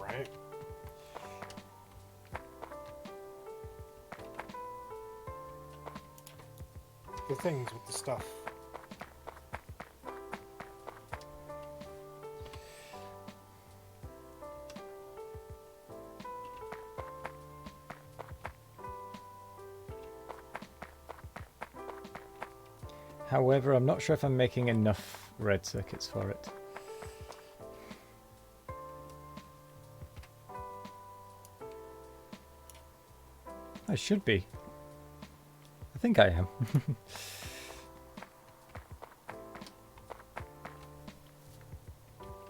Right? The things with the stuff. However, I'm not sure if I'm making enough red circuits for it. I should be. I think I am.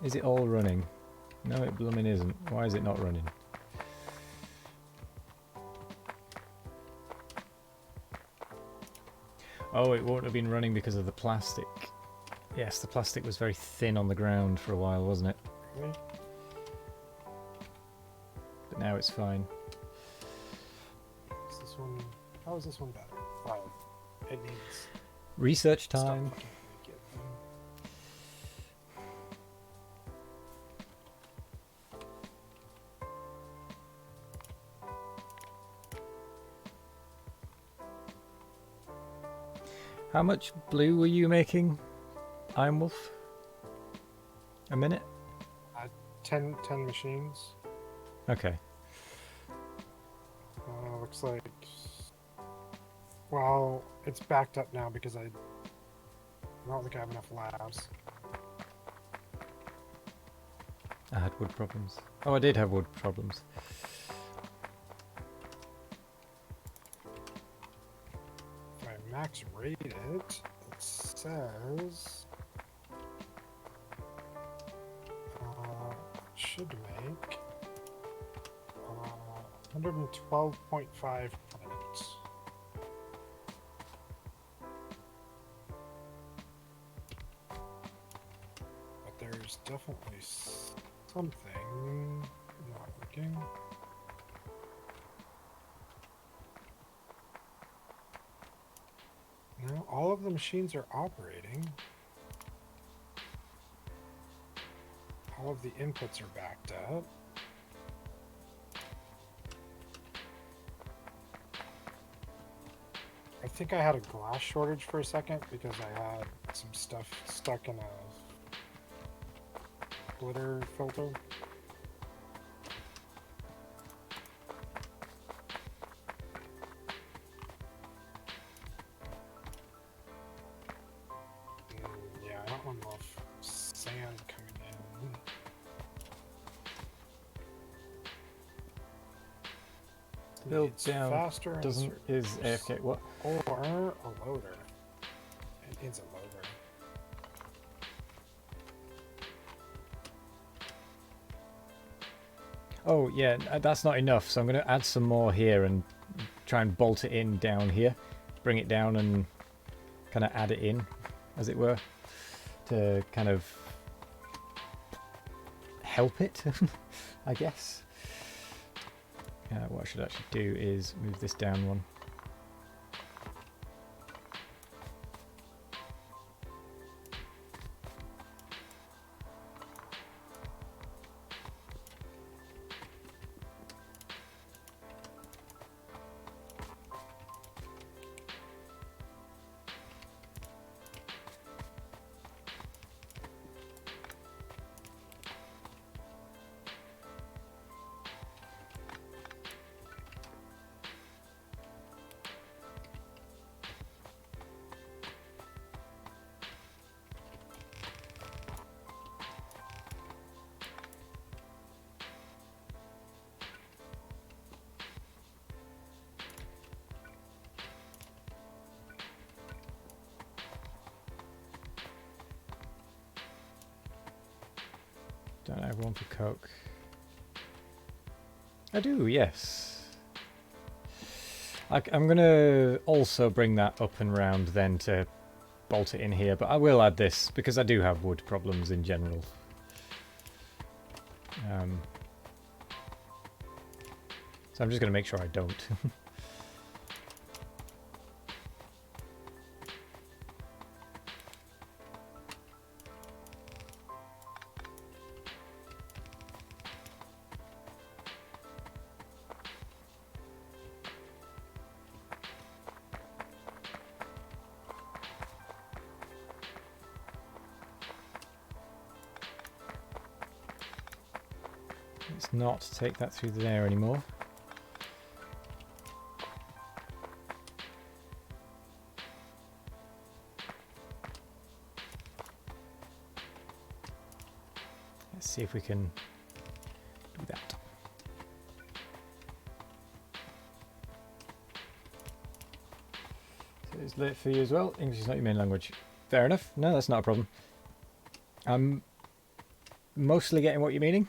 Is it all running? No, it blooming isn't. Why is it not running? Oh, it won't have been running because of the plastic. Yes, the plastic was very thin on the ground for a while, wasn't it? Really? But now it's fine. Is this one? How is this one better? Wow. It needs Research stuff time. I can't really get them. How much blue were you making, Iron Wolf? A minute? 10 machines. Okay. Looks like. Well, it's backed up now because I don't think I have enough labs. I had wood problems. Oh, I did have wood problems. If I max rate it, it says it should make 112.5 credits. But there's definitely something not working. No, all of the machines are operating. All of the inputs are backed up. I think I had a glass shortage for a second because I had some stuff stuck in a glitter filter. Yeah, I don't want enough sand coming in. Build Needs down faster doesn't is inserters. AFK. What? Or a loader. It needs a loader. Oh yeah, that's not enough. So I'm going to add some more here and try and bolt it in down here, bring it down and kind of add it in, as it were, to kind of help it, I guess. What I should actually do is move this down one. Don't I have one for coke? I do, yes. I'm going to also bring that up and round then to bolt it in here, but I will add this because I do have wood problems in general. So I'm just going to make sure I don't. Let's not take that through there anymore. Let's see if we can do that. So it's late for you as well. English is not your main language. Fair enough. No, that's not a problem. I'm mostly getting what you're meaning,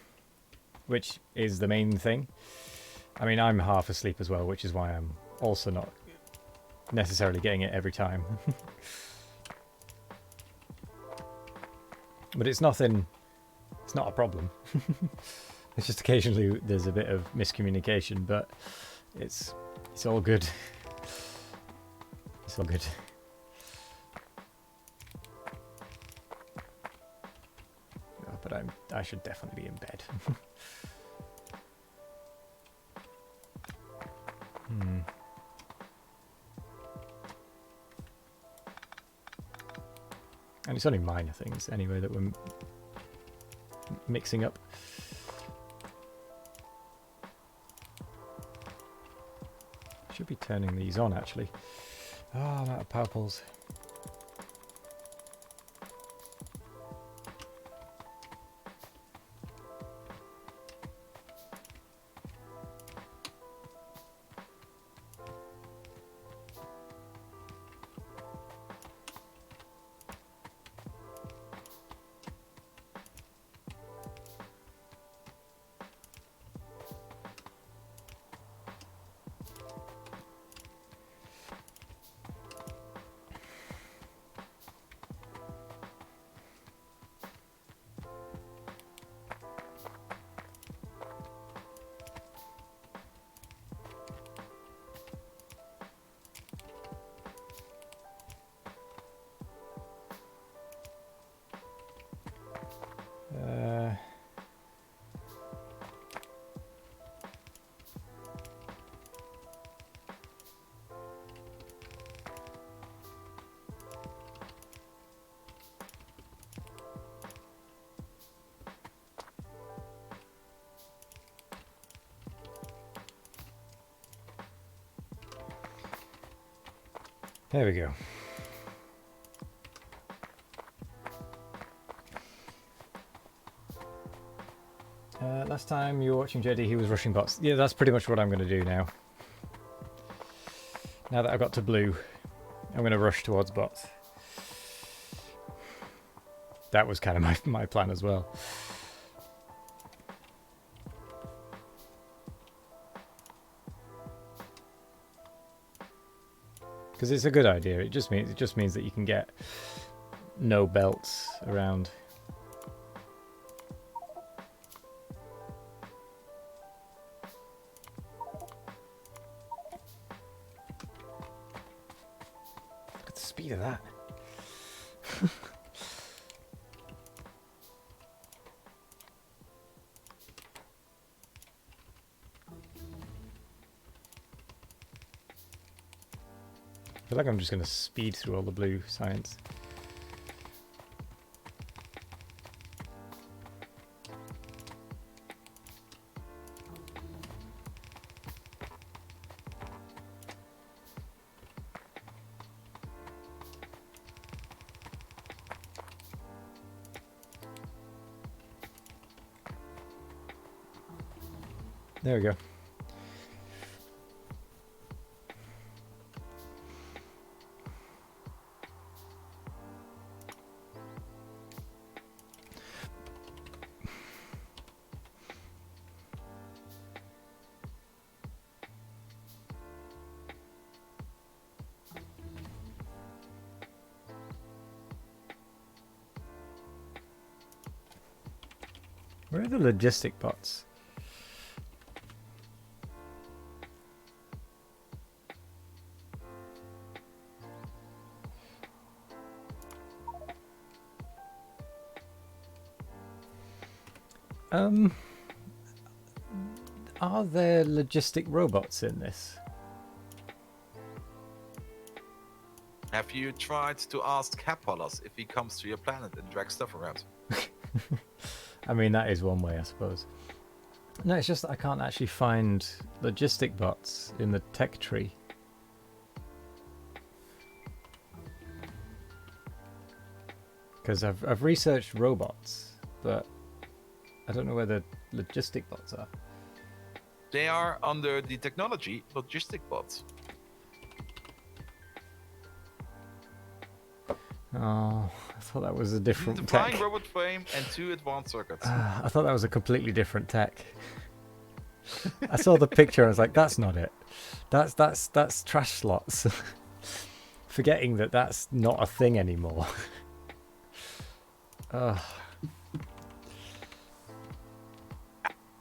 which is the main thing. I mean, I'm half asleep as well, which is why I'm also not necessarily getting it every time. But it's nothing, it's not a problem. It's just occasionally there's a bit of miscommunication, but it's all good. It's all good. Oh, but I should definitely be in bed. And it's only minor things anyway that we're mixing up. Should be turning these on actually. Oh, I'm out of power poles. There we go. Last time you were watching JD, he was rushing bots. Yeah, that's pretty much what I'm going to do now. Now that I've got to blue, I'm going to rush towards bots. That was kind of my plan as well. Because it's a good idea. It just means that you can get no belts around. Look at the speed of that. I feel like I'm just going to speed through all the blue science. There we go. Where are the logistic bots? Are there logistic robots in this? Have you tried to ask Capolos if he comes to your planet and drags stuff around? I mean, that is one way, I suppose. No, it's just that I can't actually find logistic bots in the tech tree. Because I've researched robots, but I don't know where the logistic bots are. They are under the technology logistic bots. Oh, I thought that was a different The tech. flying robot frame and 2 advanced circuits. I thought that was a completely different tech. I saw the picture and I was like, that's not it. That's trash slots. Forgetting that that's not a thing anymore. Ugh.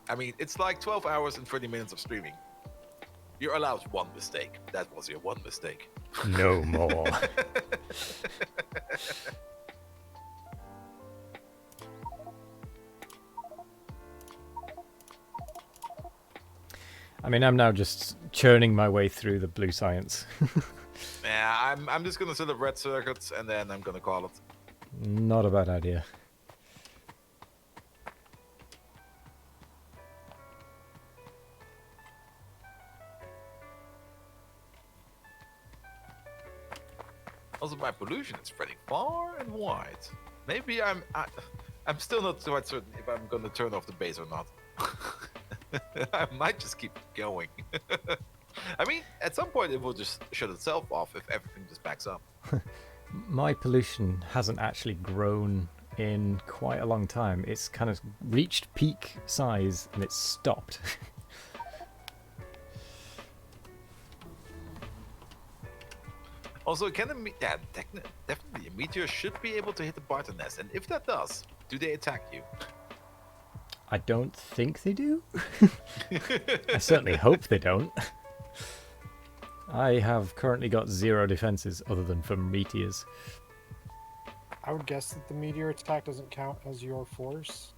I mean, it's like 12 hours and 30 minutes of streaming. You're allowed one mistake. That was your one mistake. No more. I mean, I'm now just churning my way through the blue science. Yeah, I'm just gonna set up red circuits and then I'm gonna call it. Not a bad idea. Also, my pollution is spreading far and wide. Maybe I'm still not quite certain if I'm gonna turn off the base or not. I might just keep going. I mean, at some point it will just shut itself off if everything just backs up. My pollution hasn't actually grown in quite a long time. It's kind of reached peak size and it's stopped. Also, definitely a meteor should be able to hit the Barton nest, and if that does, do they attack you? I don't think they do. I certainly hope they don't. I have currently got 0 defenses other than from meteors. I would guess that the meteor attack doesn't count as your force.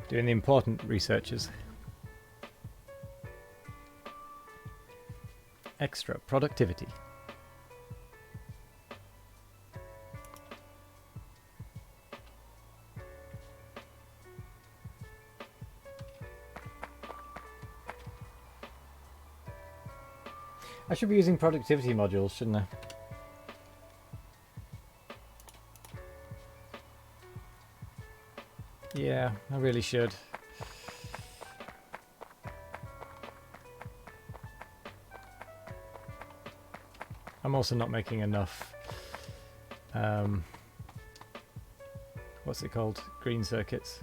Doing the important researches. Extra productivity. I should be using productivity modules, shouldn't I? Yeah, I really should. I'm also not making enough, what's it called? Green circuits.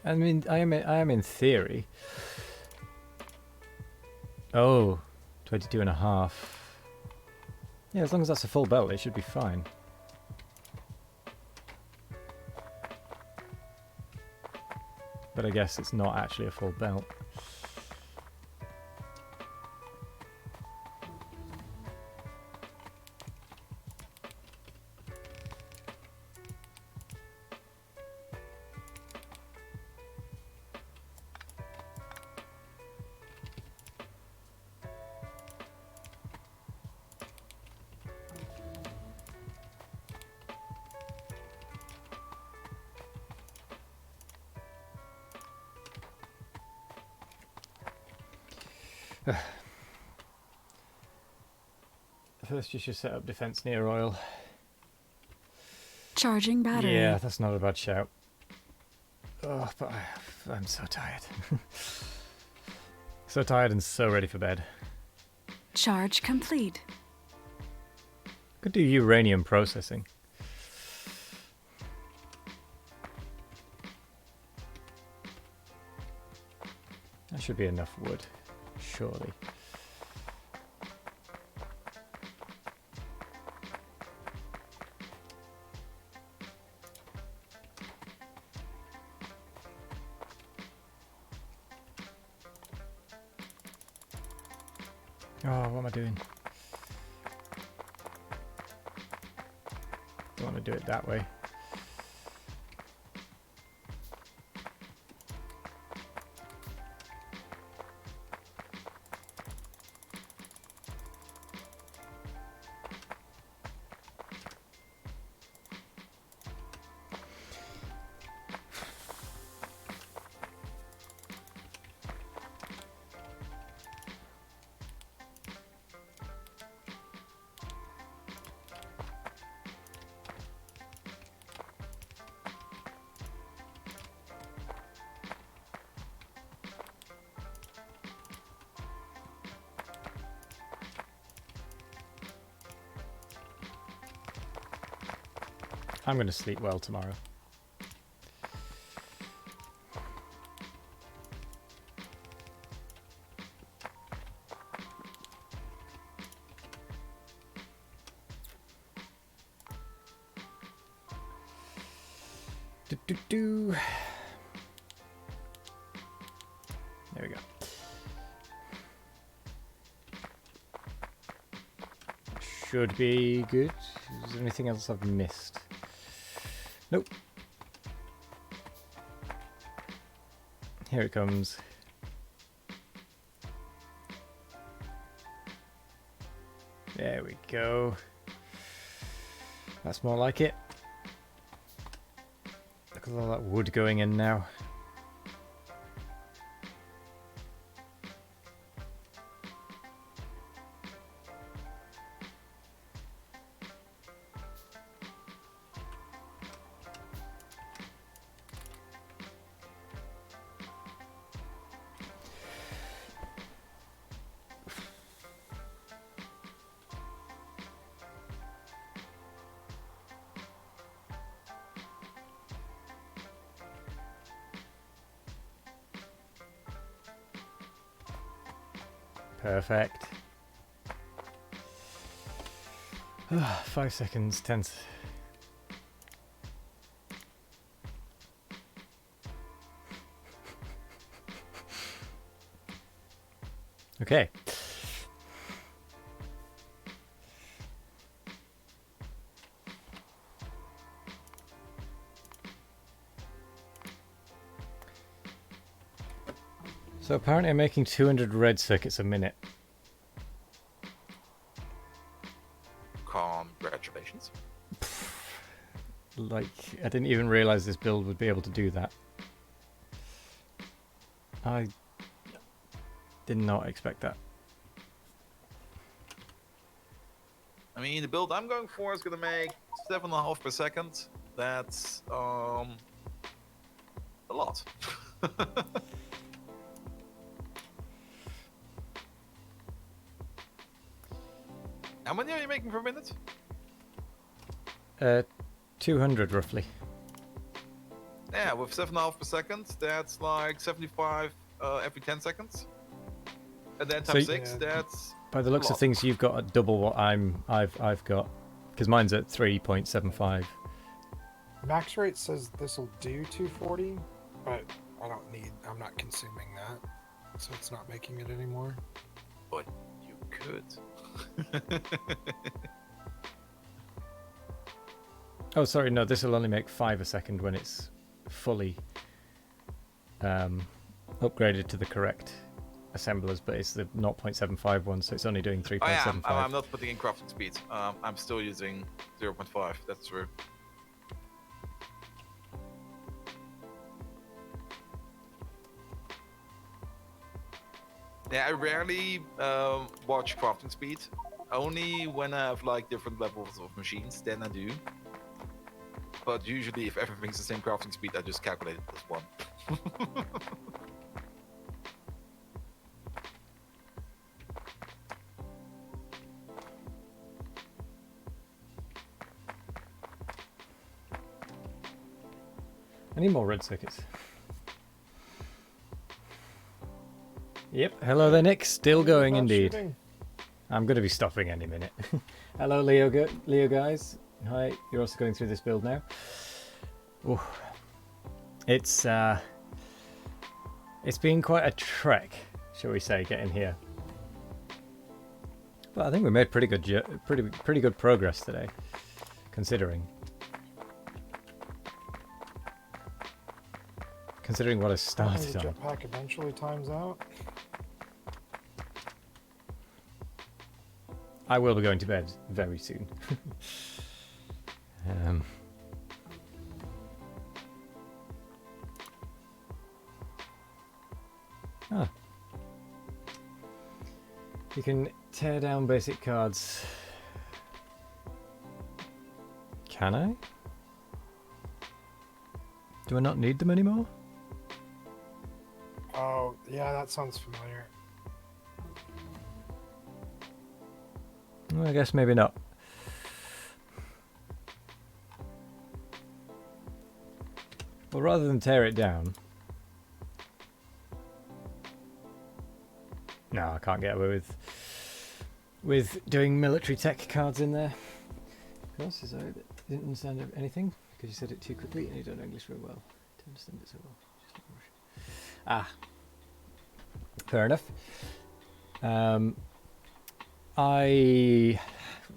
I mean, I am in theory. Oh, 22 and a half. Yeah, as long as that's a full belt, it should be fine. But I guess it's not actually a full belt. First, you should set up defense near oil. Charging battery. Yeah, that's not a bad shout. Oh, but I'm so tired. So tired and so ready for bed. Charge complete. Could do uranium processing. That should be enough wood, surely. Oh, what am I doing? Don't want to do it that way. I'm going to sleep well tomorrow. Do. There we go. Should be good. Is there anything else I've missed? Nope. Here it comes. There we go. That's more like it. Look at all that wood going in now. Perfect. 5 seconds, 10. Okay. So apparently I'm making 200 red circuits a minute. Congratulations. Like, I didn't even realize this build would be able to do that. I did not expect that. I mean, the build I'm going for is going to make 7.5 per second. That's a lot. How many are you making per minute? 200 roughly. Yeah, with 7.5 per second, that's like 75 every 10 seconds. And then So times 6, Yeah. that's By the looks a of lot. things, you've got a double what I've got, because mine's at 3.75. Max rate says this will do 240, but I'm not consuming that, so it's not making it anymore. But you could. Oh, sorry, no, this will only make 5 a second when it's fully upgraded to the correct assemblers, but it's the 0.75 one, so it's only doing 3.75. Oh yeah, I'm not putting in crafting speed. I'm still using 0.5. That's true. Yeah, I rarely watch crafting speed. Only when I have like different levels of machines, then I do. But usually, if everything's the same crafting speed, I just calculate it as one. I need more red circuits. Yep. Hello there, Nick. Still going indeed. Shooting. I'm going to be stopping any minute. Hello, Leo guys. Hi. You're also going through this build now. Ooh. It's been quite a trek, shall we say, getting here. But I think we made pretty good progress today, considering what I started The on. jetpack eventually times out. I will be going to bed very soon. You can tear down basic cards. Can I? Do I not need them anymore? Oh, yeah, that sounds familiar. Well, I guess maybe not. Well, rather than tear it down... No, I can't get away with doing military tech cards in there. Of course, as I didn't understand anything, because you said it too quickly and you don't know English very well to understand it so well. Just not rush. Ah. Fair enough.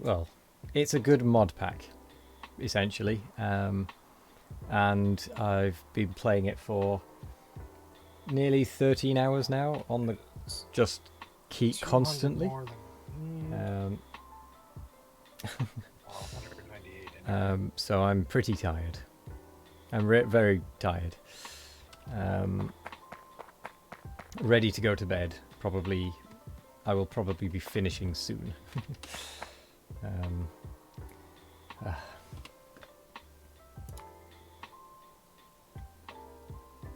Well, it's a good mod pack, essentially, and I've been playing it for nearly 13 hours now on the just keep 200 constantly. more than, 198. So I'm pretty tired. I'm very tired. Ready to go to bed. Probably, I will probably be finishing soon.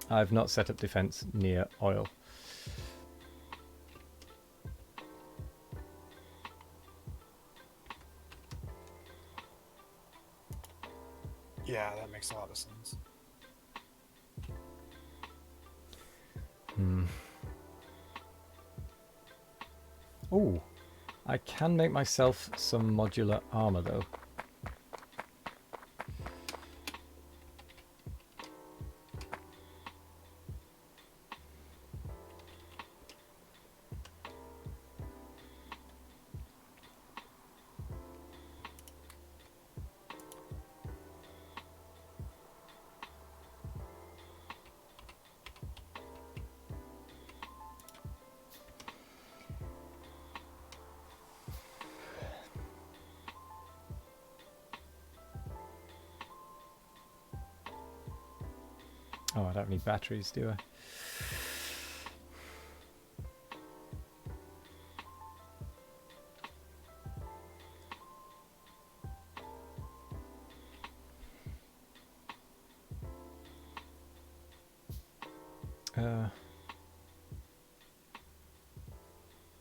I've not set up defense near oil. Yeah, that makes a lot of sense. Oh, I can make myself some modular armor though. Oh, I don't need batteries, do I?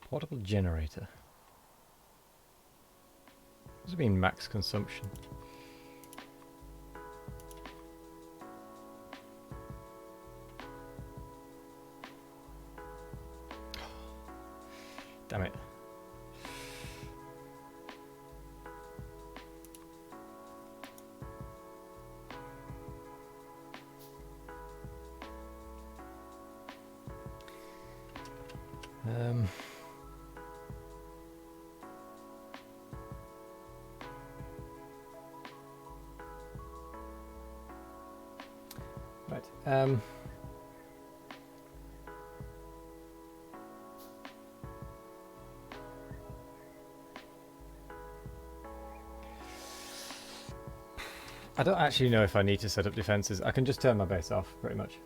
Portable generator. What does it mean, max consumption? Damn it. Right. I don't actually know if I need to set up defenses. I can just turn my base off, pretty much.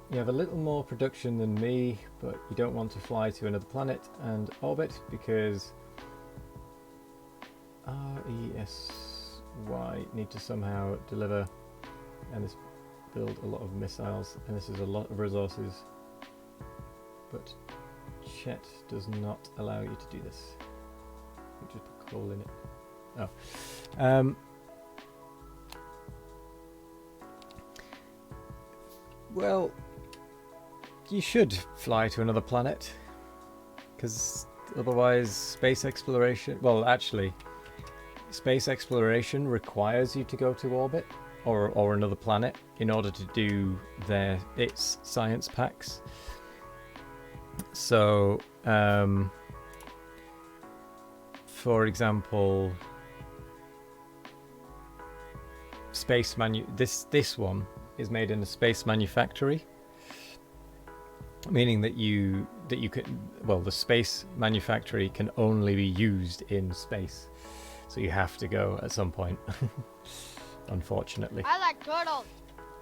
You have a little more production than me, but you don't want to fly to another planet and orbit because RESY need to somehow deliver and this build a lot of missiles, and this is a lot of resources. But Chet does not allow you to do this. You just put coal in it. Oh. Well, you should fly to another planet, because otherwise space exploration... Well, actually, space exploration requires you to go to orbit or another planet in order to do its science packs. So, for example, this one is made in a space manufactory, meaning that you can, well, the space manufactory can only be used in space, so you have to go at some point. Unfortunately. I like turtles.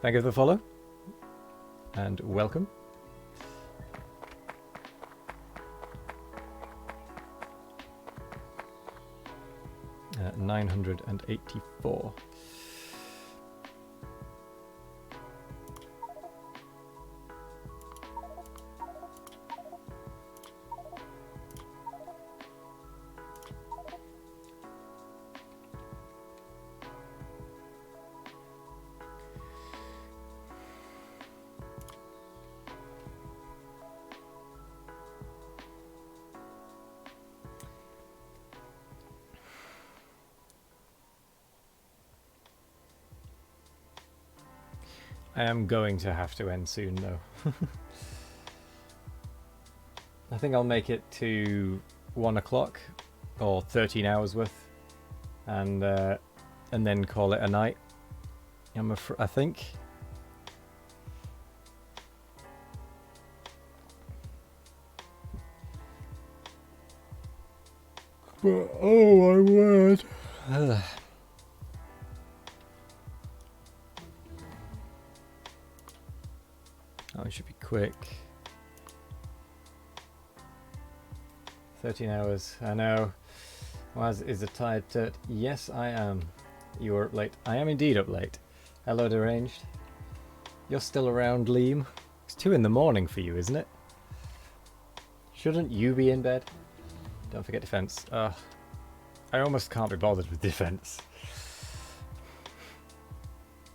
Thank you for the follow and welcome. At 984. I am going to have to end soon, though. I think I'll make it to 1 o'clock, or 13 hours worth, and then call it a night. I think. But oh my word! Oh, it should be quick. 13 hours, I know. Waz is a tired turt. Yes, I am. You are up late. I am indeed up late. Hello, Deranged. You're still around, Liam? It's 2 in the morning for you, isn't it? Shouldn't you be in bed? Don't forget defense. I almost can't be bothered with defense.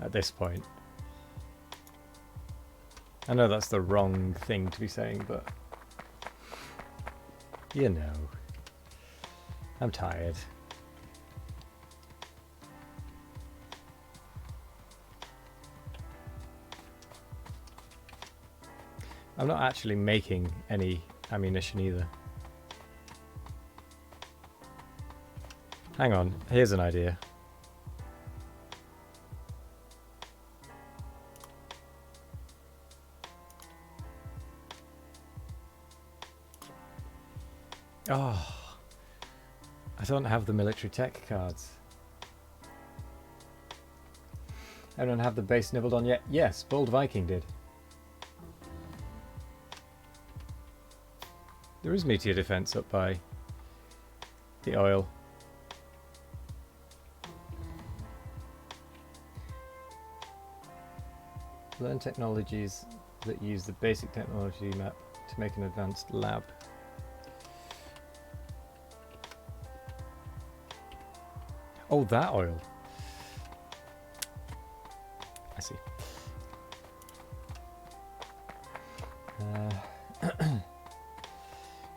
At this point. I know that's the wrong thing to be saying, but you know, I'm tired. I'm not actually making any ammunition either. Hang on, here's an idea. Oh, I don't have the military tech cards. I don't have the base nibbled on yet. Yes, Bold Viking did. There is meteor defense up by the oil. Learn technologies that use the basic technology map to make an advanced lab. Oh, that oil. I see.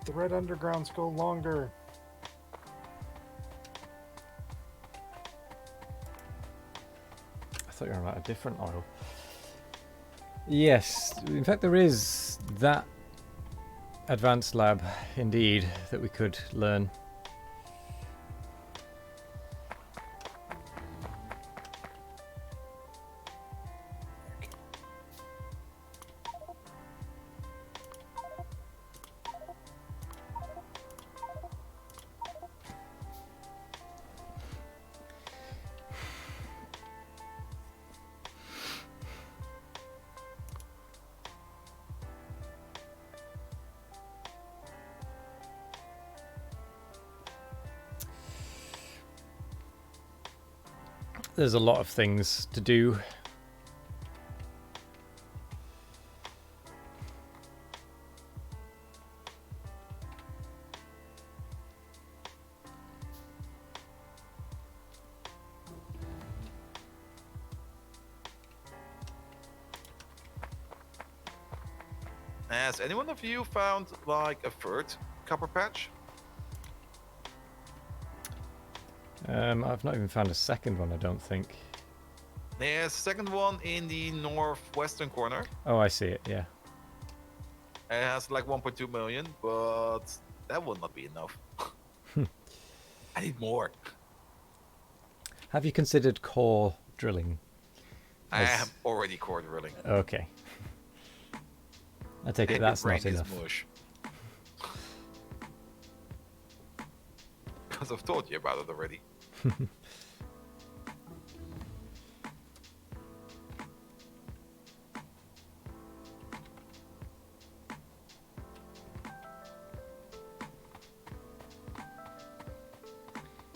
The red undergrounds go longer. I thought you were about a different oil. Yes, in fact there is that advanced lab, indeed, that we could learn. there's a lot of things to do. Has anyone of you found like a third copper patch? I've not even found a second one, I don't think. There's a second one in the northwestern corner. Oh, I see it, yeah. It has like 1.2 million, but that will not be enough. I need more. Have you considered core drilling? I As- am already core drilling. Okay. I take it And that's your brain not is enough. mush. Because I've told you about it already.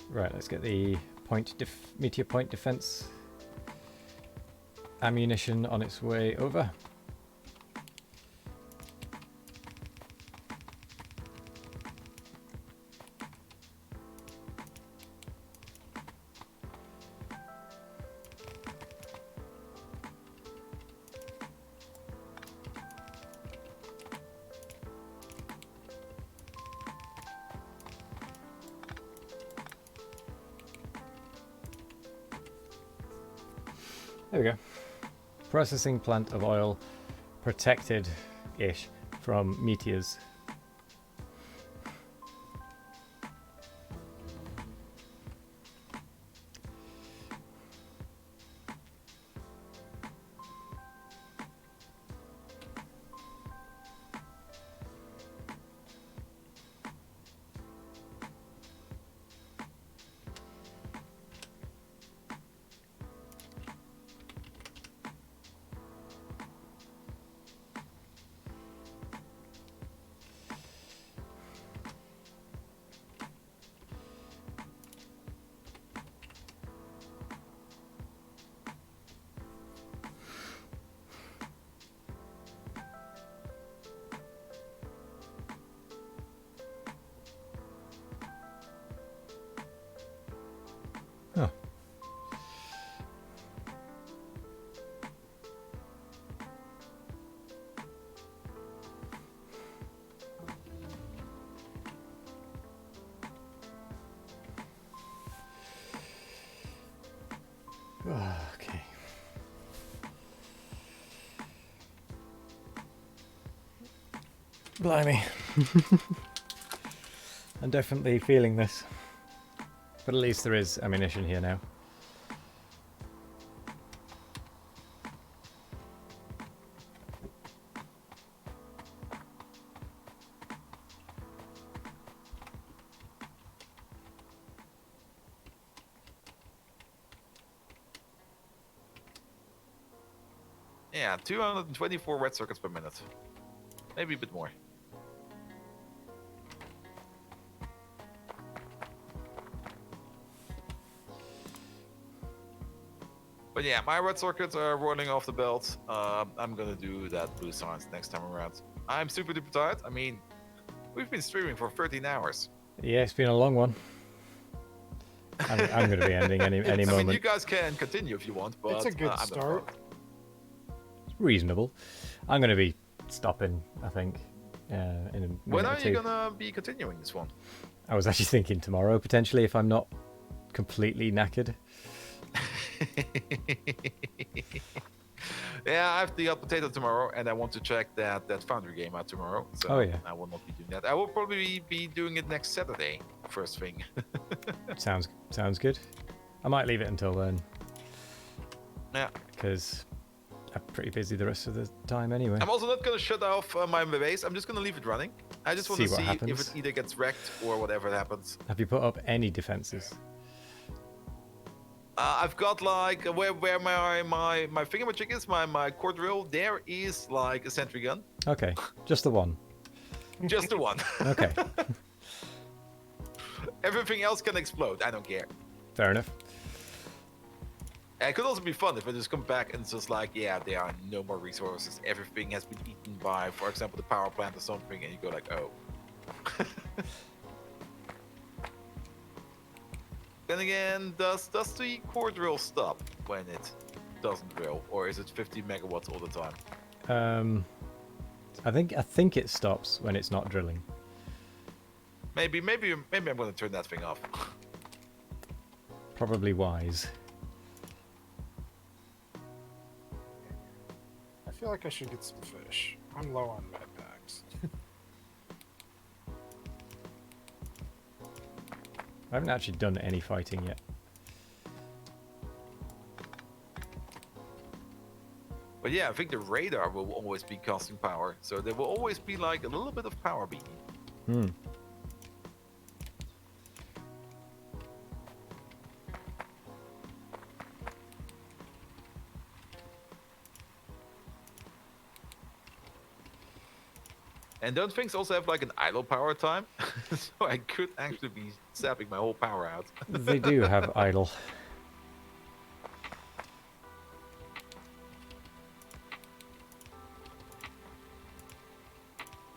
Right, let's get the meteor point defense ammunition on its way over. There we go. Processing plant of oil, protected-ish from meteors. Huh. Okay. Blimey. I'm definitely feeling this. But at least there is ammunition here now. Yeah, 224 red circuits per minute. Maybe a bit more. But yeah, my red circuits are rolling off the belt. I'm gonna do that blue science next time around. I'm super duper tired. I mean, we've been streaming for 13 hours. Yeah, it's been a long one. I'm going to be ending any I moment. mean, you guys can continue if you want, but It's a good I'm not start. bothered. Reasonable. I'm going to be stopping, I think, in a minute When or are two. you gonna be continuing this one? I was actually thinking tomorrow, potentially, if I'm not completely knackered. Yeah, I have the hot potato tomorrow, and I want to check that Foundry game out tomorrow. So Oh, yeah. I will not be doing that. I will probably be doing it next Saturday, first thing. Sounds good. I might leave it until then, Yeah. because I'm pretty busy the rest of the time anyway. I'm also not gonna shut off my base. I'm just gonna leave it running. I just want to See what see if happens. it either gets wrecked or whatever happens. Have you put up any defenses? I've got like where my thingamajig is, my core drill. There is like a sentry gun, Okay, just the one. just the one. Okay, Everything else can explode. I don't care. fair enough. And it could also be fun if I just come back and it's just like, yeah, there are no more resources. Everything has been eaten by, for example, the power plant or something, and you go like, oh. Then again, does the core drill stop when it doesn't drill, or is it 50 megawatts all the time? I think it stops when it's not drilling. Maybe I'm gonna turn that thing off. Probably wise. I feel like I should get some fish. I'm low on med packs. I haven't actually done any fighting yet. But yeah, I think the radar will always be costing power, so there will always be like a little bit of power being. Hmm. And don't things also have like an idle power time? So I could actually be sapping my whole power out. They do have idle.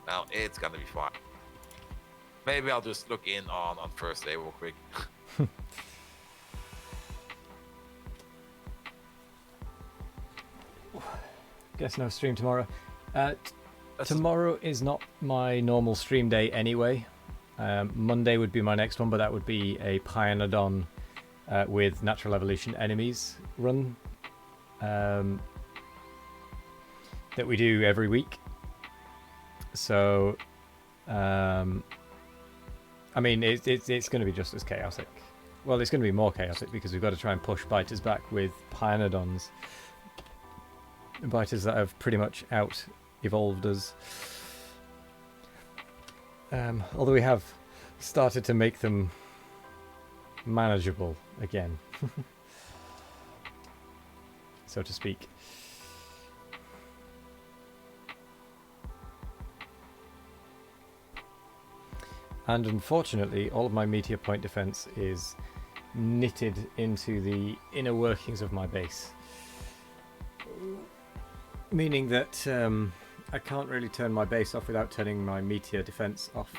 Now it's gonna be fine. Maybe I'll just look in on first day real quick. Guess no stream tomorrow. Tomorrow is not my normal stream day anyway. Monday would be my next one, but that would be a Pionodon with Natural Evolution enemies run that we do every week. So, I mean, it's going to be just as chaotic. Well, it's going to be more chaotic because we've got to try and push biters back with Pionodons. Biters that have pretty much out-evolved us. Although we have started to make them manageable again, so to speak. And unfortunately, all of my meteor point defense is knitted into the inner workings of my base. Meaning that I can't really turn my base off without turning my meteor defense off.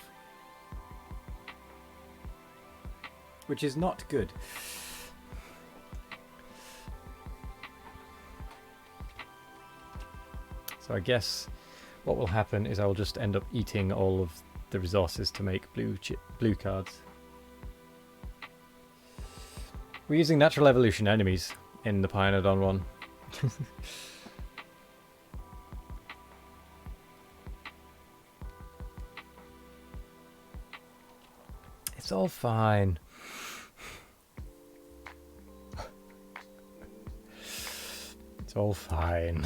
Which is not good. So I guess what will happen is I will just end up eating all of the resources to make blue cards. We're using natural evolution enemies in the Pionodon one. It's all fine. It's all fine.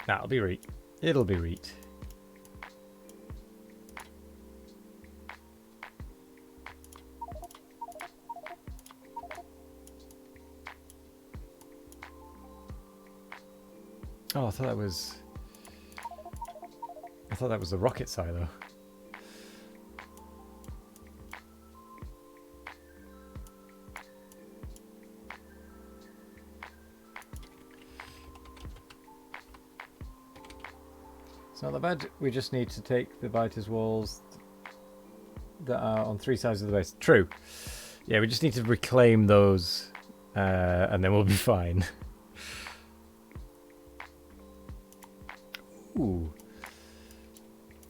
That'll be right. It'll be right. Oh, I thought that was the rocket silo. It's not that bad. We just need to take the biters walls that are on 3 sides of the base. True. Yeah, we just need to reclaim those and then we'll be fine. Ooh.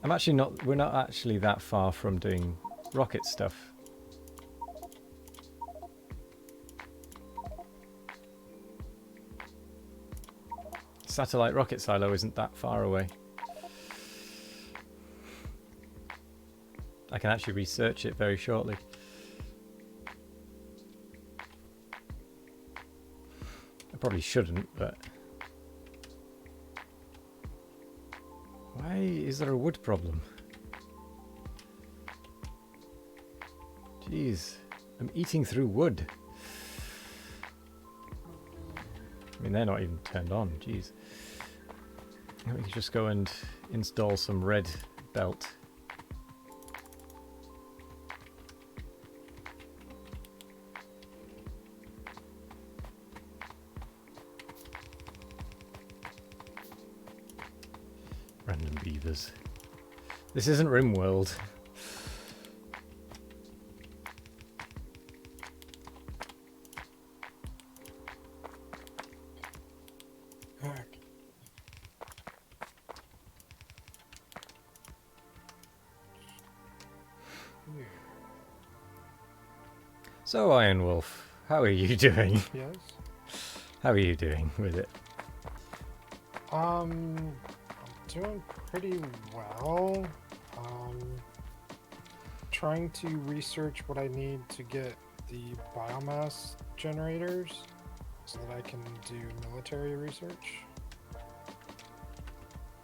We're not actually that far from doing rocket stuff. Satellite rocket silo isn't that far away. I can actually research it very shortly. I probably shouldn't, but... Why is there a wood problem? Jeez, I'm eating through wood. I mean, they're not even turned on, jeez. Let me just go and install some red belt. Random beavers. This isn't RimWorld. Heck. Yeah. So, Iron Wolf, how are you doing? Yes. How are you doing with it? I'm doing pretty well. Trying to research what I need to get the biomass generators so that I can do military research.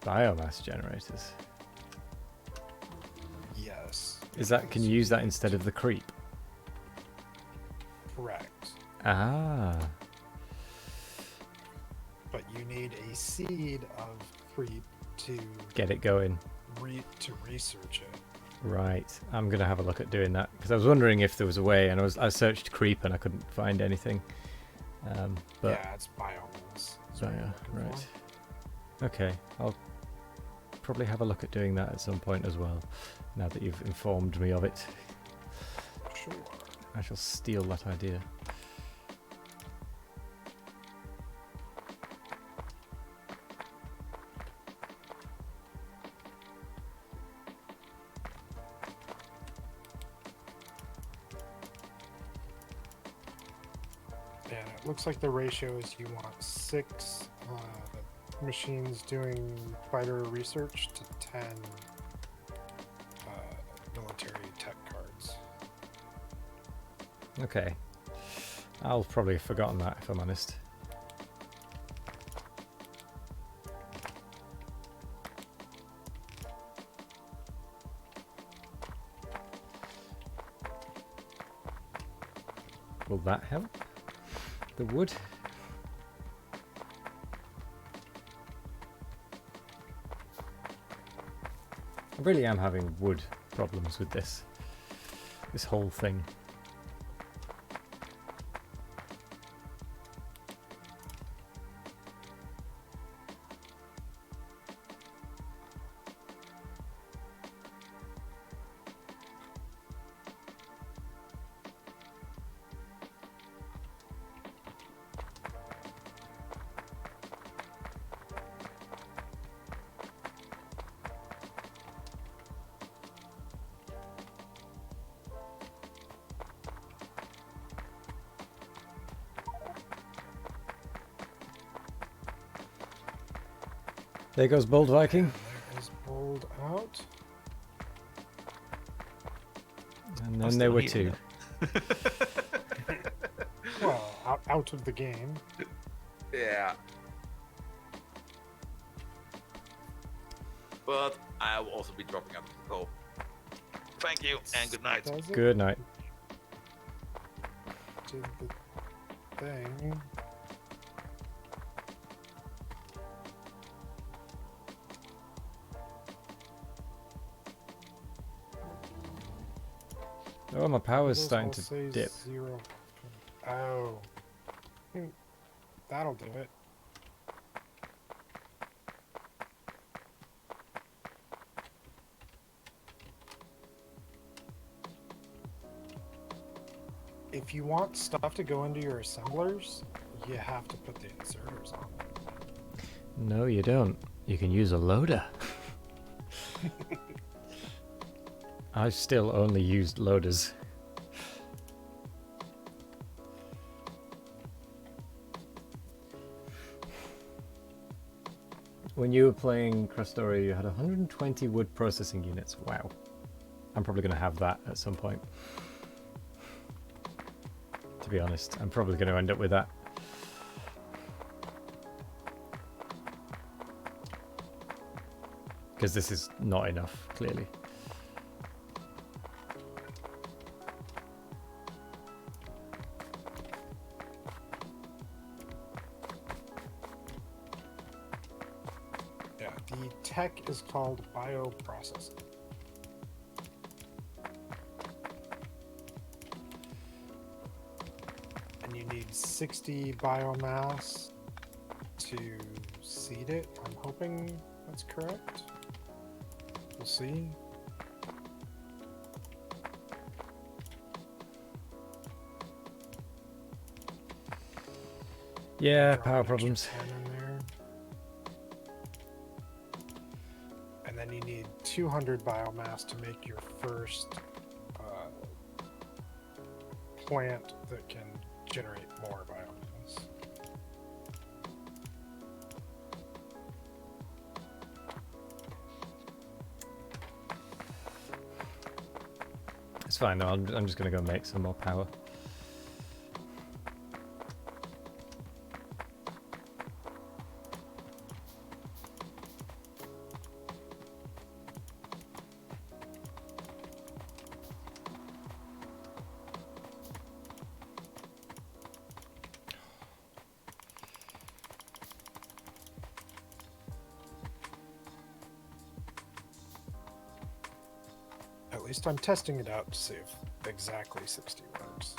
Biomass generators. Yes. Is that, can you use that instead of the creep? Correct. Ah. But you need a seed of creep to Get it going. research it. Right. I'm going to have a look at doing that. Because I was wondering if there was a way, and I searched creep and I couldn't find anything. But Yeah, it's biomass. is Oh, what I'm yeah, looking right. for. Okay, I'll probably have a look at doing that at some point as well, now that you've informed me of it. Sure. I shall steal that idea. Yeah, it looks like the ratio is you want 6 machines doing fighter research to 10 military tech cards. Okay. I'll probably have forgotten that, if I'm honest. Will that help? The wood? I really am having wood problems with this whole thing. There goes Bold Viking. There is Bold out. And then there were two. Well, out of the game. Yeah. But I will also be dropping out of the call. Thank you and good night. Does it? Good night. Did the thing. Oh, my power's Those starting all to say dip. 0. Oh. That'll do it. If you want stuff to go into your assemblers, you have to put the inserters on them. No, you don't. You can use a loader. I've still only used loaders. When you were playing Krastorio, you had 120 wood processing units. Wow. I'm probably going to have that at some point. To be honest, I'm probably going to end up with that. Because this is not enough, clearly. Yeah, the tech is called bioprocessing. And you need 60 biomass to seed it. I'm hoping that's correct. We'll see. Yeah, Drop power an extra problems. 10 in there. And then you need 200 biomass to make your first plant that can generate more biomass. It's fine though. I'm just gonna go make some more power. At least I'm testing it out to see if exactly 60 works.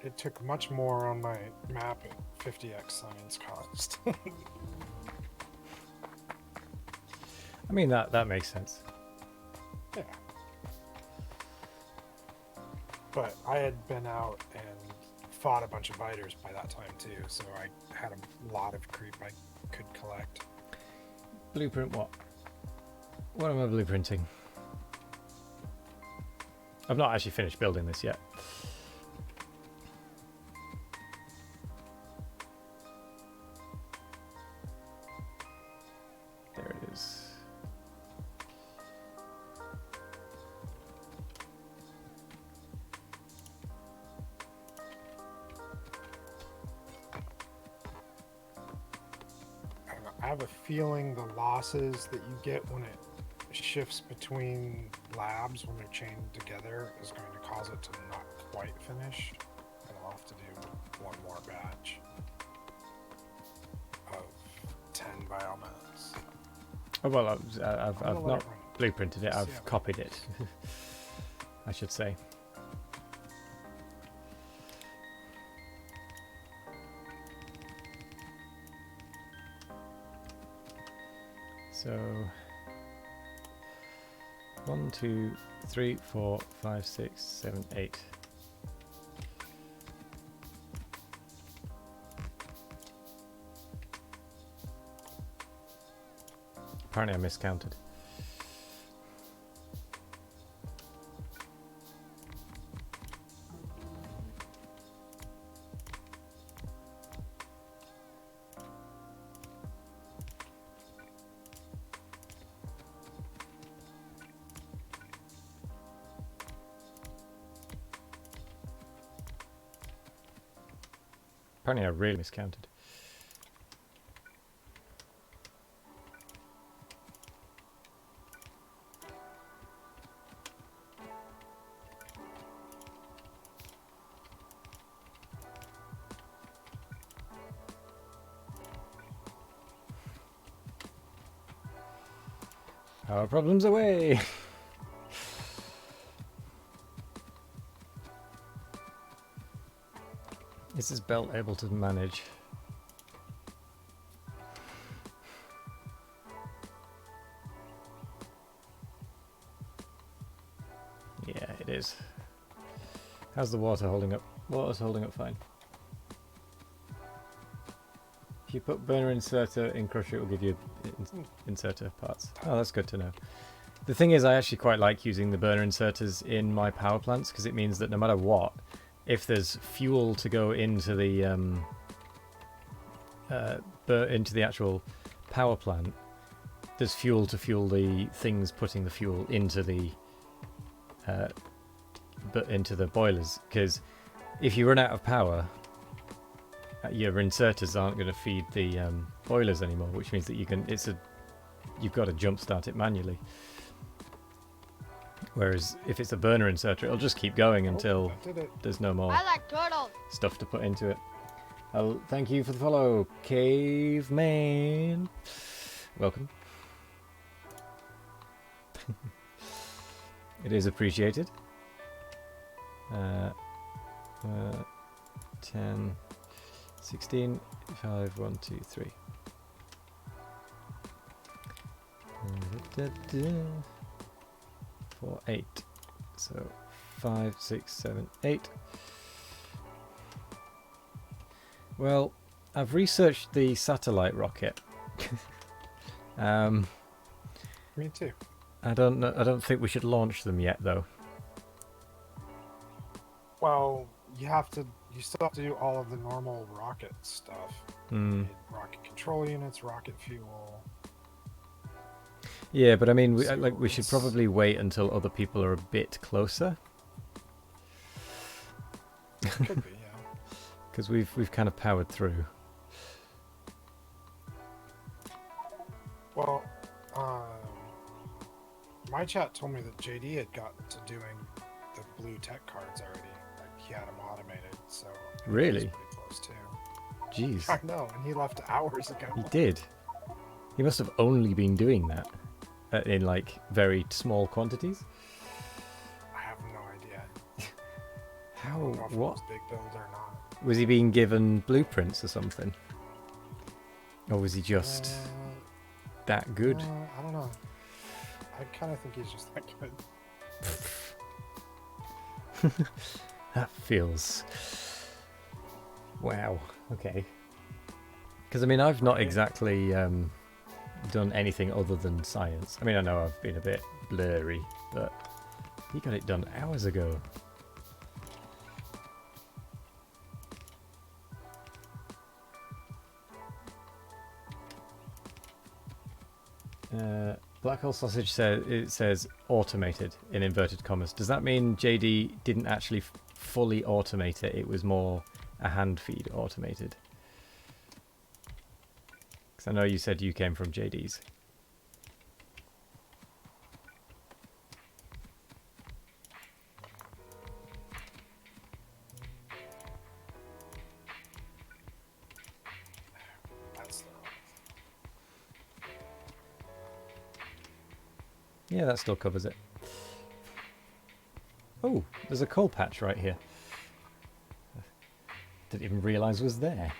It took much more on my map at 50x science cost. I mean that makes sense. Yeah. But I had been out and fought a bunch of biters by that time too, so I had a lot of creep I could collect. Blueprint what? What am I blueprinting? I've not actually finished building this yet. There it is. I don't know, I have a feeling the losses that you get when it shifts between labs when they're chained together is going to cause it to not quite finish. And I'll have to do one more batch of 10 biomass. Oh well, I've I'm gonna let not it run. blueprinted it. See I've how it copied it. I should say. So 1, 2, 3, 4, 5, 6, 7, 8. Apparently I miscounted. Apparently I really miscounted. Power problems away! Is this belt able to manage? Yeah, it is. How's the water holding up? Water's holding up fine. If you put burner inserter in crusher, it will give you inserter parts. Oh, that's good to know. The thing is, I actually quite like using the burner inserters in my power plants because it means that no matter what, if there's fuel to go into the actual power plant, there's fuel to fuel the things putting the fuel into the boilers. Because if you run out of power, your inserters aren't going to feed the boilers anymore, which means that you've got to jump start it manually. Whereas if it's a burner inserter, it'll just keep going until there's no more I like turtles. stuff to put into it. Thank you for the follow, Caveman. Welcome. It is appreciated. Uh, 10, 16, 5, 1, 2, 3. 4, 8. So 5, 6, 7, 8. Well, I've researched the satellite rocket. Me too. I don't know. I don't think we should launch them yet, though. Well, you still have to do all of the normal rocket stuff. You need rocket control units, rocket fuel. Yeah, but I mean, we should probably wait until other people are a bit closer. Could be, yeah. Because we've kind of powered through. Well, my chat told me that JD had gotten to doing the blue tech cards already. Like he had them automated, so Really? he was pretty close too. Jeez, I know, and he left hours ago. he did. He must have only been doing that in like very small quantities. I have no idea. I How? don't know if it What? was big build or not. Was he being given blueprints or something? Or was he just that good? I don't know. I kind of think he's just that good. That feels... Wow, okay. Because, I mean, I've not exactly done anything other than science. I mean, I know I've been a bit blurry, but he got it done hours ago. Black Hole Sausage says automated in inverted commas. Does that mean JD didn't actually fully automate it? It was more a hand feed automated. Because I know you said you came from JD's. That's the Yeah, that still covers it. Oh, there's a coal patch right here. Didn't even realise was there.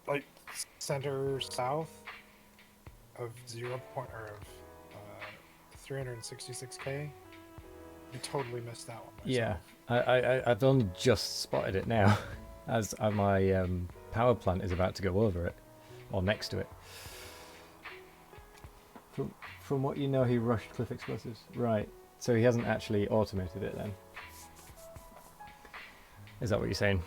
like center south of 366k. You totally missed that one. Yeah, Myself. I've only just spotted it now, as my power plant is about to go over it, or next to it. From what you know, he rushed Cliff Explosives. Right, so he hasn't actually automated it then. Is that what you're saying?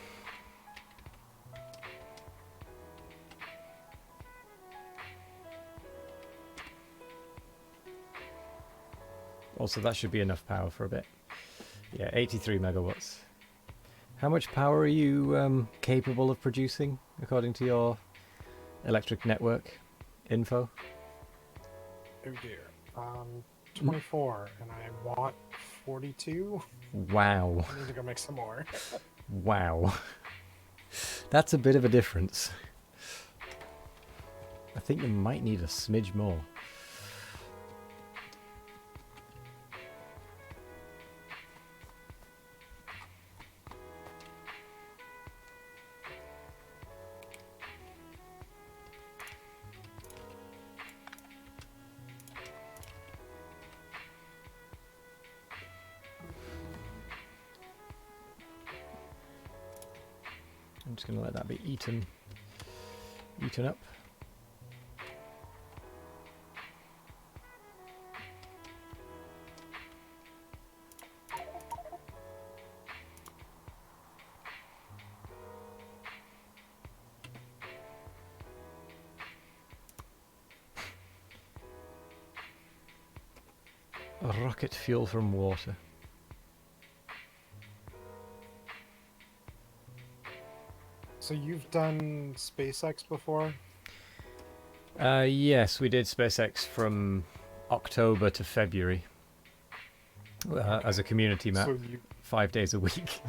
Also, that should be enough power for a bit. Yeah, 83 megawatts. How much power are you capable of producing, according to your electric network info? Oh dear. 24, and I want 42. Wow. I need to go make some more. Wow. That's a bit of a difference. I think you might need a smidge more. I'm just going to let that be eaten up. Rocket fuel from water. So you've done SpaceX before? Yes, we did SpaceX from October to February as a community map, So you 5 days a week.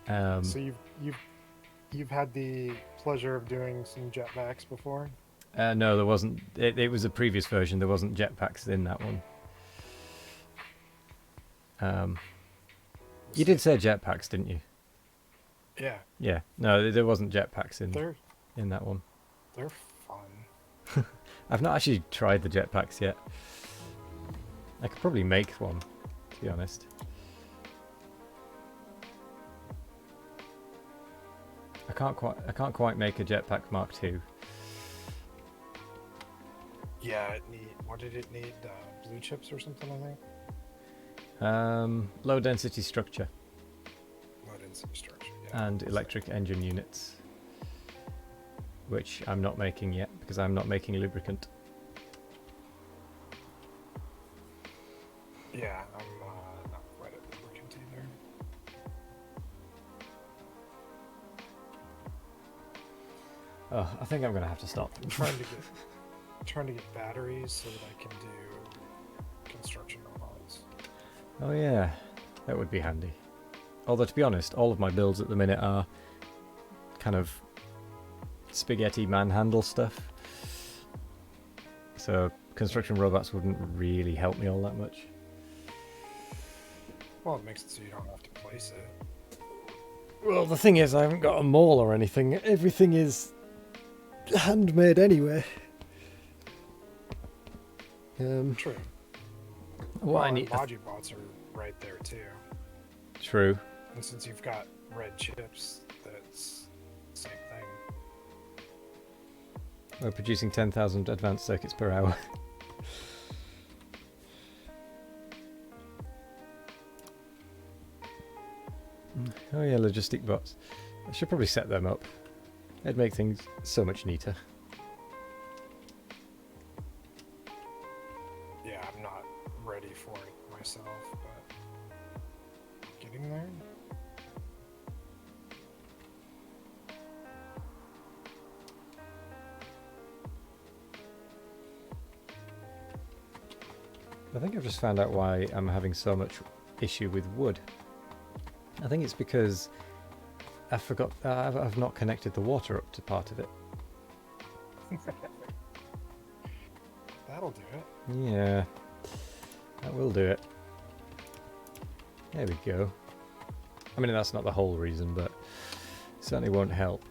so you've had the pleasure of doing some jetpacks before? No, there wasn't. It was a previous version. There wasn't jetpacks in that one. You did say jetpacks, didn't you? Yeah, Yeah. No, there wasn't jetpacks they're in that one. they're fun. I've not actually tried the jetpacks yet. I could probably make one, to be honest. I can't quite make a jetpack Mark II. Yeah, what did it need? Blue chips or something, I think. Low density structure Low density structure. Yeah. and electric engine units, which I'm not making yet because I'm not making lubricant. Yeah, I'm not quite at lubricant either. Oh, I think I'm gonna have to stop. I'm trying to get batteries so that I can do construction robots. Oh yeah, that would be handy. Although to be honest, all of my builds at the minute are kind of spaghetti manhandle stuff. So construction robots wouldn't really help me all that much. Well, it makes it so you don't have to place it. Well, the thing is, I haven't got a mall or anything. Everything is handmade anyway. True. What I and need. Logi bots are right there too. True. And since you've got red chips, that's the same thing. We're producing 10,000 advanced circuits per hour. Oh yeah, logistic bots. I should probably set them up. It'd make things so much neater. Yeah, I'm not ready for it myself, but getting there. I think I've just found out why I'm having so much issue with wood. I think it's because I forgot. I've not connected the water up to part of it. That'll do it. Yeah, that will do it. There we go. I mean, that's not the whole reason, but it certainly won't help.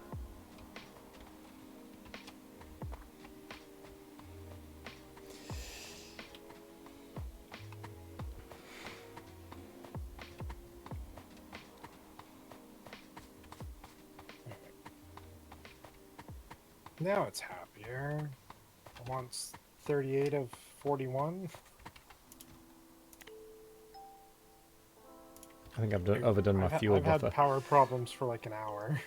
Now it's happier. It wants 38 of 41. I think I've overdone my fuel I've buffer. had power problems for like an hour.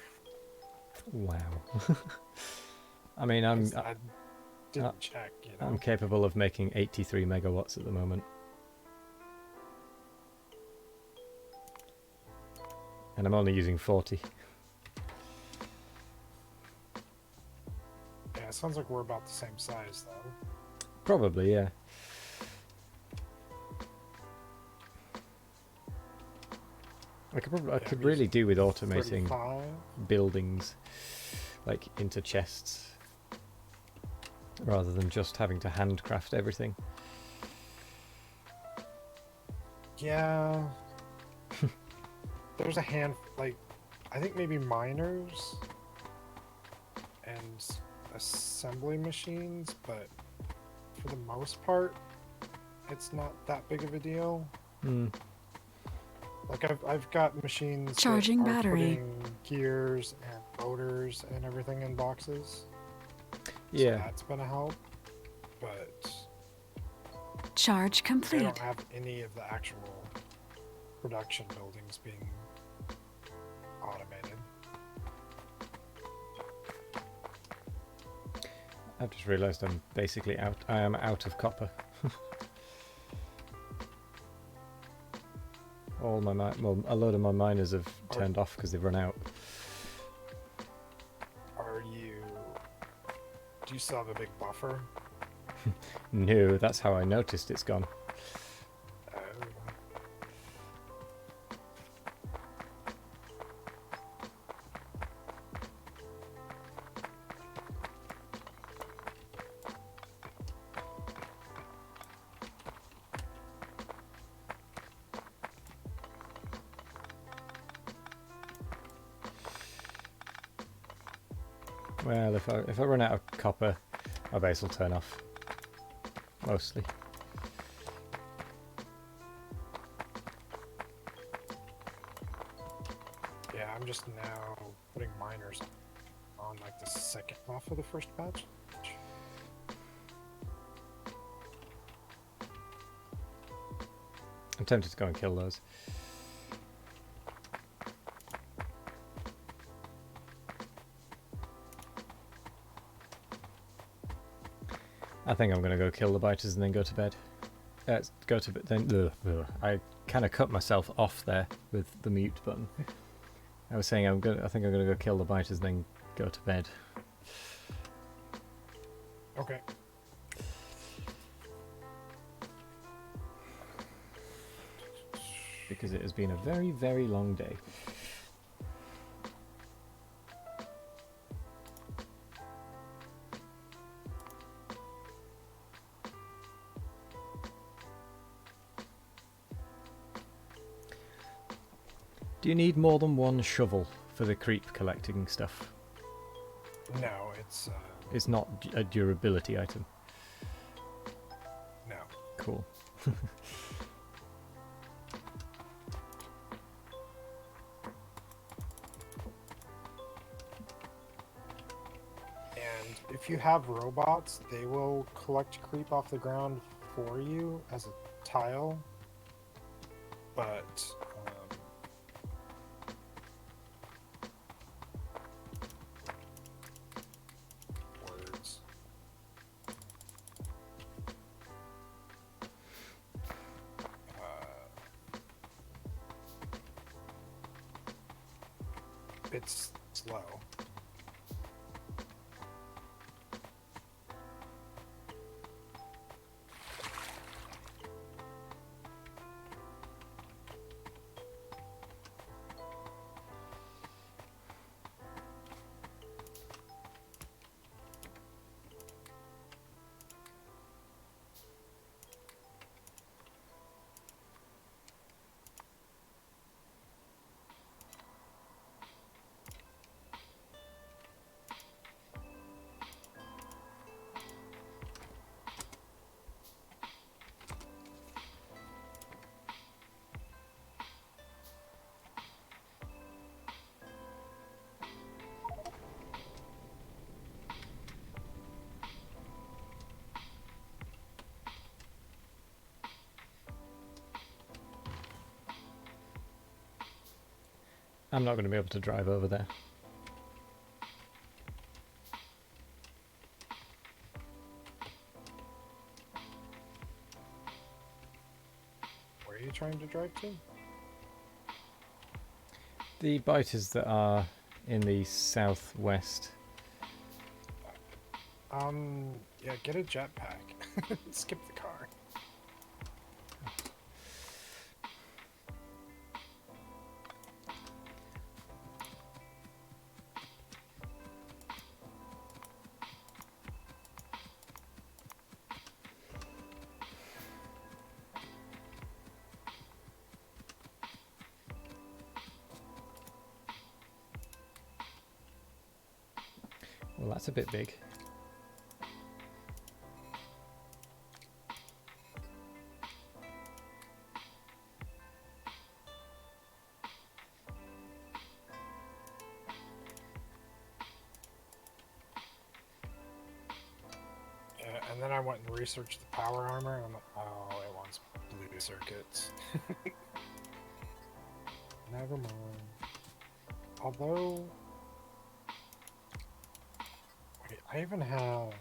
Wow. I mean, I didn't check, you know. I'm capable of making 83 megawatts at the moment. And I'm only using 40. Yeah, it sounds like we're about the same size though. Probably, yeah. I could really do with automating 35. buildings, like into chests, rather than just having to handcraft everything. Yeah. There's a hand, like, I think maybe miners and assembly machines, but for the most part, it's not that big of a deal. Hmm. Like I've got machines Charging that are battery. putting gears and motors and everything in boxes. Yeah. So that's been a help, but Charge I complete. don't have any of the actual production buildings being automated. I've just realised I'm basically out. I am out of copper. All my well, a load of my miners have turned off because they've run out. Do you still have a big buffer? No, that's how I noticed it's gone. Oh. Well, if I run out of copper, my base will turn off. Mostly. Yeah, I'm just now putting miners on like the second half of the first patch. I'm tempted to go and kill those. I think I'm gonna go kill the biters and then go to bed. Go to bed. Then I kind of cut myself off there with the mute button. I was saying I think I'm gonna go kill the biters and then go to bed. Okay. Because it has been a very, very long day. Do you need more than one shovel for the creep collecting stuff? No, it's It's not a durability item. no. Cool. And if you have robots, they will collect creep off the ground for you as a tile. But words. It's slow. I'm not going to be able to drive over there. Where are you trying to drive to? The biters that are in the southwest. Yeah, get a jetpack. Skip the car. Well, that's a bit big. Yeah, and then I went and researched the power armor, and I'm like, oh, it wants blue circuits. Never mind. Although, wait, I even have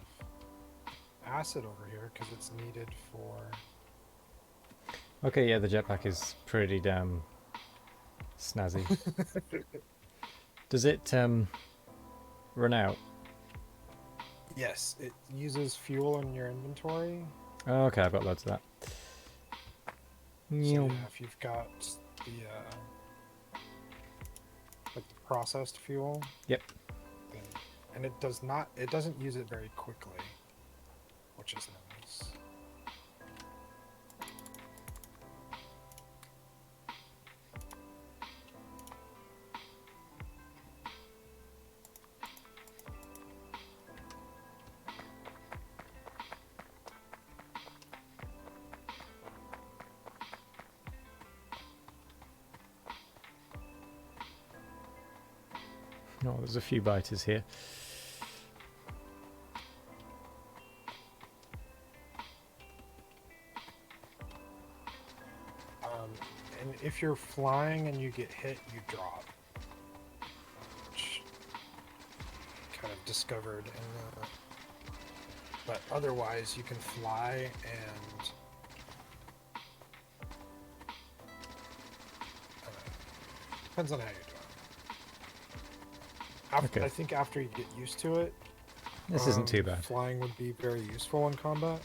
acid over here because it's needed for. Okay, yeah, the jetpack is pretty damn snazzy. Does it run out? Yes, it uses fuel in your inventory. Oh, okay, I've got loads of that. So yeah, if you've got the like the processed fuel. Yep. Then, and it doesn't use it very quickly, which is nice. Oh, there's a few biters here. And if you're flying and you get hit, you drop. Which kind of discovered in the... But otherwise, you can fly and... depends on how you're doing. Okay. I think after you get used to it, This isn't too bad. flying would be very useful in combat.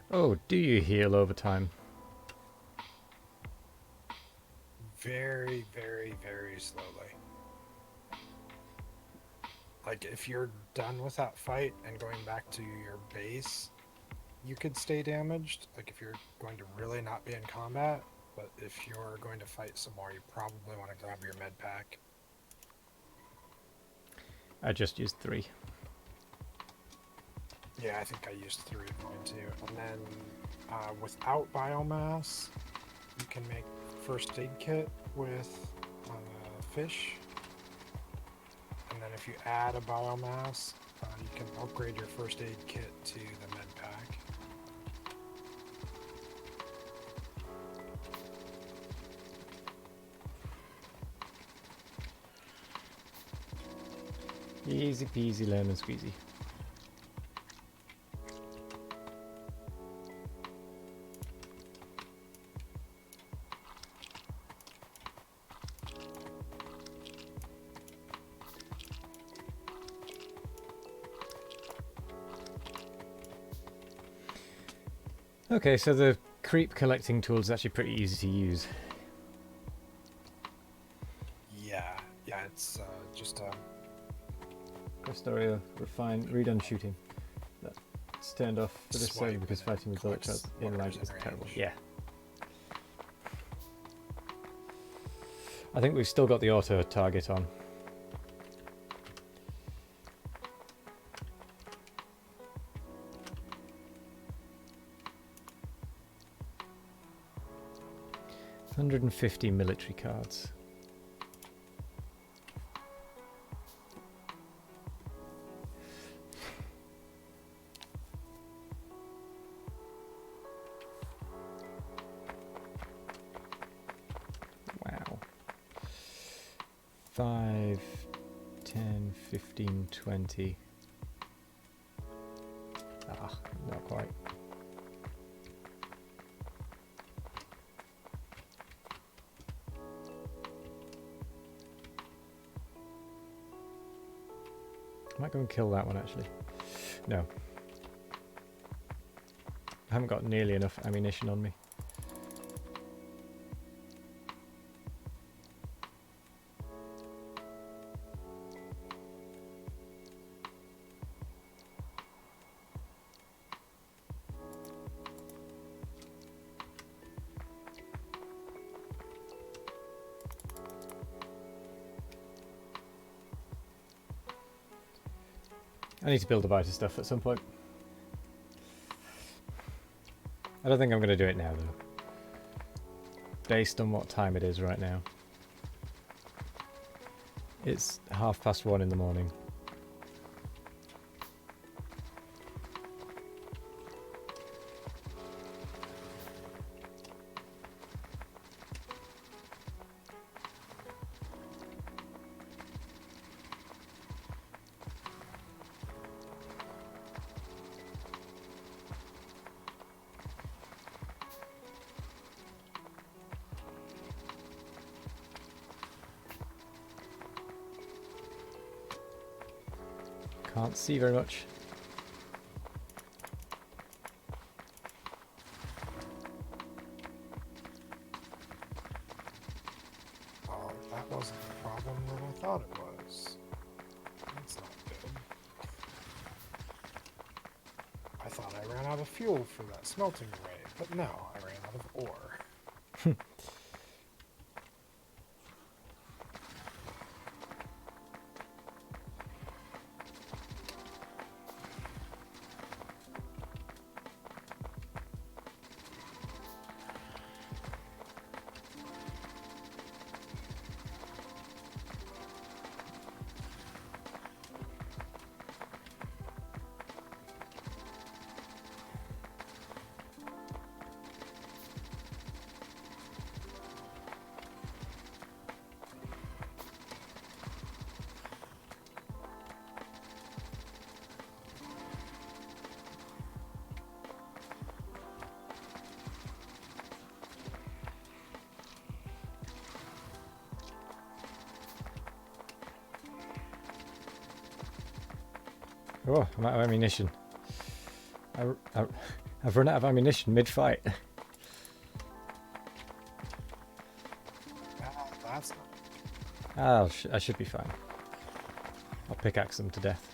Oh, do you heal over time? Very, very, very slowly. Like, if you're done with that fight and going back to your base, you could stay damaged. Like, if you're going to really not be in combat, but if you're going to fight some more, you probably want to grab your med pack. I just used 3. Yeah, I think I used 3 of mine too. And then without biomass, you can make first aid kit with fish. And then if you add a biomass, you can upgrade your first aid kit to the med pack. Easy peasy lemon squeezy. Okay, so the creep collecting tool is actually pretty easy to use. Yeah, it's just Krastorio, refine, redone shooting. That's turned off for this server Swipe because and it fighting with collects electrons in whatever's light in is range. terrible. Yeah. I think we've still got the auto target on. $150 military cards. Wow. 5, 10, 15, 20. Ah, not quite. I might go and kill that one actually. No. I haven't got nearly enough ammunition on me. I need to build a bite of stuff at some point. I don't think I'm going to do it now though. Based on what time it is right now. It's 1:30 in the morning. Can't see very much. that wasn't the problem that I thought it was. have a fuel for that smelting array. But no, I ran out of ore. Oh, I'm out of ammunition. I've run out of ammunition mid-fight. That's not. I should be fine. I'll pickaxe them to death.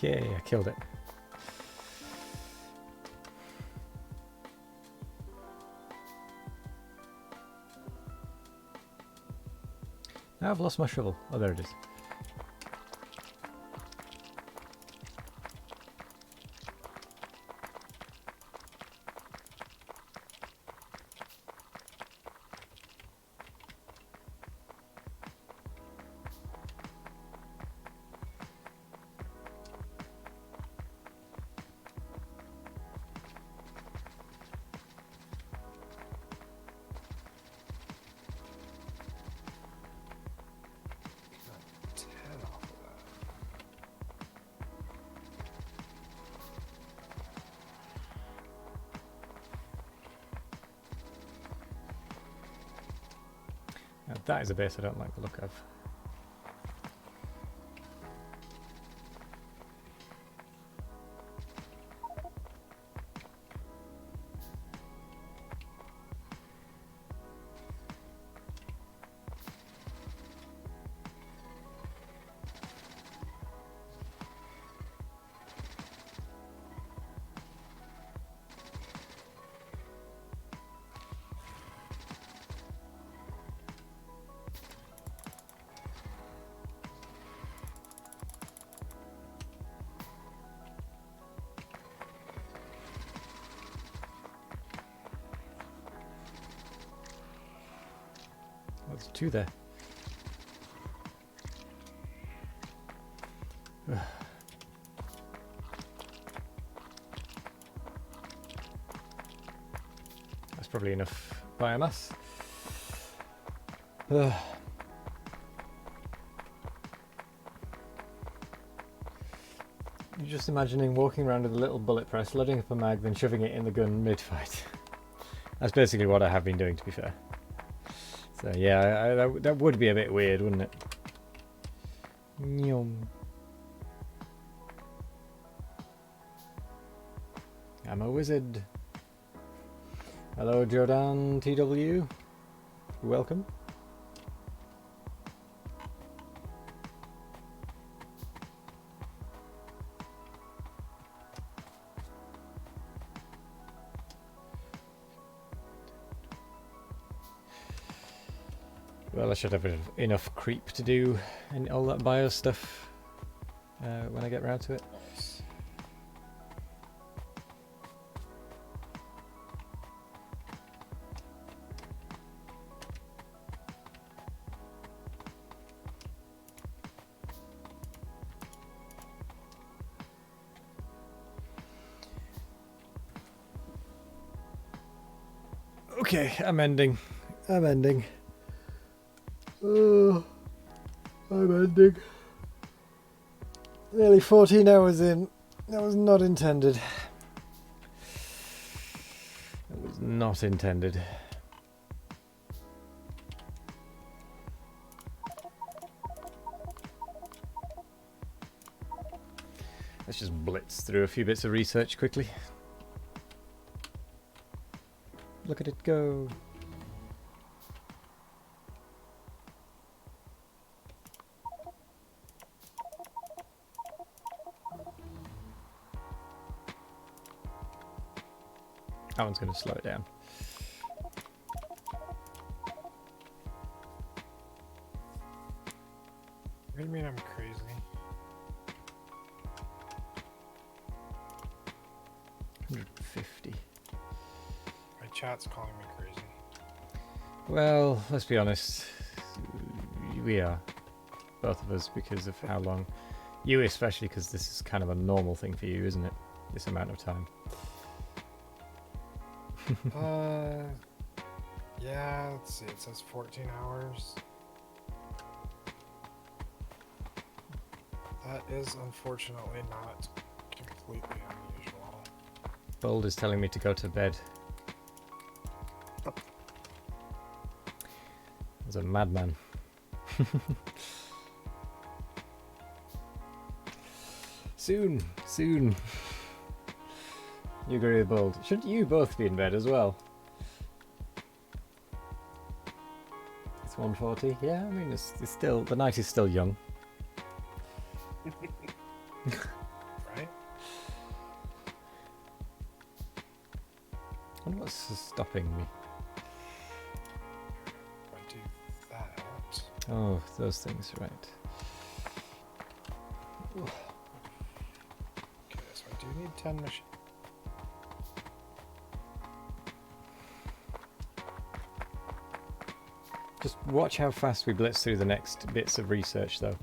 Yay, I killed it. Now I've lost my shovel. Oh, there it is. Now that is a base I don't like the look of. There's two there. That's probably enough biomass. You're just imagining walking around with a little bullet press, loading up a mag, then shoving it in the gun mid-fight. That's basically what I have been doing, to be fair. So yeah, that would be a bit weird, wouldn't it? Nyum. I'm a wizard. Hello, Jordan TW. Welcome. Well, I should have enough creep to do and all that bio stuff when I get round to it. Nice. Okay, I'm ending. I'm ending. Oh, I'm ending. Nearly 14 hours in. That was not intended. That was not intended. Let's just blitz through a few bits of research quickly. Look at it go. That one's going to slow it down. What do you mean I'm crazy? $150. My chat's calling me crazy. Well, let's be honest. We are. Both of us, because of how long. You especially, because this is kind of a normal thing for you, isn't it? This amount of time. Yeah, let's see. It says 14 hours. That is unfortunately not completely unusual. Bold is telling me to go to bed. As a madman. Soon, soon. You agree with Bold. Shouldn't you both be in bed as well? It's 1:40. Yeah, I mean, it's still, the night is still young. Right? I wonder what's stopping me. If I do that. Oh, those things, right. Okay, so I do need 10 machines. Just watch how fast we blitz through the next bits of research, though.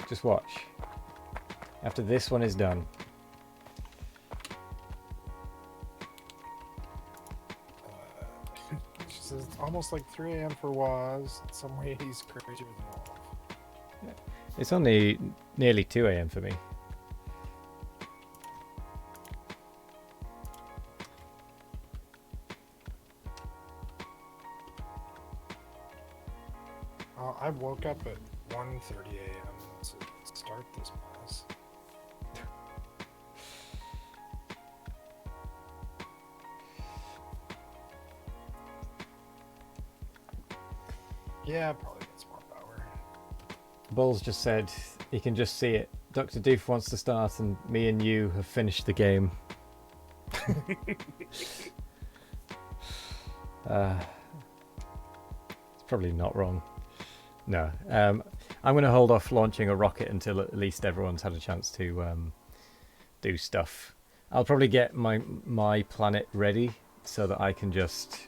Just watch. After this one is done. She says it's almost like 3 a.m. for Waz. In some way, he's crazier than Wolf. It's only nearly 2 a.m. for me. I woke up at 1:30 a.m. to start this mess. Yeah, probably gets more power. Bulls just said he can just see it. Dr. Doof wants to start, and me and you have finished the game. It's probably not wrong. No. I'm going to hold off launching a rocket until at least everyone's had a chance to do stuff. I'll probably get my planet ready so that I can just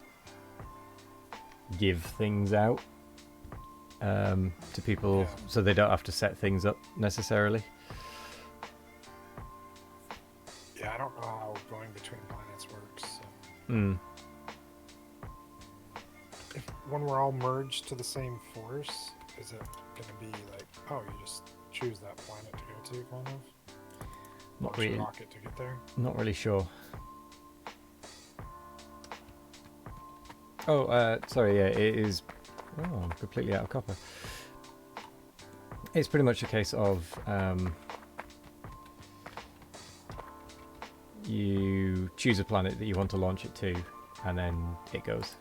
give things out to people, so they don't have to set things up necessarily. Yeah, I don't know how going between planets works. So. When we're all merged to the same force, is it going to be like, oh, you just choose that planet to go to, kind of? Not Launch really. a rocket to get there? Not really sure. Oh, sorry, yeah, it is... Oh, I'm completely out of copper. It's pretty much a case of... you choose a planet that you want to launch it to, and then it goes.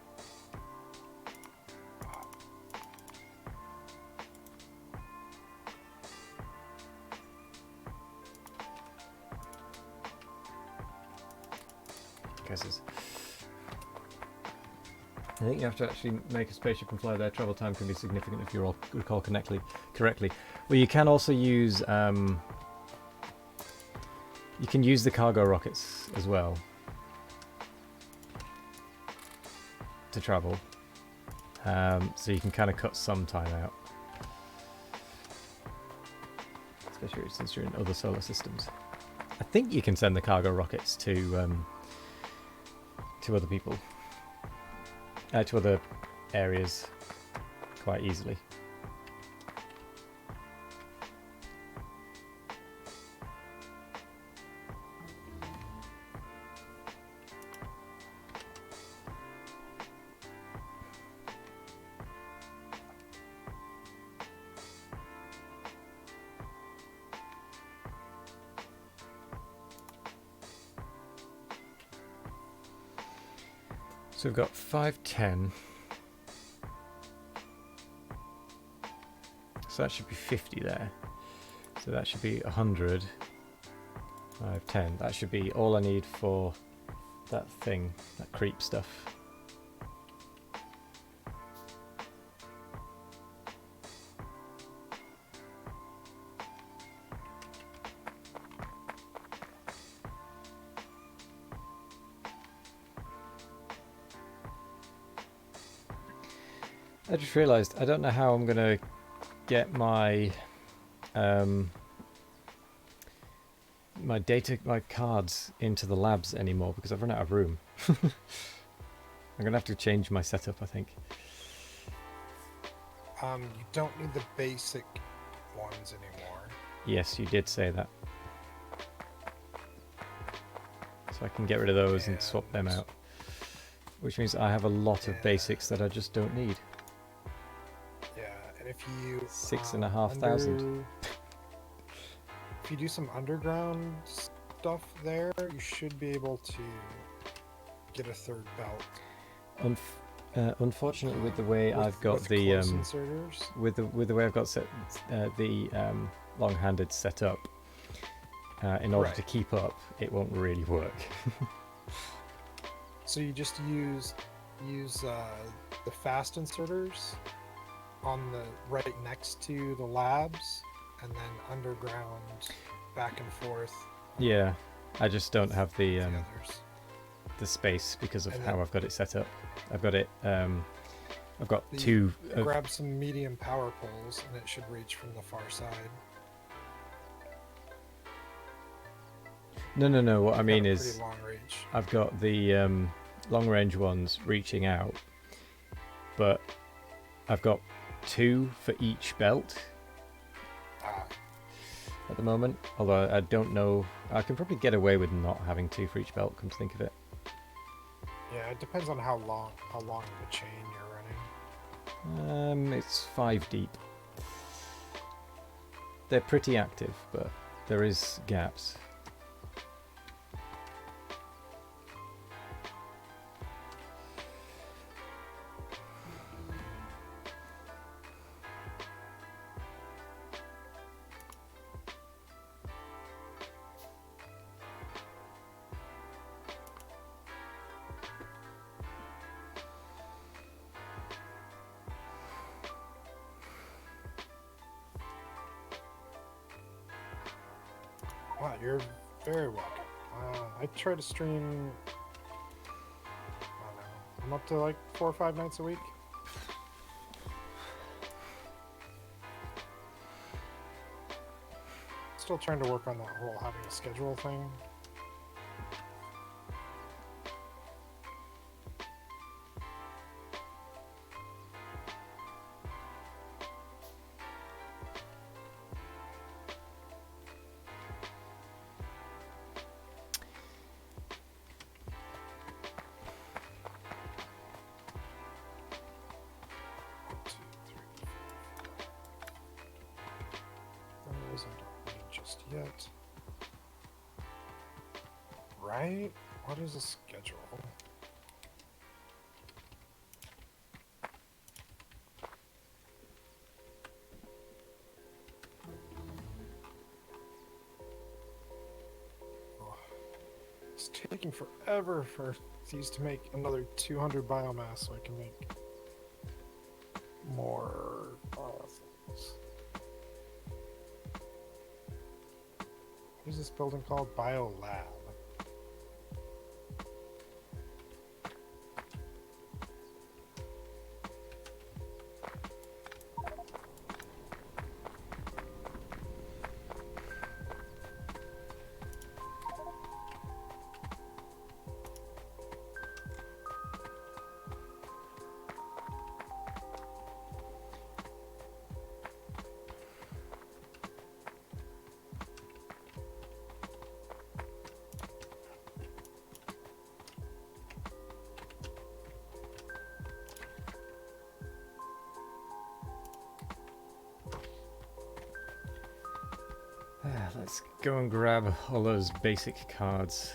Guesses. I think you have to actually make a spaceship and fly there. Travel time can be significant if you all recall correctly. Well, you can also use you can use the cargo rockets as well to travel. So you can kind of cut some time out, especially since you're in other solar systems. I think you can send the cargo rockets to other people. To other areas quite easily. So we've got 510. So that should be 50 there. So that should be 100. 510. That should be all I need for that thing, that creep stuff. I just realised I don't know how I'm gonna get my my cards into the labs anymore because I've run out of room. I'm gonna have to change my setup, I think. You don't need the basic ones anymore. Yes, you did say that. So I can get rid of those and swap them out. Which means I have a lot of basics that I just don't need. Yeah, and if you 6,500. If you do some underground stuff there, you should be able to get a third belt. Unfortunately, with the way I've got the inserters. with the way I've got set the long-handed set up, in order to keep up, it won't really work. So you just use the fast inserters on the right next to the labs, and then underground back and forth. Yeah, I just don't have the others. the space because of And how then- I've got it set up. I've got it. I've got The- two. Grab some medium power poles, and it should reach from the far side. No. What I Got mean a is, pretty long reach. I've got the long-range ones reaching out, but I've got two for each belt at the moment. Although I don't know, I can probably get away with not having two for each belt. Come to think of it. Yeah, it depends on how long of a chain you're running. It's 5 deep. They're pretty active, but there is gaps. Wow, you're very welcome. I try to stream, I don't know, I'm up to like 4 or 5 nights a week. Still trying to work on that whole having a schedule thing. Those I don't need just yet. right? What is a schedule? Oh, it's taking forever for these to make another 200 biomass so I can make more things. What is this building called? Biolab. Let's go and grab all those basic cards.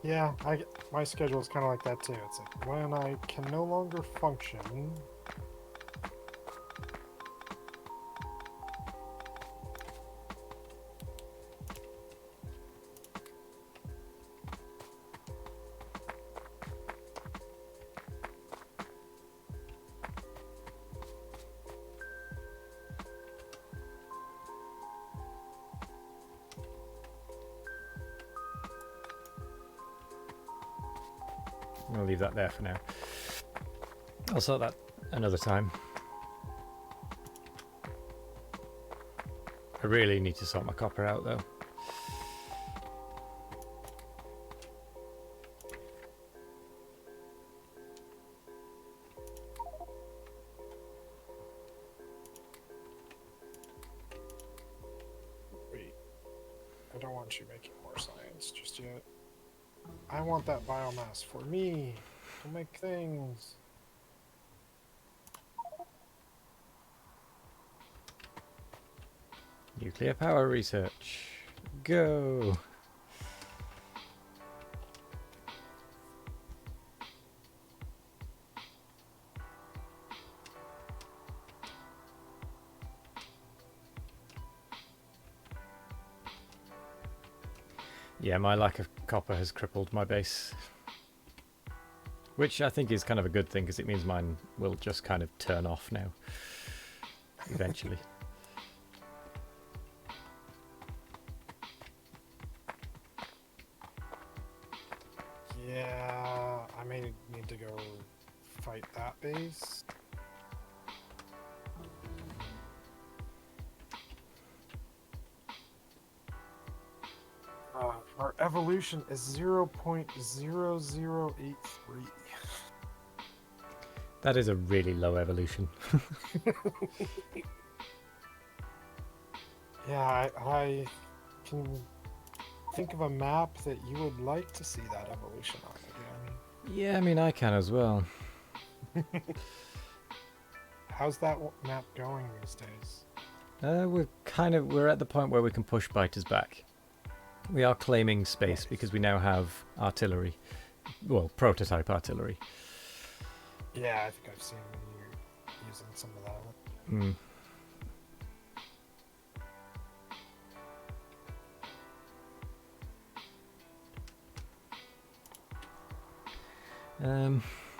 Yeah, my schedule is kind of like that too. It's like when I can no longer function. I'll leave that there for now. I'll sort that another time. I really need to sort my copper out though. Wait, I don't want you making more science just yet. I want that biomass for me to make things. Nuclear power research. Go! Yeah, my lack of copper has crippled my base. Which I think is kind of a good thing, because it means mine will just kind of turn off now. Eventually. Yeah, I may need to go fight that base. Our evolution is 0.0083. That is a really low evolution. Yeah, I can think of a map that you would like to see that evolution on again. Yeah, I mean, I can as well. How's that map going these days? We're at the point where we can push biters back. We are claiming space because we now have artillery. Well, prototype artillery. Yeah, I think I've seen you using some of that.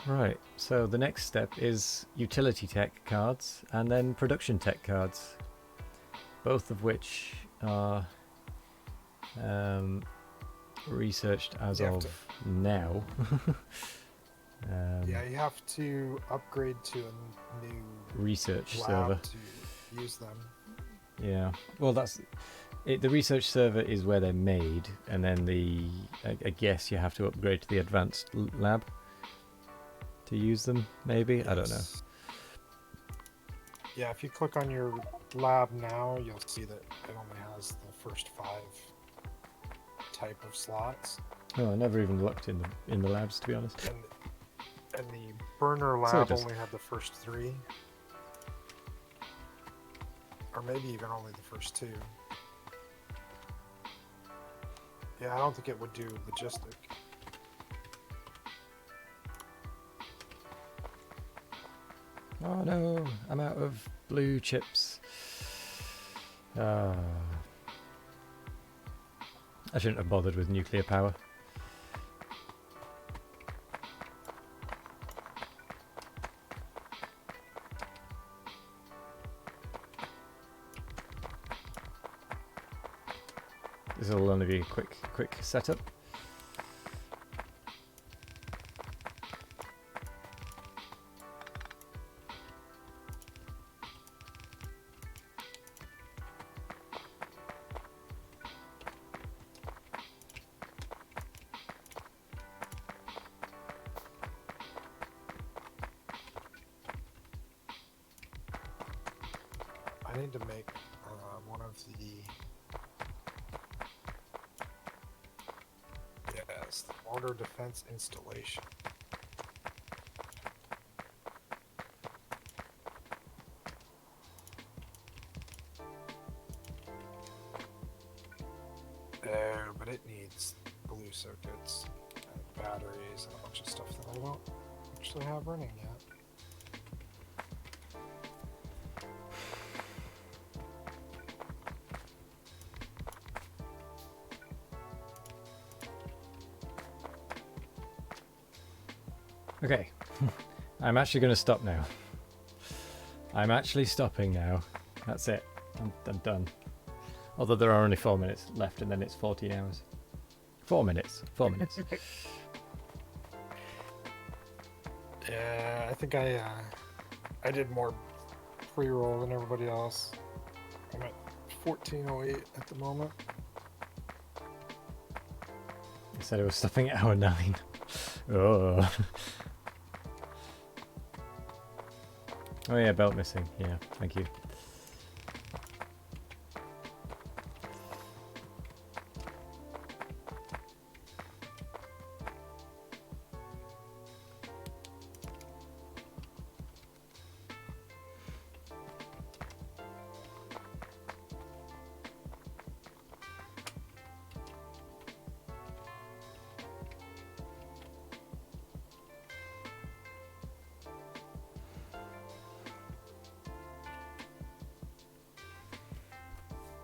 Right, so the next step is utility tech cards and then production tech cards, both of which are researched as of now. Yeah, you have to upgrade to a new research lab server to use them. Yeah, well, that's it. The research server is where they're made, and then I guess you have to upgrade to the advanced lab to use them. Maybe I don't know. Yeah, if you click on your lab now, you'll see that it only has the first 5 type of slots. Oh, I never even looked in the labs, to be honest. And the burner So it lab does. only had the first 3. Or maybe even only the first 2. Yeah, I don't think it would do logistic. Oh no, I'm out of blue chips. Ah. I shouldn't have bothered with nuclear power. This will only be a quick setup. I need to make one of the... Yes, the mortar defense installation. There, but it needs blue circuits and batteries and a bunch of stuff that I don't actually have running yet. Okay, I'm actually going to stop now. I'm actually stopping now. That's it. I'm done. Although there are only 4 minutes left and then it's 14 hours. 4 minutes. 4 minutes. Yeah, I think I did more pre-roll than everybody else. I'm at 14:08 at the moment. I said I was stopping at hour 9. Oh. Oh yeah, belt missing. Yeah, thank you.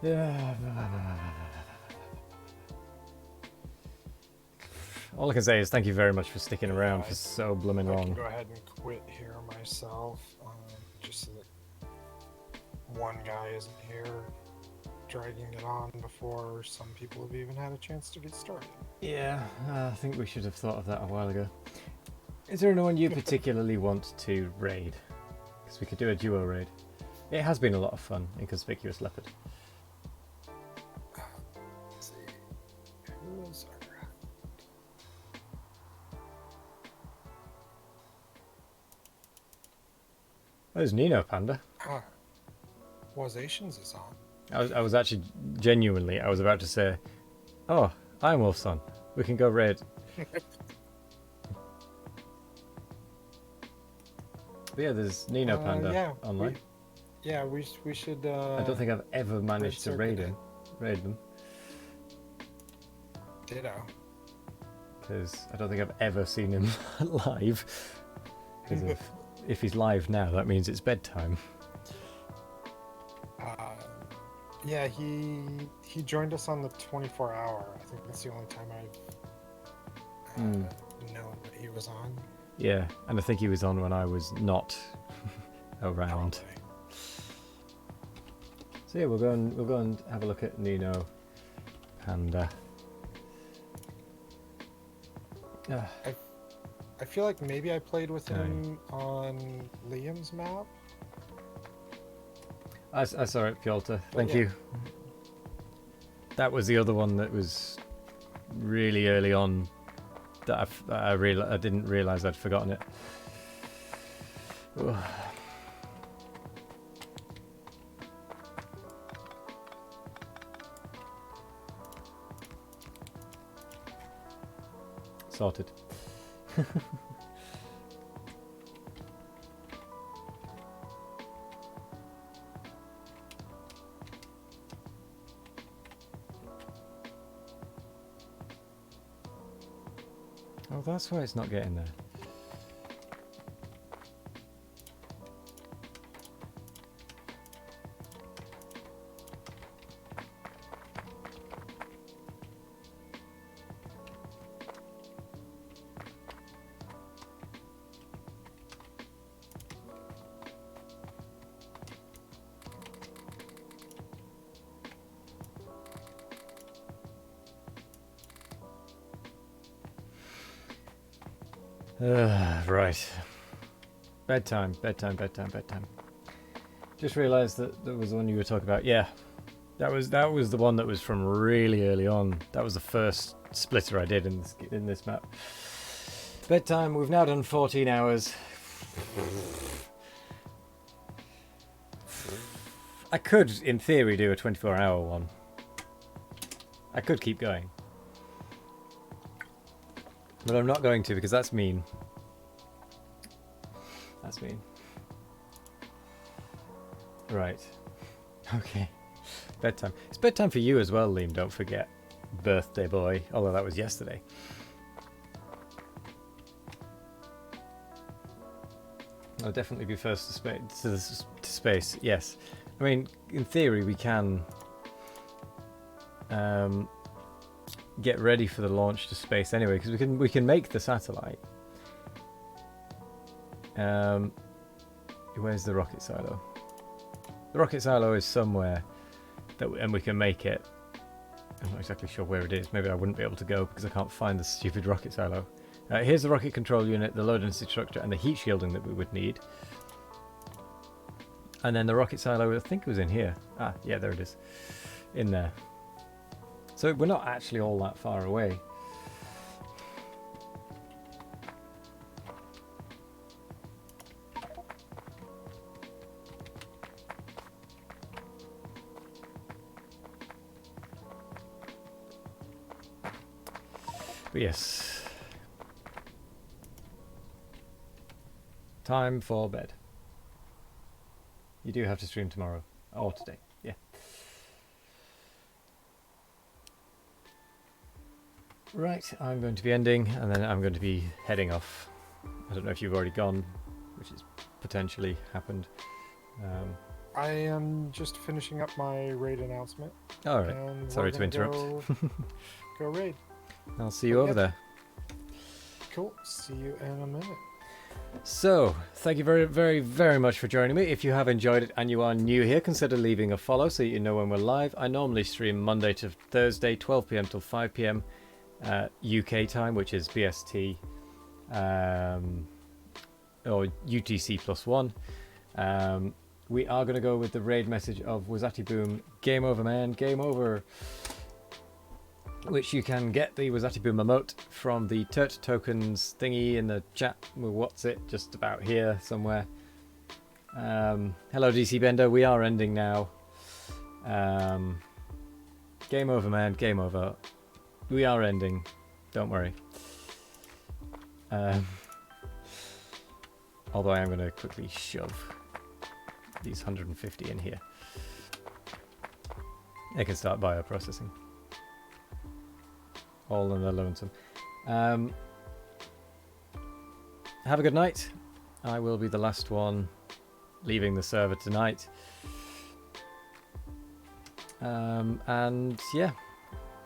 Yeah. All I can say is thank you very much for sticking around for so blooming I can long. go ahead and quit here myself, just so that one guy isn't here dragging it on before some people have even had a chance to get started. Yeah, I think we should have thought of that a while ago. Is there anyone you particularly want to raid? Because we could do a duo raid. It has been a lot of fun, Inconspicuous Leopard. Let's see. Who is around? There's Nino Panda. Wazations is on. I was actually genuinely, I was about to say, oh, I'm Wolfson. We can go raid. But yeah, there's Nino Panda yeah, online. we should. I don't think I've ever managed to raid circuit them. Ditto. Because I don't think I've ever seen him live. Because if he's live now, that means it's bedtime. Yeah, he joined us on the 24-hour. I think that's the only time I've known that he was on. Yeah, and I think he was on when I was not around. Probably. So yeah, we'll go and have a look at Nino Panda. I feel like maybe I played with him on Liam's map. I saw it, Piotr. Thank yeah. you. That was the other one that was really early on that I didn't realise I'd forgotten it. Ugh. Sorted. Oh, that's why it's not getting there. Right. Bedtime, bedtime, bedtime, bedtime. Just realised that there was the one you were talking about. Yeah, that was the one that was from really early on. That was the first splitter I did in this map. Bedtime. We've now done 14 hours. I could, in theory, do a 24-hour one. I could keep going. But I'm not going to because that's mean. That's mean. Right. Okay. Bedtime. It's bedtime for you as well, Liam. Don't forget. Birthday boy. Although that was yesterday. I'll definitely be first to space. Yes. I mean, in theory, we can get ready for the launch to space anyway, because we can make the satellite. Where's the rocket silo? The rocket silo is somewhere and we can make it. I'm not exactly sure where it is. Maybe I wouldn't be able to go because I can't find the stupid rocket silo. Here's the rocket control unit, the low density structure, and the heat shielding that we would need. And then the rocket silo, I think it was in here. Ah, yeah, there it is. In there. So we're not actually all that far away. But yes. Time for bed. You do have to stream tomorrow. Or today. Yeah. Right, I'm going to be ending, and then I'm going to be heading off. I don't know if you've already gone, which has potentially happened. I am just finishing up my raid announcement. All right. And Sorry we're to interrupt. Go raid. I'll see you over there. Cool. See you in a minute. So, thank you very, very, very much for joining me. If you have enjoyed it and you are new here, consider leaving a follow so you know when we're live. I normally stream Monday to Thursday, 12 p.m. till 5 p.m. UK time, which is BST or UTC +1. We are going to go with the raid message of Wazati Boom. Game over, man. Game over. Which you can get the Wazati Boom emote from the Turt Tokens thingy in the chat. What's it? Just about here somewhere. Hello, DC Bender. We are ending now. Game over, man. Game over. We are ending. Don't worry. Although I am going to quickly shove these 150 in here. They can start bioprocessing. All in their lonesome. Have a good night. I will be the last one leaving the server tonight. And yeah,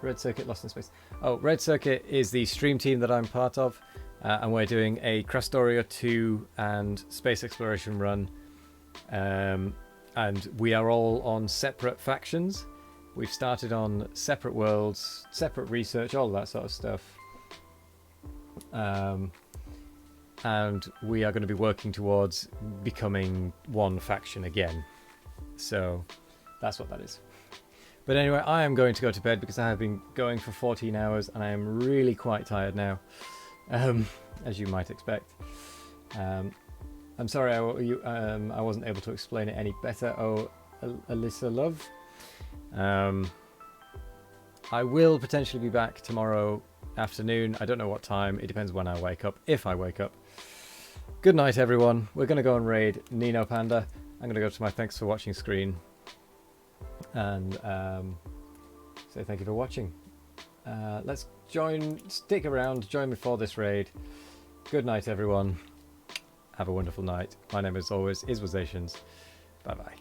Red Circuit Lost in Space. Oh, Red Circuit is the stream team that I'm part of, and we're doing a Krastorio 2 and space exploration run. And we are all on separate factions. We've started on separate worlds, separate research, all that sort of stuff. And we are going to be working towards becoming one faction again. So that's what that is. But anyway, I am going to go to bed because I have been going for 14 hours and I am really quite tired now, as you might expect. I'm sorry I wasn't able to explain it any better. Oh, Alyssa Love. I will potentially be back tomorrow afternoon. I don't know what time. It depends when I wake up, if I wake up. Good night, everyone. We're going to go and raid Nino Panda. I'm going to go to my thanks for watching screen and say thank you for watching. Let's stick around, join me for this raid. Good night, everyone. Have a wonderful night. My name, as always, is Wazations. Bye-bye.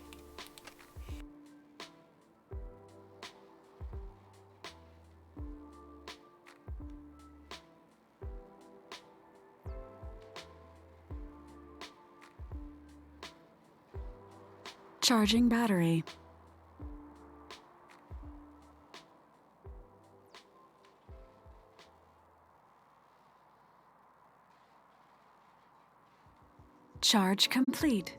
Charging battery. Charge complete.